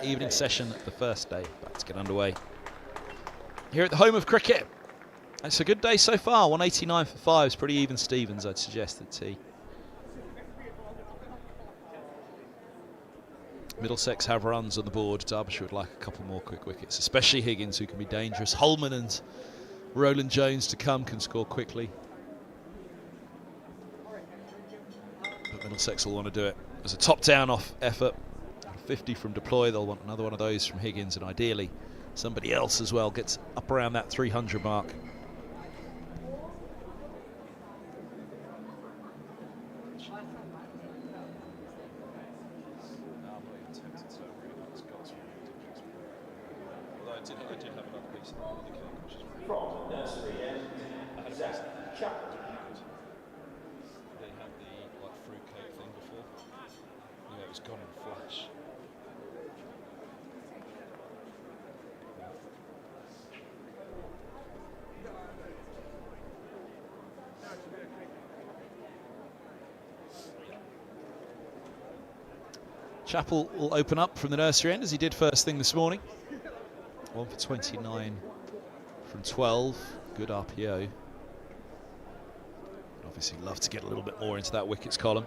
evening session, the first day. Back to get underway here at the home of cricket. It's a good day so far. 189 for 5s, pretty even Stevens, I'd suggest at tea. Middlesex have runs on the board. Derbyshire would like a couple more quick wickets, especially Higgins, who can be dangerous. Holman and Roland Jones to come can score quickly. But Middlesex will want to do it as a top-down off effort. 50 from Plooy, they'll want another one of those from Higgins, and ideally somebody else as well gets up around that 300 mark. From the nursery end, Zach Chapman. They had the fruitcake thing before. Yeah, it was gone in a flash. Chappell will open up from the nursery end as he did first thing this morning. 1 for 29 from 12. Good RPO. Obviously love to get a little bit more into that wickets column.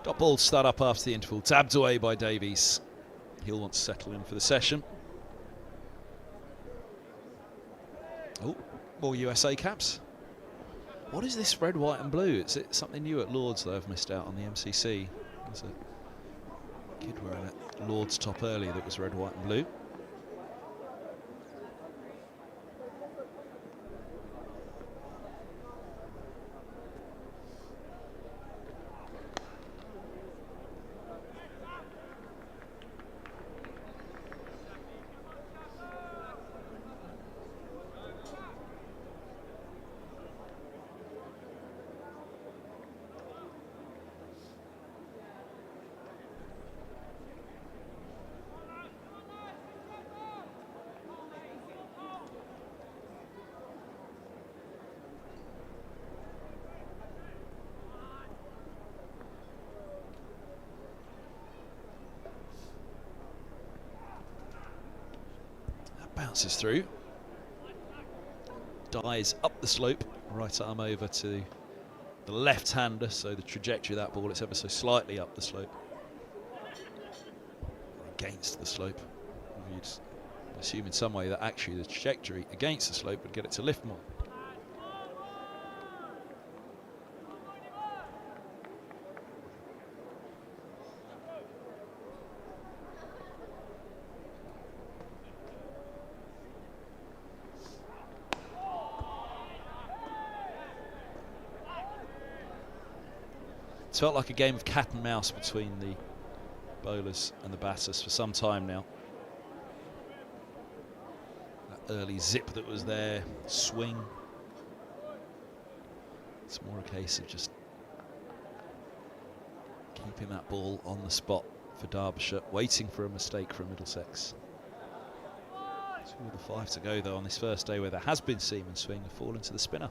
Dot ball start up after the interval, tabbed away by Davies. He'll want to settle in for the session. Oh, more USA caps. What is this red, white and blue? Is it something new at Lord's that I've missed out on the MCC? There's a kid wearing a Lord's top earlier that was red, white and blue. Bounces through, dies up the slope, right arm over to the left-hander, so the trajectory of that ball is ever so slightly up the slope, against the slope. You'd assume in some way that actually the trajectory against the slope would get it to lift more. It's felt like a game of cat and mouse between the bowlers and the batters for some time now. That early zip that was there, swing. It's more a case of just keeping that ball on the spot for Derbyshire, waiting for a mistake from Middlesex. 2 of the 5 to go though on this first day where there has been seam and swing, have fallen to the spinner.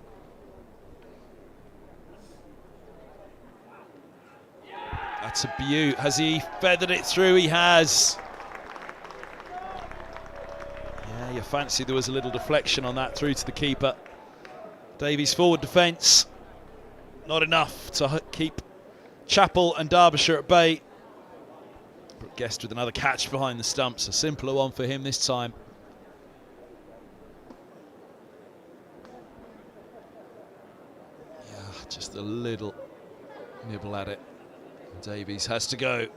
That's a beaut. Has he feathered it through? He has. Yeah, you fancy there was a little deflection on that through to the keeper. Davies' forward defence. Not enough to keep Chappell and Derbyshire at bay. But Guest with another catch behind the stumps. A simpler one for him this time. Yeah, just a little nibble at it. Davies has to go.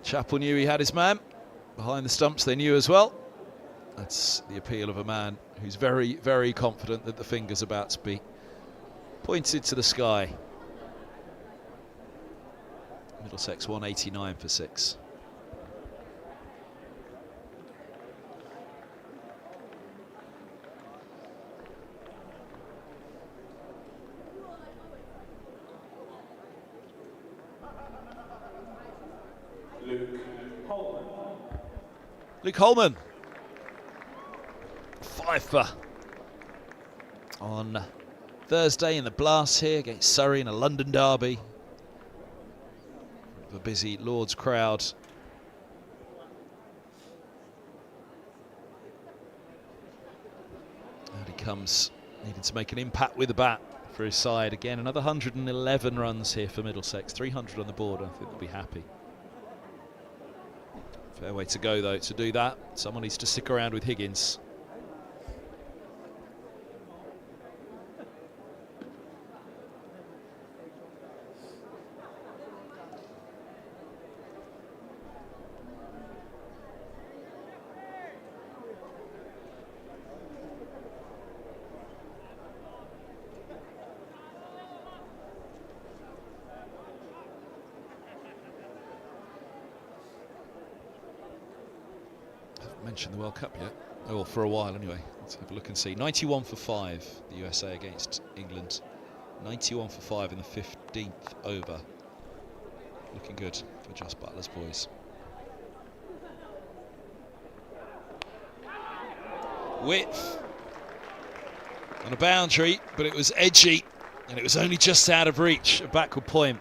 Chappell knew he had his man. behind the stumps they knew as well. That's the appeal of a man who's very, very confident that the finger's about to be pointed to the sky. Middlesex 189 for 6. Luke Holman, 5 for on Thursday in the Blast here against Surrey in a London derby. The busy Lord's crowd. And he comes needing to make an impact with the bat for his side. Again, another 111 runs here for Middlesex, 300 on the board. I think they'll be happy. Fair way to go, though, to do that. Someone needs to stick around with Higgins. Mentioned the World Cup yet? Oh, for a while anyway. Let's have a look and see. 91 for 5, the USA against England. 91 for 5 in the 15th over. Looking good for Joss Butler's boys. Width on a boundary, but it was edgy, and it was only just out of reach, a backward point.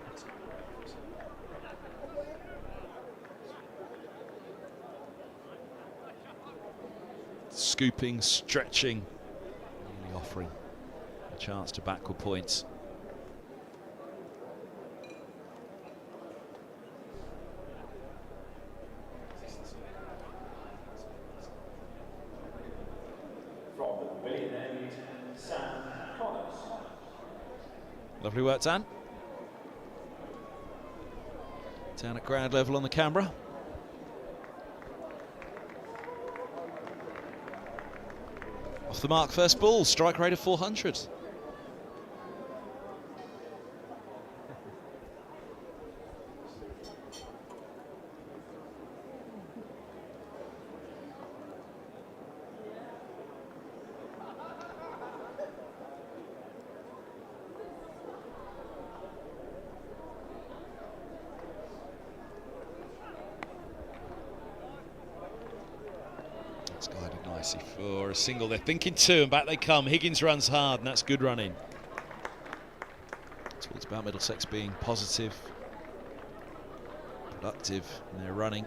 Scooping, stretching, really offering a chance to backward points. From the million end, Sam Connors. Lovely work, Dan. Down at ground level on the camera. Off the mark, first ball, strike rate of 400. It's guided nicely for a single. They're thinking 2 and back they come. Higgins runs hard and that's good running. Talked about Middlesex being positive, productive in their running.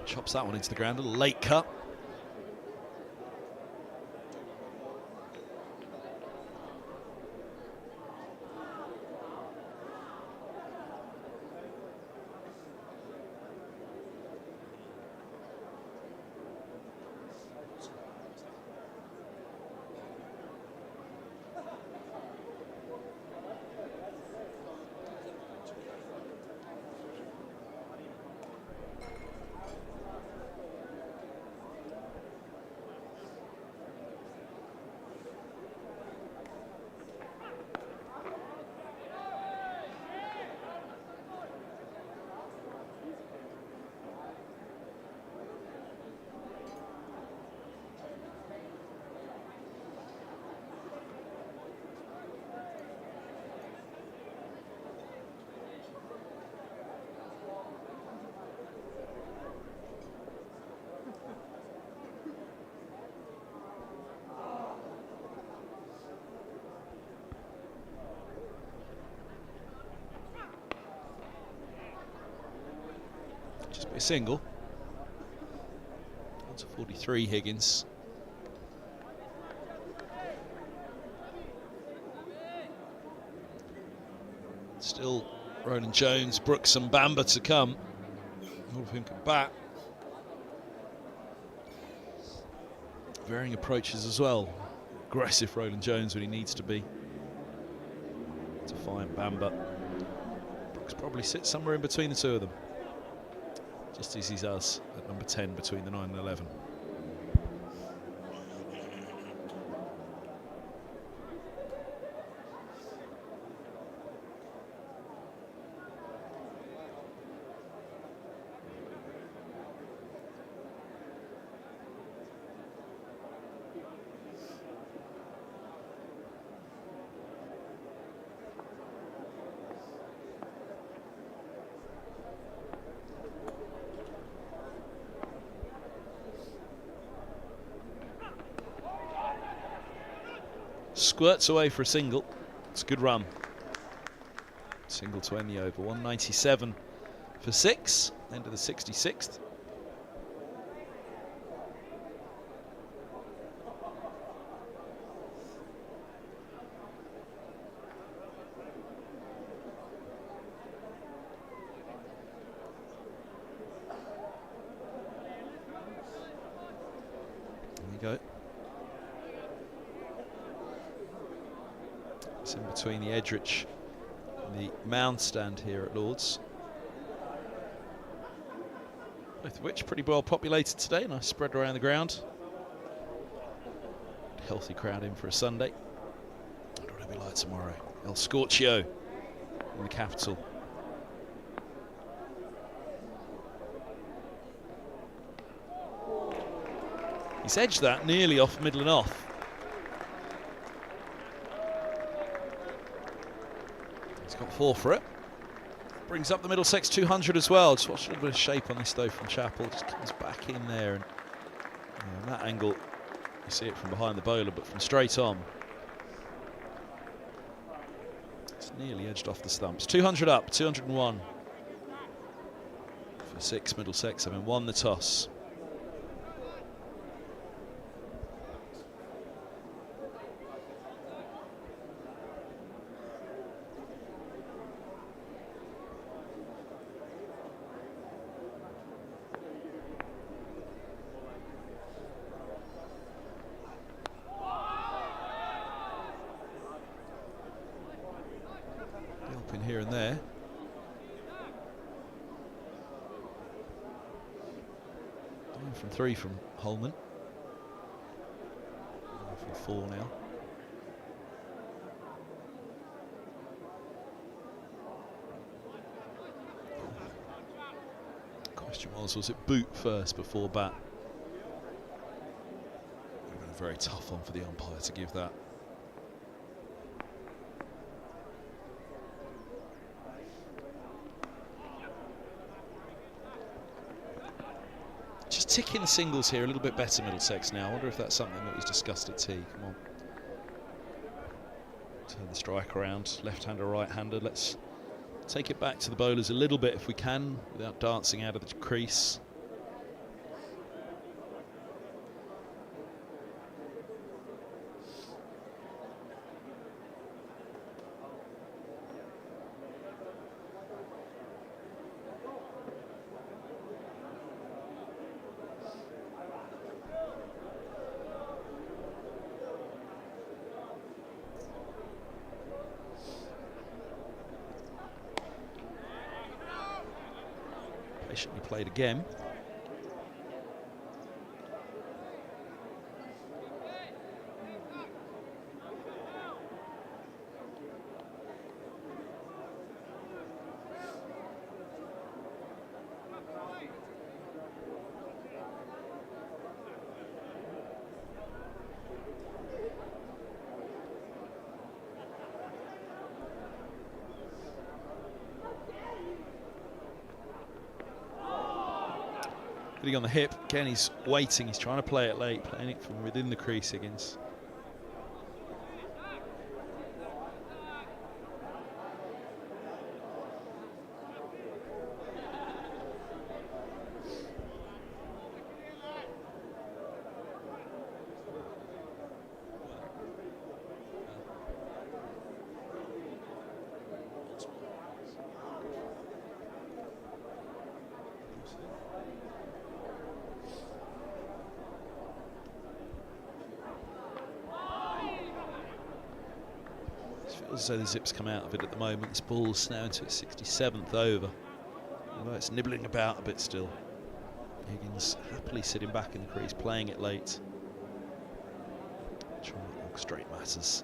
Chops that one into the ground, a little late cut. be a single. On to 43, Higgins. Still Roland Jones, Brooks and Bamber to come. All of whom can bat. Varying approaches as well. Aggressive Roland Jones when he needs to be. Defiant Bamber. Brooks probably sits somewhere in between the two of them. Just as he does at number 10 between the 9 and 11. Squirts away for a single. It's a good run. Single to end the over. 197 for 6. End of the 66th. There you go. It's in between the Edrich and the mound stand here at Lord's. Both of which pretty well populated today. Nice spread around the ground. Healthy crowd in for a Sunday. What will it be like tomorrow? El Scorchio in the capital. He's edged that nearly off middle and off. Got 4 for it. Brings up the Middlesex 200 as well. Just watch a little bit of shape on this though from Chappell. Just comes back in there, and on that angle you see it from behind the bowler, but from straight on it's nearly edged off the stumps. 200 up, 201 for 6 Middlesex, having won the toss. Here and there. 9 from 3 from Holman. 9 from 4 now. Question was it boot first before bat? Would have been a very tough one for the umpire to give that. Just ticking the singles here a little bit better, Middlesex now. I wonder if that's something that was discussed at tea. Come on. Turn the strike around, left-hander, right-hander. Let's take it back to the bowlers a little bit if we can, without dancing out of the crease. Patiently played again. Hitting on the hip. Again, he's waiting. He's trying to play it late, playing it from within the crease, Higgins. Feels as though the zip's come out of it at the moment. This ball's now into its 67th over. Although it's nibbling about a bit still. Higgins happily sitting back in the crease, playing it late. Trying to orchestrate matters.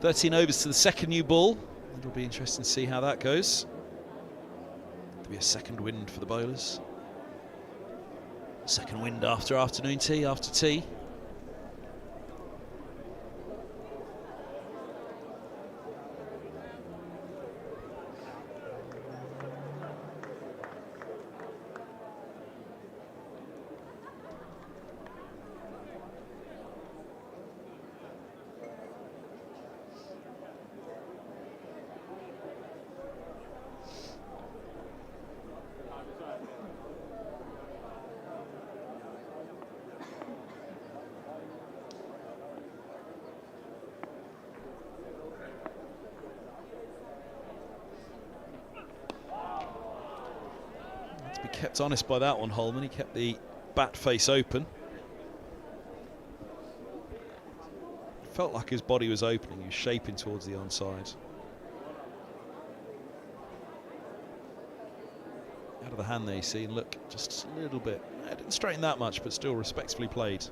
13 overs to the second new ball. It'll be interesting to see how that goes. There'll be a second wind for the bowlers. Second wind after afternoon tea, after tea. Kept honest by that one, Holman. He kept the bat face open. Felt like his body was opening. He was shaping towards the onside. Out of the hand there, you see, and look, just a little bit. Didn't straighten that much, but still respectfully played.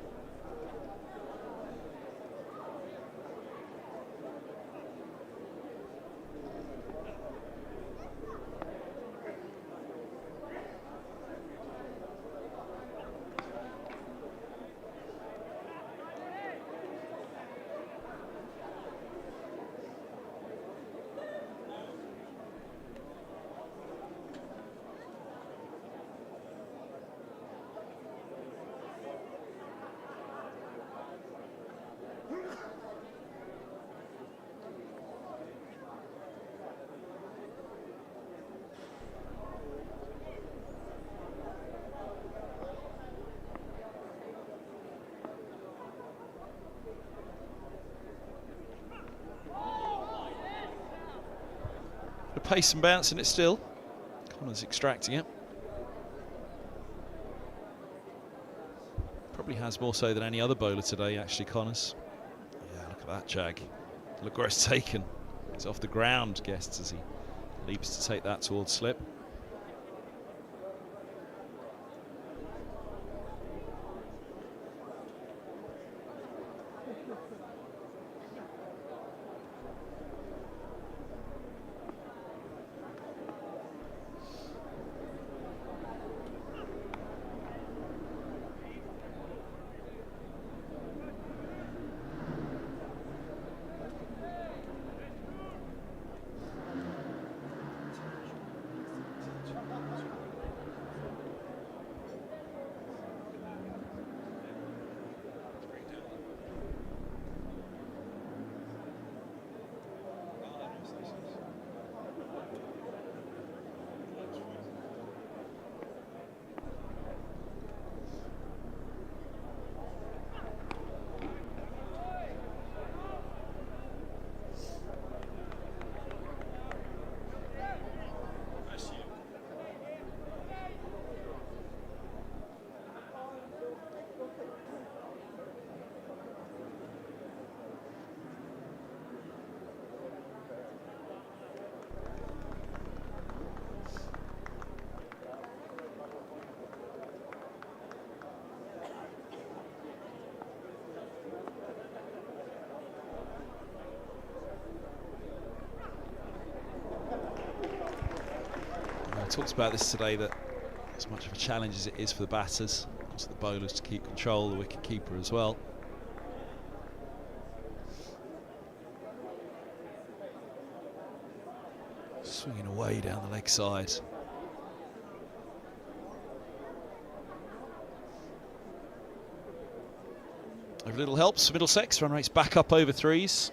Pace and bounce in it still. Connor's extracting it. Probably has more so than any other bowler today, actually, Connors. Yeah, look at that jag. Look where it's taken. It's off the ground, guests, as he leaps to take that towards slip. Talks about this today, that as much of a challenge as it is for the batters, also the bowlers to keep control, the wicket keeper as well. Swinging away down the leg side. Every little helps for Middlesex. Run rates back up over threes.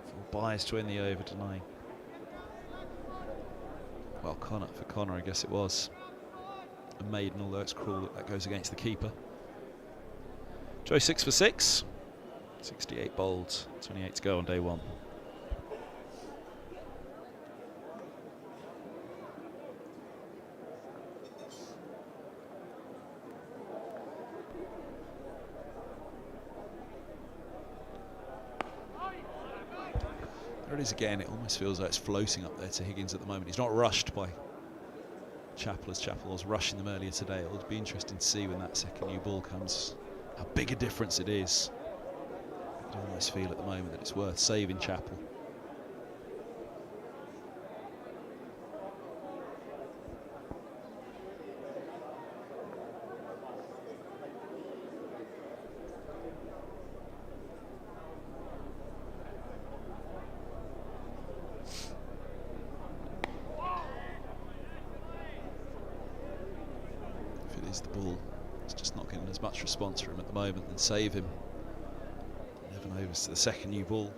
Full bias to end the over tonight. Well, for Connor, I guess it was a maiden, although it's cruel that goes against the keeper. Joe 6 for 6, 68 bowled, 28 to go on day one. There it is again. It almost feels like it's floating up there to Higgins at the moment. He's not rushed by Chappell as Chappell was rushing them earlier today. It'll be interesting to see when that second new ball comes, how big a difference it is. I almost feel at the moment that it's worth saving Chappell. The ball, it's just not getting as much response from him at the moment, than save him. 11 overs to the second new ball.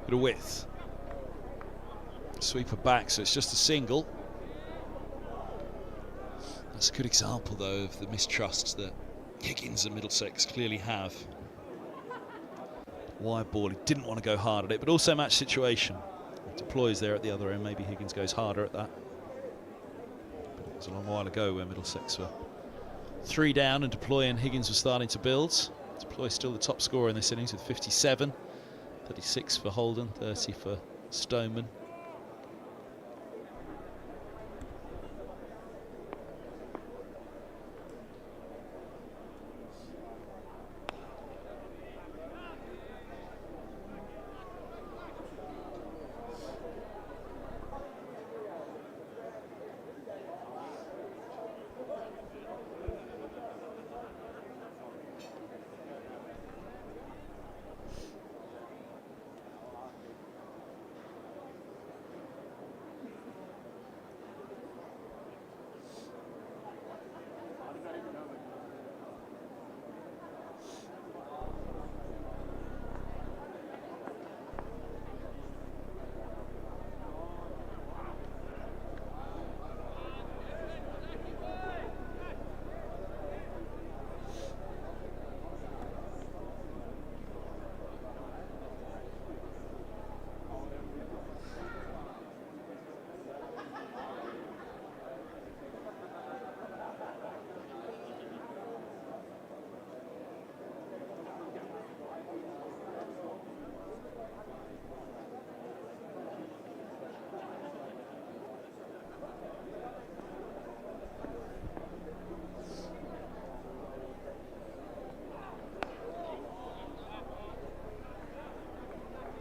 Bit of width. Sweeper back, so it's just a single. That's a good example, though, of the mistrust that Higgins and Middlesex clearly have. Wide ball, he didn't want to go hard at it, but also match situation. Deploys there at the other end, maybe Higgins goes harder at that. But it was a long while ago where Middlesex were 3 down and Deploy and Higgins were starting to build. Deploy still the top scorer in this innings with 57. 36 for Holden, 30 for Stoneman.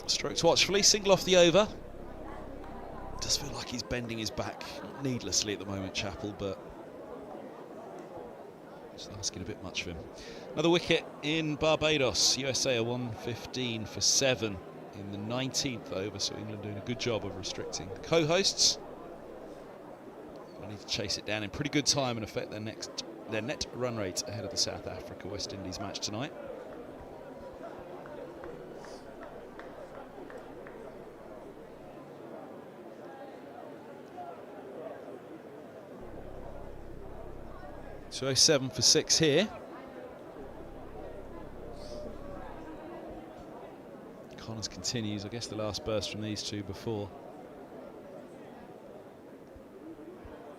Strokes watchfully, single off the over. Does feel like he's bending his back needlessly at the moment, Chappell, but just asking a bit much of him. Another wicket in Barbados. USA are 115 for 7 in the 19th over, so England doing a good job of restricting the co-hosts. I need to chase it down in pretty good time and affect their net run rate ahead of the South Africa-West Indies match tonight. So 7 for 6 here. Connors continues. I guess the last burst from these two before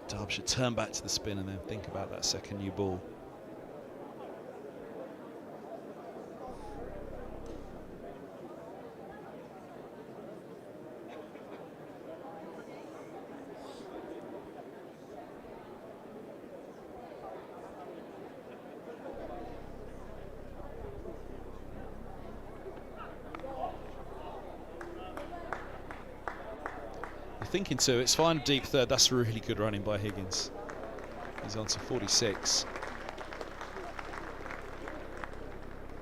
Derbyshire turn back to the spin and then think about that second new ball. Thinking to, it's fine deep third. That's really good running by Higgins. He's on to 46.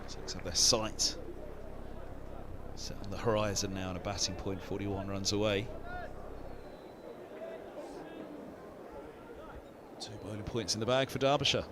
Six have their sight set on the horizon now, and a batting point, 41 runs away. 2 bowling points in the bag for Derbyshire.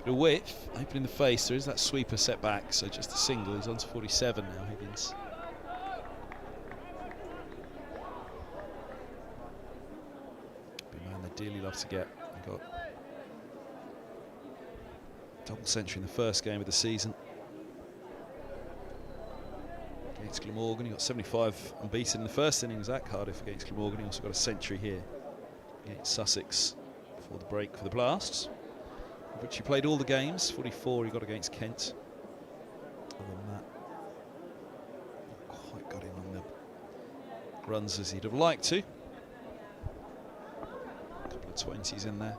Bit of width, opening the face. There is that sweeper set back, so just a single. He's on to 47 now, Higgins. Big man they dearly love to get. They got double century in the first game of the season against Glamorgan. He got 75 unbeaten in the first innings at Cardiff against Glamorgan. He also got a century here against Sussex before the break for the Blasts, of which he played all the games. 44 he got against Kent. Other than that, not quite got him on the runs as he'd have liked to. A couple of 20s in there.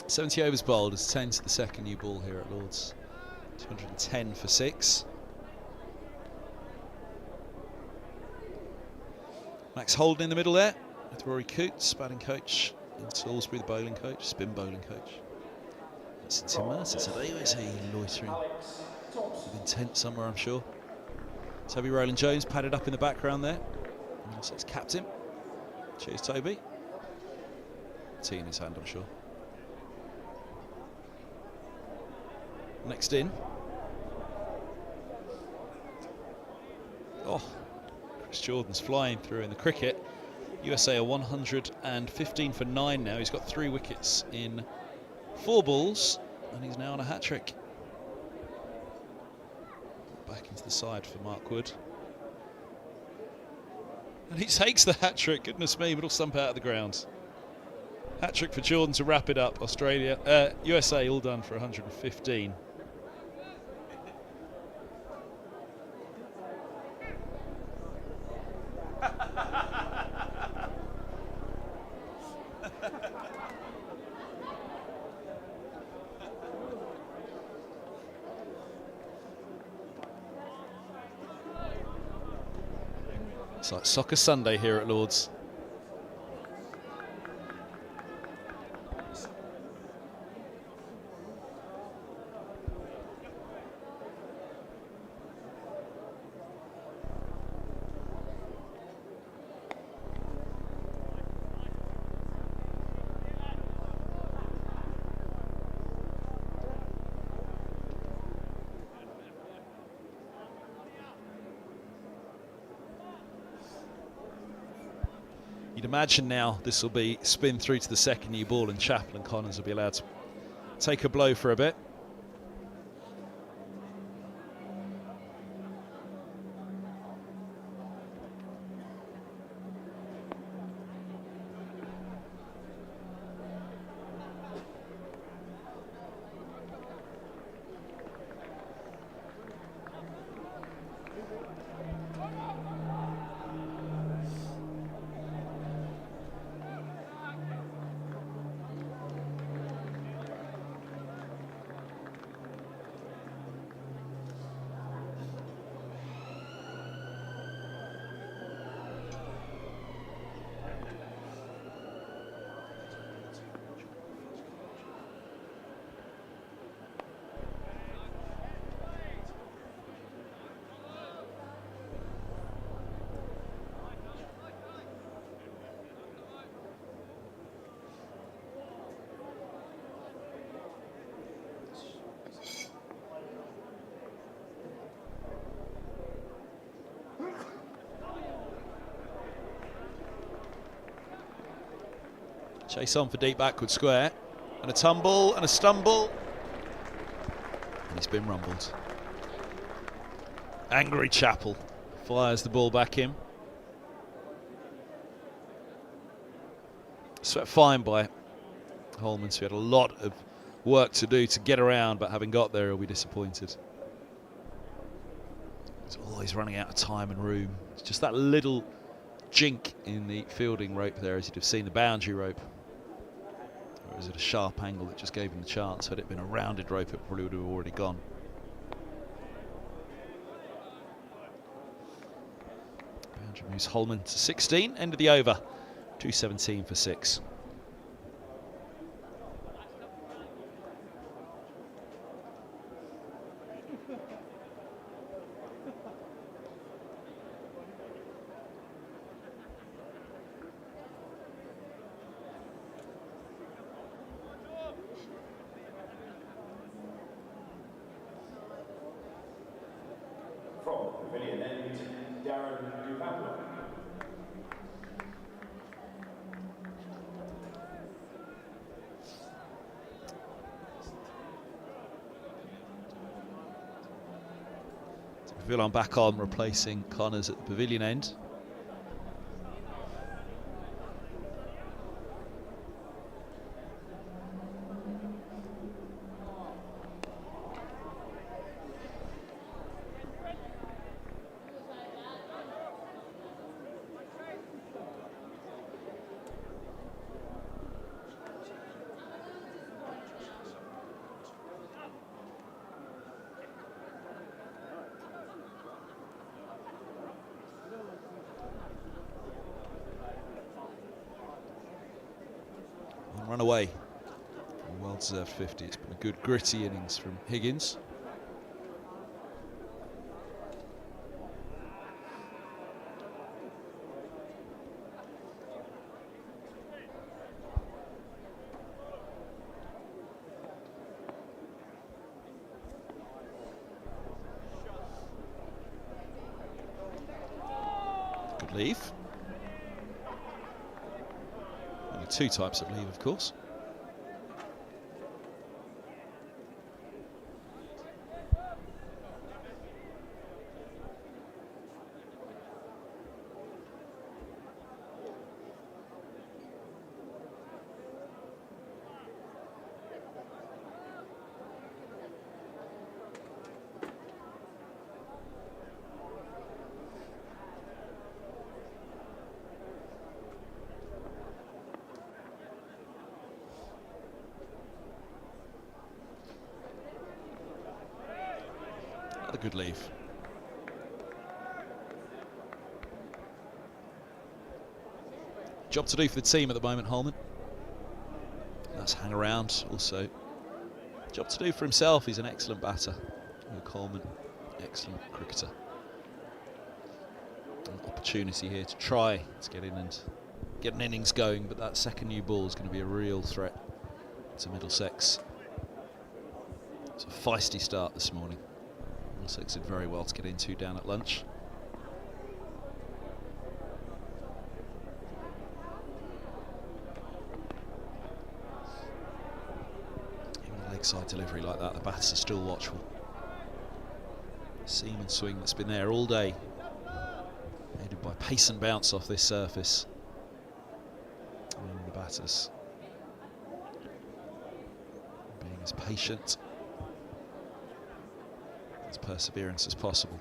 .70 overs bowled as 10 to the second new ball here at Lords. 210 for 6. Max Holden in the middle there with Rory Coots, batting coach, and Salisbury the bowling coach, spin bowling coach. That's Tim Mercer today. Is he loitering with intent somewhere, I'm sure. Toby Rowland Jones padded up in the background there. Middlesex captain. Cheers, Toby. Tea in his hand, I'm sure. Next in. Oh, Chris Jordan's flying through in the cricket. USA are 115 for 9 now. He's got 3 wickets in 4 balls, and he's now on a hat-trick. Back into the side for Mark Wood. And he takes the hat-trick. Goodness me, middle stump out of the ground. Hat-trick for Jordan to wrap it up. USA all done for 115. It's like Soccer Sunday here at Lords. You'd imagine now this will be spin through to the second new ball, and Chappell and Connors will be allowed to take a blow for a bit. Chase on for deep backward square. And a tumble and a stumble. And he's been rumbled. Angry Chappell fires the ball back in. Swept fine by Holman, so he had a lot of work to do to get around, but having got there, he'll be disappointed. He's always running out of time and room. It's just that little jink in the fielding rope there, as you'd have seen the boundary rope. Or was it a sharp angle that just gave him the chance? Had it been a rounded rope, it probably would have already gone. Boundary moves Holman to 16, end of the over. 2:17 for 6. From Pavilion End, Darren Duvaplo. Villan back on, replacing Connors at the Pavilion end. Run away. A well-deserved 50. It's been a good gritty innings from Higgins. Good leave. Two types of leave, of course. Another good leave. Job to do for the team at the moment, Holman. That's hang around. Also, job to do for himself. He's an excellent batter. Luke Holman, excellent cricketer. An opportunity here to try to get in and get an innings going, but that second new ball is going to be a real threat to Middlesex. It's a feisty start this morning. Middlesex did very well to get into down at lunch. Even a leg side delivery like that, the batters are still watchful. Seam and swing that's been there all day, aided by pace and bounce off this surface. And the batters being as patient, as perseverance as possible.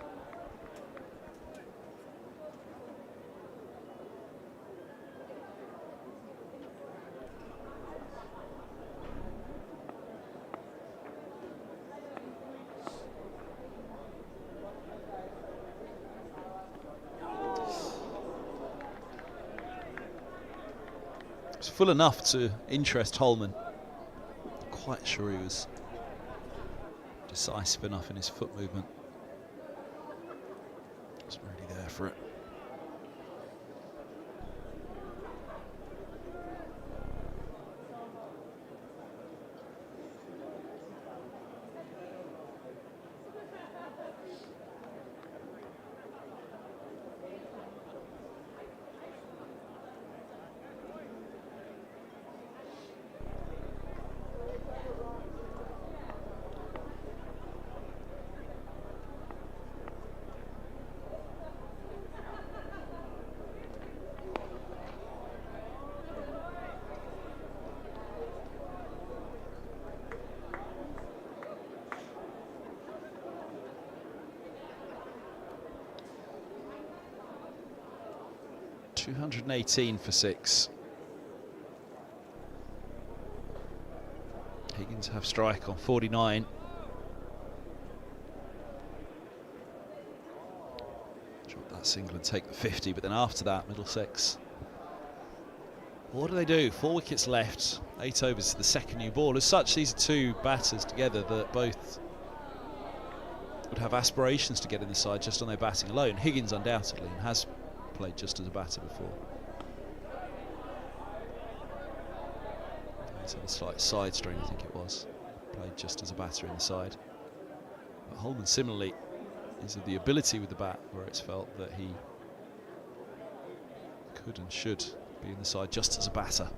It's full enough to interest Holman. Not quite sure he was decisive enough in his foot movement. Wasn't really there for it. 218 for 6. Higgins have strike on 49. Drop that single and take the 50, but then after that, Middlesex. What do? 4 wickets left, 8 overs to the second new ball. As such, these are two batters together that both would have aspirations to get in the side just on their batting alone. Higgins undoubtedly, and has played just as a batter before. He's had a slight side strain, I think it was. Played just as a batter in the side. But Holman similarly is of the ability with the bat where it's felt that he could and should be in the side just as a batter.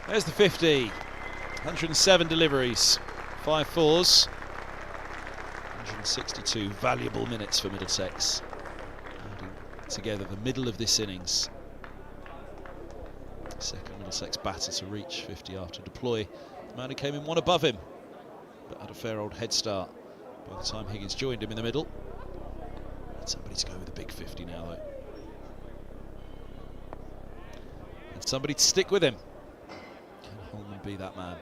There's the 50. 107 deliveries, 5 fours, 162 valuable minutes for Middlesex. Adding together the middle of this innings. Second Middlesex batter to reach 50 after Plooy. The man who came in one above him, but had a fair old head start by the time Higgins joined him in the middle. Need somebody to go with a big 50 now, though. And somebody to stick with him. Can Holman be that man?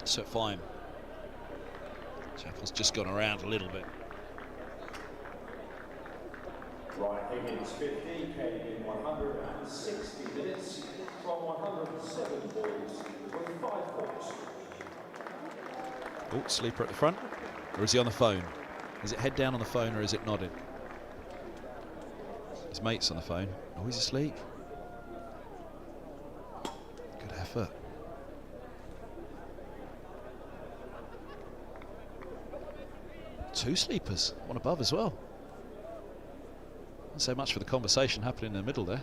So fine. Chappell's just gone around a little bit. Right, Higgins 50 came in 160 minutes from 107 balls with 5 balls. Oh, sleeper at the front. Or is he on the phone? Is it head down on the phone or is it nodding? His mate's on the phone. Oh, he's asleep. Good effort. Two sleepers, one above as well. Not so much for the conversation happening in the middle there.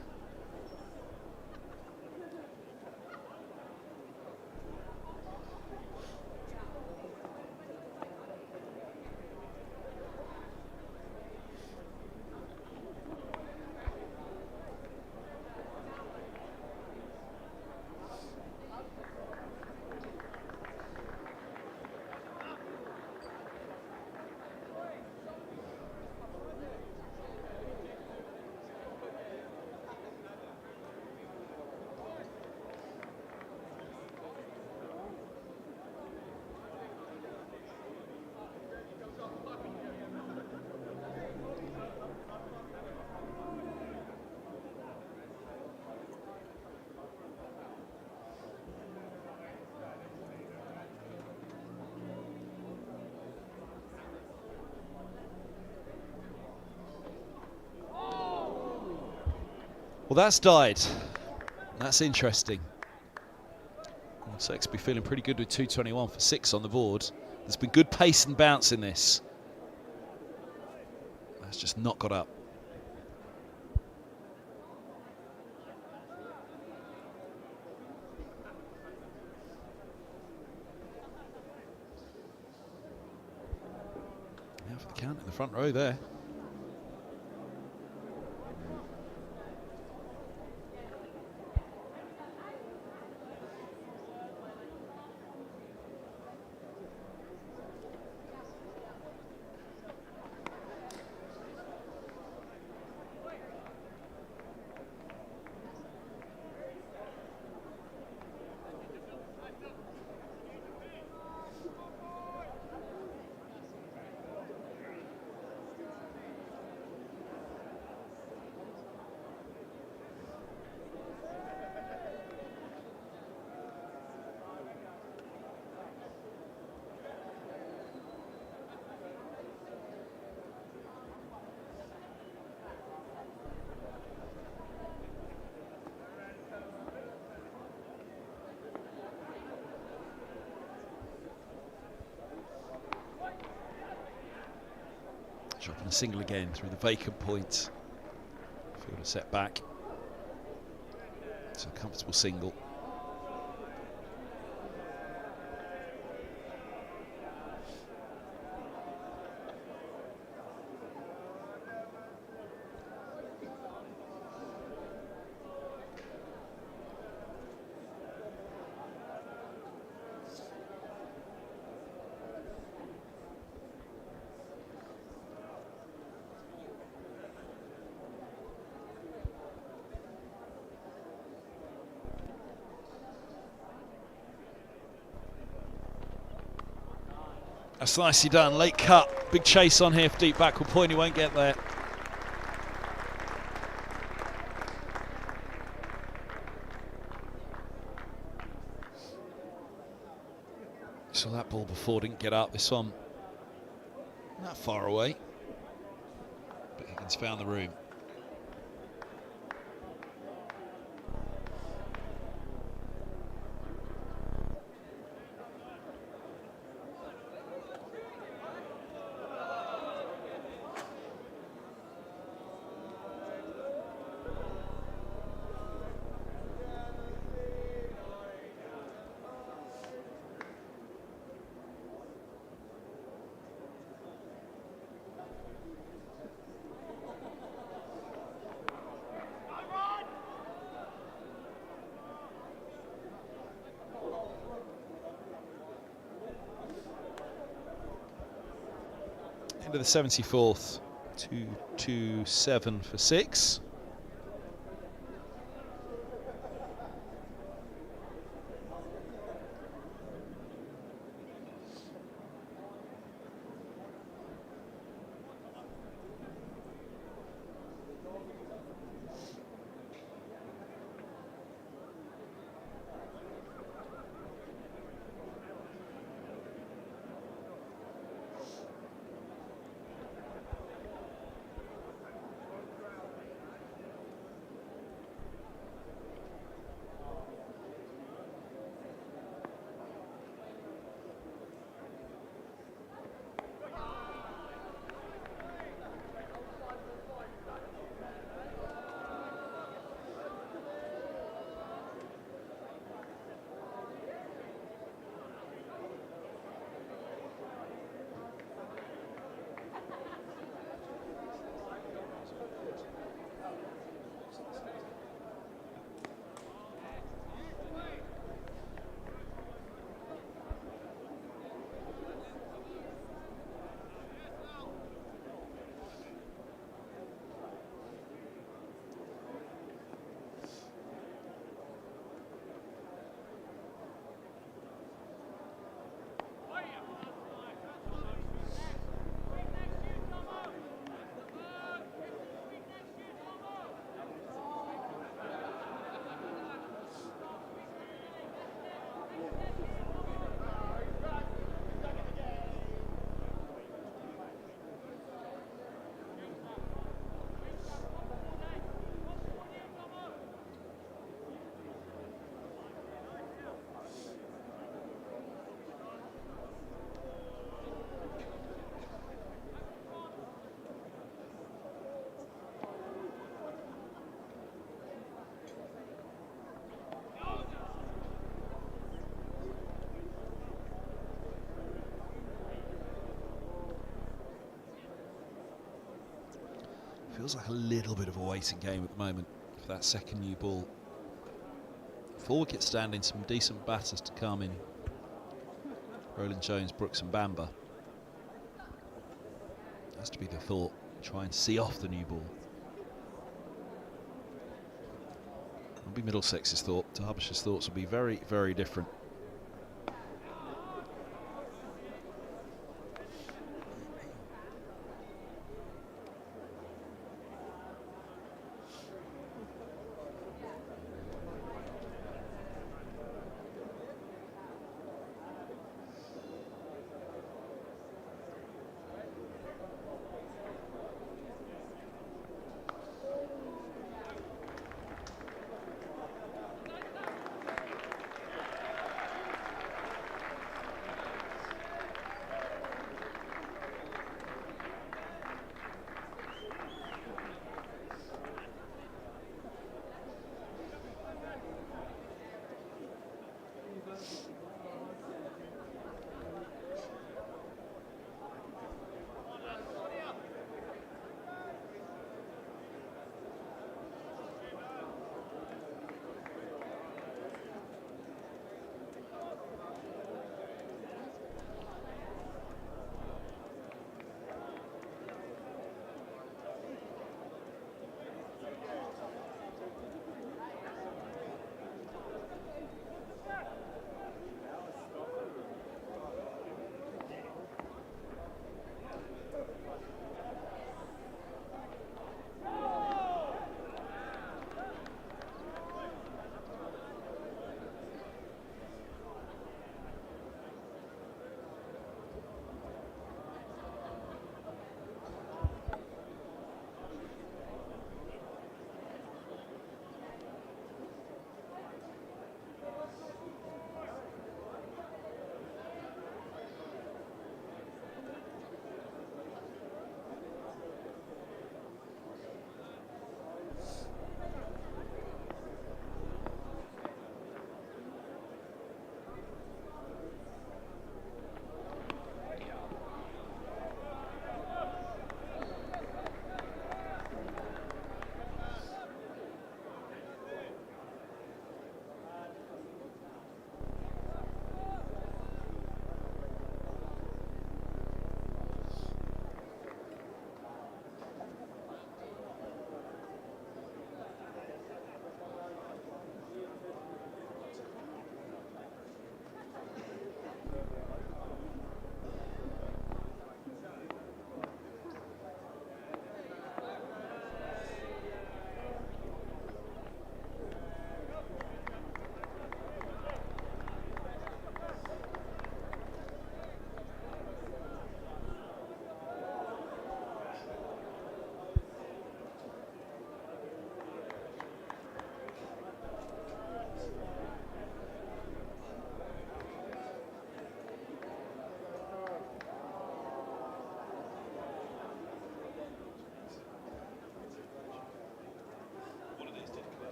Well, that's died. That's interesting. Middlesex be feeling pretty good with 221 for 6 on the board. There's been good pace and bounce in this. That's just not got up. Now for the count in the front row there. Dropping a single again through the vacant point. Fielder set back. It's a comfortable single. That's nicely done, late cut, big chase on here for deep backward point, he won't get there. Saw that ball before, didn't get up, this one not far away, but Higgins found the room. End of the 74th, 2-2-7 for 6. Feels like a little bit of a waiting game at the moment for that second new ball. Four wicket standing, some decent batters to come in. Roland Jones, Brooks and Bamber. Has to be the thought, try and see off the new ball. It'll be Middlesex's thought. Derbyshire's thoughts will be very, very different.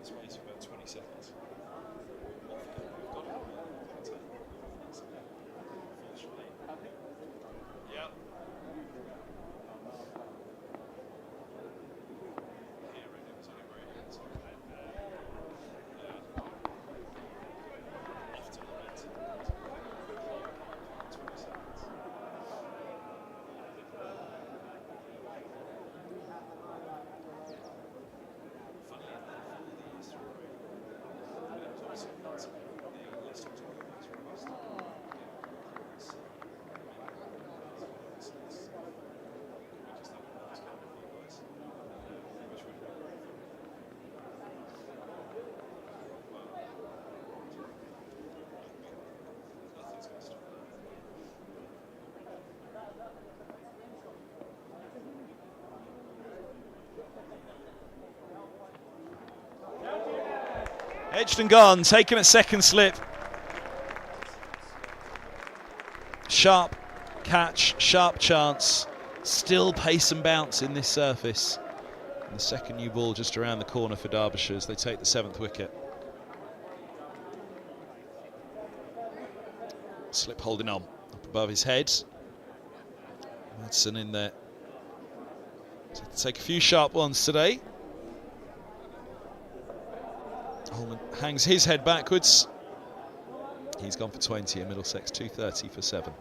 Let's wait for about 20 seconds. We've got it. Yep. Edged and gone, taken at second slip. Sharp catch, sharp chance. Still pace and bounce in this surface. And the second new ball just around the corner for Derbyshire as they take the 7th wicket. Slip holding on, up above his head. Madsen in there. Take a few sharp ones today. Holman hangs his head backwards. He's gone for 20 in Middlesex, 230 for 7.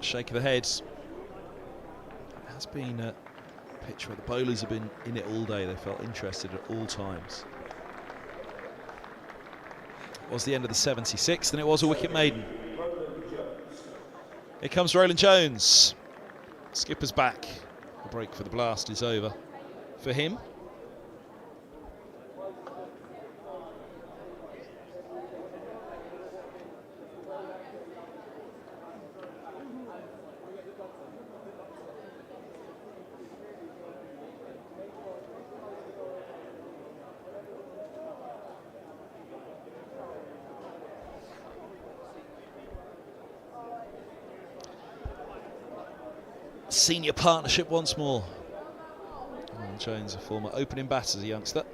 Shake of the head. Has been a pitch where the bowlers have been in it all day. They felt interested at all times. It was the end of the 76th and it was a wicket maiden. Here comes Roland Jones. Skipper's back. The break for the blast is over for him. Senior partnership once more. Roland Jones, a former opening batter as a youngster.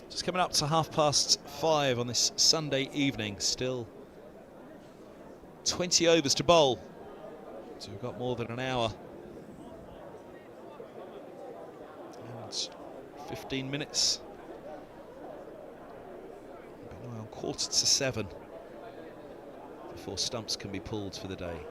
Just coming up to 5:30 on this Sunday evening. Still 20 overs to bowl. So we've got more than an hour. And 15 minutes. Well, 6:45 before stumps can be pulled for the day.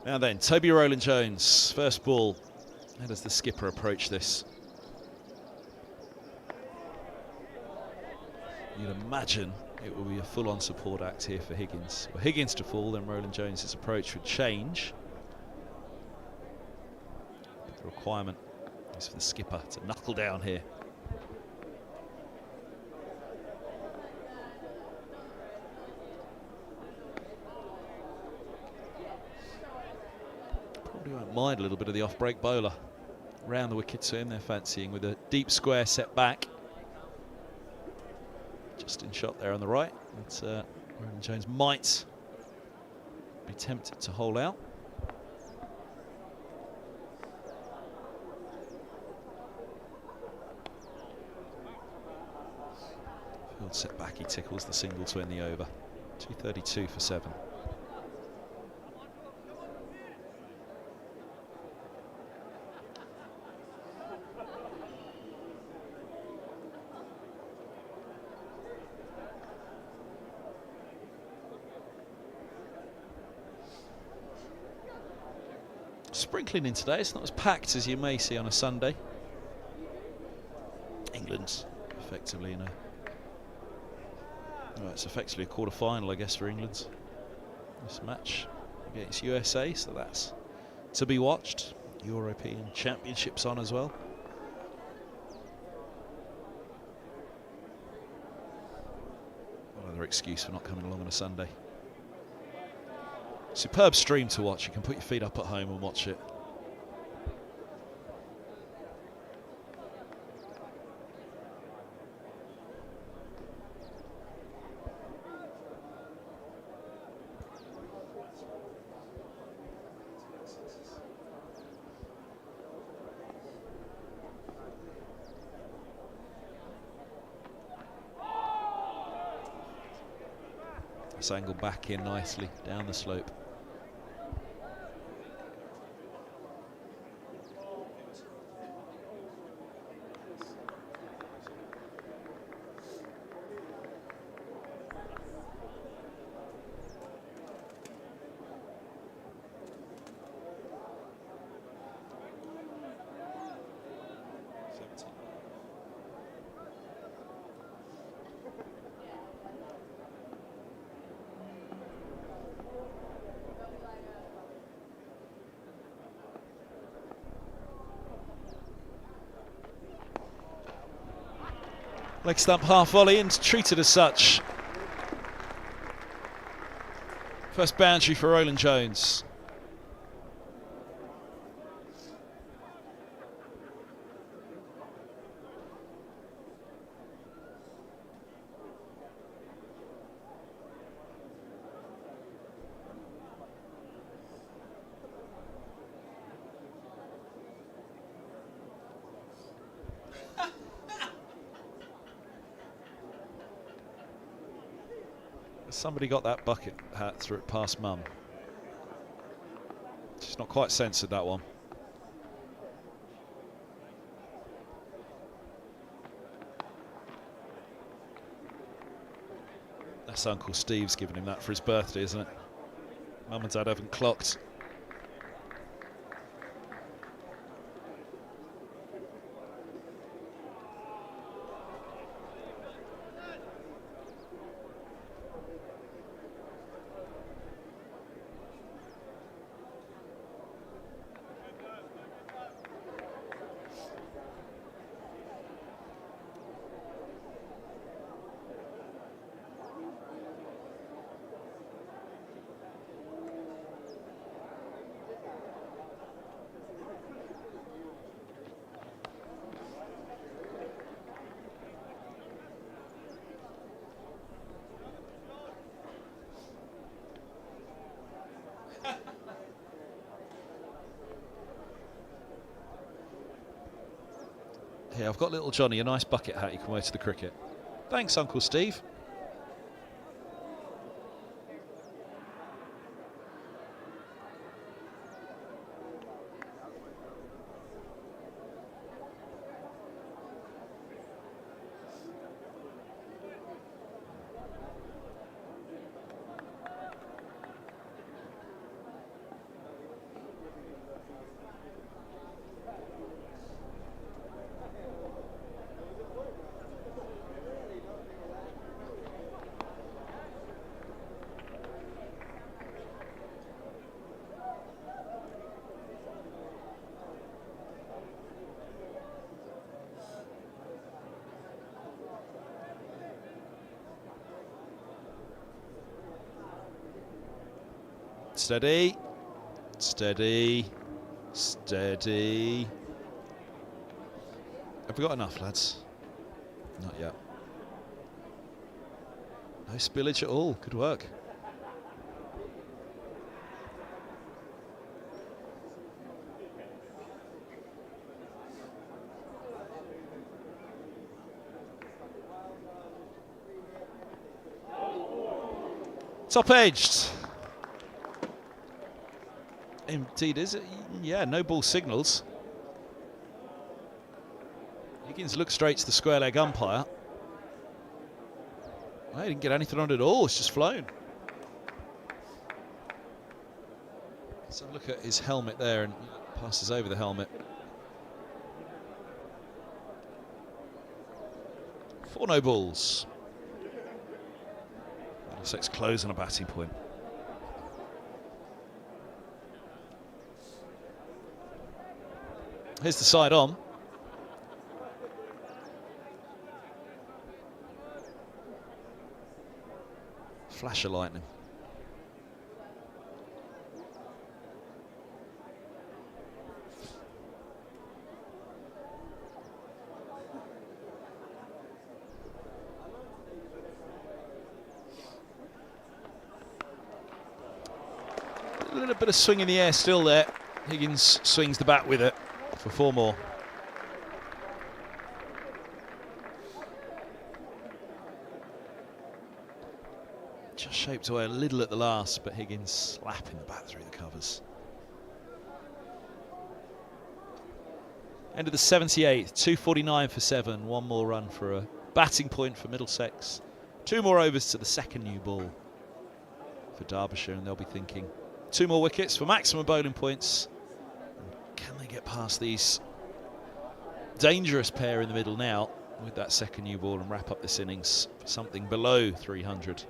Now then, Toby Rowland-Jones, first ball. How does the skipper approach this? You'd imagine it will be a full-on support act here for Higgins. Were Higgins to fall, then Rowland-Jones' approach would change. But the requirement is for the skipper to knuckle down here. Probably won't mind a little bit of the off-break bowler. Round the wicket to him, they're fancying with a deep square set back. Just in shot there on the right. But Rowland-Jones might be tempted to hole out. Field set back, he tickles the single to end the over. 232 for 7. Sprinkling in today, it's not as packed as you may see on a Sunday. England's effectively in a... Well, it's effectively a quarter-final, I guess, for England. This match against USA, so that's to be watched. European Championships on as well. What other excuse for not coming along on a Sunday? Superb stream to watch. You can put your feet up at home and watch it. This angle back in nicely down the slope. Leg stump half volley and treated as such. First boundary for Rowland-Jones. Somebody got that bucket hat through it past mum. She's not quite censored that one. That's Uncle Steve's giving him that for his birthday, isn't it? Mum and Dad haven't clocked. Here, I've got little Johnny a nice bucket hat you can wear to the cricket. Thanks, Uncle Steve. Steady. Steady. Steady. Have we got enough, lads? Not yet. No spillage at all. Good work. Top edged. Indeed, is it? Yeah, no ball signals. Higgins looks straight to the square leg umpire. Well, he didn't get anything on it at all, it's just flown. Let's have a look at his helmet there, and passes over the helmet. 4 no balls. Middlesex close on a batting point. Here's the side on. Flash of lightning. A little bit of swing in the air still there. Higgins swings the bat with it for 4 more. Just shaped away a little at the last, but Higgins slapping the bat through the covers. End of the 78th, 2:49 for 7. 1 more run for a batting point for Middlesex. 2 more overs to the second new ball for Derbyshire, and they'll be thinking 2 more wickets for maximum bowling points. Can they get past these dangerous pair in the middle now with that second new ball and wrap up this innings for something below 300?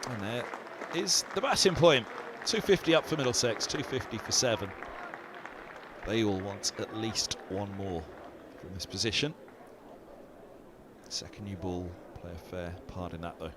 And there is the batting point. 250 up for Middlesex, 250 for 7. They will want at least 1 more from this position. Second new ball, play a fair part in that though.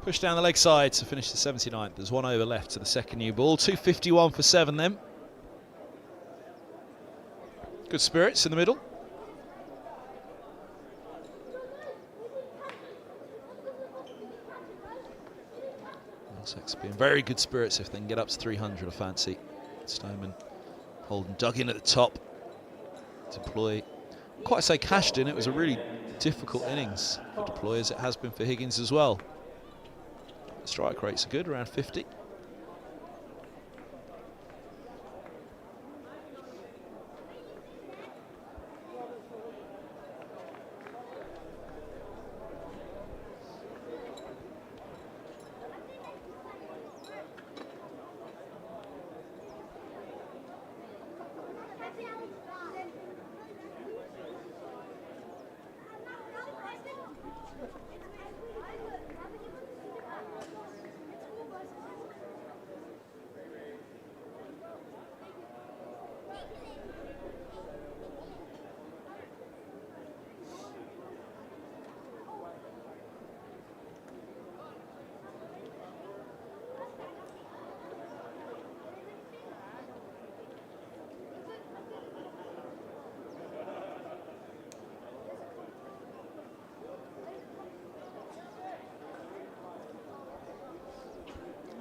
Push down the leg side to finish the 79th. There's 1 over left to the second new ball. 2:51 for 7 then. Good spirits in the middle. Middlesex being very good spirits if they can get up to 300, I fancy. Stoneman Holden dug in at the top to Plooy. Quite say cashed in. It was a really difficult innings for Plooy, as it has been for Higgins as well. The strike rates are good, around 50.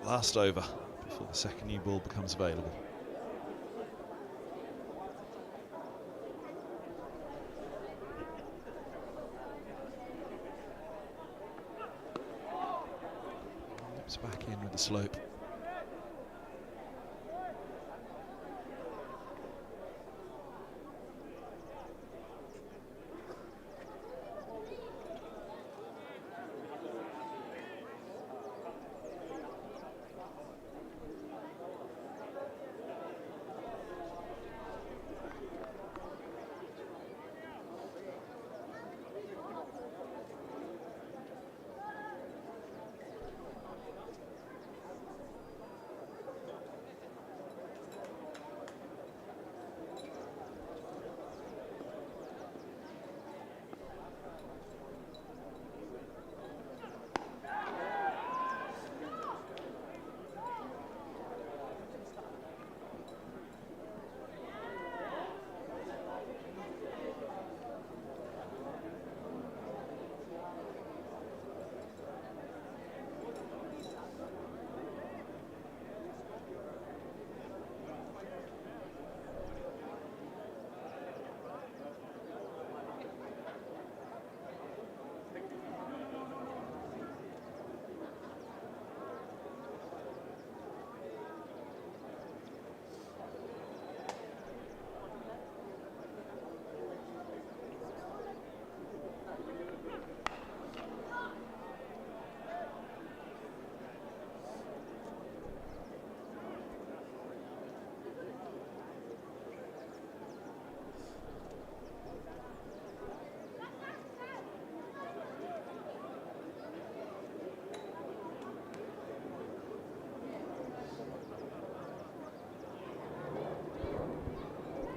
Last over before the second new ball becomes available. It's back in with the slope.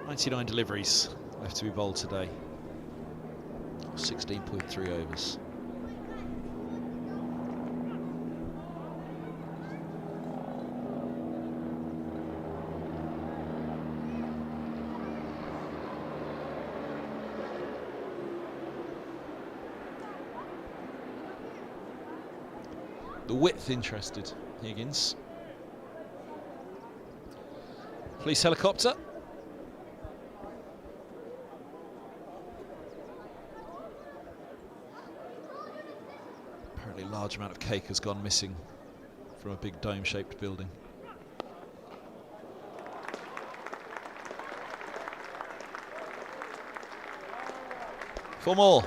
.99 deliveries left to be bowled today. 16.3 overs. The width interested Higgins. Police helicopter. Apparently a large amount of cake has gone missing from a big dome-shaped building. Four more.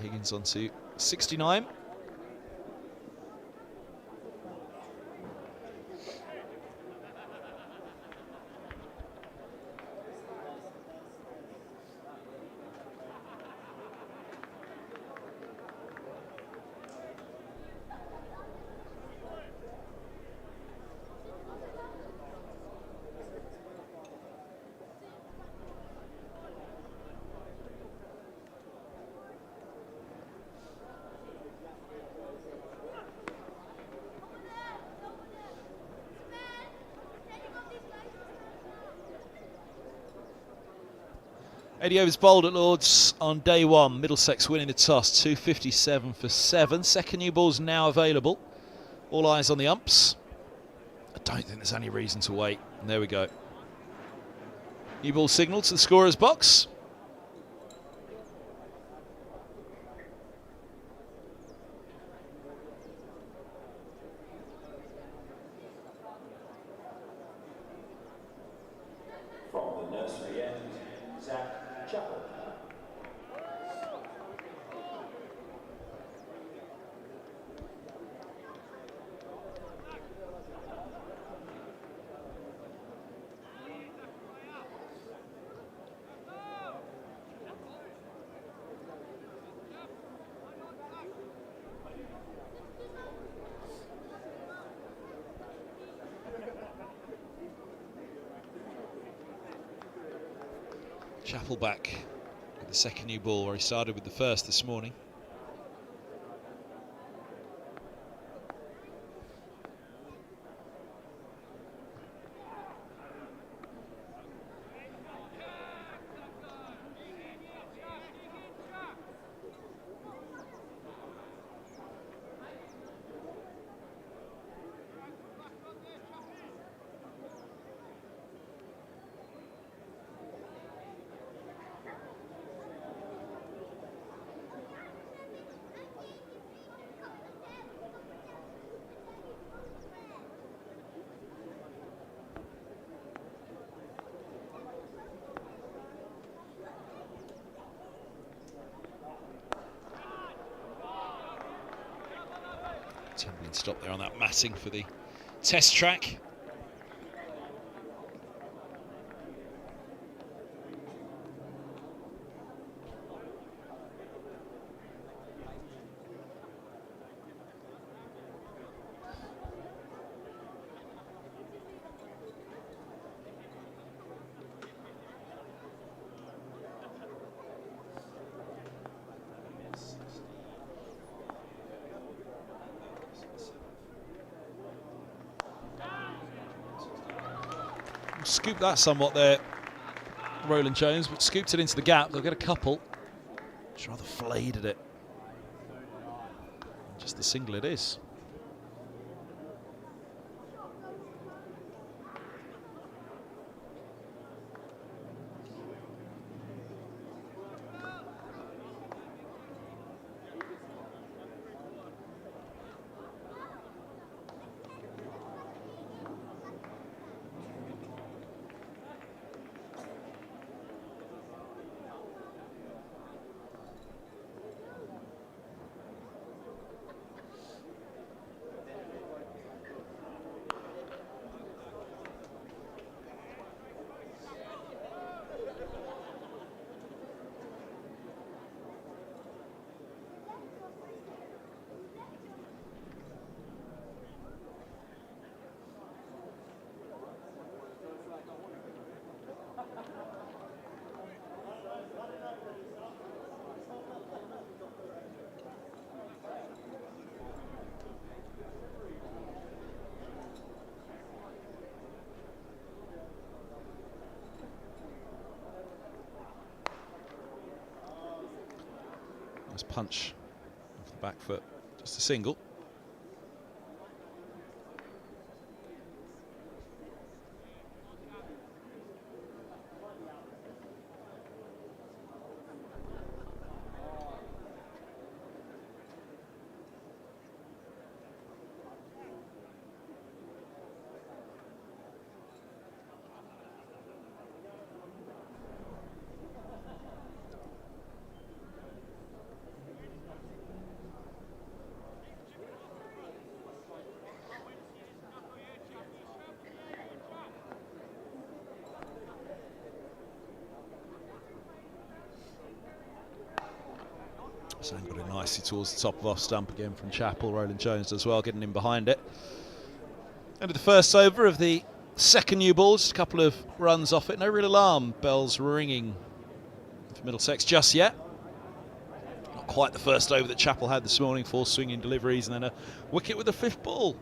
Higgins on to 69. 80 overs bowled at Lords on day one. Middlesex winning the toss, 257 for 7. Second new ball's now available. All eyes on the umps. I don't think there's any reason to wait. And there we go. New ball signal to the scorer's box. From the nursery end, Zach Chapel. Chapel back with the second new ball, where he started with the first this morning. Tumbling stop there on that matting for the test track. Scooped that somewhat there, Roland Jones, but scooped it into the gap. They'll get a couple. Just rather flayed at it. Just the single it is. Nice punch off the back foot, just a single. So got it nicely towards the top of off stump again from Chapel. Roland Jones as well, getting in behind it. End of the first over of the second new ball, just a couple of runs off it. No real alarm bells ringing for Middlesex just yet. Not quite the first over that Chapel had this morning, 4 swinging deliveries and then a wicket with the 5th ball.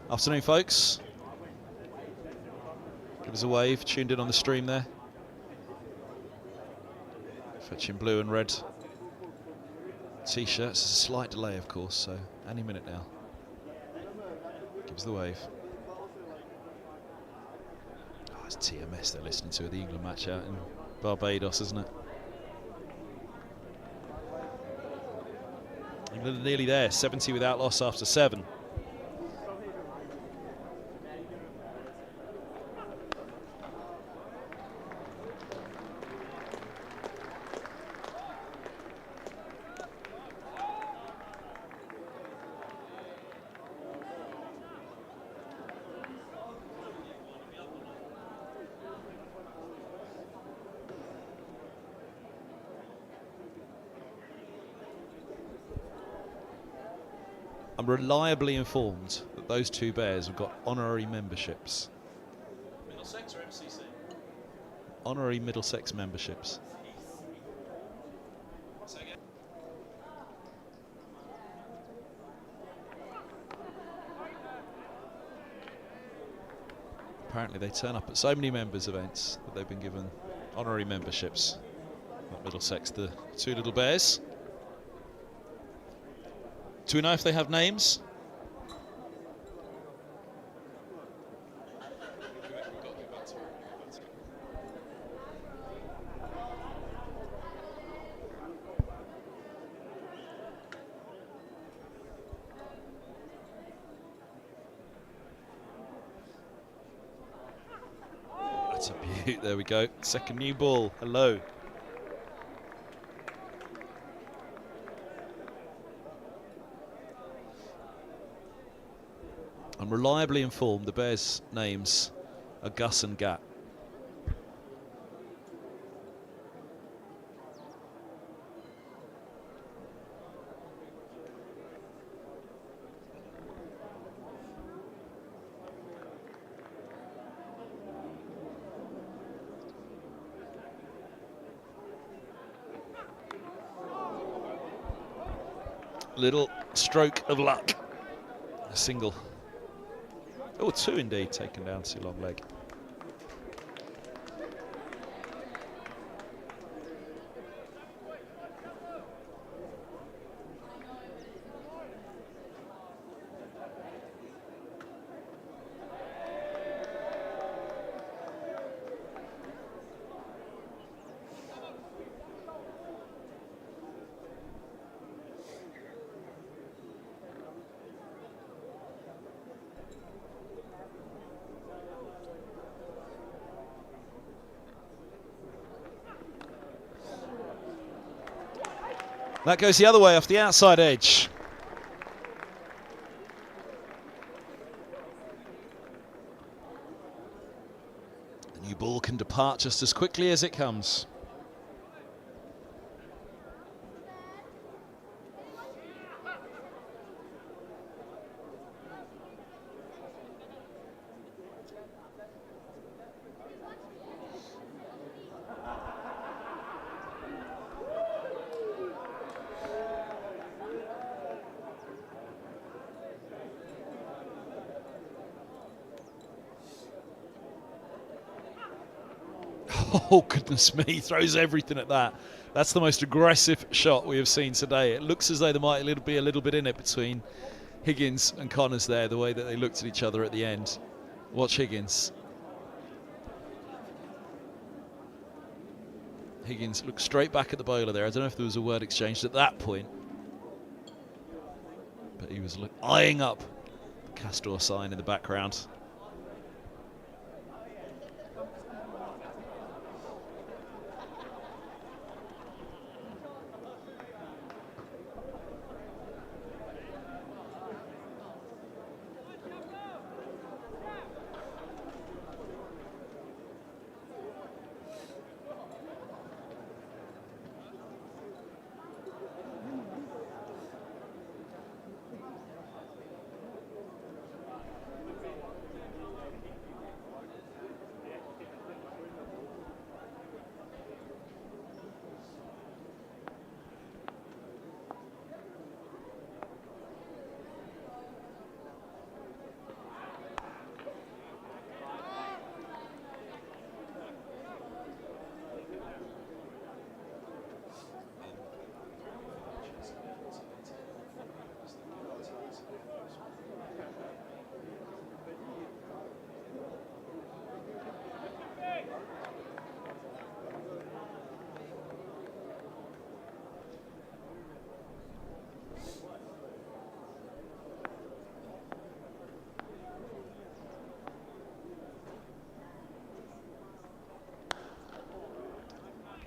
Afternoon, folks. Give us a wave, tuned in on the stream there. Fetching blue and red t-shirts. There's a slight delay, of course, so any minute now. Gives the wave. Oh, it's TMS they're listening to, the England match out in Barbados, isn't it? England are nearly there, 70 without loss after 7. I'm reliably informed that those two bears have got honorary memberships. Middlesex or MCC? Honorary Middlesex memberships. Apparently they turn up at so many members' events that they've been given honorary memberships at Middlesex, the two little bears. Do we know if they have names? That's a beaut. There we go. Second new ball. Hello. I'm reliably informed the bears' names are Gus and Gat. Little stroke of luck. A single. Oh, two indeed, taken down too long leg. That goes the other way off the outside edge. The new ball can depart just as quickly as it comes. Oh, goodness me, throws everything at that. That's the most aggressive shot we have seen today. It looks as though there might be a little bit in it between Higgins and Connors there, the way that they looked at each other at the end. Watch Higgins. Higgins looked straight back at the bowler there. I don't know if there was a word exchanged at that point, but he was eyeing up the Castor sign in the background.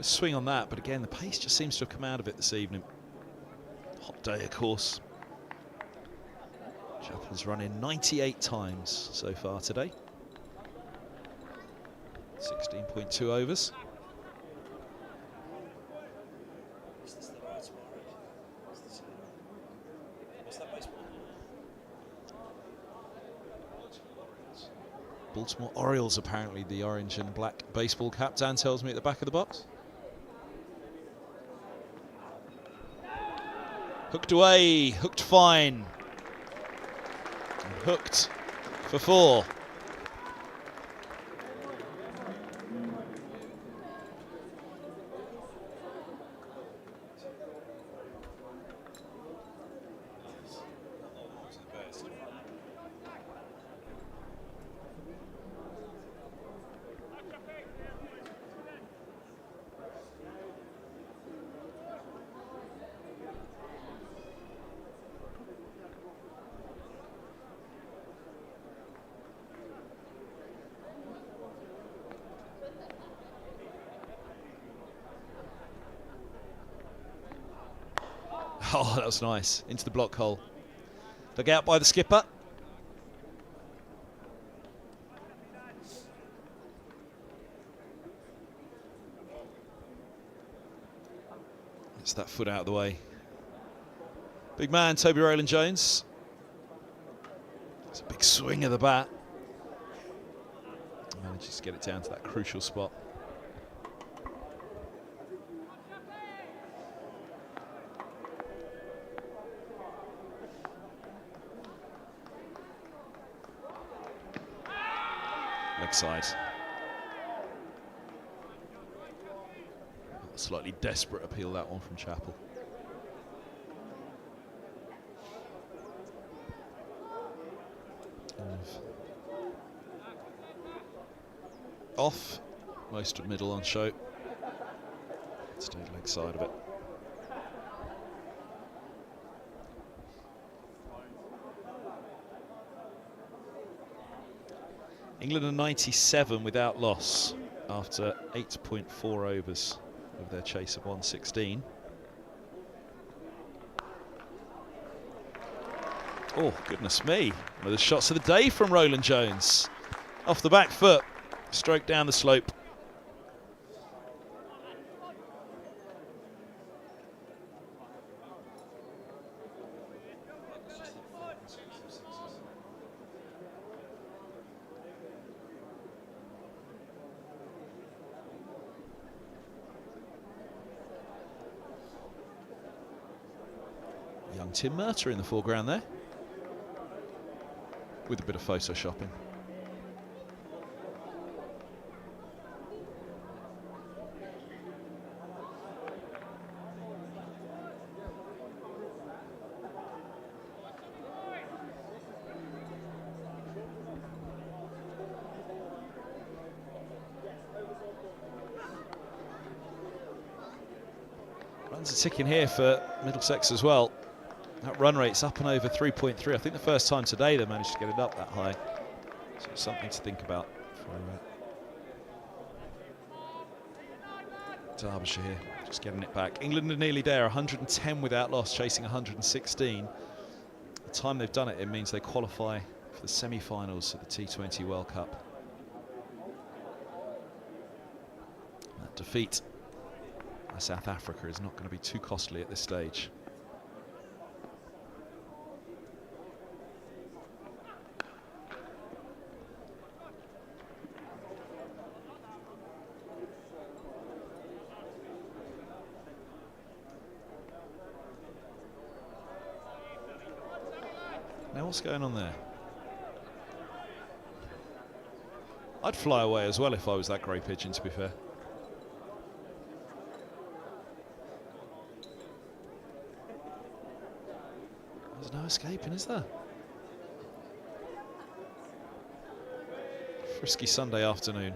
A swing on that, but again, the pace just seems to have come out of it this evening. Hot day, of course. Chapel's run in 98 times so far today. 16.2 overs. Baltimore Orioles, apparently, the orange and black baseball cap. Dan tells me at the back of the box. Hooked away, hooked fine. And hooked for 4. Oh, that was nice. Into the block hole. Dug out by the skipper. It's that foot out of the way. Big man, Toby Rowland-Jones. It's a big swing of the bat. Manages to get it down to that crucial spot. Leg side. A slightly desperate appeal, that one from Chappell. Off, most of middle on show. Stayed leg side of it. England are 97 without loss after 8.4 overs of their chase of 116. Oh, goodness me. One of the shots of the day from Rowland-Jones. Off the back foot, stroke down the slope. Young Tim Murtagh in the foreground there, with a bit of photoshopping. Runs are ticking here for Middlesex as well. That run rate's up and over 3.3. I think the first time today they managed to get it up that high. So it's something to think about for Derbyshire here, just getting it back. England are nearly there, 110 without loss, chasing 116. The time they've done it, it means they qualify for the semi-finals of the T20 World Cup. That defeat by South Africa is not going to be too costly at this stage. Now what's going on there? I'd fly away as well if I was that grey pigeon, to be fair. There's no escaping, is there? Frisky Sunday afternoon.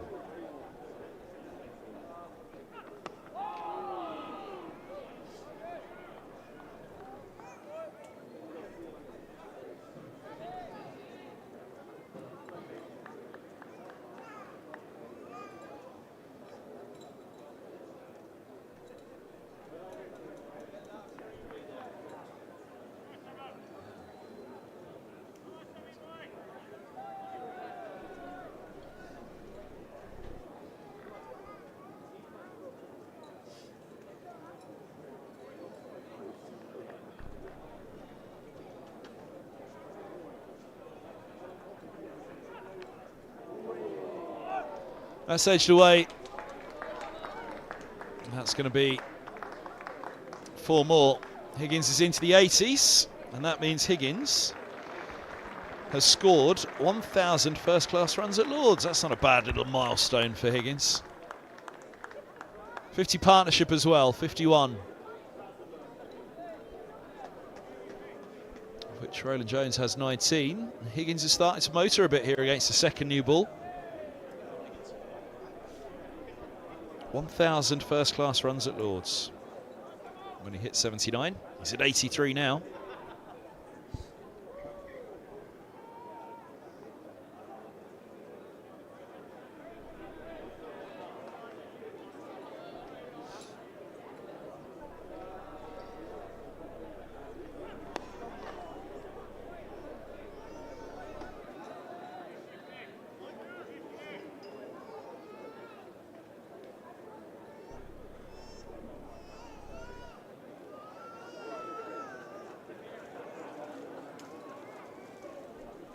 That's edged away. That's going to be 4 more. Higgins is into the 80s, and that means Higgins has scored 1,000 first-class runs at Lords. That's not a bad little milestone for Higgins. 50 partnership as well, 51. Of which Roland Jones has 19. Higgins is starting to motor a bit here against the second new ball. 1,000 first-class runs at Lords. When he hit 79, he's at 83 now.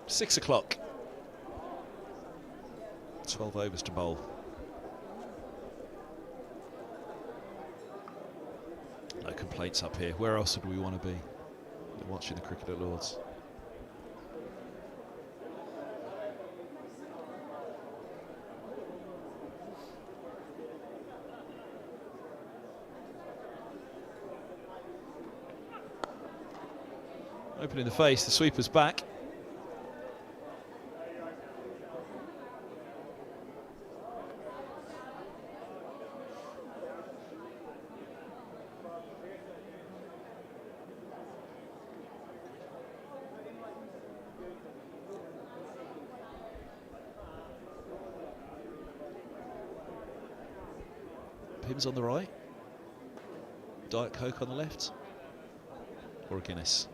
Six o'clock. 12 overs to bowl. No complaints up here. Where else would we want to be than watching the cricket at Lords? Opening the face, the sweeper's back. Pims on the right, Diet Coke on the left, or a Guinness.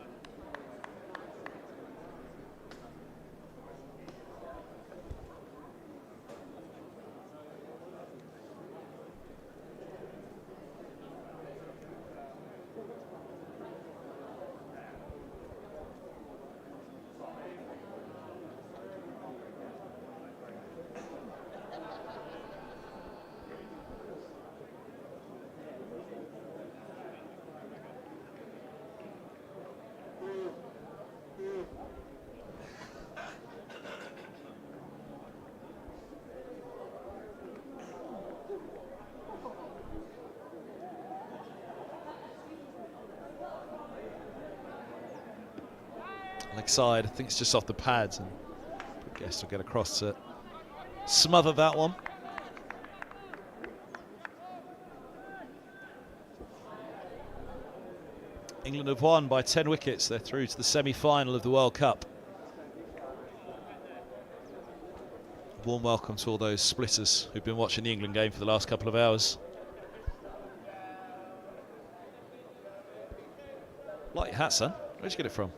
Leg side, I think it's just off the pads, and I guess will get across to smother that one. England have won by 10 wickets. They're through to the semi-final of the World Cup. Warm welcome to all those splitters who've been watching the England game for the last couple of hours. Like your hat, son. Where'd you get it from?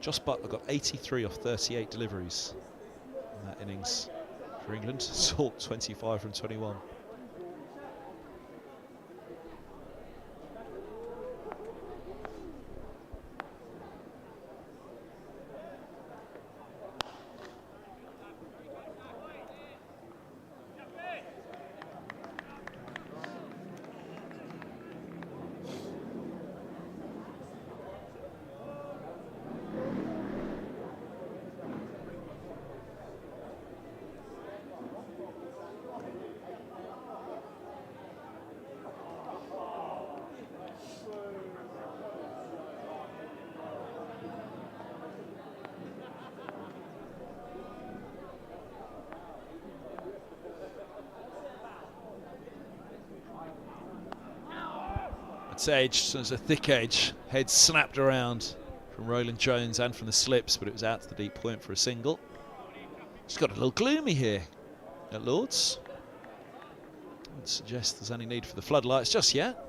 Joss Butler got 83 off 38 deliveries in that innings for England. Salt 25 from 21. Edge, so there's a thick edge, head snapped around from Roland Jones and from the slips, but it was out to the deep point for a single. It's got a little gloomy here at Lords. Wouldn't suggest there's any need for the floodlights just yet.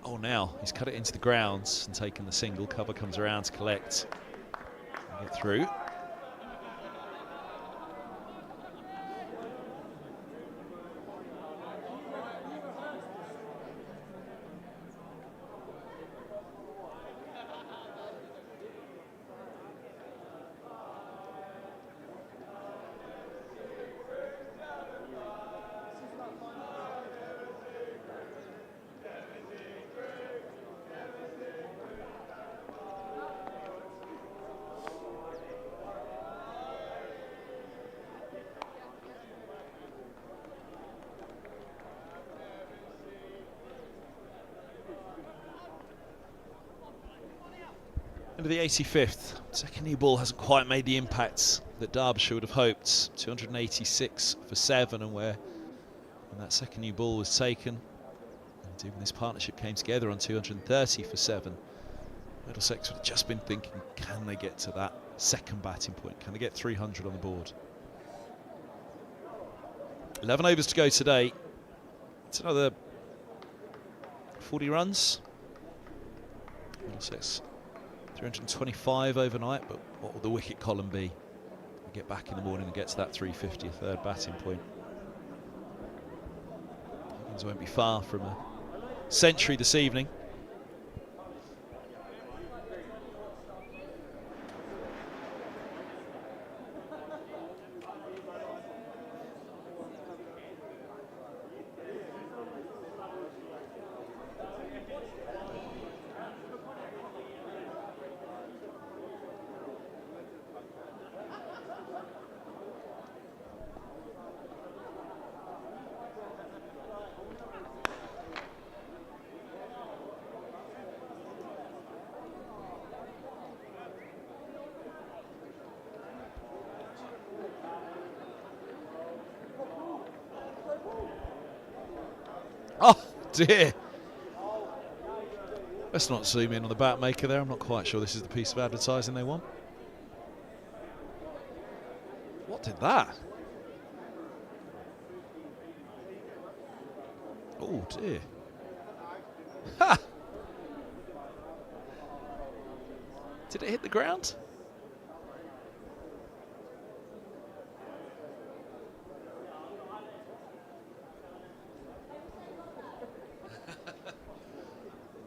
Oh, now he's cut it into the grounds and taken the single. Cover comes around to collect and get through. Into the 85th. Second new ball hasn't quite made the impact that Derbyshire would have hoped. 286 for 7, and when that second new ball was taken, and even this partnership came together on 230 for 7, Middlesex would have just been thinking, can they get to that second batting point? Can they get 300 on the board? 11 overs to go today. It's another 40 runs. Middlesex 325 overnight, but what will the wicket column be? We'll get back in the morning and get to that 350, a third batting point. Things won't be far from a century this evening. Oh dear. Let's not zoom in on the bat maker there. I'm not quite sure this is the piece of advertising they want. What did that? Oh dear. Ha! Did it hit the ground?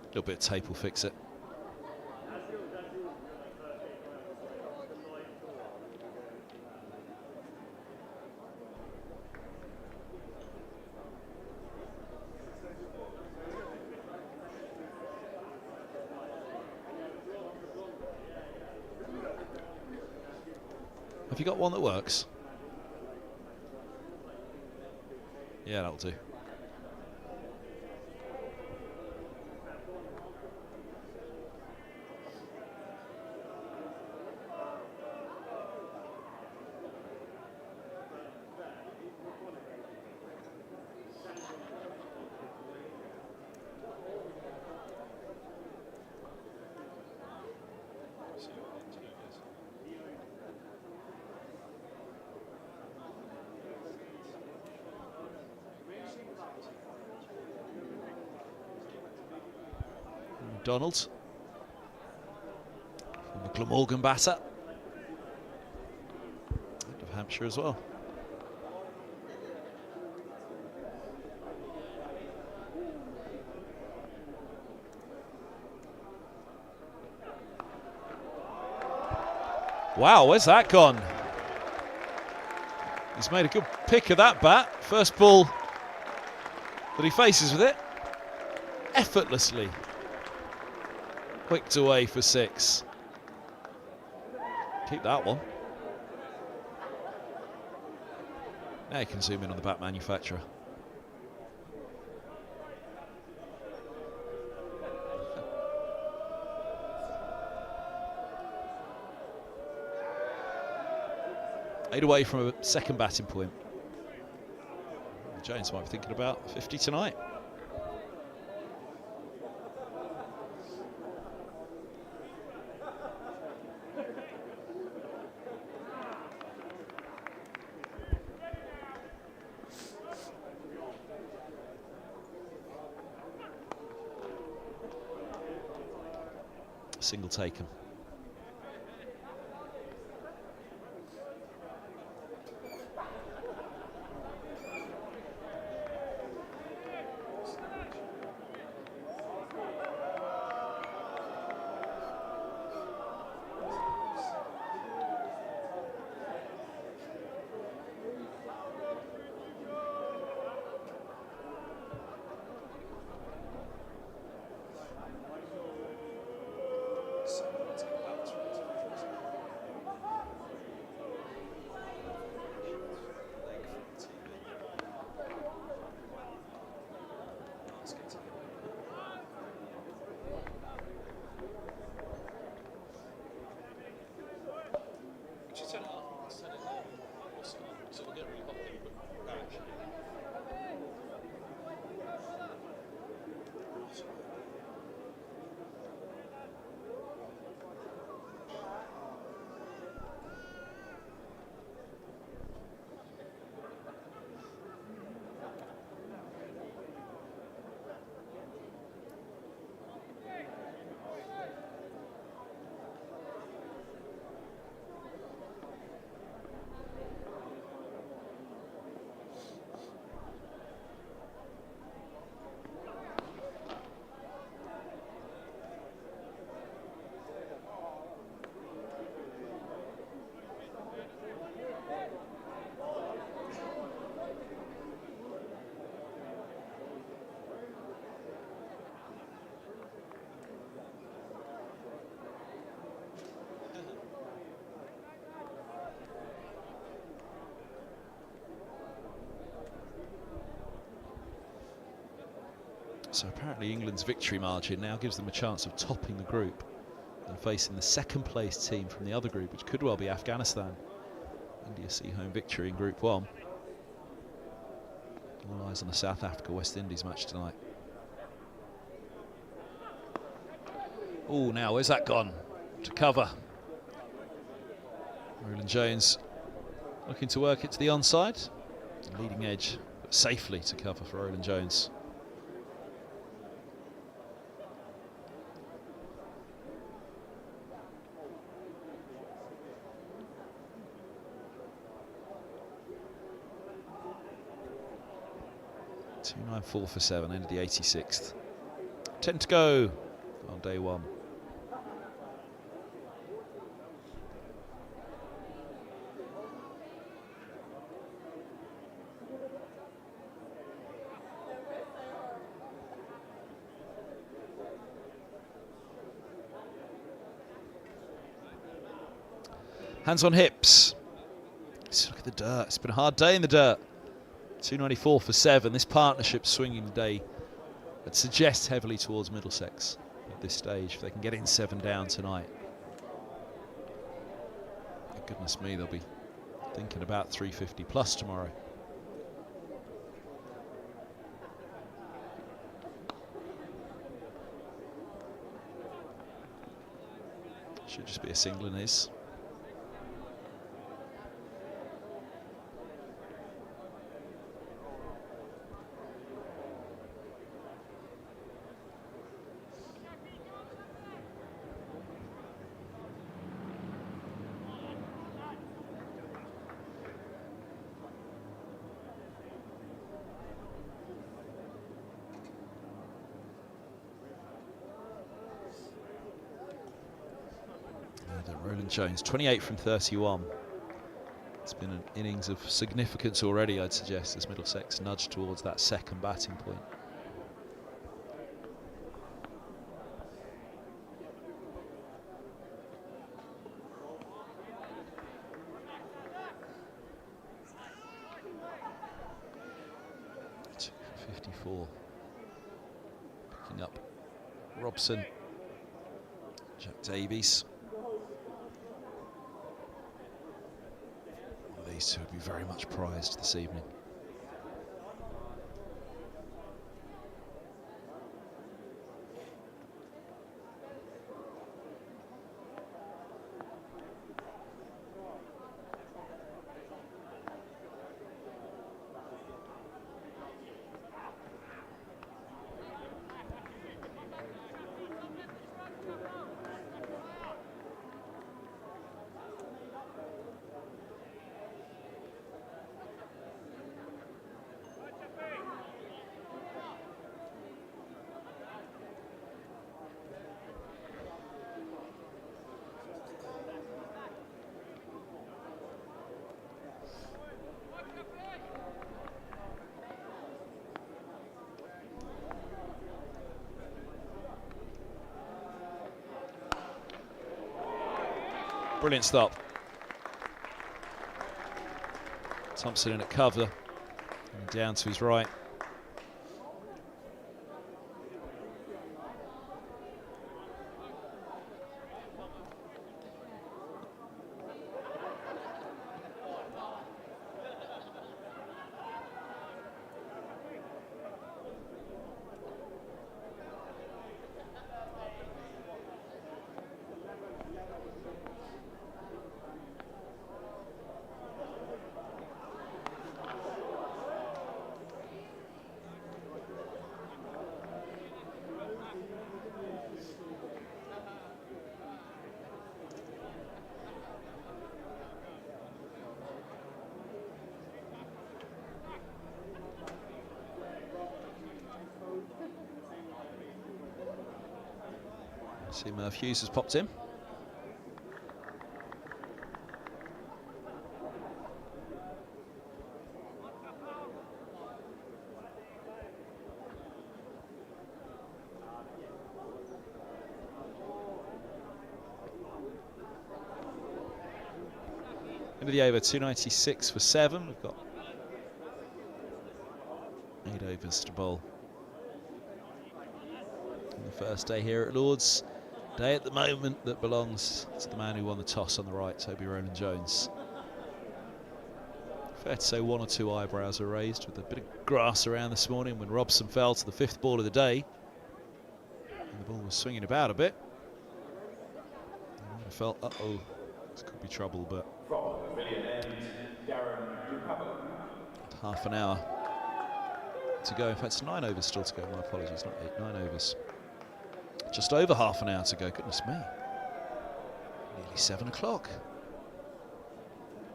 A little bit of tape will fix it. Have you got one that works? Yeah, that'll do. Donald from the Glamorgan batter, and of Hampshire as well. Wow, where's that gone? He's made a good pick of that bat. First ball that he faces with it, effortlessly whicked away for 6. Keep that one. Now you can zoom in on the bat manufacturer. 8 away from a second batting point. Jones might be thinking about 50 tonight. Single taken. So apparently England's victory margin now gives them a chance of topping the group and facing the second place team from the other group, which could well be Afghanistan. India see home victory in Group 1. All eyes on the South Africa-West Indies match tonight. Oh, now where's that gone? To cover. Roland Jones looking to work it to the onside. Leading edge, but safely to cover for Roland Jones. .294 for 7, ended the 86th. 10 to go on day 1. Hands on hips. Let's look at the dirt. It's been a hard day in the dirt. 294 for 7. This partnership swinging today that suggests heavily towards Middlesex at this stage if they can get it in 7 down tonight. Goodness me, they'll be thinking about 350 plus tomorrow. Should just be a single and is. Roland Jones, 28 from 31. It's been an innings of significance already, I'd suggest, as Middlesex nudged towards that second batting point. Two for 54. Picking up Robson, Jack Davies. these two would be very much prized this evening. Brilliant stop. Thompson in at cover and down to his right. See, Murph Hughes has popped in. Into the over, 296 for 7. We've got 8 overs to bowl. On the first day here at Lord's. Day at the moment that belongs to the man who won the toss on the right, Toby Rowland-Jones. Fair to say 1 or 2 eyebrows were raised with a bit of grass around this morning when Robson fell to the 5th ball of the day. And the ball was swinging about a bit. I felt, uh-oh, this could be trouble, but half an hour to go. In fact, it's 9 overs still to go. My apologies, not 8, 9 overs. Just over half an hour to go. Goodness me. Nearly 7 o'clock.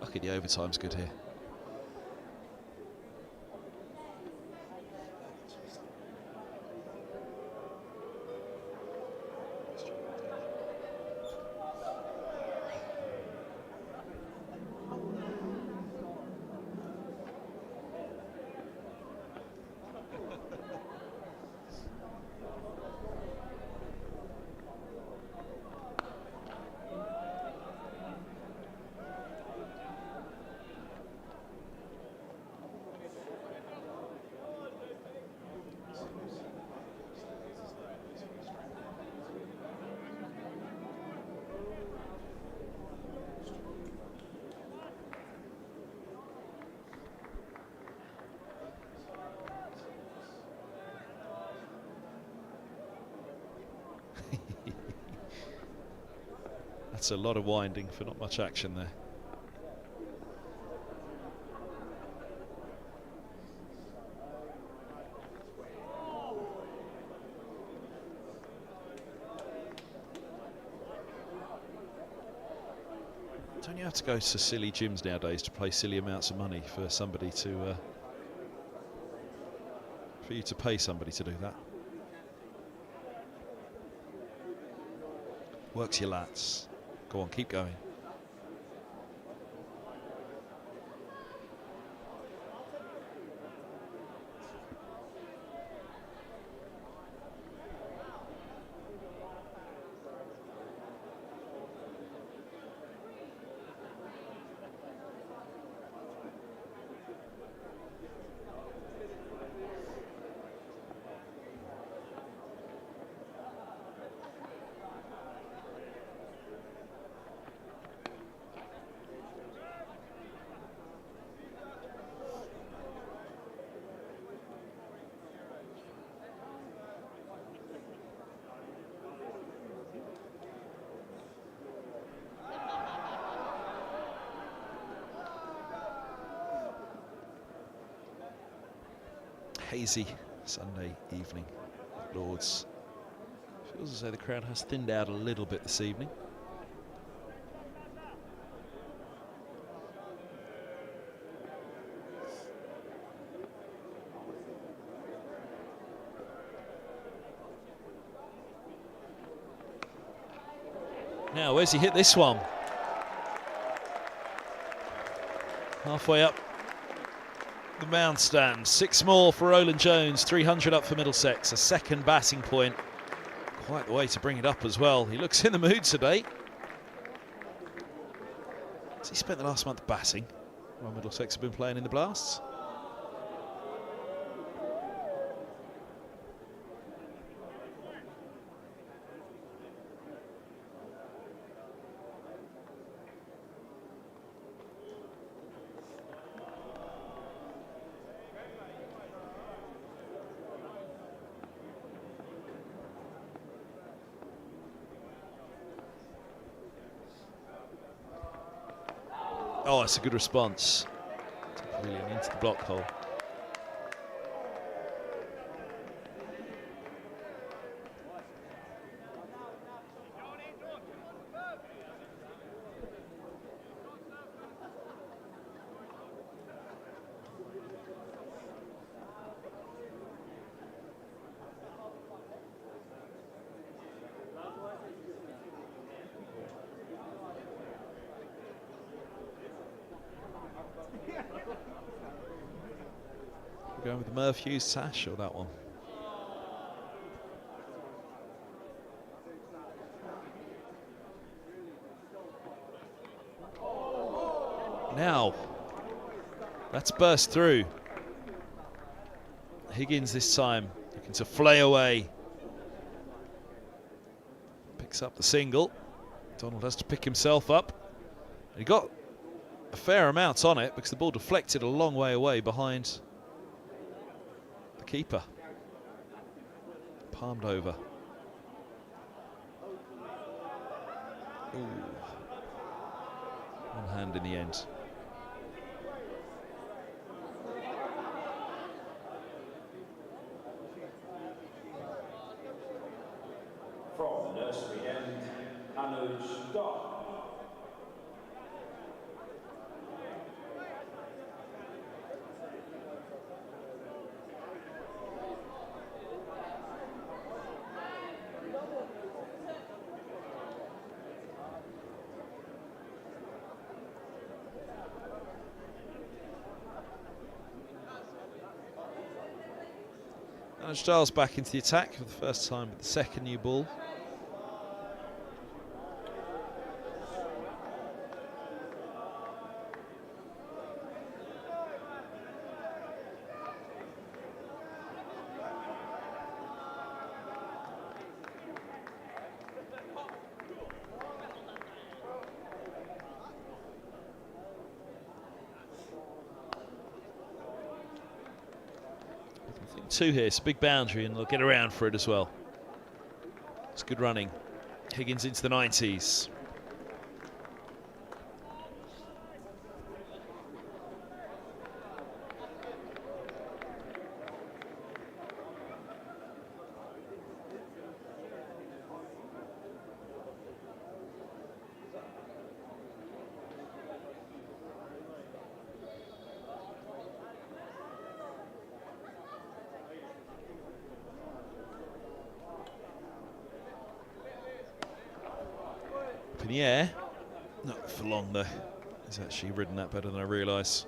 Lucky the overtime's good here. That's a lot of winding for not much action there. Don't you have to go to silly gyms nowadays to pay silly amounts of money for somebody to for you to pay somebody to do that? Works your lats. Go on, keep going. hazy Sunday evening at Lord's. Feels as though the crowd has thinned out a little bit this evening. Now, where's he hit this one? Halfway up the mound stand. 6 more for Roland Jones, 300 up for Middlesex. A second batting point. Quite the way to bring it up as well. He looks in the mood today. Has he spent the last month batting while Middlesex have been playing in the Blasts? Oh, that's a good response. Really into the block hole. Going with the Merv Hughes sash or that one? Now, that's burst through. Higgins this time looking to flay away. Picks up the single. Donald has to pick himself up. He got a fair amount on it because the ball deflected a long way away behind the keeper. Palmed over. Ooh. One hand in the end. From the nursery end, Anuj Dar. Giles back into the attack for the first time with the second new ball. Two here, it's a big boundary and they'll get around for it as well. It's good running. Higgins into the 90s. In the air, not for long though. He's actually ridden that better than I realise.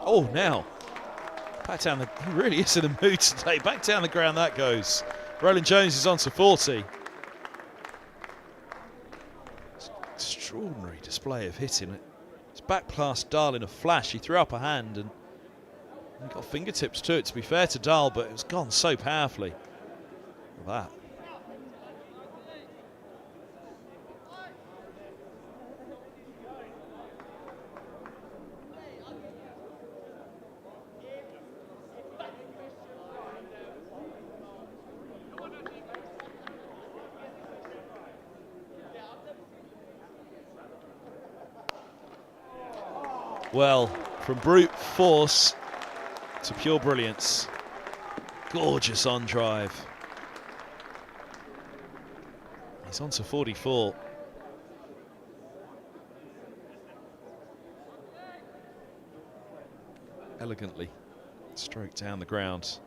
Oh, now, back down the, he really is in the mood today. Back down the ground that goes. Roland Jones is on to 40. It's an extraordinary display of hitting it. It's back past Darling a flash. He threw up a hand and He got fingertips to it, to be fair to Dahl, but it was gone so powerfully. Look at that. Well, from brute force to pure brilliance. Gorgeous on drive. He's on to 44. Elegantly stroked down the ground.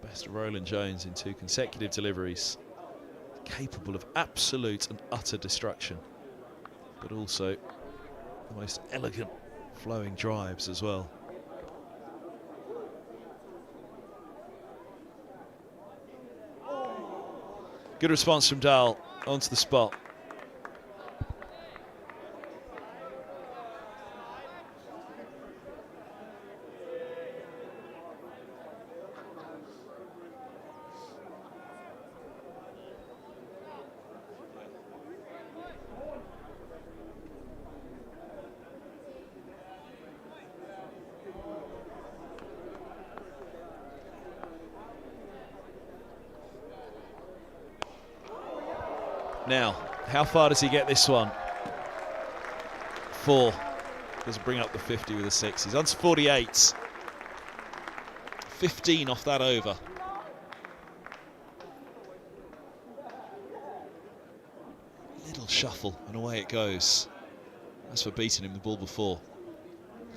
The best of Roland Jones in 2 consecutive deliveries. Capable of absolute and utter destruction, but also the most elegant flowing drives as well. Good response from Dahl onto the spot. Now, how far does he get this one? 4. Doesn't bring up the 50 with a 6. He's on to 48. 15 off that over. Little shuffle and away it goes. As for beating him the ball before,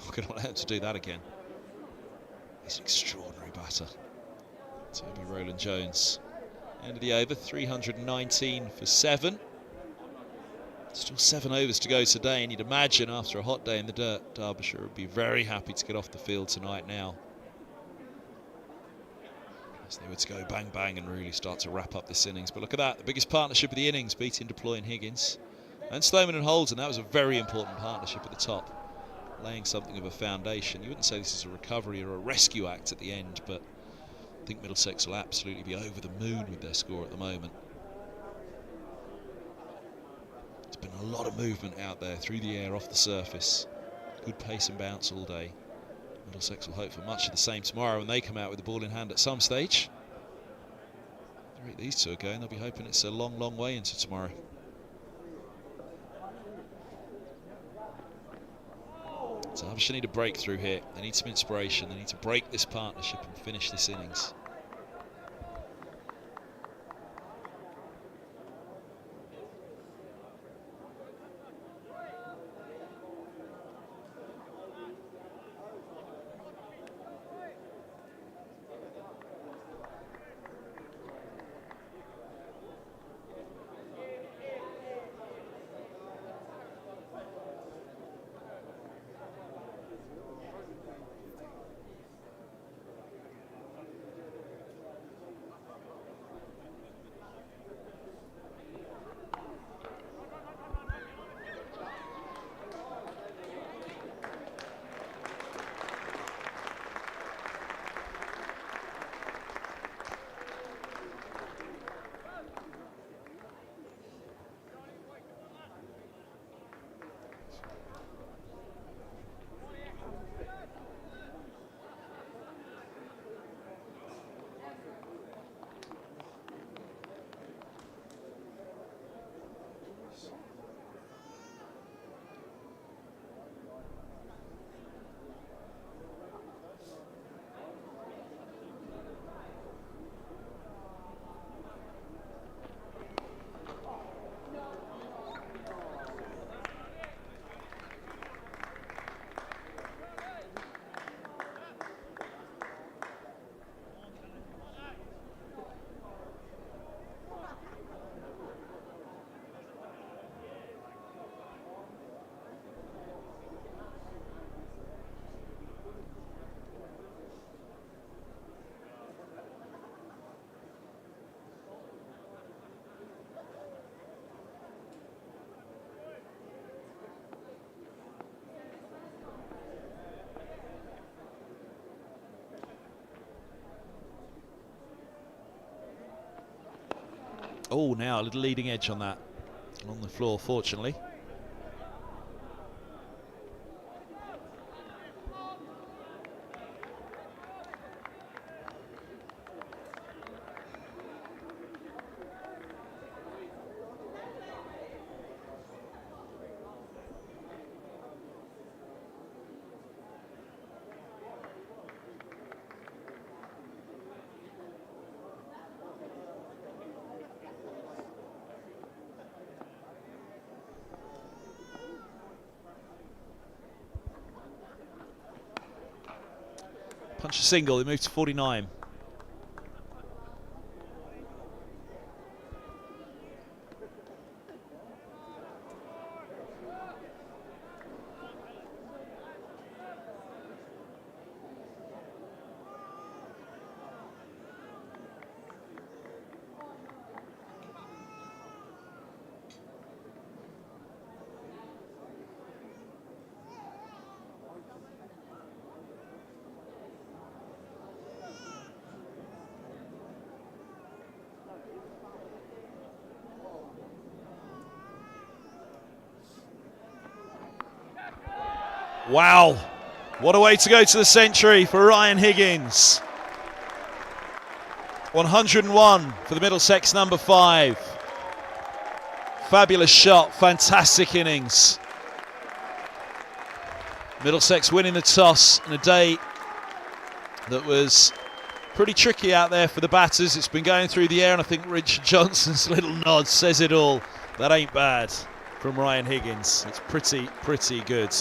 I'm going to let him to do that again. He's an extraordinary batter. Toby Roland Jones. End of the over, 319 for 7. Still 7 overs to go today, and you'd imagine after a hot day in the dirt, Derbyshire would be very happy to get off the field tonight now, as they were to go bang bang and really start to wrap up this innings. But look at that, the biggest partnership of the innings, beating Plooy and Higgins. And Sloman and Holden, that was a very important partnership at the top, laying something of a foundation. You wouldn't say this is a recovery or a rescue act at the end, but I think Middlesex will absolutely be over the moon with their score at the moment. There's been a lot of movement out there through the air, off the surface. Good pace and bounce all day. Middlesex will hope for much of the same tomorrow when they come out with the ball in hand at some stage. The rate these two are going, they'll be hoping it's a long, long way into tomorrow. So Derbyshire need a breakthrough here. They need some inspiration. They need to break this partnership and finish this innings. Oh, now a little leading edge on that. On the floor, fortunately. Punch a single, they move to 49. Wow, what a way to go to the century for Ryan Higgins. 101 for the Middlesex number 5. Fabulous shot, fantastic innings. Middlesex winning the toss in a day that was pretty tricky out there for the batters. It's been going through the air, and I think Richard Johnson's little nod says it all. That ain't bad from Ryan Higgins. It's pretty good.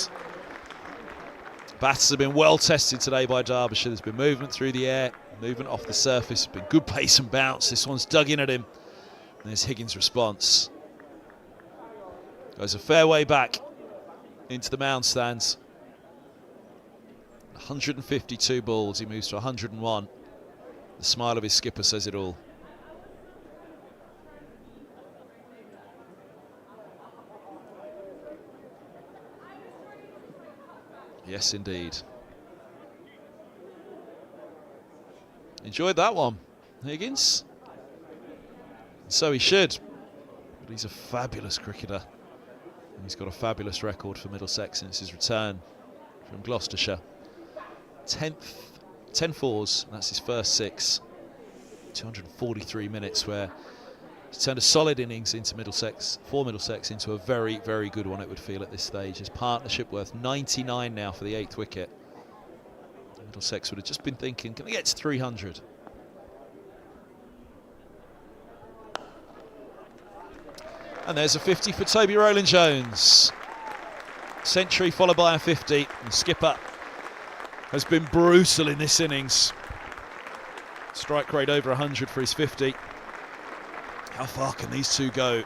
Batters have been well tested today by Derbyshire. There's been movement through the air, movement off the surface. Been good pace and bounce. This one's dug in at him. And there's Higgins' response. Goes a fair way back into the mound stands. 152 balls. He moves to 101. The smile of his skipper says it all. Yes, indeed. Enjoyed that one, Higgins. So he should. But he's a fabulous cricketer. And he's got a fabulous record for Middlesex since his return from Gloucestershire. 10 fours, and that's his first 6. 243 minutes where he's turned a solid innings into Middlesex, for Middlesex, into a very, very good one, it would feel at this stage. His partnership worth 99 now for the 8th wicket. Middlesex would have just been thinking, can they get to 300? And there's a 50 for Toby Rowland-Jones. Century followed by a 50. And skipper has been brutal in this innings. Strike rate over 100 for his 50. How far can these two go?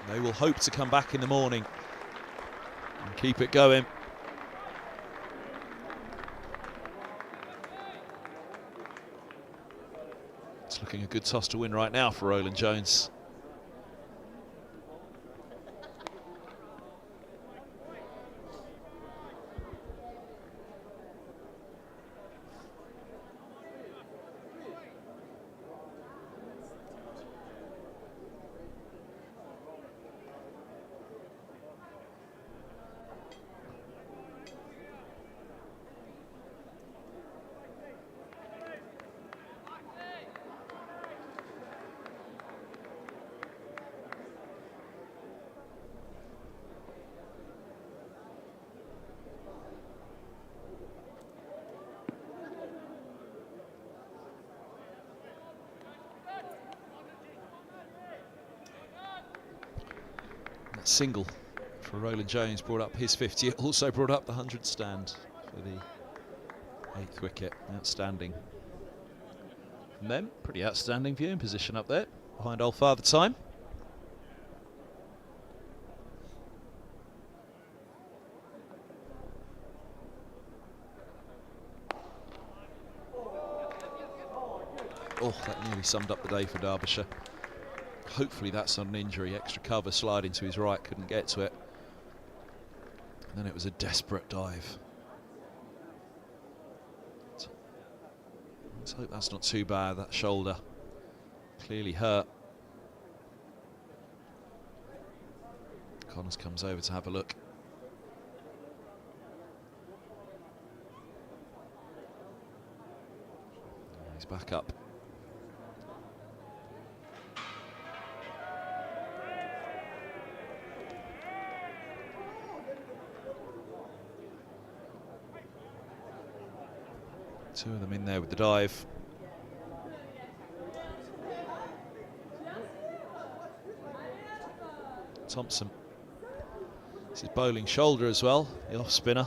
They will hope to come back in the morning and keep it going. It's looking a good toss to win right now for Rowland-Jones. Single for Rowland-Jones brought up his 50. It also brought up the 100 stand for the 8th wicket. Outstanding from them. Pretty outstanding viewing position up there behind old Father Time. Oh, that nearly summed up the day for Derbyshire. Hopefully that's not an injury. Extra cover, sliding to his right, couldn't get to it. And then it was a desperate dive. Let's hope that's not too bad. That shoulder clearly hurt. Connors comes over to have a look. He's back up. Two of them in there with the dive. Thompson. This is bowling shoulder as well, the off spinner.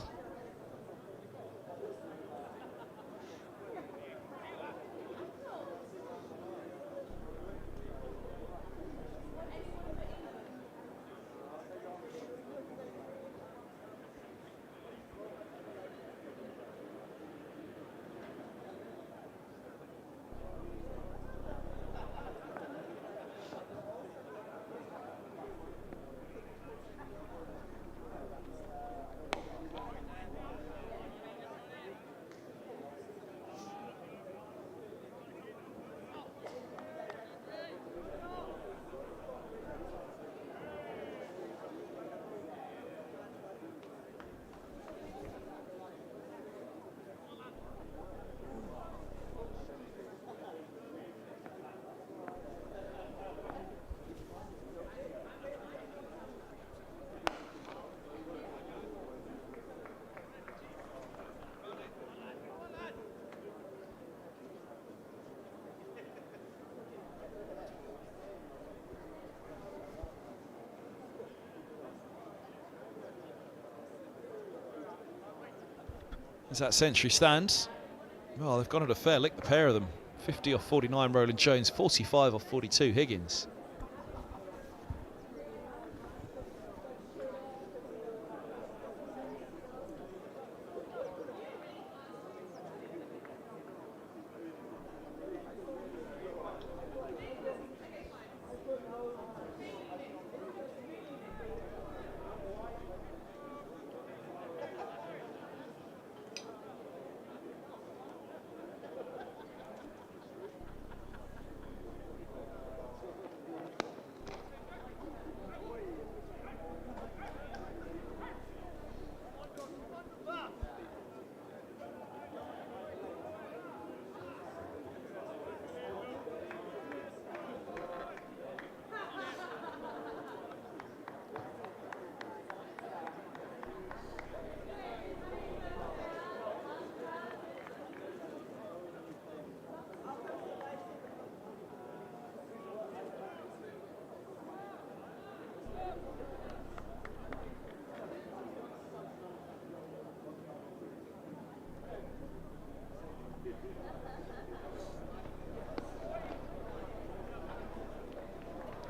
As that century stands, well, they've gone at a fair lick, the pair of them. 50 off 49 Roland Jones, 45 off 42 Higgins.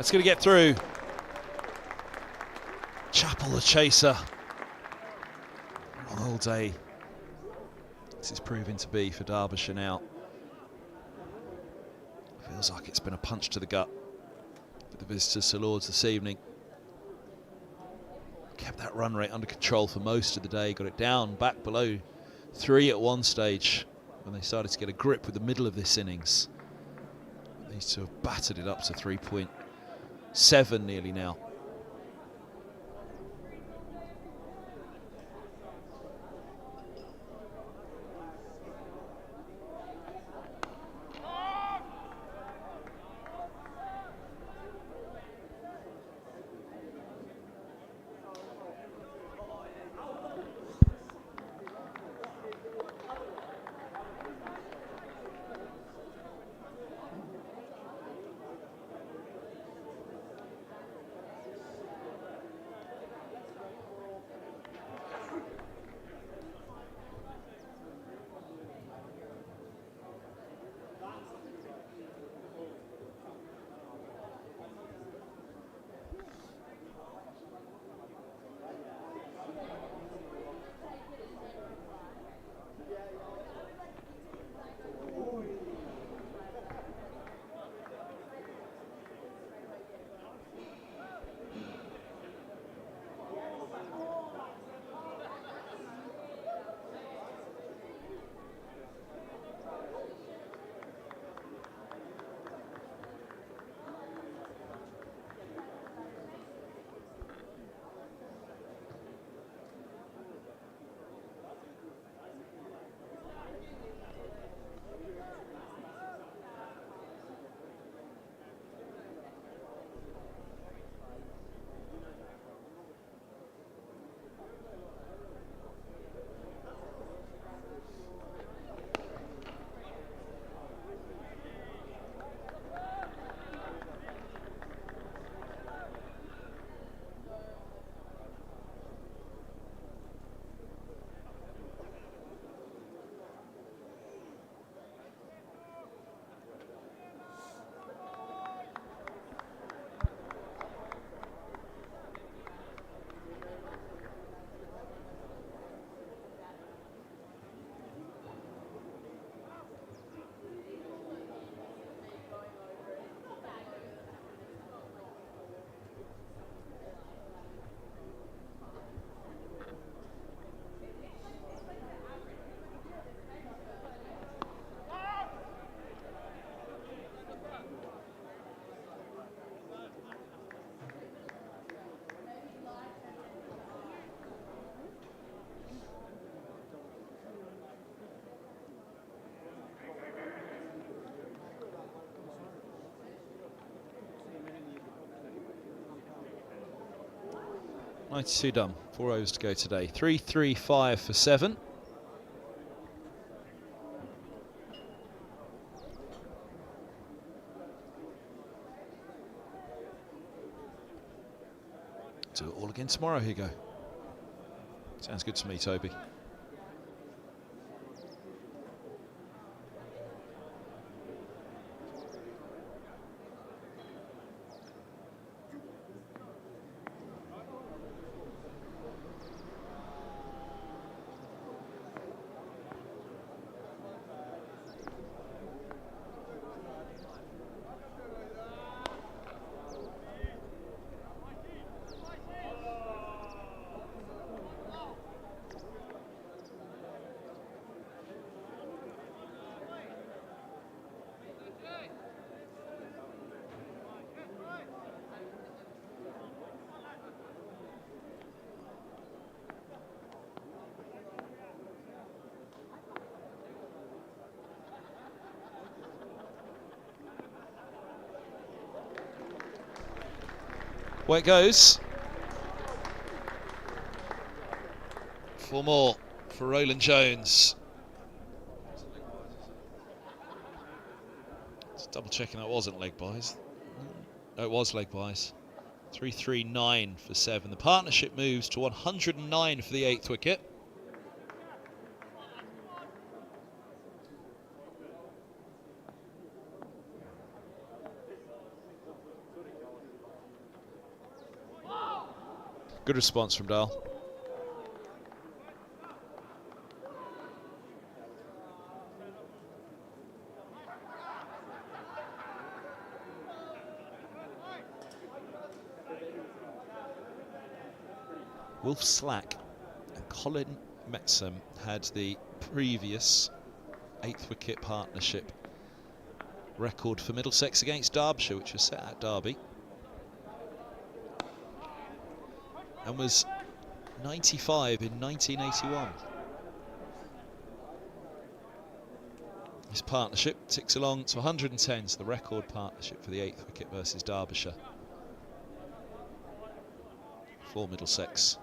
That's going to get through. Chappell, the chaser. Long all day. This is proving to be for Derbyshire now. Feels like it's been a punch to the gut for the visitors to Lords this evening. Kept that run rate under control for most of the day. Got it down back below 3 at one stage when they started to get a grip with the middle of this innings. These two have battered it up to 3.7 nearly now. 92 done. 4 overs to go today. 3-3-5 for 7. Do it all again tomorrow, Hugo. Sounds good to me, Toby. Away it goes. 4 more for Roland Jones. Just double checking that wasn't leg buys. No, it was leg buys. 3-3-9 for 7. The partnership moves to 109 for the 8th wicket. Good response from Dahl. Wolf Slack and Colin Metzham had the previous 8th wicket partnership record for Middlesex against Derbyshire, which was set at Derby, and was 95 in 1981. This partnership ticks along to 110, so the record partnership for the 8th wicket versus Derbyshire for Middlesex.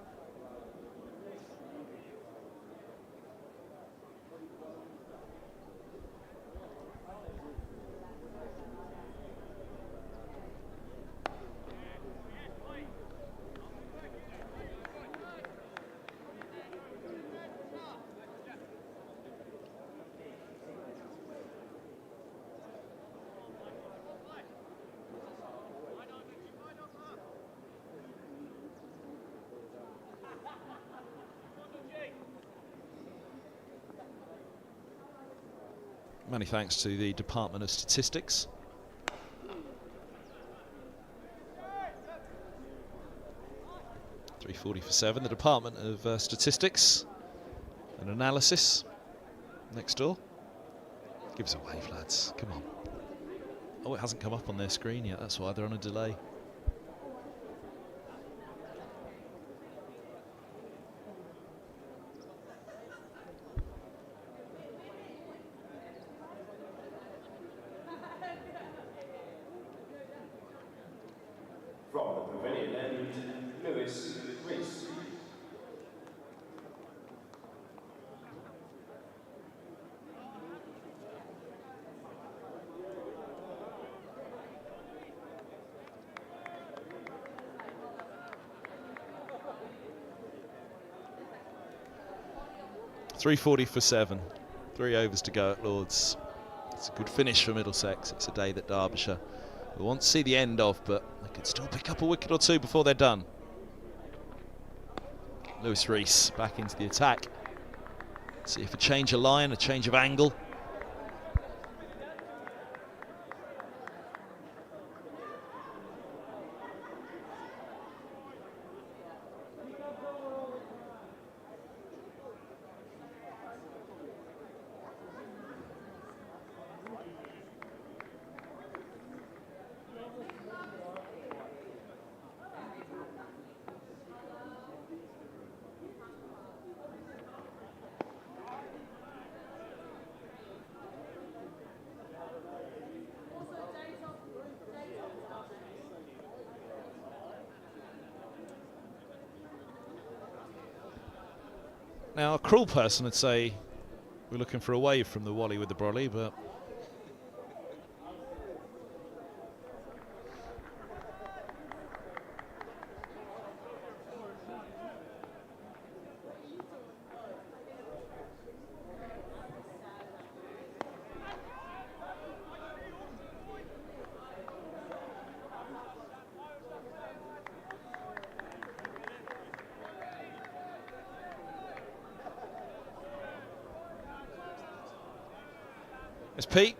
Many thanks to the Department of Statistics. .340 for 7. The Department of Statistics and Analysis next door. Give us a wave, lads. Come on. Oh, it hasn't come up on their screen yet. That's why they're on a delay. From the pavilion end, Lewis Rees. .340 for 7. 3 overs to go at Lords. It's a good finish for Middlesex. It's a day that Derbyshire we want to see the end of, but they could still pick up a wicket or two before they're done. Lewis Rees back into the attack. See if a change of line, a change of angle. Now, a cruel person would say we're looking for a wave from the Wally with the brolly, but there's Pete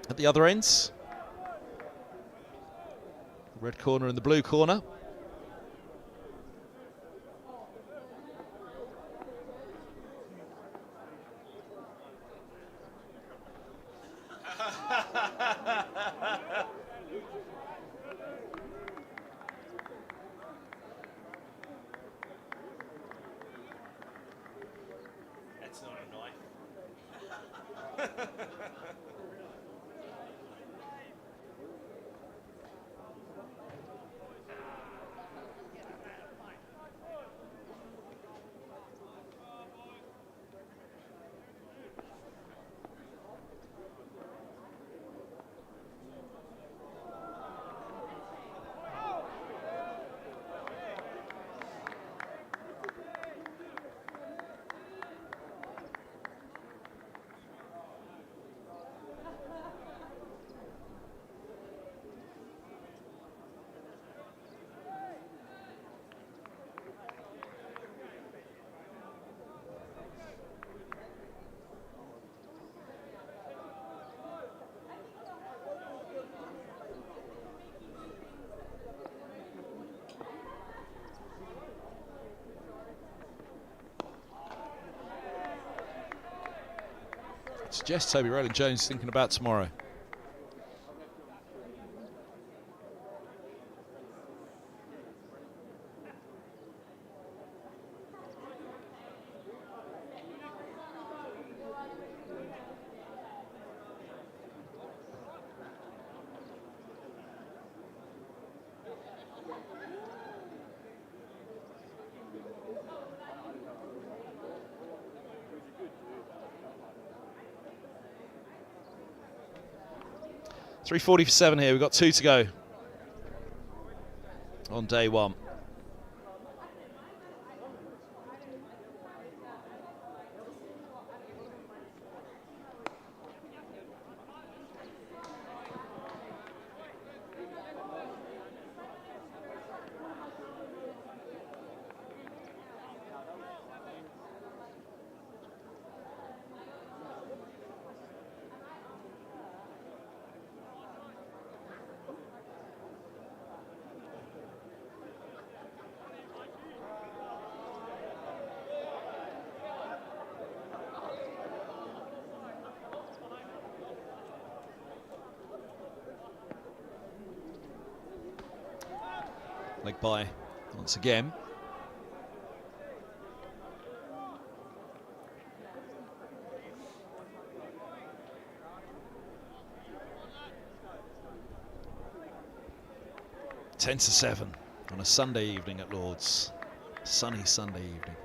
at the other ends. The red corner and the blue corner. That's not a knife. Suggests Toby Rowland-Jones thinking about tomorrow. .340 for 7 here. We've got 2 to go on day 1. Leg by once again. Ten to 7 on a Sunday evening at Lord's. Sunny Sunday evening.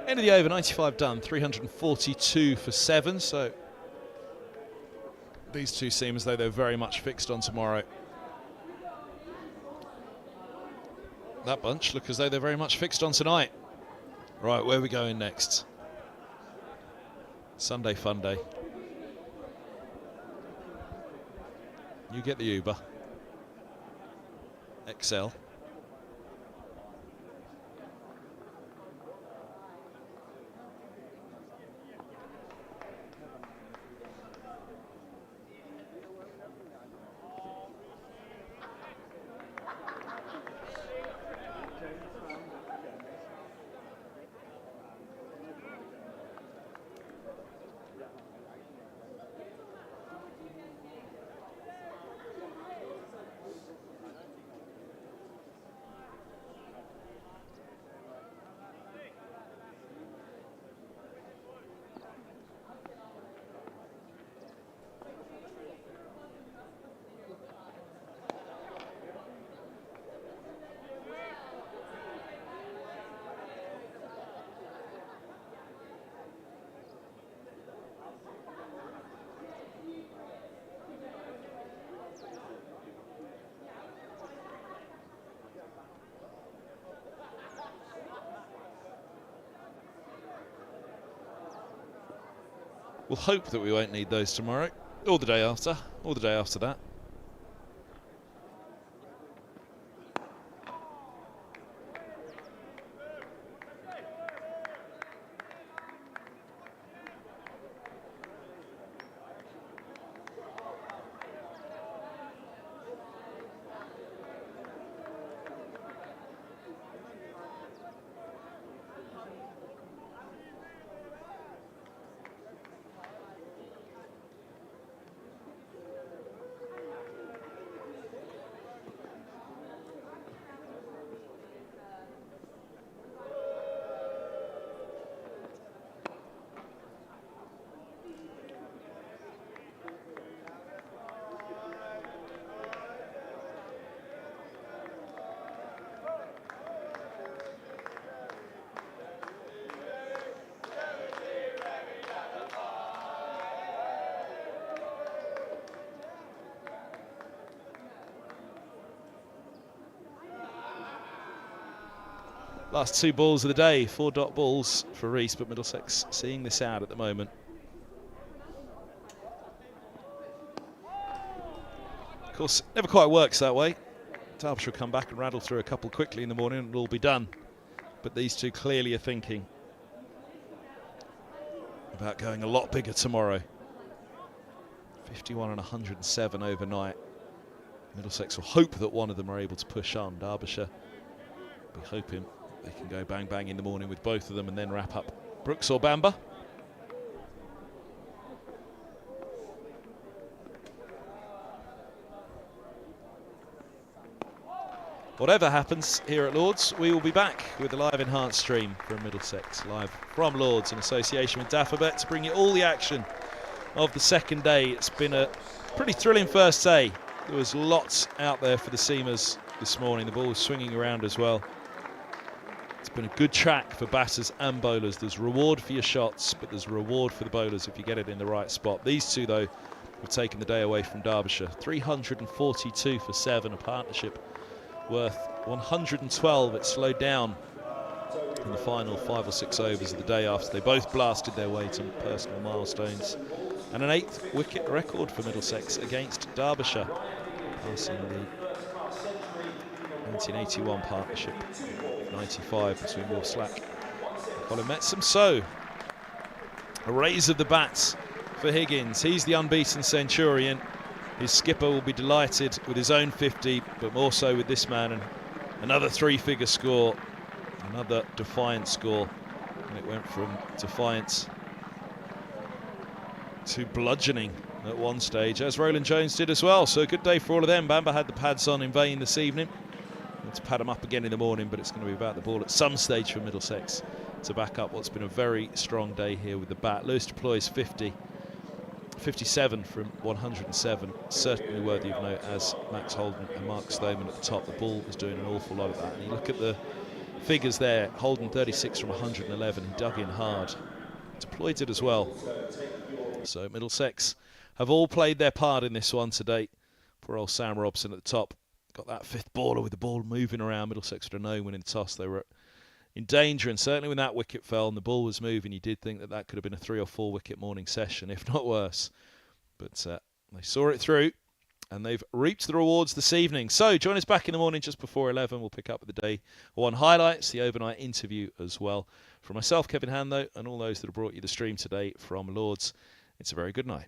End of the over, 95 done, 342 for 7. So these two seem as though they're very much fixed on tomorrow. That bunch look as though they're very much fixed on tonight. Right, where are we going next? Sunday fun day. You get the Uber. XL. We'll hope that we won't need those tomorrow, or the day after, or the day after that. Last 2 balls of the day, 4 dot balls for Reese, but Middlesex seeing this out at the moment. Of course, never quite works that way. Derbyshire will come back and rattle through a couple quickly in the morning and it'll all be done. But these two clearly are thinking about going a lot bigger tomorrow. 51 and 107 overnight. Middlesex will hope that one of them are able to push on. Derbyshire will be hoping they can go bang bang in the morning with both of them and then wrap up Brooks or Bamber. Whatever happens here at Lord's, we will be back with a live enhanced stream from Middlesex, live from Lord's in association with Daffabet to bring you all the action of the second day. It's been a pretty thrilling first day. There was lots out there for the seamers this morning. The ball was swinging around as well. It's been a good track for batters and bowlers. There's reward for your shots, but there's reward for the bowlers if you get it in the right spot. These two, though, have taken the day away from Derbyshire. 342 for 7, a partnership worth 112. It slowed down in the final 5 or 6 overs of the day after they both blasted their way to personal milestones. And an 8th wicket record for Middlesex against Derbyshire, passing the 1981 partnership, 95 between Will Slack and Colin Metsam. So, a raise of the bats for Higgins. He's the unbeaten Centurion. His skipper will be delighted with his own 50, but more so with this man, and another 3-figure score, another defiant score. And it went from defiance to bludgeoning at one stage, as Roland Jones did as well. So a good day for all of them. Bamber had the pads on in vain this evening. To pad them up again in the morning, but it's going to be about the ball at some stage for Middlesex to back up what's been a very strong day here with the bat. Lewis de Plooy's 57 from 107, certainly worthy of note, as Max Holden and Mark Stoneman at the top. The ball was doing an awful lot of that, and you look at the figures there. Holden 36 from 111. He dug in hard. Plooy did as well. So Middlesex have all played their part in this one today. Poor old Sam Robson at the top. Got that fifth baller with the ball moving around. Middlesex would have known when in toss they were in danger. And certainly when that wicket fell and the ball was moving, you did think that that could have been a 3 or 4 wicket morning session, if not worse. But they saw it through. And they've reaped the rewards this evening. So join us back in the morning just before 11. We'll pick up with the day one highlights, the overnight interview as well. For myself, Kevin Hand, though, and all those that have brought you the stream today from Lords, it's a very good night.